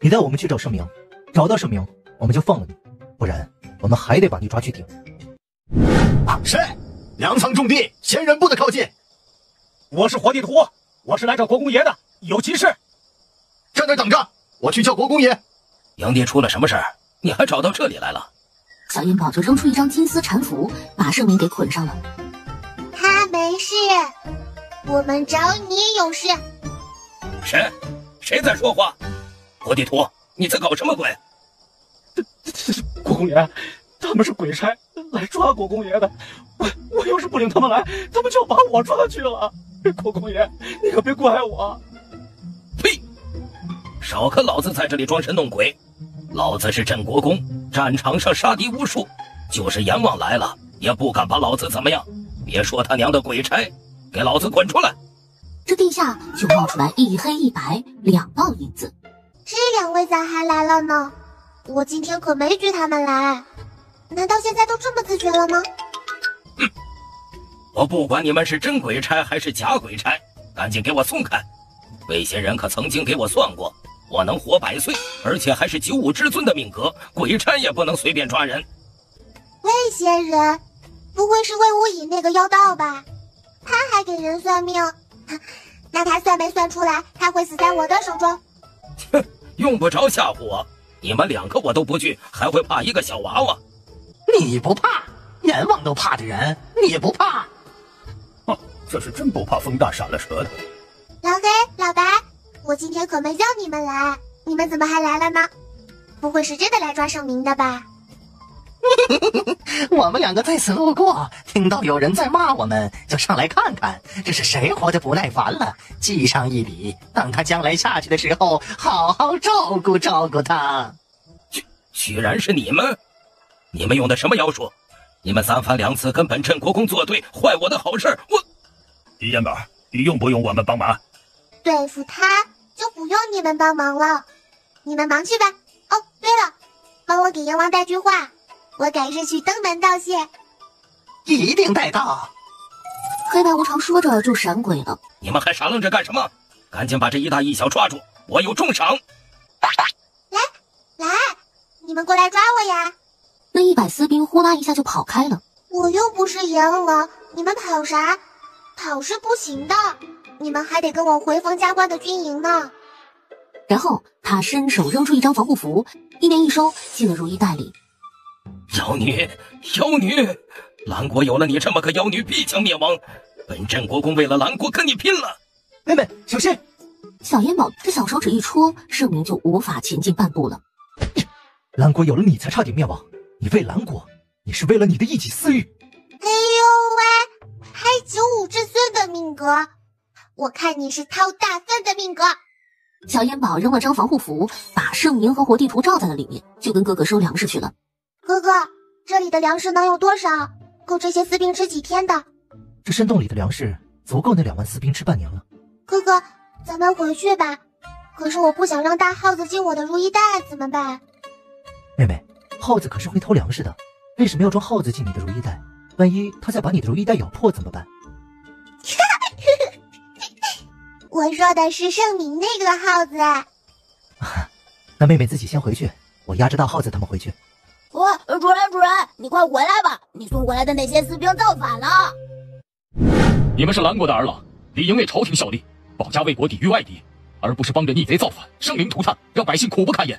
你带我们去找圣明，找到圣明我们就放了你，不然我们还得把你抓去顶。
是，粮仓重地，闲人不得靠近。
我是火地图，我是来找国公爷的，有急事。
站那等着，我去叫国公爷。
营地出了什么事儿？你还找到这里来了？
小烟宝就扔出一张金丝缠符，把圣明给捆上了。
他没事，我们找你有事。
谁在说话？火地图，你在搞什么鬼？
国公爷，他们是鬼差来抓国公爷的，我要是不领他们来，他们就要把我抓去了。国公爷，你可别怪我。
呸！少跟老子在这里装神弄鬼！老子是镇国公，战场上杀敌无数，就是阎王来了也不敢把老子怎么样。别说他娘的鬼差，给老子滚出来！
这地下就冒出来一黑一白2道影子。
这2位咋还来了呢？我今天可没拘他们来，难道现在都这么自觉了吗？
我不管你们是真鬼差还是假鬼差，赶紧给我松开！魏仙人可曾经给我算过，我能活100岁，而且还是95之尊的命格，鬼差也不能随便抓人。
魏仙人，不会是魏无乙那个妖道吧？他还给人算命，那他算没算出来他会死在我的手中？
哼，用不着吓唬我，你们2个我都不惧，还会怕一个小娃娃？
你不怕？阎王都怕的人，你不怕？
这是真不怕风大闪了舌的。
老黑、老白，我今天可没叫你们来，你们怎么还来了呢？不会是真的来抓圣明的吧？
我们2个在此路过，听到有人在骂我们，就上来看看，这是谁活得不耐烦了，记上一笔，等他将来下去的时候，好好照顾照顾他。
居然是你们！你们用的什么妖术？你们3番2次跟本镇国公作对，坏我的好事，我……
烟宝，你用不用我们帮忙？
对付他就不用你们帮忙了，你们忙去吧。哦，对了，帮我给阎王带句话，我改日去登门道谢。
一定带到。
黑白无常说着就闪鬼了。
你们还傻愣着干什么？赶紧把这一大一小抓住，我有重赏。
来，你们过来抓我呀！
那100私兵呼啦一下就跑开了。
我又不是阎王，你们跑啥？跑是不行的，你们还得跟我回冯家关的军营呢。
然后他伸手扔出一张防护符，意念一收，进了如意袋里。
妖女，兰国有了你这么个妖女，必将灭亡。本镇国公为了兰国跟你拼了！
妹妹，小心！
小烟宝这小手指一戳，圣明就无法前进半步了。
兰国有了你才差点灭亡，你为兰国，你是为了你的一己私欲。
哎呦喂，还95之孙的命格，我看你是掏大粪的命格。
小烟宝扔了张防护符，把圣名和活地图罩在了里面，就跟哥哥收粮食去了。
哥哥，这里的粮食能有多少？够这些士兵吃几天的？
这山洞里的粮食足够那2万士兵吃半年了。
哥哥，咱们回去吧。可是我不想让大耗子进我的如意袋，怎么办？
妹妹，耗子可是会偷粮食的，为什么要装耗子进你的如意袋？万一他再把你的如意袋咬破怎么办？
我说的是圣明那个耗子。
那妹妹自己先回去，我押着大耗子他们回去。
主人，你快回来吧！你送回来的那些士兵造反了。
你们是兰国的儿郎，理应为朝廷效力，保家卫国，抵御外敌，而不是帮着逆贼造反，生灵涂炭，让百姓苦不堪言。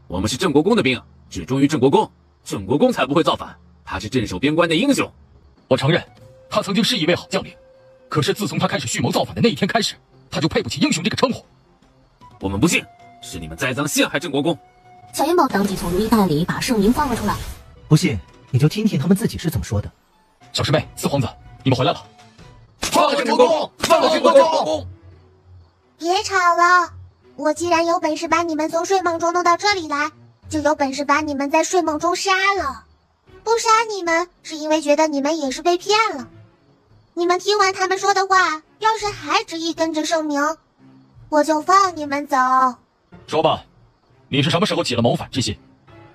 我们是郑国公的兵，只忠于郑国公，郑国公才不会造反。他是镇守边关的英雄。
我承认，他曾经是一位好将领，可是自从他开始蓄谋造反的那一天开始，他就配不起英雄这个称呼。
我们不信，是你们栽赃陷害郑国公。
小烟宝当即从如意袋里把圣名放了出来。
不信你就听听他们自己是怎么说的。
小师妹、四皇子，你们回来了。
放了郑国公，放了郑国公！
别吵了，我既然有本事把你们从睡梦中弄到这里来，就有本事把你们在睡梦中杀了。不杀你们，是因为觉得你们也是被骗了。你们听完他们说的话，要是还执意跟着圣明，我就放你们走。
说吧，你是什么时候起了谋反之心？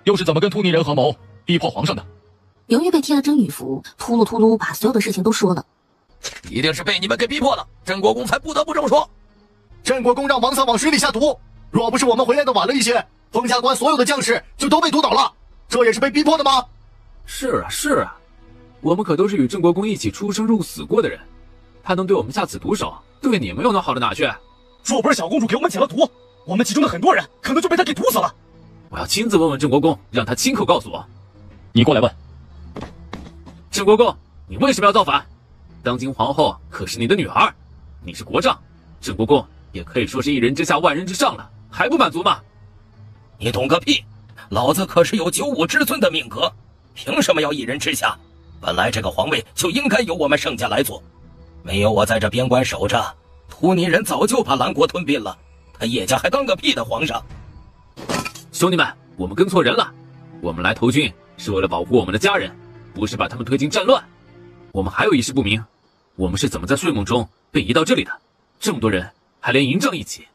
又是怎么跟突尼人合谋，逼迫皇上的？
由于被贴了真女符，秃噜把所有的事情都说了。
一定是被你们给逼迫了，郑国公才不得不这么说。
郑国公让王三往水里下毒，若不是我们回来的晚了一些，封家关所有的将士就都被毒倒了，这也是被逼迫的吗？
是啊，我们可都是与郑国公一起出生入死过的人，他能对我们下此毒手，对你们又能好到哪去？
若不是小公主给我们解了毒，我们其中的很多人可能就被他给毒死了。
我要亲自问问郑国公，让他亲口告诉我。
你过来问。
郑国公，你为什么要造反？当今皇后可是你的女儿，你是国丈，郑国公也可以说是一人之下万人之上了，还不满足吗？
你懂个屁！老子可是有95之尊的命格，凭什么要一人之下？本来这个皇位就应该由我们盛家来做，没有我在这边关守着，突尼人早就把兰国吞并了，他叶家还当个屁的皇上！
兄弟们，我们跟错人了，我们来投军是为了保护我们的家人，不是把他们推进战乱。我们还有一事不明，我们是怎么在睡梦中被移到这里的？这么多人，还连营帐一起。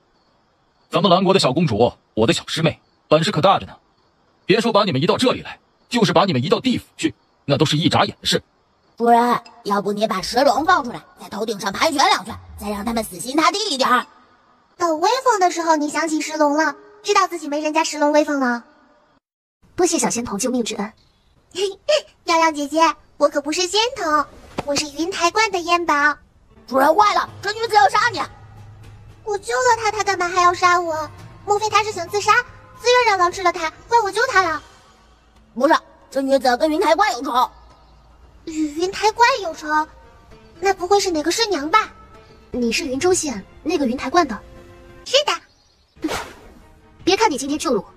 咱们兰国的小公主，我的小师妹，本事可大着呢。别说把你们移到这里来，就是把你们移到地府去，那都是一眨眼的事。
主人，要不你把石龙放出来，在头顶上盘旋2圈，再让他们死心塌地一点。
等威风的时候，你想起石龙了，知道自己没人家石龙威风了。
多谢小仙童救命之恩。
洋洋姐姐，我可不是仙童，我是云台观的烟宝。
主人坏了，这女子要杀你！
我救了她，她干嘛还要杀我？莫非她是想自杀？自愿让狼吃了她，怪我救她了？
不是，这女子跟云台观有仇。
与云台观有仇？那不会是哪个师娘吧？
你是云州县那个云台观的？
是的。
别看你今天救了我，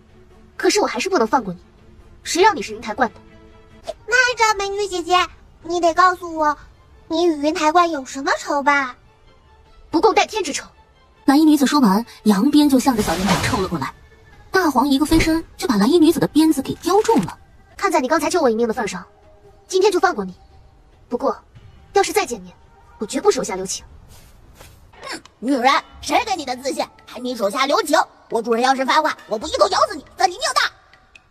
可是我还是不能放过你。谁让你是云台观的？
那这美女姐姐，你得告诉我，你与云台观有什么仇吧？
不共戴天之仇。
蓝衣女子说完，扬鞭就向着小烟宝抽了过来。大黄一个飞身就把蓝衣女子的鞭子给雕中了。
看在你刚才救我一命的份上，今天就放过你。不过，要是再见面，我绝不手下留情。
女人，谁给你的自信，还你手下留情？我主人要是发话，我不一口咬死你，算你命大！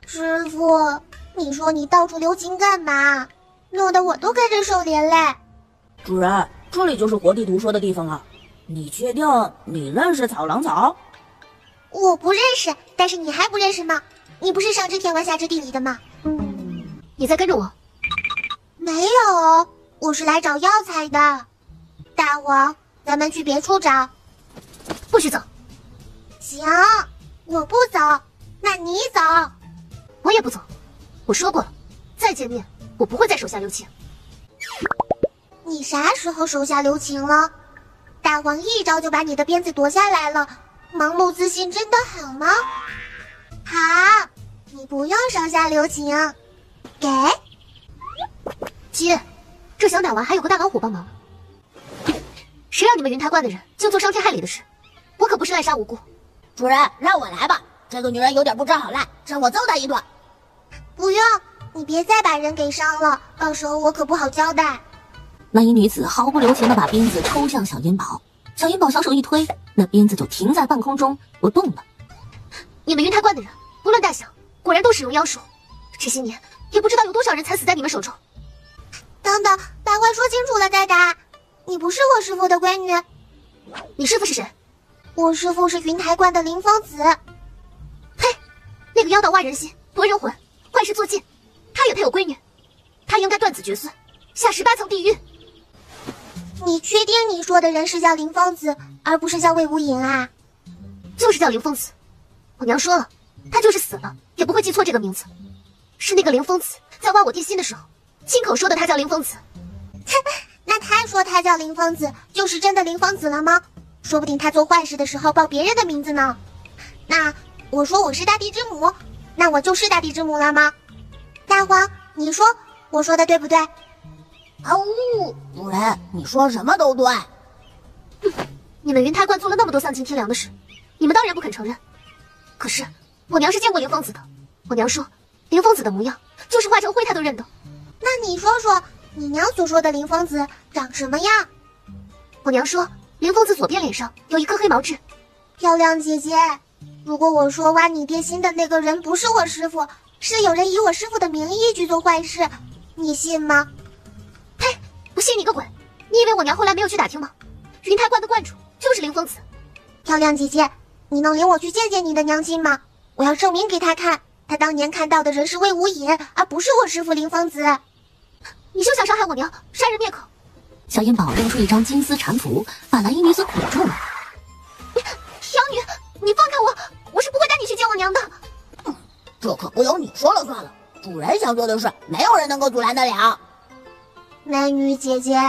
师傅，你说你到处留情干嘛？弄得我都跟着受连累。
主人，这里就是活地图说的地方啊。你确定你认识草狼草？
我不认识，但是你还不认识吗？你不是上知天文下知地理的吗？
你在跟着我？
没有，我是来找药材的。大王，咱们去别处找。
不许走。
行，我不走，那你走。
我也不走。我说过了，再见面我不会再手下留情。
你啥时候手下留情了？大王一招就把你的鞭子夺下来了，盲目自信真的好吗？好，你不用手下留情。给。
姐，这小奶娃还有个大老虎帮忙。谁让你们云台观的人净做伤天害理的事？
我可不是滥杀无辜。
主人，让我来吧，这个女人有点不知好赖，让我揍她一顿。
不用，你别再把人给伤了，到时候我可不好交代。
那一女子毫不留情地把鞭子抽向小银宝，小银宝小手一推，那鞭子就停在半空中不动了。
你们云台观的人，不论大小，果然都使用妖术。这些年也不知道有多少人惨死在你们手中。
等等，把话说清楚了再打。你不是我师父的闺女。
你师父是谁？
我师父是云台观的林疯子。
嘿，那个妖道挖人心，夺人魂，坏事做尽，他也配有闺女？他应该断子绝孙，下18层地狱。
你确定你说的人是叫林疯子，而不是叫魏无影啊？
就是叫林疯子。我娘说了，他就是死了也不会记错这个名字。是那个林疯子在挖我爹心的时候，亲口说的他叫林疯子。
那他说他叫林疯子，就是真的林疯子了吗？说不定他做坏事的时候报别人的名字呢。那我说我是大地之母，那我就是大地之母了吗？大黄，你说我说的对不对？
啊呜，主人，你说什么都对。
你们云台观做了那么多丧尽天良的事，你们当然不肯承认。可是我娘是见过林疯子的，我娘说林疯子的模样就是化成灰她都认得。
那你说说，你娘所说的林疯子长什么样？
我娘说林疯子左边脸上有一颗黑毛痣。
漂亮姐姐，如果我说挖你爹心的那个人不是我师父，是有人以我师父的名义去做坏事，你信吗？
呸！不信你个鬼！你以为我娘后来没有去打听吗？云台观的观主就是林疯子。
漂亮姐姐，你能领我去见见你的娘亲吗？我要证明给她看，她当年看到的人是魏无影，而不是我师父林疯子。
你休想伤害我娘，杀人灭口！
小银宝扔出一张金丝缠符，把蓝衣女子捆住了。
妖女，你放开我！我是不会带你去见我娘的。
这可不由你说了算了，主人想做的事，没有人能够阻拦得了。
美女姐姐，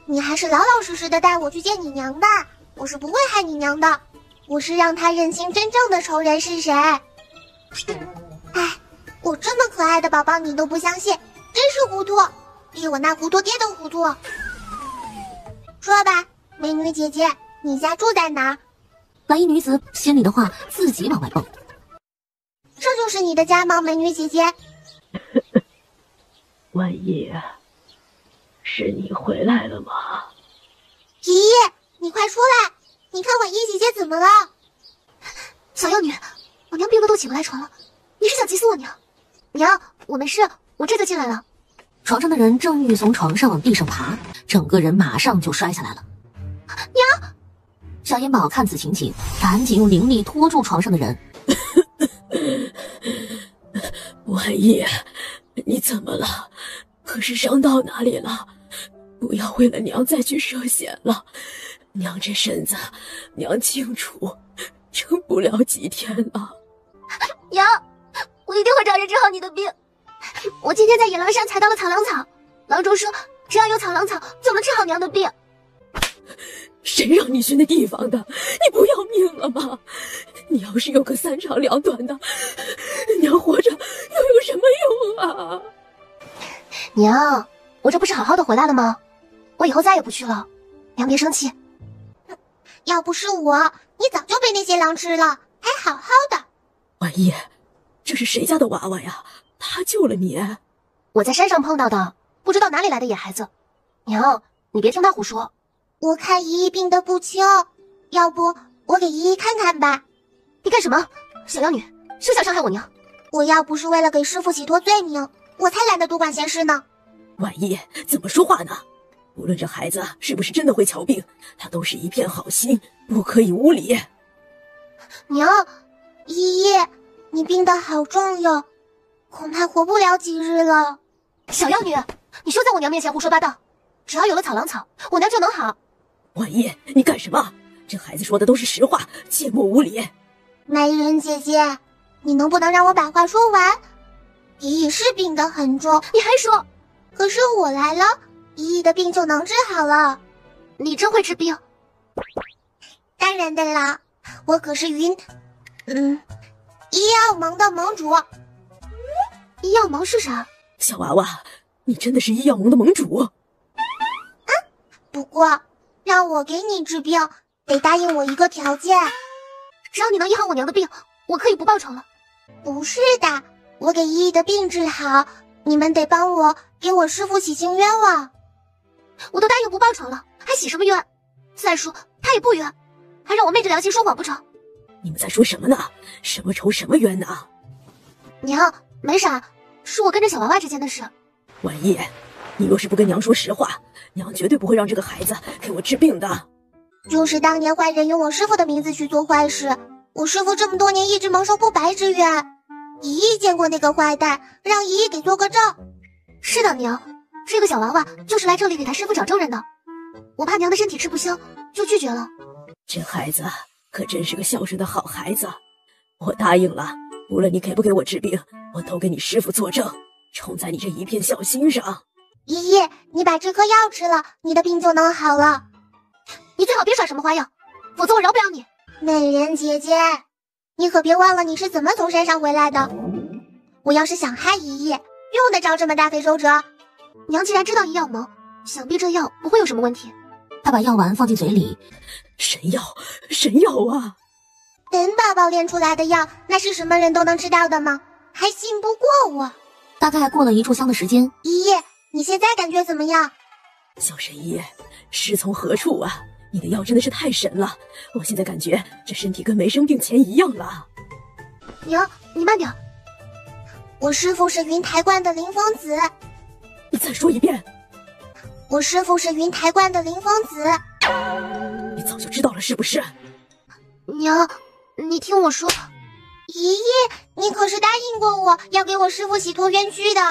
你还是老老实实的带我去见你娘吧，我是不会害你娘的，我是让她认清真正的仇人是谁。哎，我这么可爱的宝宝你都不相信，真是糊涂，比我那糊涂爹都糊涂。说吧，美女姐姐，你家住在哪儿？
蓝衣女子心里的话自己往外蹦。
这就是你的家吗，美女姐姐？
万一是你回来了吗？
姨姨，你快出来！你看我姨姐姐怎么了？
小妖女，我娘病得都起不来床了，你是想急死我娘？娘，我没事，我这就进来了。
床上的人正欲从床上往地上爬，整个人马上就摔下来了。
娘！
小银宝看此情景，赶紧用灵力拖住床上的人。
万一，你怎么了？可是伤到哪里了？不要为了娘再去涉险了。娘这身子，娘清楚，撑不了几天了。
娘，我一定会找人治好你的病。我今天在野狼山采到了草狼草，郎中说只要有草狼草就能治好娘的病。
谁让你去那地方的？你不要命了吗？你要是有个3长2短的，娘活着又有什么用啊？
娘，我这不是好好的回来了吗？我以后再也不去了，娘别生气。
要不是我，你早就被那些狼吃了，还好好的。
万一，这是谁家的娃娃呀？他救了你？
我在山上碰到的，不知道哪里来的野孩子。娘，你别听他胡说。
我看姨姨病得不轻，要不我给姨姨看看吧。
你干什么？小妖女，休想伤害我娘！
我要不是为了给师父洗脱罪名，我才懒得多管闲事呢。
万一怎么说话呢？无论这孩子是不是真的会瞧病，他都是一片好心，不可以无礼。
娘，姨姨，你病得好重哟，恐怕活不了几日了。
小妖女，你休在我娘面前胡说八道。只要有了草狼草，我娘就能好。
万一，你干什么？这孩子说的都是实话，切莫无礼。
美人姐姐，你能不能让我把话说完？姨姨是病得很重，
你还说？
可是我来了，姨姨的病就能治好了。
你真会治病？
当然的啦，我可是医药盟的盟主。
医药盟是啥？
小娃娃，你真的是医药盟的盟主？
不过让我给你治病，
得答应我一个条件。
只要你能医好我娘的病，我可以不报仇了。
不是的，我给依依的病治好，你们得帮我给我师父洗清冤枉。
我都答应不报仇了，还洗什么冤？再说他也不冤，还让我昧着良心说谎不成？
你们在说什么呢？什么仇什么冤呢？
娘，没啥，是我跟着小娃娃之间的事。
婉意，你若是不跟娘说实话，娘绝对不会让这个孩子给我治病的。
就是当年坏人用我师父的名字去做坏事，我师父这么多年一直蒙受不白之冤。依依见过那个坏蛋，让依依给做个证。
是的，娘，这个小娃娃就是来这里给他师父找证人的。我怕娘的身体吃不消，就拒绝了。
这孩子可真是个孝顺的好孩子，我答应了，无论你给不给我治病，我都给你师父作证，冲在你这一片孝心上。
依依，你把这颗药吃了，你的病就能好了。
你最好别耍什么花样，否则我饶不了你。
美人姐姐，你可别忘了你是怎么从山上回来的。我要是想害依依，用得着这么大费周折？
娘既然知道医药谋，想必这药不会有什么问题。
他把药丸放进嘴里，
神药，神药啊！
本宝宝炼出来的药，那是什么人都能知道的吗？还信不过我？
大概过了1炷香的时间，
依依，你现在感觉怎么样？
小神医，师从何处啊？你的药真的是太神了，我现在感觉这身体跟没生病前一样了。
娘，你慢点。
我师父是云台观的凌风子。
你再说一遍。
我师父是云台观的凌风子。
你早就知道了是不是？
娘，你听我说。
依依，你可是答应过我要给我师父洗脱冤屈的。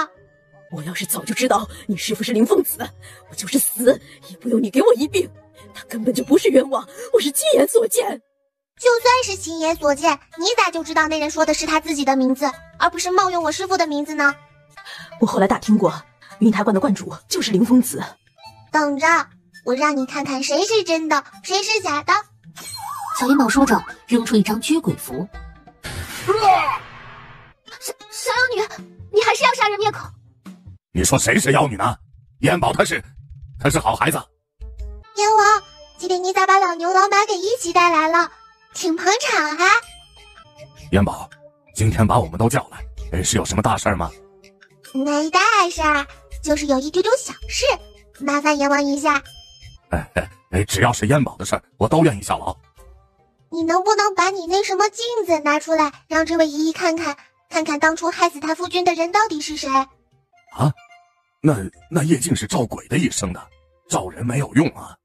我要是早就知道你师父是凌风子，我就是死也不用你给我医病。他根本就不是冤枉，我是亲眼所见。
就算是亲眼所见，你咋就知道那人说的是他自己的名字，而不是冒用我师父的名字呢？
我后来打听过，云台观的观主就是凌风子。
等着，我让你看看谁是真的，谁是假的。
小烟宝说着，扔出一张驱鬼符。
小妖女，你还是要杀人灭口？
你说谁是妖女呢？烟宝他是好孩子。
阎王，今天你咋把老牛老马给一起带来了？挺捧场啊！
烟宝，今天把我们都叫来，是有什么大事吗？
没大事儿，就是有一丢丢小事，麻烦阎王一下。
只要是烟宝的事儿，我都愿意效劳。
你能不能把你那什么镜子拿出来，让这位姨姨看看，看看当初害死他夫君的人到底是谁？
啊，那叶镜是照鬼的一生的，照人没有用啊。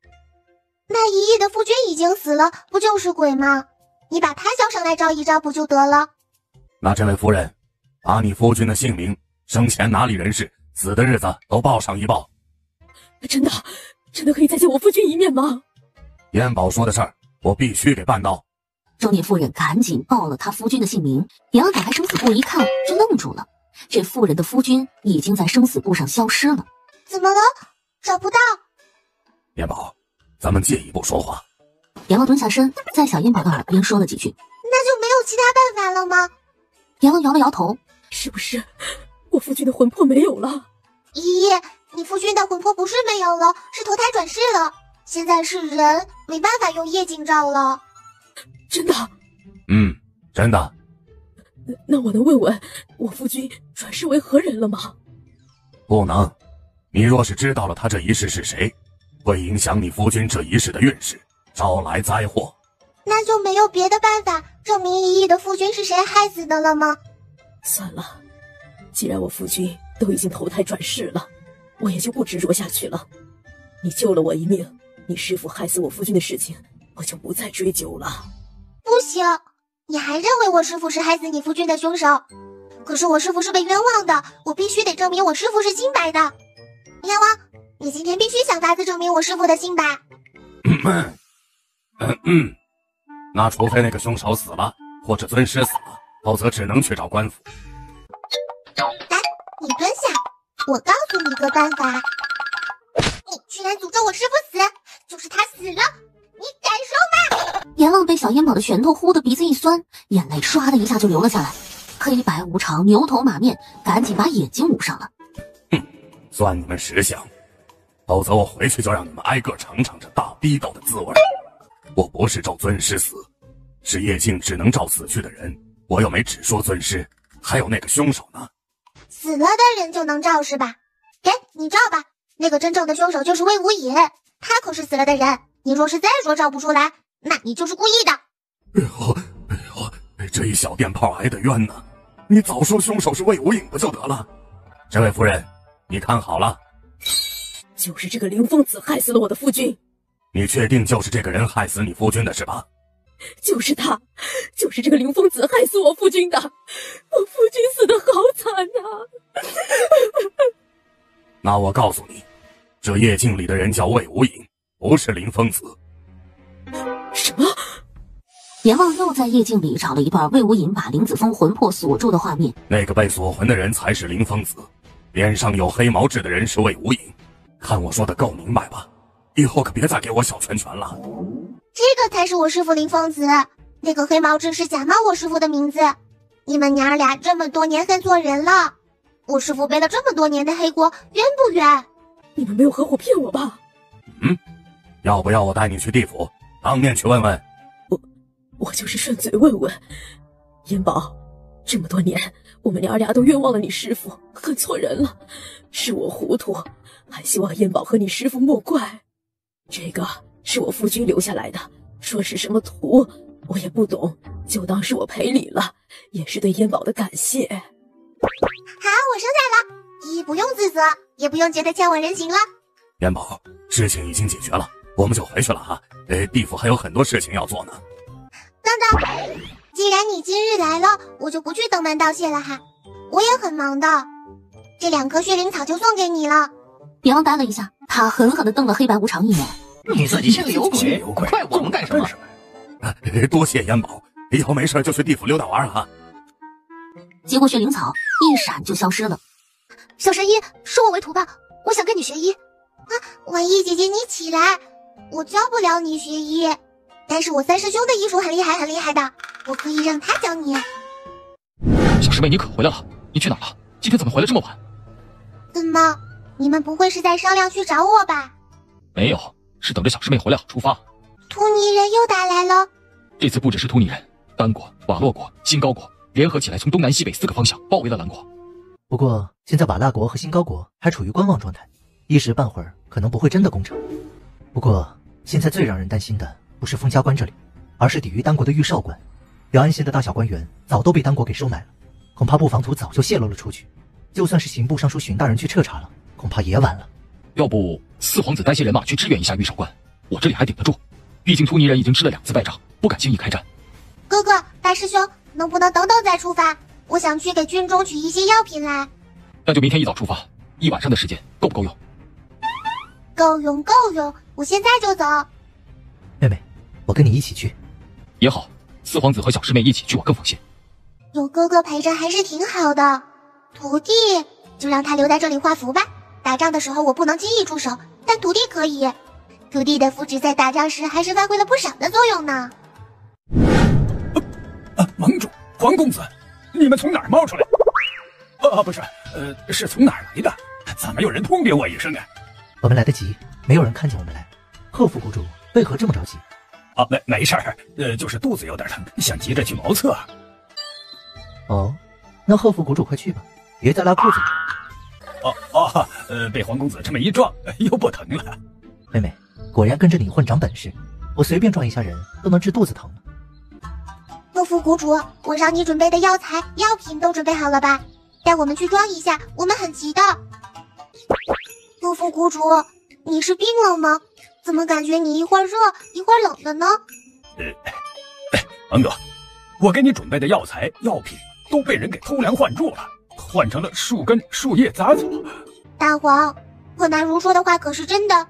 那姨姨的夫君已经死了，不就是鬼吗？你把他叫上来照一照不就得了？
那这位夫人，把你夫君的姓名、生前哪里人士、死的日子都报上一报。
真的可以再见我夫君一面吗？
烟宝说的事儿，我必须给办到。
中年妇人赶紧报了他夫君的姓名，阎王打开生死簿一看，就愣住了。这妇人的夫君已经在生死簿上消失了。
怎么了？找不到？
烟宝，咱们借一步说话。
阎王蹲下身，在小烟宝的耳边说了几句。
那就没有其他办法了吗？
阎王摇了摇头。
是不是我夫君的魂魄没有了？
咦，你夫君的魂魄不是没有了，是投胎转世了。现在是人，没办法用夜镜照了。
真的？
真的。
那我能问问我夫君转世为何人了吗？
不能。你若是知道了他这一世是谁，会影响你夫君这一世的运势，招来灾祸。
那就没有别的办法证明依依的夫君是谁害死的了吗？
算了，既然我夫君都已经投胎转世了，我也就不执着下去了。你救了我一命，你师父害死我夫君的事情，我就不再追究了。
不行，你还认为我师父是害死你夫君的凶手？可是我师父是被冤枉的，我必须得证明我师父是清白的。阎王，你今天必须想法子证明我师父的清白。
那除非那个凶手死了，或者尊师死了，否则只能去找官府。
来，你蹲下，我告诉你个办法。你居然诅咒我师父死，就是他死了，你敢说吗？
阎王被小烟宝的拳头呼得鼻子一酸，眼泪唰的一下就流了下来。黑白无常，牛头马面，赶紧把眼睛捂上了。
算你们识相，否则我回去就让你们挨个尝尝这大逼斗的滋味。我不是照尊师死，是叶静只能照死去的人，我又没只说尊师，还有那个凶手呢。
死了的人就能照是吧？给你照吧，那个真正的凶手就是魏无隐，他可是死了的人，你若是再说照不出来，那你就是故意的。
这一小电炮挨得冤呢，你早说凶手是魏无影不就得了？这位夫人，你看好了，
就是这个凌风子害死了我的夫君。
你确定就是这个人害死你夫君的是吧？
就是他，就是这个凌风子害死我夫君的，我夫君死得好惨啊！
那我告诉你，这夜镜里的人叫魏无影，不是凌风子。
什么？
阎王又在夜镜里找了一段魏无隐把林子峰魂魄锁住的画面。
那个被锁魂的人才是凌风子，脸上有黑毛痣的人是魏无影。看我说的够明白吧？以后可别再给我小拳拳了。
这个才是我师父凌风子，那个黑毛痣是假冒我师父的名字。你们娘俩这么多年恨错人了，我师父背了这么多年的黑锅，冤不冤？
你们没有合伙骗我吧？
要不要我带你去地府，当面去问问？
我就是顺嘴问问。燕宝，这么多年，我们娘俩都冤枉了你师父，恨错人了，是我糊涂，还希望燕宝和你师父莫怪。这个是我夫君留下来的，说是什么图，我也不懂，就当是我赔礼了，也是对燕宝的感谢。
好，我收下了，你不用自责，也不用觉得欠我人情了。
元宝，事情已经解决了，我们就回去了哈。地府还有很多事情要做呢。
等等，既然你今日来了，我就不去登门道谢了哈，我也很忙的。这2颗血灵草就送给你了。
阎王呆了一下，他狠狠地瞪了黑白无常一眼。
你自己心里有鬼，怪我们干什么？
多谢燕宝，以后没事就去地府溜达玩啊。
接过血灵草，一闪就消失了。
小神医，收我为徒吧，我想跟你学医。
婉意姐姐，你起来，我教不了你学医，但是我三师兄的医术很厉害，很厉害的，我可以让他教你。
小师妹，你可回来了？你去哪了？今天怎么回来这么晚？
怎么，你们不会是在商量去找我吧？
没有，是等着小师妹回来好出发。
突尼人又打来了。
这次不只是突尼人，丹国、瓦洛国、新高国联合起来，从东南西北4个方向包围了兰国。
不过现在瓦剌国和新高国还处于观望状态，一时半会儿可能不会真的攻城。不过现在最让人担心的不是封家关这里，而是抵御丹国的御少关。辽安县的大小官员早都被丹国给收买了，恐怕布防图早就泄露了出去。就算是刑部尚书荀大人去彻查了，恐怕也晚了。
要不四皇子带些人马去支援一下御少关，我这里还顶得住。毕竟突尼人已经吃了2次败仗，不敢轻易开战。
哥哥，大师兄，能不能等等再出发？我想去给军中取一些药品来。
那就明天一早出发，1晚上的时间够不够用？
够用，够用，我现在就走。
妹妹，我跟你一起去。
也好，四皇子和小师妹一起去我更放心。
有哥哥陪着还是挺好的。徒弟就让他留在这里画符吧，打仗的时候我不能轻易出手，但徒弟可以。徒弟的符纸在打仗时还是发挥了不少的作用呢。
盟主，黄公子，你们从哪儿冒出来？不是，是从哪儿来的？怎么有人通禀我一声啊？
我们来得及，没有人看见我们来。贺副谷主为何这么着急？
没事儿，就是肚子有点疼，想急着去茅厕。
哦，那贺副谷主快去吧，别再拉裤子
了。被黄公子这么一撞，又不疼了。
妹妹，果然跟着你混长本事，我随便撞一下人都能治肚子疼呢。
贺副谷主，我让你准备的药材、药品都准备好了吧？带我们去装一下，我们很急的。贺副谷主，你是病了吗？怎么感觉你一会儿热一会儿冷的呢？
王哥，我给你准备的药材、药品都被人给偷梁换柱了，换成了树根、树叶、杂草。
大黄，贺南如说的话可是真的？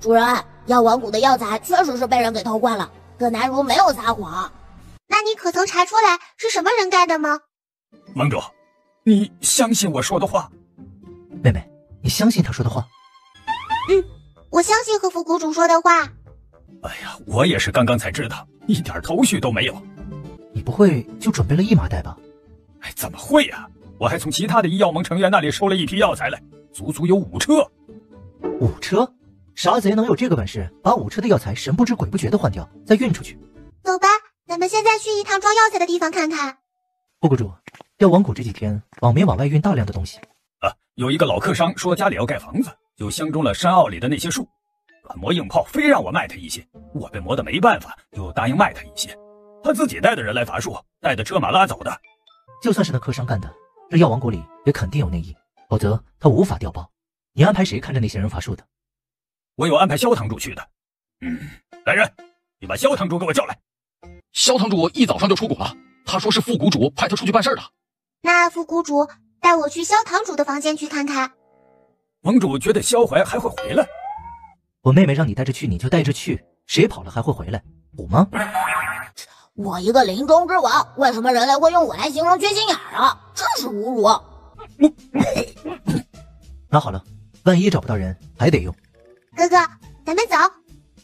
主人，药王谷的药材确实是被人给偷换了，贺南如没有撒谎。
那你可曾查出来是什么人干的吗？
盟主，你相信我说的话？
妹妹，你相信他说的话？
我相信贺副谷主说的话。
哎呀，我也是刚刚才知道，一点头绪都没有。
你不会就准备了1麻袋吧？
怎么会呀？我还从其他的医药盟成员那里收了一批药材来，足足有5车。
5车？傻贼能有这个本事，把武车的药材神不知鬼不觉的换掉，再运出去？
走吧，咱们现在去一趟装药材的地方看看。
不谷主，药王谷这几天往没往外运大量的东西。
有一个老客商说家里要盖房子，就相中了山坳里的那些树，软磨硬泡，非让我卖他一些。我被磨得没办法，就答应卖他一些。他自己带的人来伐树，带的车马拉走的。
就算是那客商干的，这药王谷里也肯定有内应，否则他无法调包。你安排谁看着那些人伐树的？
我有安排萧堂主去的。来人，你把萧堂主给我叫来。
萧堂主一早上就出谷了，他说是副谷主派他出去办事的。
那副谷主带我去萧堂主的房间去看看。
盟主觉得萧怀还会回来？
我妹妹让你带着去，你就带着去，谁跑了还会回来？补吗？
我一个临终之王，为什么人类会用我来形容缺心眼儿啊？真是侮辱！
那好了，万一找不到人，还得用。
哥哥，咱们走。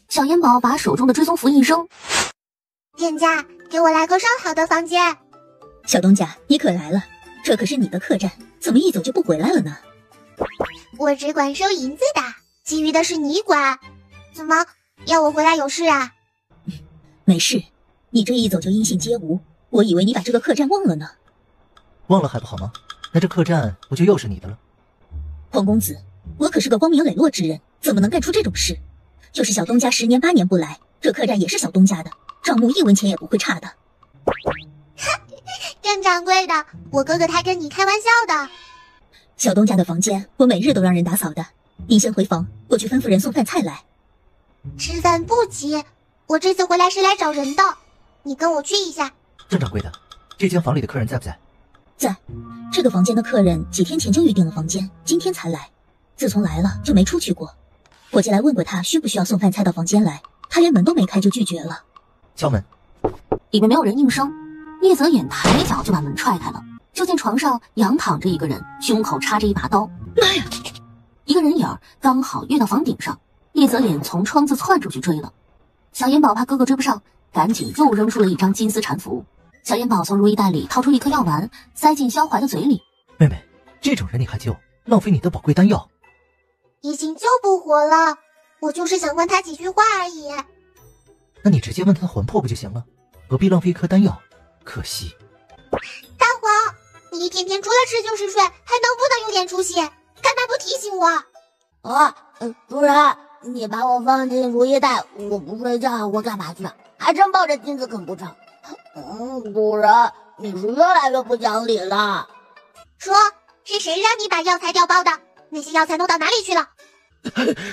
小烟宝把手中的追踪符一扔，
店家，给我来个上好的房间。
小东家，你可来了，这可是你的客栈，怎么一走就不回来了呢？
我只管收银子的，其余的事你管。怎么，要我回来有事啊？
没事，你这一走就音信皆无，我以为你把这个客栈忘了呢。
忘了还不好吗？那这客栈不就又是你的了？
黄公子，我可是个光明磊落之人，怎么能干出这种事？就是小东家10年8年不来，这客栈也是小东家的，账目1文钱也不会差的。
郑掌柜的，我哥哥他跟你开玩笑的。
小东家的房间我每日都让人打扫的，您先回房，我去吩咐人送饭菜来。
吃饭不急，我这次回来是来找人的，你跟我去一下。
郑掌柜的，这间房里的客人在不在？
在，这个房间的客人几天前就预定了房间，今天才来，自从来了就没出去过。伙计来问过他需不需要送饭菜到房间来，他连门都没开就拒绝了。
敲门，
里面没有人应声，叶泽眼抬脚就把门踹开了，就见床上仰躺着一个人，胸口插着一把刀。
妈呀！
一个人影刚好跃到房顶上，叶泽脸从窗子窜出去追了。小烟宝怕哥哥追不上，赶紧又扔出了一张金丝缠符。小烟宝从如意袋里掏出一颗药丸，塞进萧怀的嘴里。
妹妹，这种人你还救，浪费你的宝贵丹药。
已经救不活了，我就是想问他几句话而已。
那你直接问他的魂魄不就行了？何必浪费一颗丹药？可惜。
大黄，你一天天除了吃就是睡，还能不能有点出息？干嘛不提醒我？
主人，你把我放进如意袋，我不睡觉，我干嘛去？还真抱着金子啃不成。主人，你是越来越不讲理了。
说，是谁让你把药材调包的？那些药材弄到哪里去了？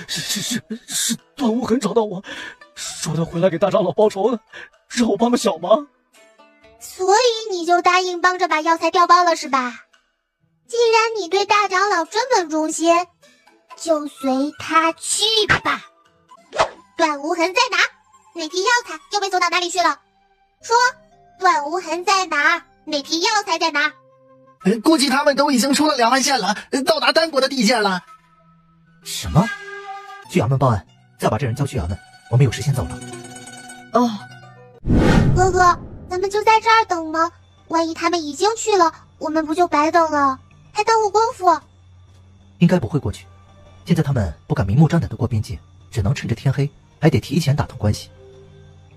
是段无痕找到我，说他回来给大长老报仇呢，让我帮个小忙。
所以你就答应帮着把药材调包了是吧？既然你对大长老这么忠心，就随他去吧。段无痕在哪？那批药材又被送到哪里去了？说，段无痕在哪？那批药材在哪？
估计他们都已经出了两岸线了，到达丹国的地界了。
什么？去衙门报案，再把这人叫去衙门，我们有事先走了。
哥哥，咱们就在这儿等吗？万一他们已经去了，我们不就白等了，还耽误功夫。
应该不会过去，现在他们不敢明目张胆的过边界，只能趁着天黑，还得提前打通关系。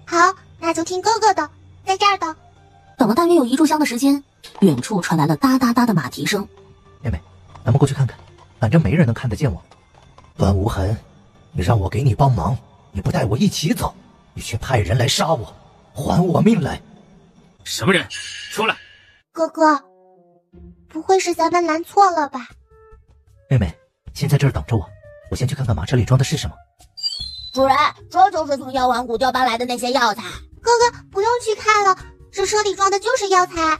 好，那就听哥哥的，在这儿等。
等了大约有1炷香的时间，远处传来了哒哒哒的马蹄声。
妹妹，咱们过去看看，反正没人能看得见我。段无痕，你让我给你帮忙，你不带我一起走，你却派人来杀我，还我命来。
什么人？出来！
哥哥，不会是咱们拦错了吧？
妹妹，先在这儿等着我，我先去看看马车里装的是什么。
主人，这就是从药王谷调搬来的那些药材。
哥哥，不用去看了，这车里装的就是药材。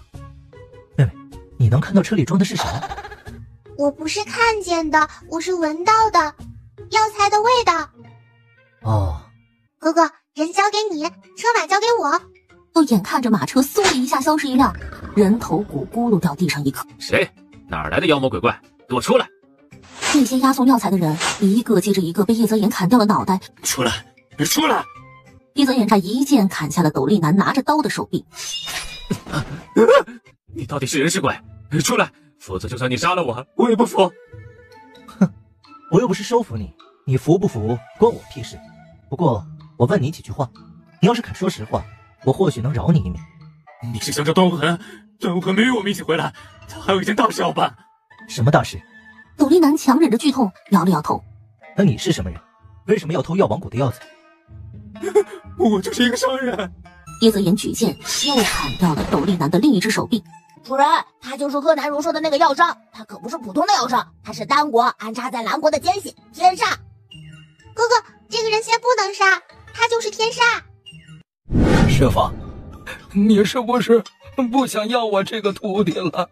妹妹，你能看到车里装的是什么？
我不是看见的，我是闻到的，药材的味道。
哦，
哥哥，人交给你，车马交给我。
都眼看着马车嗖的一下消失一辆，人头骨咕噜掉地上一颗。
谁？哪儿来的妖魔鬼怪？给我出来！
那些押送药材的人一个接着一个被叶泽言砍掉了脑袋。
出来！出来！
叶泽言他一剑砍下了斗笠男拿着刀的手臂。
你到底是人是鬼？出来！否则就算你杀了我，我也不服。
哼，我又不是收服你，你服不服关我屁事。不过我问你几句话，你要是肯说实话，我或许能饶你一命。
你是想找端午痕？端午痕没与我们一起回来，他还有一件大事要办。
什么大事？
斗笠男强忍着剧痛摇了摇头。
那你是什么人？为什么要偷药王谷的药材？
我就是一个商人。
叶泽言举剑又砍掉了斗笠男的另一只手臂。
主人，他就是柯南如说的那个药商，他可不是普通的药商，他是丹国安插在蓝国的奸细天煞。
哥哥，这个人先不能杀，他就是天煞。
师傅，你是不是不想要我这个徒弟了？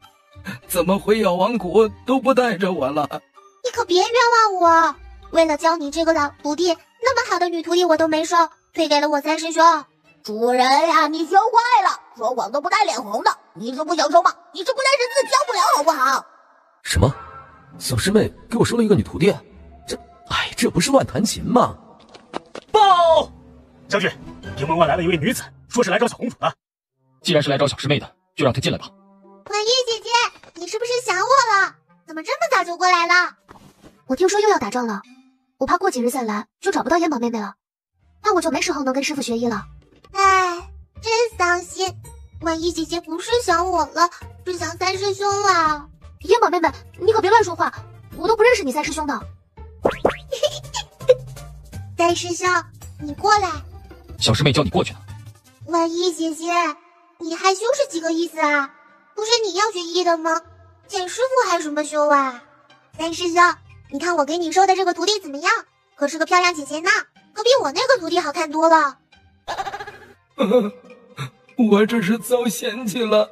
怎么回药王谷都不带着我了？
你可别冤枉我！为了教你这个老徒弟，那么好的女徒弟我都没收，推给了我三师兄。
主人呀，你学坏了，说谎都不带脸红的。你是不想收吗？你是不认识字教不了好不好？
什么？小师妹给我收了一个女徒弟？这不是乱弹琴吗？
报！将军，营门外来了一位女子，说是来找小公主的。
既然是来找小师妹的，就让她进来吧。
婉玉姐姐，你是不是想我了？怎么这么早就过来了？
我听说又要打仗了，我怕过几日再来就找不到烟宝妹妹了，那我就没时候能跟师傅学艺了。
唉，真伤心。婉玉姐姐不是想我了，是想三师兄了。
烟宝妹妹，你可别乱说话，我都不认识你三师兄的。
三师兄，你过来。
小师妹叫你过去呢。
婉玉姐姐，你害羞是几个意思啊？不是你要学艺的吗？见师傅还什么羞啊？三师兄，你看我给你收的这个徒弟怎么样？可是个漂亮姐姐呢，可比我那个徒弟好看多了。
我这是遭嫌弃了。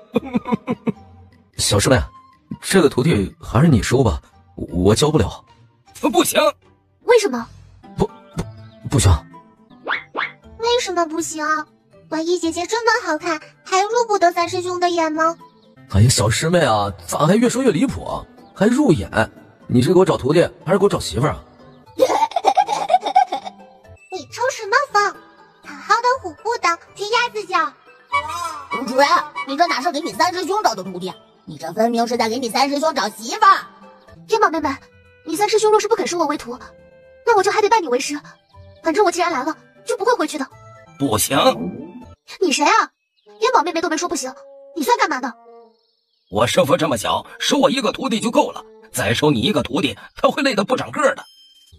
小师妹，这个徒弟还是你收吧，我教不了。
不行。
为什么？
不行。
为什么不行？婉玉姐姐这么好看，还入不得三师兄的眼吗？
哎呀，小师妹啊，咋还越说越离谱啊？还入眼？你是给我找徒弟，还是给我找媳妇儿啊？
你抽什么风？好好的虎不当，去鸭子叫。
主人，你这哪是给你三师兄找的徒弟？你这分明是在给你三师兄找媳妇儿。
烟宝妹妹，你三师兄若是不肯收我为徒，那我就还得拜你为师。反正我既然来了，就不会回去的。
不行。
你谁啊？烟宝妹妹都没说不行，你算干嘛的？
我师傅这么小，收我一个徒弟就够了，再收你一个徒弟，他会累得不长个的。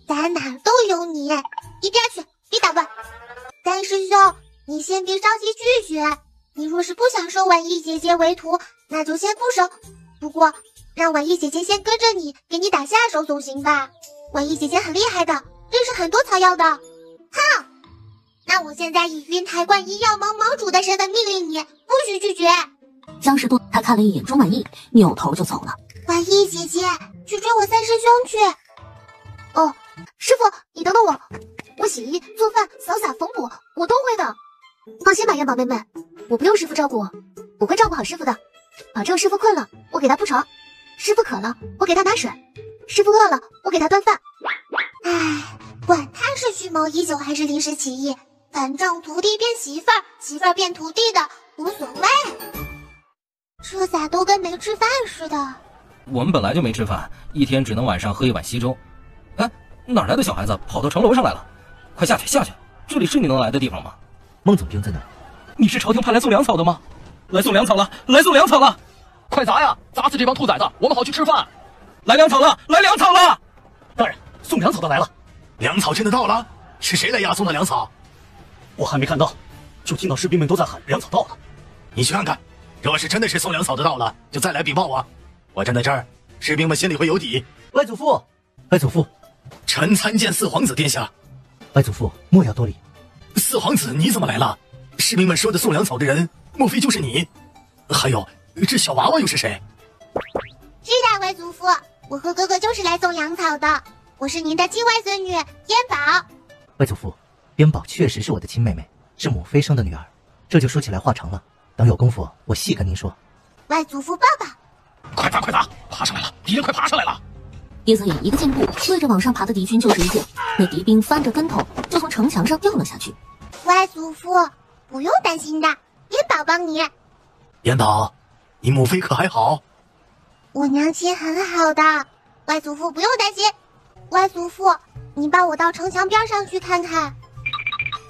咱哪都有你，一边去，别捣乱。三师兄，你先别着急拒绝。你若是不想收婉玉姐姐为徒，那就先不收。不过，让婉玉姐姐先跟着你，给你打下手总行吧？婉玉姐姐很厉害的，认识很多草药的。好，那我现在以云台观医药盟盟主的身份命令你，不许拒绝。
江士多他看了一眼钟满意，扭头就走了。
婉玉姐姐，去追我三师兄去。
哦，师傅，你等等我，我洗衣、做饭、扫洒、缝补，我都会的。放心吧，烟宝妹妹，我不用师傅照顾我会照顾好师傅的。保证师傅困了，我给他铺床；师傅渴了，我给他拿水；师傅饿了，我给他端饭。
唉，管他是蓄谋已久还是临时起意，反正徒弟变媳妇儿，媳妇儿变徒弟的无所谓。这咋都跟没吃饭似的？
我们本来就没吃饭，一天只能晚上喝一碗稀粥。哎，哪来的小孩子跑到城楼上来了？快下去，下去！这里是你能来的地方吗？
孟总兵在哪？
你是朝廷派来送粮草的吗？来送粮草了，来送粮草了！
快砸呀，砸死这帮兔崽子，我们好去吃饭。
来粮草了，来粮草了！
大人，送粮草的来了。
粮草真的到了？是谁来押送的粮草？
我还没看到，就听到士兵们都在喊粮草到了。
你去看看，若是真的是送粮草的到了，就再来禀报我。我站在这儿，士兵们心里会有底。
外祖父，外祖父，
臣参见四皇子殿下。
外祖父，莫要多礼。
四皇子，你怎么来了？士兵们说的送粮草的人，莫非就是你？还有，这小娃娃又是谁？
是的，外祖父，我和哥哥就是来送粮草的。我是您的亲外孙女烟宝。
外祖父，边宝确实是我的亲妹妹，是母妃生的女儿。这就说起来话长了，等有功夫我细跟您说。
外祖父爸爸，
快砸快砸，爬上来了，敌人快爬上来了！
叶泽隐一个箭步对着往上爬的敌军就是一箭，那敌兵翻着跟头就从城墙上掉了下去。
外祖父不用担心的，烟宝帮你。
烟宝，你母妃可还好？
我娘亲很好的，外祖父不用担心。外祖父，你帮我到城墙边上去看看。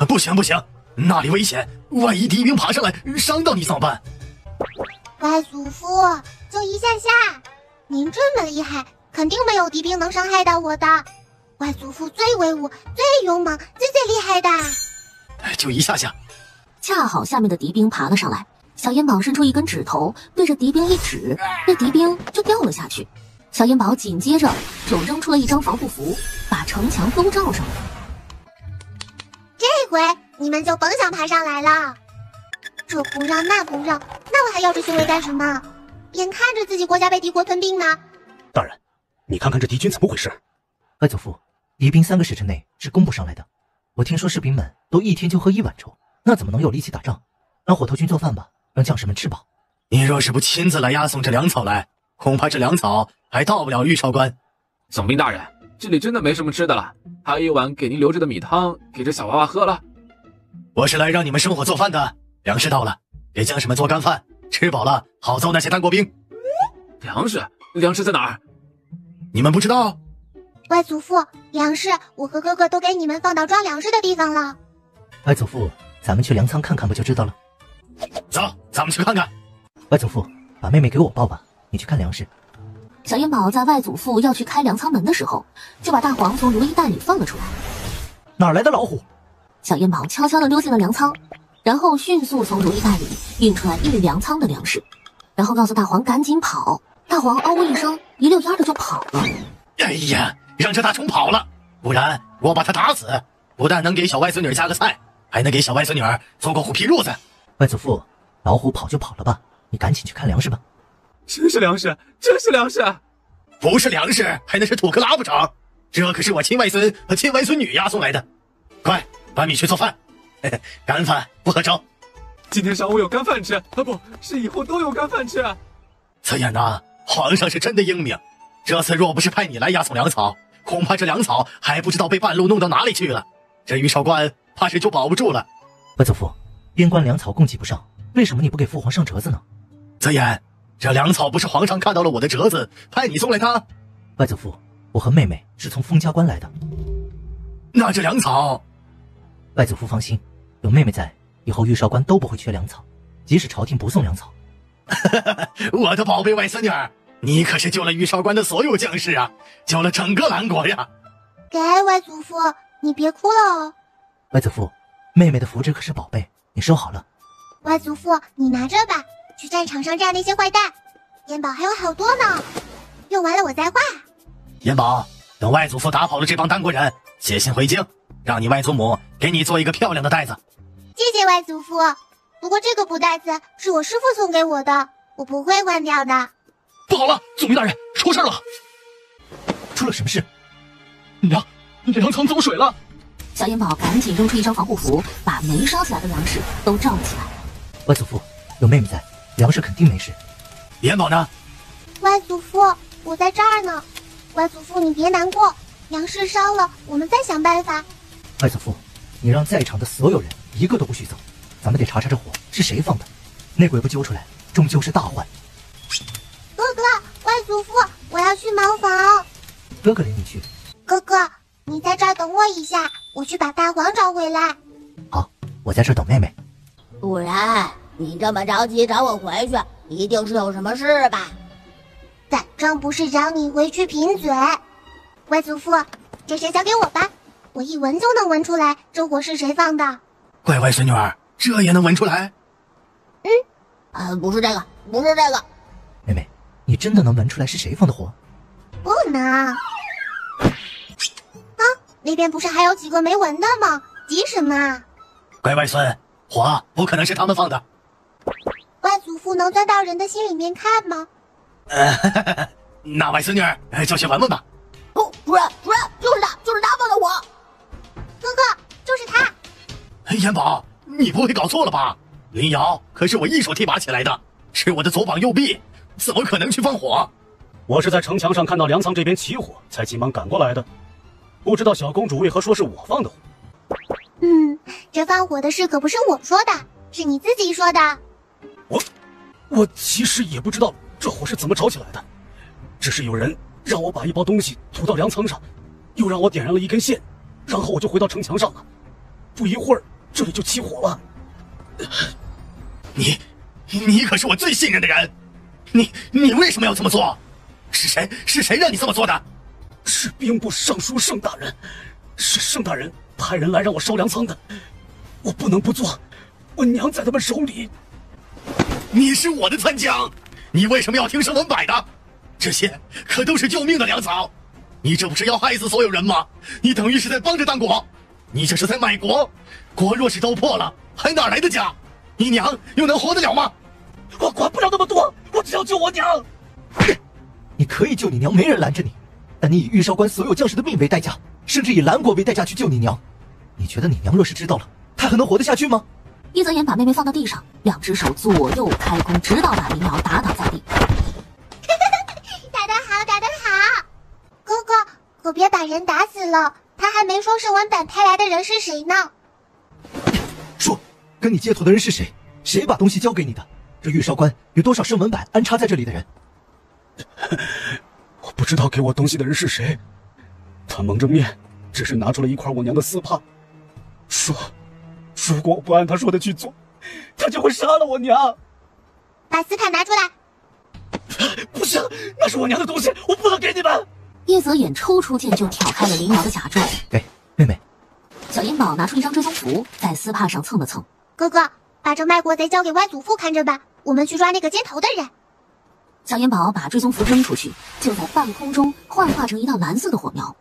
不行不行，那里危险，万一敌兵爬上来伤到你怎么办？
外祖父，就一下下，您这么厉害，肯定没有敌兵能伤害到我的。外祖父最威武、最勇猛、最厉害的。
就一下下。
恰好下面的敌兵爬了上来，小烟宝伸出一根指头，对着敌兵一指，那敌兵就掉了下去。小烟宝紧接着就扔出了一张防护服，把城墙都罩上了。
这回你们就甭想爬上来了。这不让那不让，那我还要这修为干什么？眼看着自己国家被敌国吞并呢。
大人，你看看这敌军怎么回事？
外祖父，敌兵3个时辰内是攻不上来的。我听说士兵们都一天就喝1碗粥，那怎么能有力气打仗？让火头军做饭吧，让将士们吃饱。
你若是不亲自来押送这粮草来，恐怕这粮草还到不了御少关。
总兵大人，这里真的没什么吃的了，还有一碗给您留着的米汤，给这小娃娃喝了。
我是来让你们生火做饭的，粮食到了，给将士们做干饭，吃饱了好揍那些单国兵。
粮食在哪儿？
你们不知道？
外祖父，粮食我和哥哥都给你们放到装粮食的地方了。
外祖父，咱们去粮仓看看不就知道了？
走，咱们去看看。
外祖父，把妹妹给我抱吧，你去看粮食。
小烟宝在外祖父要去开粮仓门的时候，就把大黄从如意袋里放了出来。
哪来的老虎？
小烟宝悄悄地溜进了粮仓，然后迅速从如意袋里运出来运粮仓的粮食，然后告诉大黄赶紧跑。大黄嗷呜一声，一溜烟的就跑了。
哎呀，让这大虫跑了，不然我把他打死，不但能给小外孙女加个菜，还能给小外孙女做个虎皮褥子。
外祖父，老虎跑就跑了吧，你赶紧去看粮食吧。
这是粮食，这是粮食，
不是粮食还能是土克拉不成？这可是我亲外孙和亲外孙女押送来的。快把米去做饭，干饭不喝粥。
今天上午有干饭吃，不是以后都有干饭吃。
此言呐，皇上是真的英明，这次若不是派你来押送粮草，恐怕这粮草还不知道被半路弄到哪里去了，这御少关怕是就保不住了。
外祖父，边关粮草供给不上，为什么你不给父皇上折子呢？
此言，这粮草不是皇上看到了我的折子，派你送来的？
外祖父，我和妹妹是从封家关来的。
那这粮草……
外祖父放心，有妹妹在，以后御少关都不会缺粮草，即使朝廷不送粮草。
我的宝贝外孙女儿，你可是救了御少关的所有将士啊，救了整个兰国呀！
给外祖父，你别哭了哦。
外祖父，妹妹的符纸可是宝贝，你收好了。
外祖父，你拿着吧，去战场上炸那些坏蛋。烟宝还有好多呢，用完了我再画。
烟宝，等外祖父打跑了这帮单国人，写信回京，让你外祖母给你做一个漂亮的袋子。
谢谢外祖父，不过这个布袋子是我师父送给我的，我不会换掉的。
不好了，总兵大人，出事了！
出了什么事？
粮仓走水了！
小烟宝赶紧扔出一张防护服，把没烧起来的粮食都罩了起来。
外祖父，有妹妹在，粮食肯定没事。
烟宝呢？
外祖父，我在这儿呢。外祖父，你别难过，粮食烧了，我们再想办法。
外祖父，你让在场的所有人一个都不许走，咱们得查查这火是谁放的，那鬼不揪出来，终究是大患。
哥哥，外祖父，我要去茅房。
哥哥领你去。
哥哥，你在这儿等我一下，我去把大黄找回来。
好，我在这儿等妹妹。
不然，你这么着急找我回去，一定是有什么事吧？
反正不是找你回去贫嘴。外祖父，这些交给我吧，我一闻就能闻出来这火是谁放的。
乖乖孙女儿，这也能闻出来？
不是这个，不是这个。
妹妹，你真的能闻出来是谁放的火？
不能。那边不是还有几个没闻的吗？急什么啊？
乖外孙，火不可能是他们放的。
外祖父能钻到人的心里面看吗？
那外孙女儿就去闻闻吧。
主任，就是他放的火。
哥哥，就是他。
烟宝，你不会搞错了吧？林瑶可是我一手提拔起来的，是我的左膀右臂，怎么可能去放火？
我是在城墙上看到粮仓这边起火，才急忙赶过来的。不知道小公主为何说是我放的火？
这放火的事可不是我说的，是你自己说的。
我其实也不知道这火是怎么着起来的，只是有人让我把一包东西涂到粮仓上，又让我点燃了一根线，然后我就回到城墙上了。不一会儿，这里就起火了。
你可是我最信任的人，你为什么要这么做？是谁让你这么做的？
是兵部尚书盛大人，是盛大人派人来让我烧粮仓的，我不能不做，我娘在他们手里。
你是我的参将，你为什么要听盛文柏的？这些可都是救命的粮草，你这不是要害死所有人吗？你等于是在帮着当国，你这是在卖国。国若是都破了，还哪来的家？你娘又能活得了吗？
我管不了那么多，我只要救我娘。
你可以救你娘，没人拦着你，但你以御少官所有将士的命为代价，甚至以兰国为代价去救你娘，你觉得你娘若是知道了，她还能活得下去吗？
叶泽言把妹妹放到地上，两只手左右开弓，直到把林瑶打倒在地。
打得好，打得好！哥哥，可别把人打死了，他还没说盛文柏派来的人是谁呢。
说，跟你接头的人是谁？谁把东西交给你的？这御少官有多少盛文柏安插在这里的人？
我不知道给我东西的人是谁，他蒙着面，只是拿出了一块我娘的丝帕，说如果我不按他说的去做，他就会杀了我娘。
把丝帕拿出来。
不行，那是我娘的东西，我不能给你们。
叶泽眼抽出剑就挑开了林瑶的甲胄。
给妹妹。
小银宝拿出一张追踪符，在丝帕上蹭了蹭。
哥哥，把这卖国贼交给外祖父看着吧，我们去抓那个接头的人。
小银宝把追踪符扔出去，就在半空中幻化成一道蓝色的火苗。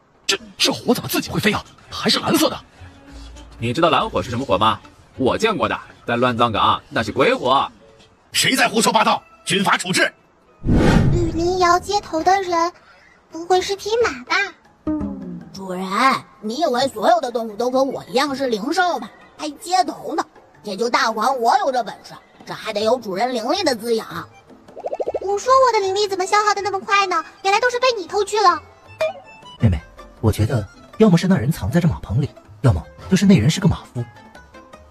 这火怎么自己会飞啊？还是蓝色的？
你知道蓝火是什么火吗？我见过的，在乱葬岗那是鬼火。
谁在胡说八道？军法处置！
与林瑶接头的人，不会是匹马吧？
主人，你以为所有的动物都和我一样是灵兽吗？还接头呢？也就大黄我有这本事，这还得有主人灵力的滋养。
我说我的灵力怎么消耗的那么快呢？原来都是被你偷去了。
妹妹，我觉得要么是那人藏在这马棚里，要么就是那人是个马夫。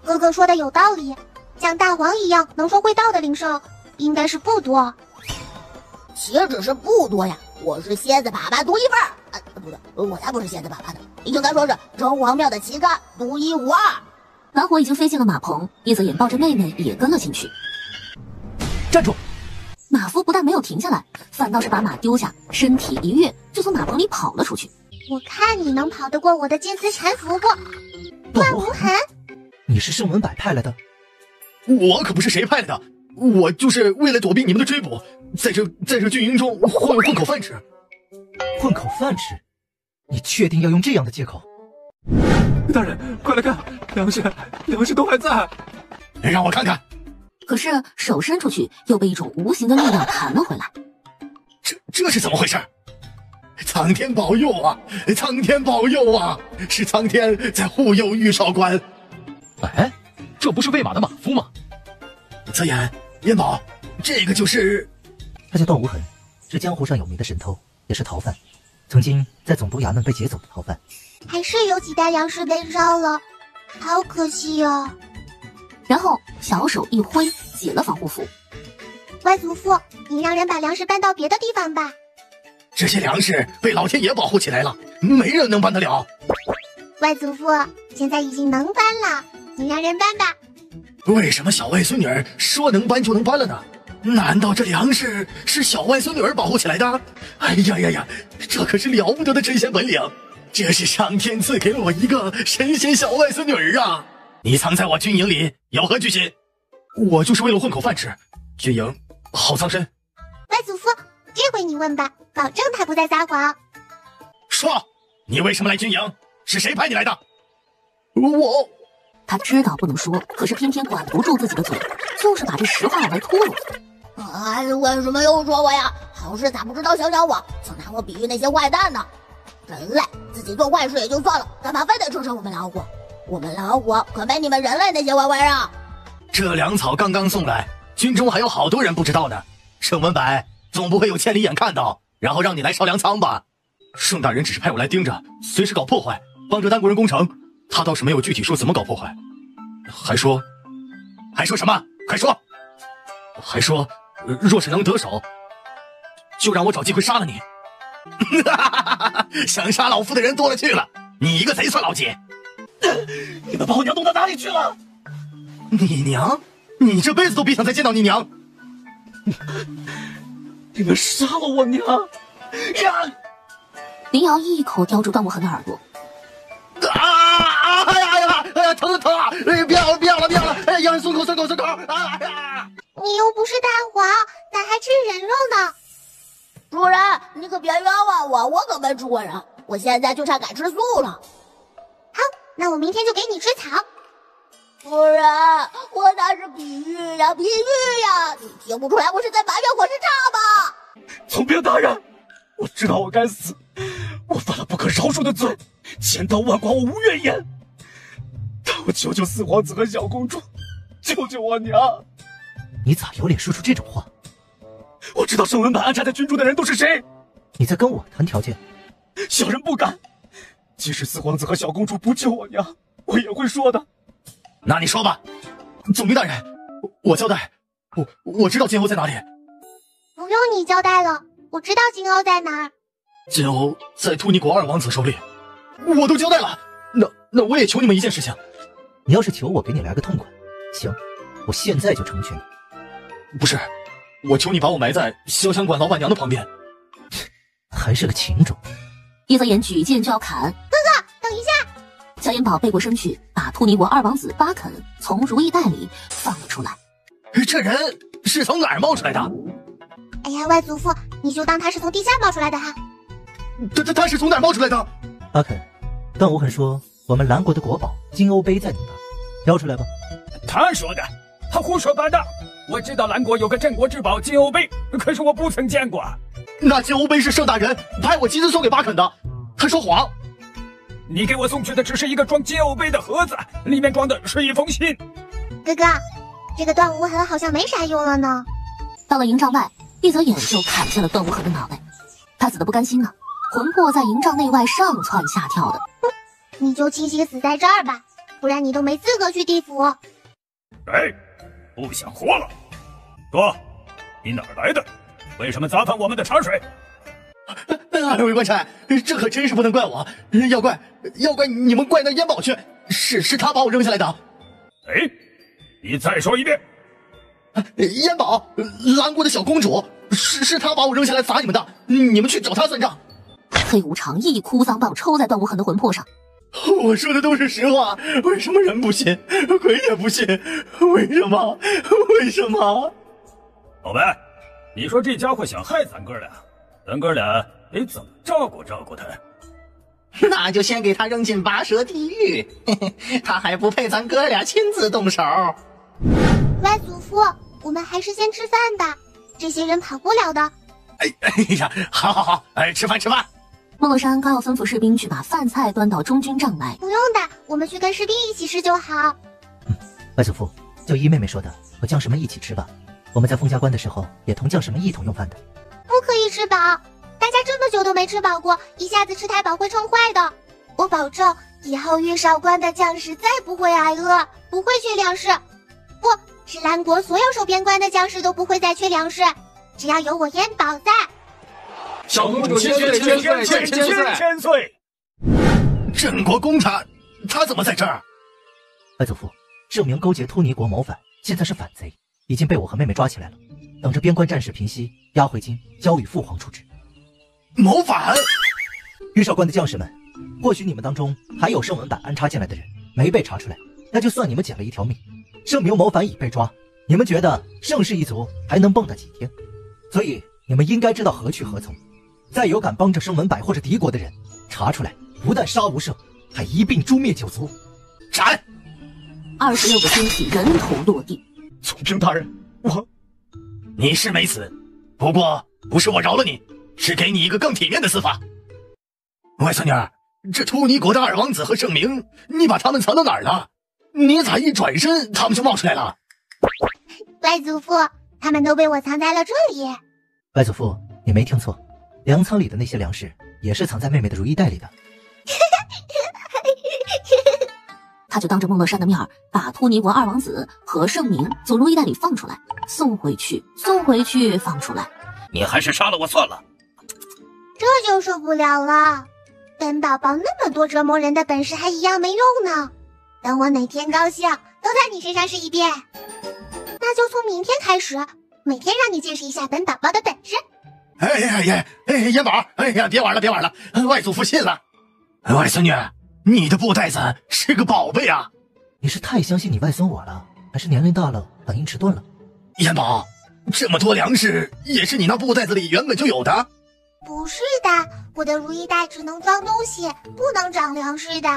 哥哥说的有道理，像大黄一样能说会道的灵兽应该是不多。
岂止是不多呀，我是蝎子粑粑独一份儿。不对，我才不是蝎子粑粑的，应该说是城隍庙的旗杆独一无二。
蓝火已经飞进了马棚，叶泽眼抱着妹妹也跟了进去。
站住！
马夫不但没有停下来，反倒是把马丢下，身体一跃就从马棚里跑了出去。
我看你能跑得过我的金丝缠符不？段无痕，
你是盛文柏派来的？
我可不是谁派来的，我就是为了躲避你们的追捕，在这军营中混口饭吃。
混口饭吃？你确定要用这样的借口？
大人，快来看，粮食都还在。
让我看看。
可是手伸出去，又被一种无形的力量弹了回来。
这是怎么回事？苍天保佑啊！苍天保佑啊！是苍天在护佑御少官。
哎，这不是喂马的马夫吗？
泽言、燕宝，这个就是
他叫段无痕，是江湖上有名的神偷，也是逃犯，曾经在总督衙门被劫走的逃犯。
还是有几袋粮食被烧了，好可惜啊！
然后小手一挥，解了防护符。
外祖父，你让人把粮食搬到别的地方吧。
这些粮食被老天爷保护起来了，没人能搬得了。
外祖父，现在已经能搬了，你让人搬吧。
为什么小外孙女儿说能搬就能搬了呢？难道这粮食是小外孙女儿保护起来的？哎呀呀呀，这可是了不得的针线本领！这是上天赐给了我一个神仙小外孙女儿啊！你藏在我军营里有何居心？我就是为了混口饭吃，军营好藏身。
外祖父，这回你问吧，保证他不再撒谎。
说，你为什么来军营？是谁派你来的？
他知道不能说，可是偏偏管不住自己的嘴，就是把这实话来秃噜。
为什么又说我呀？好事咋不知道想想我，总拿我比喻那些坏蛋呢？人类自己做坏事也就算了，干嘛非得吃上我们老虎？我们老虎可没你们人类那些歪歪让。
这粮草刚刚送来，军中还有好多人不知道呢。盛文柏总不会有千里眼看到，然后让你来烧粮仓吧？盛大人只是派我来盯着，随时搞破坏，帮着丹国人攻城。他倒是没有具体说怎么搞破坏，还说什么？快说！还说，若是能得手，就让我找机会杀了你。想杀老夫的人多了去了，你一个贼算老几？
你们把我娘弄到哪里去了？
你娘？你这辈子都别想再见到你娘！
你们杀了我娘！
林瑶一口叼住段无痕的耳朵。
哎呀，疼啊！别咬了！哎呀，松口！
你又不是大黄，哪还吃人肉呢？
主人，你可别冤枉我，我可没吃过人，我现在就差改吃素了。
好，那我明天就给你吃草。
主人，我那是比喻呀！你听不出来我是在埋怨火势差吗？
总兵大人，我知道我该死，我犯了不可饶恕的罪，千刀万剐我无怨言。但我求求四皇子和小公主，救救我娘！
你咋有脸说出这种话？
我知道圣文版安插在军中的人都是谁。
你在跟我谈条件？
小人不敢。即使四皇子和小公主不救我娘，我也会说的。
那你说吧，总兵大人，我交代，我知道金瓯在哪里。
不用你交代了，我知道金瓯在哪儿。
金瓯在突尼国二王子手里，我都交代了。那我也求你们一件事情。
你要是求我给你来个痛快，行，我现在就成全你。
不是，我求你把我埋在潇湘馆老板娘的旁边。
还是个情种。
叶泽言举剑就要砍，
哥哥，等一下！
萧炎宝背过身去，把突尼国二王子巴肯从如意袋里放了出来。
这人是从哪儿冒出来的？
哎呀，外祖父，你就当他是从地下冒出来的哈。
他是从哪儿冒出来的？
巴肯，段无痕说我们蓝国的国宝金瓯杯在你那儿，交出来吧。
他说的，他胡说八道。我知道蓝国有个镇国之宝金瓯杯，可是我不曾见过。
那金瓯杯是盛大人派我亲自送给巴肯的，他说谎。
你给我送去的只是一个装金瓯杯的盒子，里面装的是一封信。
哥哥，这个段无痕好像没啥用了呢。
到了营帐外，叶泽眼就砍下了段无痕的脑袋。他死的不甘心啊，魂魄在营帐内外上蹿下跳的。
你就清醒死在这儿吧，不然你都没资格去地府。
哎，不想活了？说，你哪儿来的？为什么砸翻我们的茶水？
二位官差，这可真是不能怪我，要怪你们怪那燕宝去，是他把我扔下来的。
哎，你再说一遍。
燕宝，蓝国的小公主，是他把我扔下来砸你们的，你们去找他算账。
黑无常一哭丧棒抽在段无痕的魂魄上。
我说的都是实话，为什么人不信，鬼也不信？为什么？
老白，你说这家伙想害咱哥俩，咱哥俩得怎么照顾他？
那就先给他扔进拔舌地狱，他还不配咱哥俩亲自动手。
外祖父，我们还是先吃饭吧，这些人跑不了的。
哎呀，好，吃饭。
孟乐山刚要吩咐士兵去把饭菜端到中军帐来。
不用的，我们去跟士兵一起吃就好。
外祖父，就依妹妹说的，和将士们一起吃吧。我们在封家关的时候，也同将士们一同用饭的。
不可以吃饱，大家这么久都没吃饱过，一下子吃太饱会撑坏的。我保证，以后御少关的将士再不会挨饿，不会缺粮食。不是蓝国所有守边关的将士都不会再缺粮食，只要有我燕宝在。
小公主千岁！
镇国公他怎么在这儿？
外祖父，这名勾结突尼国谋反，现在是反贼，已经被我和妹妹抓起来了，等着边关战事平息，押回京交与父皇处置。
谋反？
御少关的将士们，或许你们当中还有圣文版安插进来的人没被查出来，那就算你们捡了一条命。圣明谋反已被抓，你们觉得盛世一族还能蹦跶几天？所以你们应该知道何去何从。再有敢帮着生文百或者敌国的人，查出来不但杀无赦，还一并诛灭九族。
斩
！26个尸体人头落地。
总兵大人，
你是没死，不过不是我饶了你，是给你一个更体面的死法。外孙女儿，这突尼国的二王子和圣明，你把他们藏到哪儿了？你咋一转身他们就冒出来了？
外祖父，他们都被我藏在了这里。
外祖父，你没听错，粮仓里的那些粮食也是藏在妹妹的如意袋里的。
他就当着孟乐山的面把突尼国二王子和圣明从如意袋里放出来，送回去，放出来。
你还是杀了我算了。
这就受不了了。本宝宝那么多折磨人的本事还一样没用呢。等我哪天高兴，都在你身上试一遍。那就从明天开始，每天让你见识一下本宝宝的本事。
元宝，哎呀，别玩了，外祖父信了。外孙女，你的布袋子是个宝贝啊！
你是太相信你外孙我了，还是年龄大了，反应迟钝了？
元宝，这么多粮食也是你那布袋子里原本就有的？
不是的，我的如意袋只能装东西，不能长粮食的。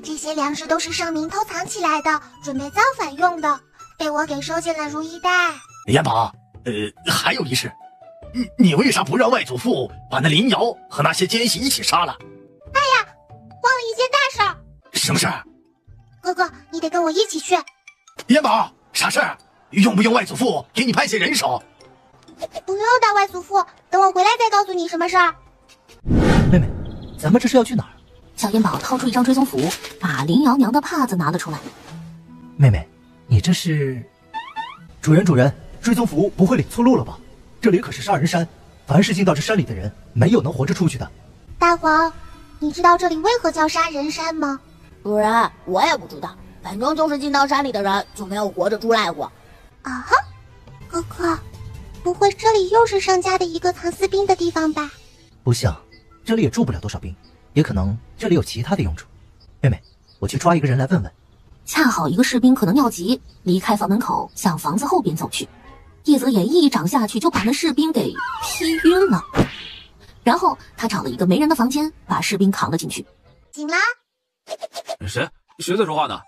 这些粮食都是圣明偷藏起来的，准备造反用的，被我给收进了如意袋。
元宝，还有一事，你为啥不让外祖父把那林瑶和那些奸细一起杀了？
哎呀，忘了一件大事儿。
什么事儿？
哥哥，你得跟我一起去。
元宝，啥事儿？用不用外祖父给你派些人手？
不用的，外祖父，等我回来再告诉你什么事儿。
妹妹，咱们这是要去哪儿？
小烟宝掏出一张追踪符，把林瑶娘的帕子拿了出来。
妹妹，你这是？主人，追踪符不会领错路了吧？这里可是杀人山，凡是进到这山里的人，没有能活着出去的。
大黄，你知道这里为何叫杀人山吗？
主人，我也不知道，反正就是进到山里的人就没有活着出来过。
啊哈，哥哥，不会这里又是盛家的一个藏私兵的地方吧？
不像，这里也住不了多少兵，也可能这里有其他的用处。妹妹，我去抓一个人来问问。
恰好一个士兵可能尿急，离开房门口向房子后边走去。叶泽野一掌下去就把那士兵给劈晕了，然后他找了一个没人的房间，把士兵扛了进去。
醒啦？
谁在说话呢？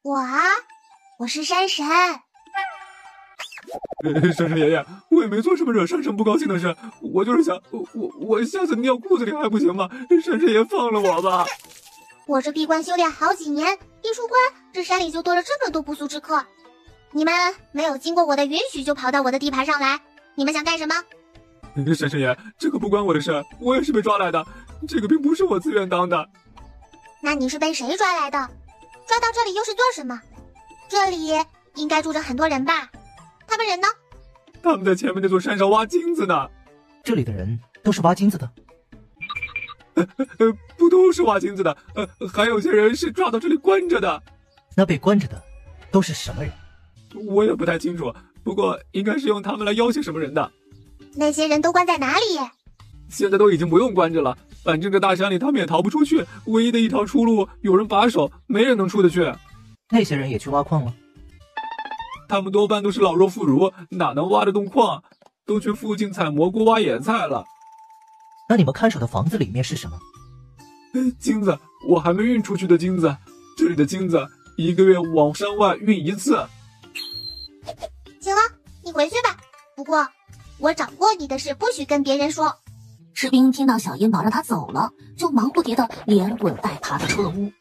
我啊，我是山神。
山神爷爷，我也没做什么惹山神不高兴的事，我就是想，我下次尿裤子里还不行吗？山神爷放了我吧。
我这闭关修炼好几年，一出关，这山里就多了这么多不速之客。你们没有经过我的允许就跑到我的地盘上来，你们想干什么？
山神爷，这可不关我的事，我也是被抓来的，这个兵不是我自愿当的。
那你是被谁抓来的？抓到这里又是做什么？这里应该住着很多人吧？他们人呢？
他们在前面那座山上挖金子呢。
这里的人都是挖金子的？
不都是挖金子的，还有些人是抓到这里关着的。
那被关着的都是什么人？
我也不太清楚，不过应该是用他们来要挟什么人的。
那些人都关在哪里？
现在都已经不用关着了，反正这大山里他们也逃不出去，唯一的一条出路有人把守，没人能出得去。
那些人也去挖矿了？
他们多半都是老弱妇孺，哪能挖得动矿？都去附近采蘑菇、挖野菜了。
那你们看守的房子里面是什么？
金子，我还没运出去的金子。这里的金子1个月往山外运一次。
行了，你回去吧。不过我找过你的事不许跟别人说。
士兵听到小烟宝让他走了，就忙不迭的连滚带爬的出了屋。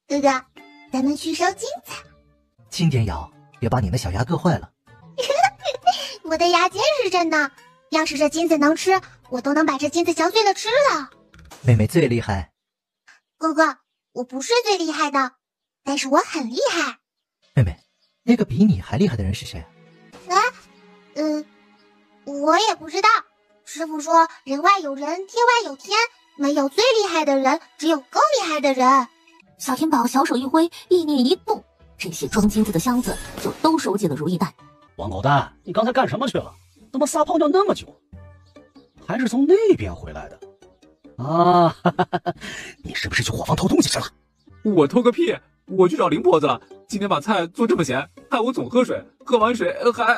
哥哥，咱们去收金子。
轻点咬，别把你的小牙硌坏了。
我的牙结实着呢，要是这金子能吃，我都能把这金子嚼碎了吃了。
妹妹最厉害。
哥哥，我不是最厉害的，但是我很厉害。
妹妹，那个比你还厉害的人是谁？
我也不知道。师傅说人外有人，天外有天，没有最厉害的人，只有更厉害的人。
小天宝小手一挥，意念一动，这些装金子的箱子就都收进了如意袋。
王狗蛋，你刚才干什么去了？怎么撒泡尿那么久？还是从那边回来的？啊，哈哈哈，你是不是去伙房偷东西去了？
我偷个屁！我去找林婆子了。今天把菜做这么咸，害我总喝水，喝完水还……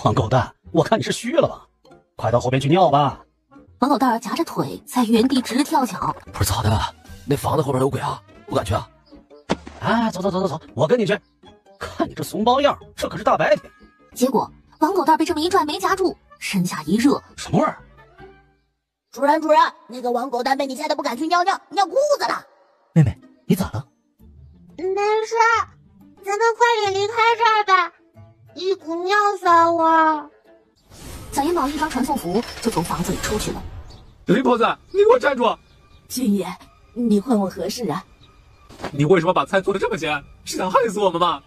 王狗蛋，我看你是虚了吧？快到后边去尿吧。
王狗蛋夹着腿在原地直跳脚。
不是咋的？那房子后边有鬼啊！不敢去啊！
哎，走，我跟你去。看你这怂包样，这可是大白天。
结果王狗蛋被这么一拽没夹住，身下一热，
什么味儿？
主人，那个王狗蛋被你吓得不敢去尿裤子了。
妹妹，你咋了？
没事，咱们快点离开这儿吧，一股尿骚味儿。
小烟宝一张传送符就从房子里出去了。
林婆子，你给我站住！
军爷，你唤我何事啊？
你为什么把菜做得这么咸？是想害死我们吗？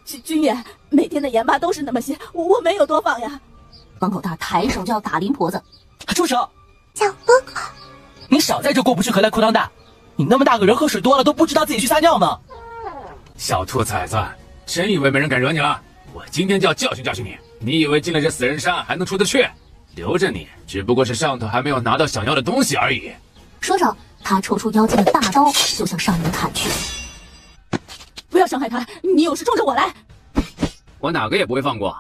军爷，每天的盐巴都是那么咸，我没有多放呀。
王狗蛋抬手就要打林婆子。
住手！
小哥哥，
你少在这过不去河来裤裆大！你那么大个人，喝水多了都不知道自己去撒尿吗？
小兔崽子，真以为没人敢惹你了？我今天就要教训教训你！你以为进了这死人山还能出得去？留着你只不过是上头还没有拿到想要的东西而已。
说着，他抽出腰间的大刀，就向上人砍去。
不要伤害他，你有事冲着我来！
我哪个也不会放过。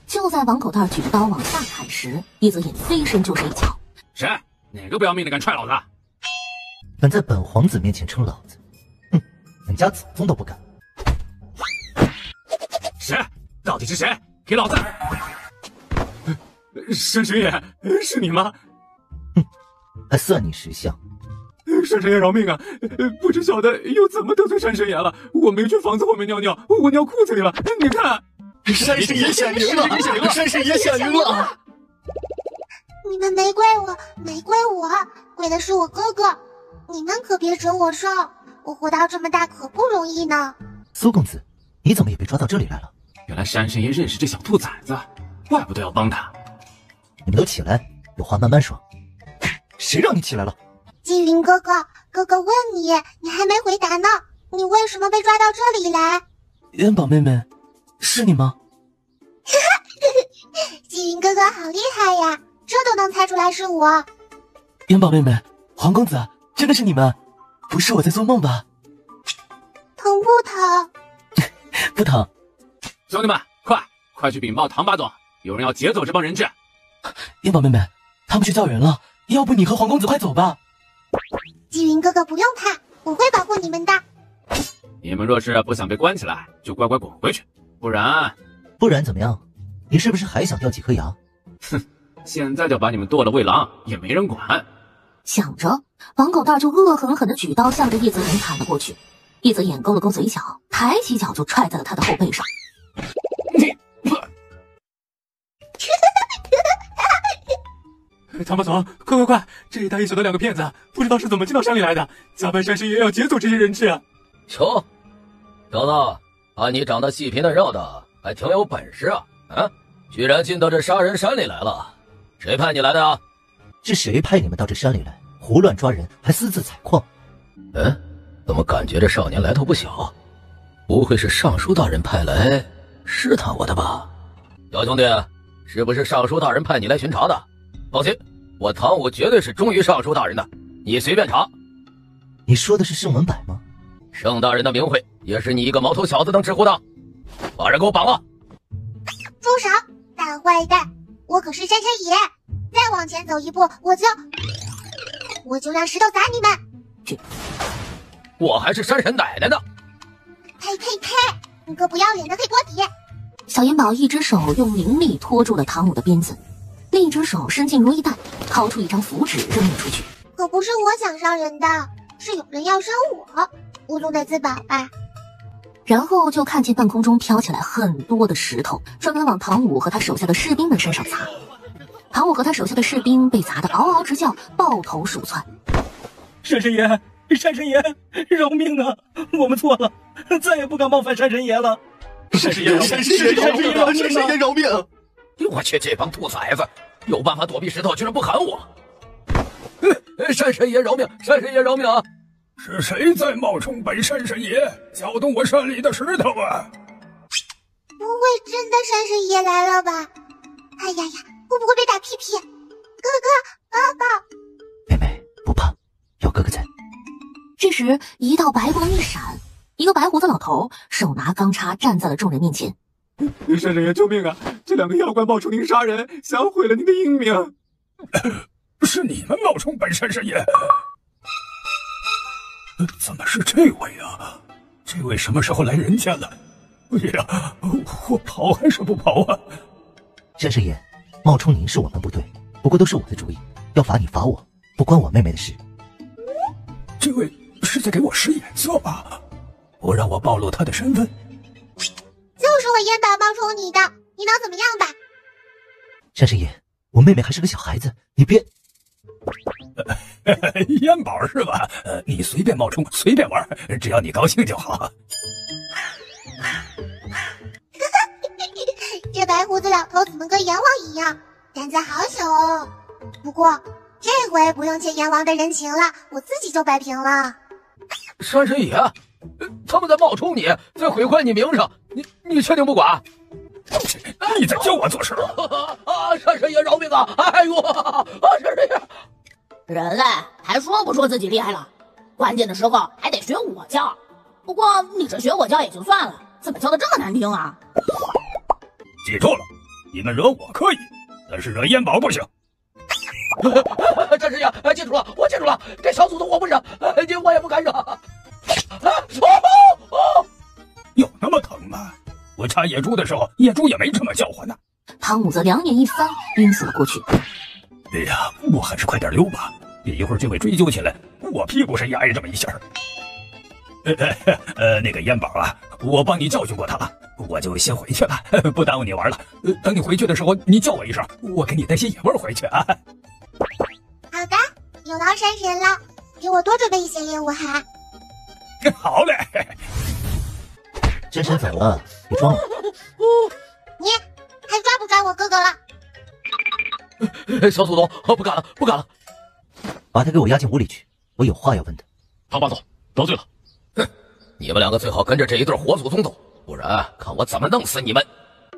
就在王狗蛋举着刀往下砍时，叶泽隐飞身就是一脚。
谁？哪个不要命的敢踹老子？
敢在本皇子面前称老子，哼，本家祖宗都不敢。
谁？到底是谁？给老子！
山神爷，是你吗？
哼，还算你识相。
山神爷饶命啊！不知晓得又怎么得罪山神爷了。我没去房子后面尿尿，我尿裤子里了。你看，
山神爷显灵了！山神爷显灵了！
你们没怪我，没怪我，怪的是我哥哥。你们可别惹我上，我活到这么大可不容易呢。
苏公子，你怎么也被抓到这里来了？
原来山神爷认识这小兔崽子，怪不得要帮他。
你们都起来，有话慢慢说。谁让你起来了？
纪云哥哥，哥哥问你，你还没回答呢。你为什么被抓到这里来？
元宝妹妹，是你吗？
纪云哥哥好厉害呀，这都能猜出来是我。
元宝妹妹，黄公子，真的是你们？不是我在做梦吧？
疼不疼？
不疼。
兄弟们，快去禀报唐八总，有人要劫走这帮人质。
元宝妹妹，他们去叫人了，要不你和黄公子快走吧。
纪云哥哥不用怕，我会保护你们的。
你们若是不想被关起来，就乖乖滚回去，不然
怎么样？你是不是还想掉几颗牙？
哼，现在就把你们剁了喂狼，也没人管。
想着，王狗蛋就恶狠狠地举刀向着叶泽隐砍了过去。叶泽隐勾了勾嘴角，抬起脚就踹在了他的后背上。
唐八总，快！这一大一小的两个骗子，不知道是怎么进到山里来的，假扮山神爷要劫走这些人质啊！
瞧，小子，看你长得细皮嫩肉的，还挺有本事啊！居然进到这杀人山里来了，谁派你来的啊？
是谁派你们到这山里来，胡乱抓人，还私自采矿？
怎么感觉这少年来头不小？不会是尚书大人派来试探我的吧？小兄弟，是不是尚书大人派你来巡查的？放心，我唐武绝对是忠于尚书大人的，你随便查。
你说的是盛文柏吗？
盛大人的名讳也是你一个毛头小子能直呼的？把人给我绑了！
住手，大坏蛋！我可是山神爷，再往前走一步，我就让石头砸你们！
我还是山神奶奶呢！
呸！你个不要脸的黑锅底！
小银宝一只手用灵力拖住了唐武的鞭子，另一只手伸进如意袋，掏出一张符纸扔了出去。
可不是我想伤人的，是有人要伤我总得自保吧。
然后就看见半空中飘起来很多的石头，专门往唐武和他手下的士兵们身上砸。唐武和他手下的士兵被砸得嗷嗷直叫，抱头鼠窜。
山神爷，饶命啊！我们错了，再也不敢冒犯山神爷了。
山神爷饶命！
我去，这帮兔崽子，有办法躲避石头，居然不喊我！山神爷饶命！山神爷饶命啊！
是谁在冒充本山神爷，搅动我山里的石头啊？
不会真的山神爷来了吧？哎呀，会不会被打屁屁？哥哥，爸爸，
妹妹不怕，有哥哥在。
这时，一道白光一闪，一个白胡子老头手拿钢叉站在了众人面前。
山神爷救命啊！这两个妖怪冒充您杀人，想毁了您的英名。
是你们冒充本山神爷？怎么是这位啊？这位什么时候来人间了？哎呀，我跑还是不跑啊？
山神爷，冒充您是我们不对，不过都是我的主意，要罚你罚我，不关我妹妹的事。
这位是在给我使眼色吧？不让我暴露他的身份。
就是我烟宝冒充你的，你能怎么样吧？
山神爷，我妹妹还是个小孩子，你别。
烟宝是吧？你随便冒充，随便玩，只要你高兴就好。
这白胡子老头怎么跟阎王一样？胆子好小哦。不过这回不用欠阎王的人情了，我自己就摆平了。
山神爷，他们在冒充你，在毁坏你名声，你确定不管？
你在教我做事
啊！山神爷饶命啊！哎呦，山神爷！
人类还说不说自己厉害了？关键的时候还得学我教。不过你这学我教也就算了，怎么教的这么难听啊？
记住了，你们惹我可以，但是惹燕宝不行。
山神爷，记住了，我记住了，这小祖宗我不惹，我也不敢惹。
有那么疼吗？我插野猪的时候，野猪也没这么叫唤呢。
汤姆则两眼一翻，晕死了过去。
哎呀，我还是快点溜吧，别一会儿就被追究起来，我屁股上也挨这么一下。那个燕宝啊，我帮你教训过他了，我就先回去了，不耽误你玩了。等你回去的时候，你叫我一声，我给你带些野味回去啊。
好的，有劳山神了，给我多准备一些猎物哈。
好嘞。
山神走了，别装了。
你还抓不抓我哥哥了？
小祖宗，不干了，不干了！
把他给我押进屋里去，我有话要问他。
唐八总，得罪了。
哼，你们两个最好跟着这一对活祖宗走，不然看我怎么弄死你们！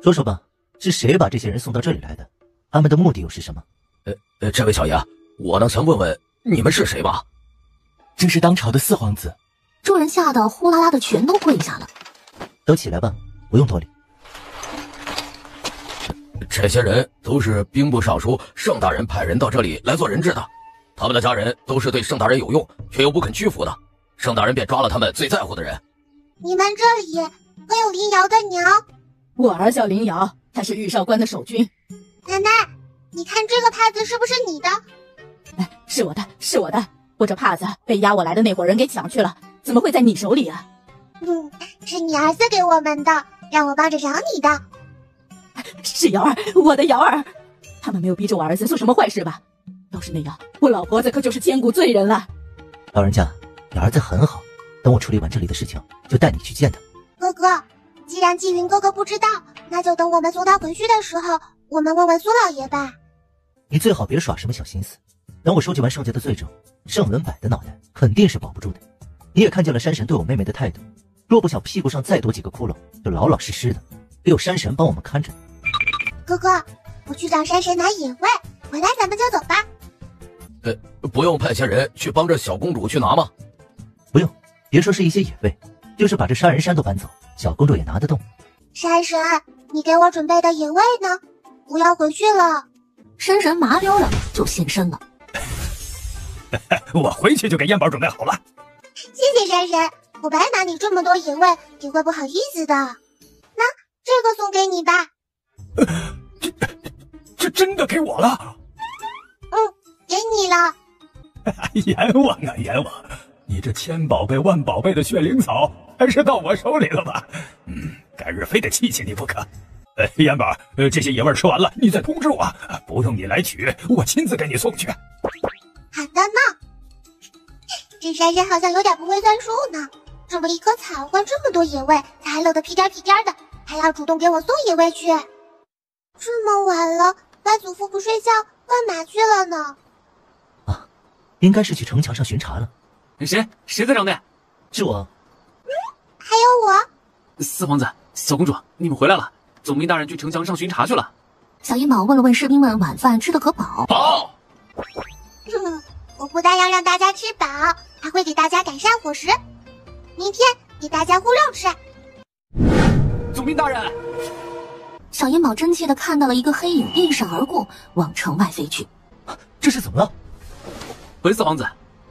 说说吧，是谁把这些人送到这里来的？他们的目的又是什么？
这位小爷，我能先问问你们是谁吗？
正是当朝的四皇子。
众人吓得呼啦啦的全都跪下了。
都起来吧，不用多礼。
这些人都是兵部尚书盛大人派人到这里来做人质的，他们的家人都是对盛大人有用，却又不肯屈服的。盛大人便抓了他们最在乎的人。
你们这里可有林瑶的娘？
我儿叫林瑶，他是御少官的守军。
奶奶，你看这个帕子是不是你的？
是我的，是我的。我这帕子被押我来的那伙人给抢去了，怎么会在你手里啊？
是你儿子给我们的，让我帮着找你的。
是瑶儿，我的瑶儿。他们没有逼着我儿子做什么坏事吧？要是那样，我老婆子可就是千古罪人了。
老人家，你儿子很好，等我处理完这里的事情，就带你去见他。
哥哥，既然纪云哥哥不知道，那就等我们送他回去的时候，我们问问苏老爷吧。
你最好别耍什么小心思，等我收集完盛家的罪证，盛文柏的脑袋肯定是保不住的。你也看见了山神对我妹妹的态度，若不想屁股上再多几个窟窿，就老老实实的，得有山神帮我们看着。
哥哥，我去找山神拿野味，回来咱们就走吧。
不用派些人去帮着小公主去拿吗？
不用，别说是一些野味，就是把这杀人山都搬走，小公主也拿得动。
山神，你给我准备的野味呢？我要回去了。
山神麻溜了就现身了。
我回去就给燕宝准备好了。
谢谢山神，我白拿你这么多野味，你会不好意思的。那这个送给你吧。
这真的给我了？
给你了。
阎王啊阎王，你这千宝贝万宝贝的血灵草还是到我手里了吧？改日非得气气你不可。燕宝，这些野味吃完了，你再通知我，不用你来取，我亲自给你送去。
好的呢。这山神好像有点不会算数呢，这么一棵草换这么多野味，他还乐得屁颠屁颠的，还要主动给我送野味去。这么晚了，外祖父不睡觉，干嘛去了呢？
应该是去城墙上巡查了。
谁在找呢？
是我。
还有我。
四皇子、小公主，你们回来了。总兵大人去城墙上巡查去了。
小银宝问了问士兵们晚饭吃得可饱。
饱。
我不但要让大家吃饱，还会给大家改善伙食。明天给大家烀肉吃。
总兵大人。
小银宝真切地看到了一个黑影应闪而过，往城外飞去。
这是怎么了？
回四皇子，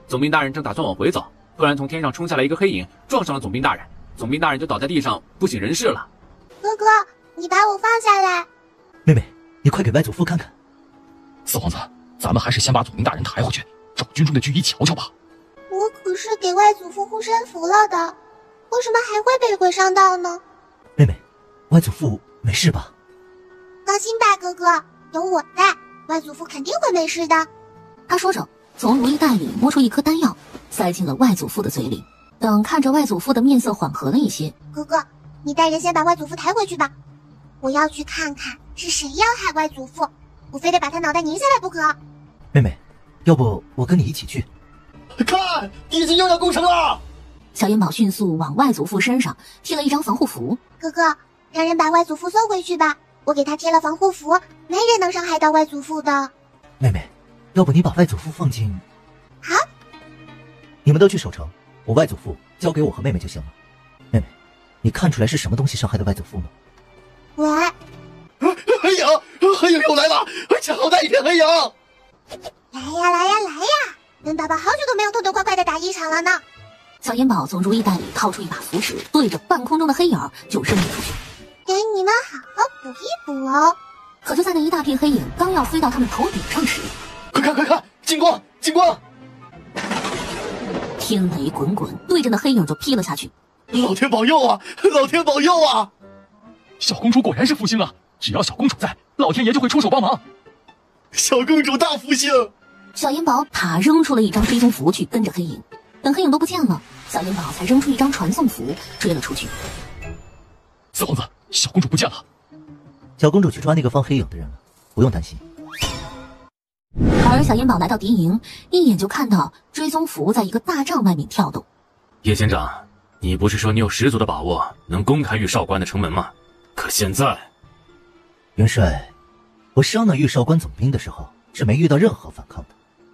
总兵大人正打算往回走，突然从天上冲下来一个黑影，撞上了总兵大人，总兵大人就倒在地上不省人事了。
哥哥，你把我放下来。
妹妹，你快给外祖父看看。
四皇子，咱们还是先把总兵大人抬回去，找军中的御医瞧瞧吧。
我可是给外祖父护身符了的，为什么还会被鬼上当呢？
妹妹，外祖父没事吧？
放心吧，哥哥，有我在，外祖父肯定会没事的。
他说着，从如意袋里摸出一颗丹药，塞进了外祖父的嘴里。等看着外祖父的面色缓和了一些，
哥哥，你带人先把外祖父抬回去吧，我要去看看是谁要害外祖父，我非得把他脑袋拧下来不可。
妹妹，要不我跟你一起去？
看，地基又要攻城了！
小烟宝迅速往外祖父身上贴了一张防护符。
哥哥，让人把外祖父送回去吧，我给他贴了防护符，没人能伤害到外祖父的。
妹妹，要不你把外祖父放进……
好，
你们都去守城，我外祖父交给我和妹妹就行了。妹妹，你看出来是什么东西伤害的外祖父吗？
喂，
黑影，黑影又来了，前后带一片黑影。
来呀来呀来呀！本宝宝好久都没有痛痛快快的打一场了呢。
小烟宝从如意袋里掏出一把符纸，对着半空中的黑影就扔了出去，
给你们好好补一补哦。
可就在那一大片黑影刚要飞到他们头顶上时，
快看快看，金光金光！
天雷滚滚，对着那黑影就劈了下去。
老天保佑啊！老天保佑啊！
小公主果然是福星啊！只要小公主在，老天爷就会出手帮忙。
小公主大福星！
小烟宝他扔出了一张追踪符去跟着黑影，等黑影都不见了，小烟宝才扔出一张传送符追了出去。
四皇子，小公主不见了。
小公主去抓那个放黑影的人了，不用担心。
而小烟宝来到敌营，一眼就看到追踪符在一个大帐外面跳动。
叶县长，你不是说你有十足的把握能攻开玉少关的城门吗？可现在，
元帅，我伤那玉少关总兵的时候是没遇到任何反抗的，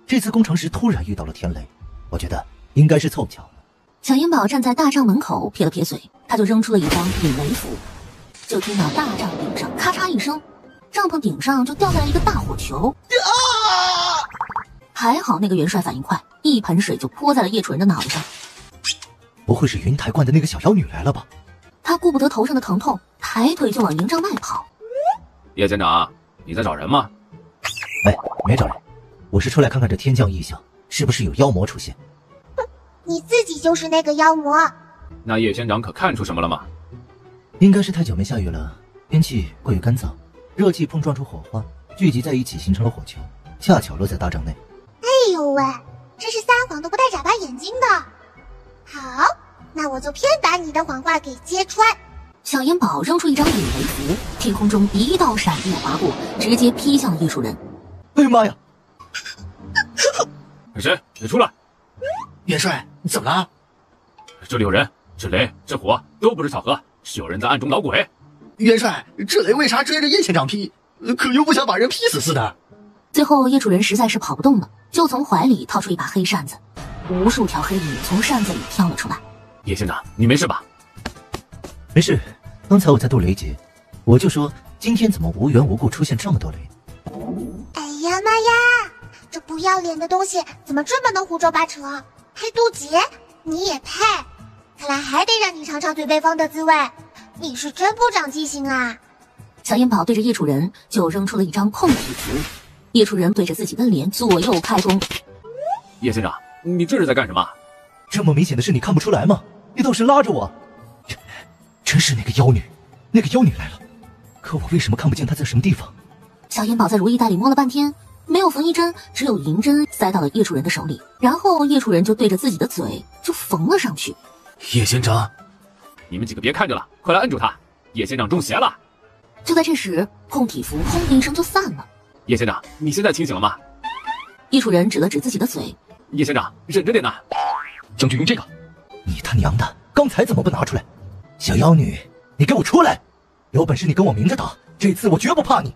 这次攻城时突然遇到了天雷，我觉得应该是凑巧了。
小烟宝站在大帐门口撇了撇嘴，他就扔出了一张引雷符，就听到大帐顶上咔嚓一声，帐篷顶上就掉下来一个大火球。还好那个元帅反应快，一盆水就泼在了叶楚人的脑袋上。
不会是云台观的那个小妖女来了吧？
他顾不得头上的疼痛，抬腿就往营帐外跑。
叶县长，你在找人吗？
没找人，我是出来看看这天降异象是不是有妖魔出现。
你自己就是那个妖魔。
那叶县长可看出什么了吗？
应该是太久没下雨了，天气过于干燥，热气碰撞出火花，聚集在一起形成了火球，恰巧落在大帐内。
哎呦喂，真是撒谎都不带眨巴眼睛的。好，那我就偏把你的谎话给揭穿。
小烟宝扔出一张引雷符，天空中一道闪电划过，直接劈向了叶楚人。
哎呀妈呀！
谁？你出来！
元帅，你怎么了？
这里有人，这雷这火都不是巧合，是有人在暗中捣鬼。
元帅，这雷为啥追着叶县长劈？可又不想把人劈死似的。
最后叶楚人实在是跑不动了，就从怀里掏出一把黑扇子，无数条黑影从扇子里跳了出来。
叶县长，你没事吧？
没事，刚才我在渡雷劫，我就说今天怎么无缘无故出现这么多雷。
哎呀妈呀，这不要脸的东西怎么这么能胡说八扯？还渡劫，你也配？看来还得让你尝尝嘴被封的滋味。你是真不长记性啊！
小烟宝对着叶楚人就扔出了一张控体符，叶楚人对着自己的脸左右开弓。
叶县长，你这是在干什么？
这么明显的事你看不出来吗？你倒是拉着我。真是那个妖女，那个妖女来了，可我为什么看不见她在什么地方？
小烟宝在如意袋里摸了半天，没有缝衣针，只有银针塞到了叶楚人的手里，然后叶楚人就对着自己的嘴就缝了上去。
叶县长，你们几个别看着了，快来摁住他！叶县长中邪了！
就在这时，控体符轰的一声就散了。
叶县长，你现在清醒了吗？
叶楚人指了指自己的嘴。
叶县长，忍着点呐！
将军用这个。
你他娘的，刚才怎么不拿出来？小妖女，你给我出来！有本事你跟我明着打，这次我绝不怕你。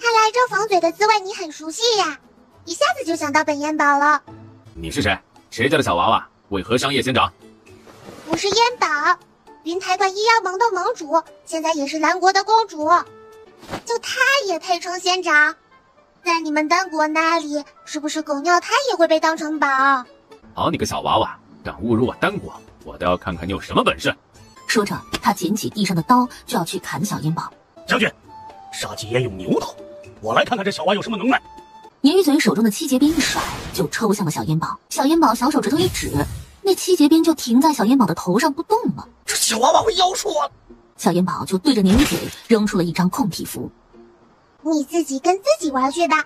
看来这防嘴的滋味你很熟悉呀，一下子就想到本烟宝了。
你是谁？谁家的小娃娃？为何伤叶县长？
我是烟宝，云台观医药盟的盟主，现在也是兰国的公主。就她也配称县长？在你们丹国那里，是不是狗尿她也会被当成宝？
好你个小娃娃，敢侮辱我丹国，我倒要看看你有什么本事！
说着，他捡起地上的刀就要去砍小烟宝。
将军，杀鸡焉用牛刀，我来看看这小娃有什么能耐。
鲶鱼嘴手中的七节鞭一甩，就抽向了小烟宝。小烟宝小手指头一指，那七节鞭就停在小烟宝的头上不动了。
这小娃娃会妖术啊！
小烟宝就对着鲶鱼嘴扔出了一张控体符。
你自己跟自己玩去吧。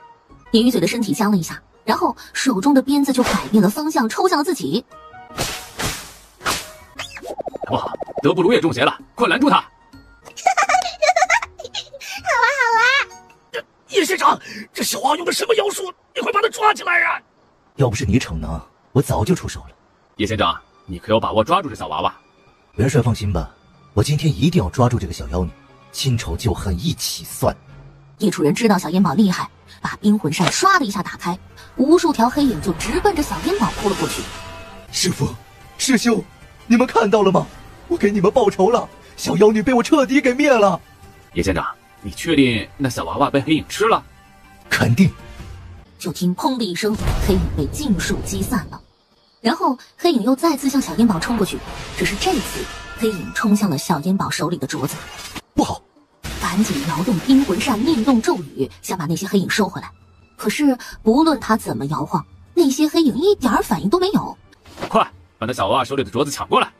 鲶鱼嘴的身体僵了一下，然后手中的鞭子就改变了方向，抽向了自己。
不好，德布鲁也中邪了，快拦住他！
好啊好啊！
叶县长，这小娃用的什么妖术？你快把他抓起来啊！
要不是你逞能，我早就出手了。
叶县长，你可有把握抓住这小娃娃？
元帅放心吧，我今天一定要抓住这个小妖女，新仇旧恨一起算。
叶楚人知道小烟宝厉害，把冰魂扇唰的一下打开，无数条黑影就直奔着小烟宝扑了过去。
师父，师兄，你们看到了吗？我给你们报仇了，小妖女被我彻底给灭了。
叶县长，你确定那小娃娃被黑影吃了？
肯定。
就听砰的一声，黑影被尽数击散了。然后黑影又再次向小烟宝冲过去，只是这次黑影冲向了小烟宝手里的镯子。
不好！
赶紧摇动冰魂扇，念动咒语，想把那些黑影收回来。可是不论他怎么摇晃，那些黑影一点反应都没有。
快把那小娃娃手里的镯子抢过来！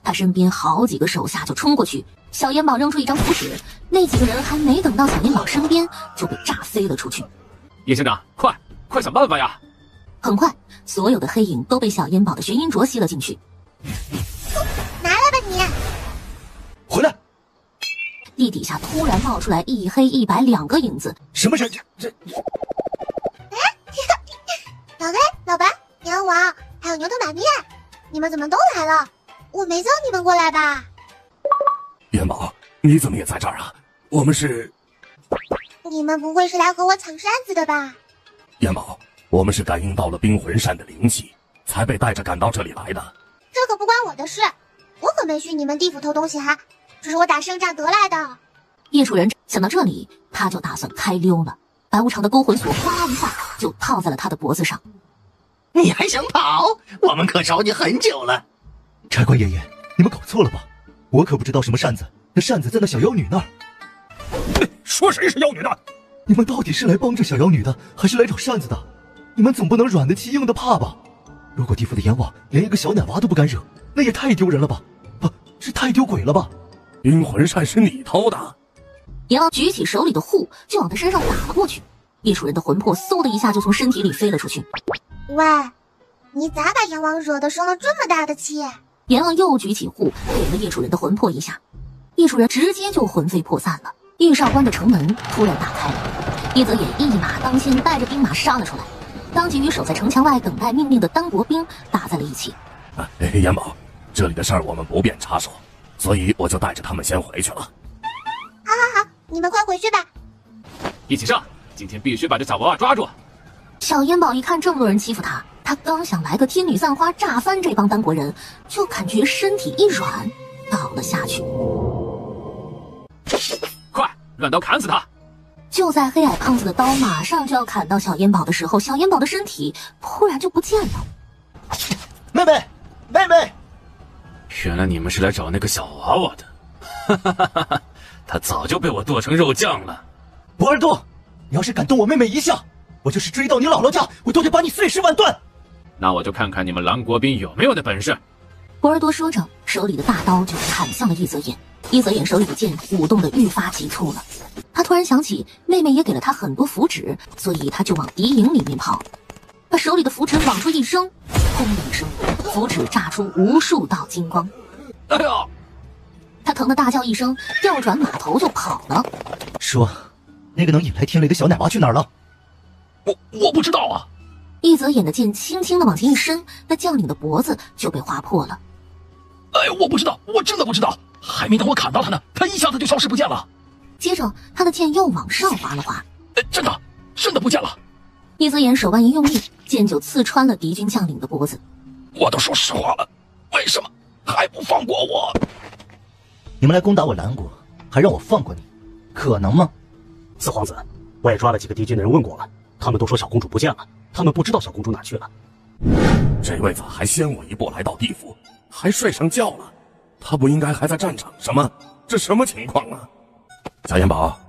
他身边好几个手下就冲过去，小烟宝扔出一张符纸，那几个人还没等到小烟宝身边，就被炸飞了出去。
叶县长，快想办法呀！
很快，所有的黑影都被小烟宝的玄阴镯吸了进去。
拿来吧你！
回来！
地底下突然冒出来一黑一白两个影子。
什么人？这……
老黑、老白、阎王，还有牛头马面，你们怎么都来了？我没叫你们过来吧？
元宝，你怎么也在这儿啊？我们是……
你们不会是来和我抢扇子的吧？
元宝，我们是感应到了冰魂扇的灵气，才被带着赶到这里来的。
这可不关我的事，我可没去你们地府偷东西哈，这是我打胜仗得来的。
叶楚人想到这里，他就打算开溜了。白无常的勾魂锁哗啦一下就套在了他的脖子上。
你还想跑？我们可找你很久了。
差官爷爷，你们搞错了吧？我可不知道什么扇子，那扇子在那小妖女那儿。
说谁是妖女的？
你们到底是来帮着小妖女的，还是来找扇子的？你们总不能软的欺硬的怕吧？如果地府的阎王连一个小奶娃都不敢惹，那也太丢人了吧？不是太丢鬼了吧？
冰魂扇是你偷的？
阎王举起手里的护就往他身上打了过去，叶楚人的魂魄嗖的一下就从身体里飞了出去。
喂，你咋把阎王惹得生了这么大的气？
阎王又举起护给了叶楚人的魂魄一下，叶楚人直接就魂飞魄散了。玉少关的城门突然打开了，叶泽野一马当先带着兵马杀了出来，当即与守在城墙外等待命令的单国兵打在了一起。
元宝，这里的事儿我们不便插手，所以我就带着他们先回去了。
好，你们快回去吧。
一起上，今天必须把这小娃娃抓住。
小烟宝一看这么多人欺负他，他刚想来个天女散花炸翻这帮单国人，就感觉身体一软，倒了下去。
快，乱刀砍死他！
就在黑矮胖子的刀马上就要砍到小烟宝的时候，小烟宝的身体忽然就不见了。
妹妹！
原来你们是来找那个小娃娃的，哈哈哈！他早就被我剁成肉酱了。
博尔多，你要是敢动我妹妹一下，我就是追到你姥姥家，我都得把你碎尸万段。
那我就看看你们蓝国兵有没有那本事。
博尔多说着，手里的大刀就砍向了一泽眼。一泽眼手里的剑舞动得愈发急促了，他突然想起妹妹也给了他很多符纸，所以他就往敌营里面跑。把手里的符纸往出一扔，砰的一声，符纸炸出无数道金光。
哎呀！
他疼得大叫一声，调转马头就跑了。
说，那个能引来天雷的小奶娃去哪儿了？
我不知道啊。
一泽眼的剑轻轻地往前一伸，那将领的脖子就被划破了。
哎，我不知道，我真的不知道。还没等我砍到他呢，他一下子就消失不见了。
接着，他的剑又往上划了划，
真的不见了。
一泽眼手腕一用力，剑就刺穿了敌军将领的脖子。
我都说实话了，为什么还不放过我？
你们来攻打我蓝国，还让我放过你，可能吗？
四皇子，我也抓了几个敌军的人问过了，他们都说小公主不见了，他们不知道小公主哪去了。这位子还先我一步来到地府，还睡上觉了。他不应该还在战场上吗？这什么情况啊？小烟宝，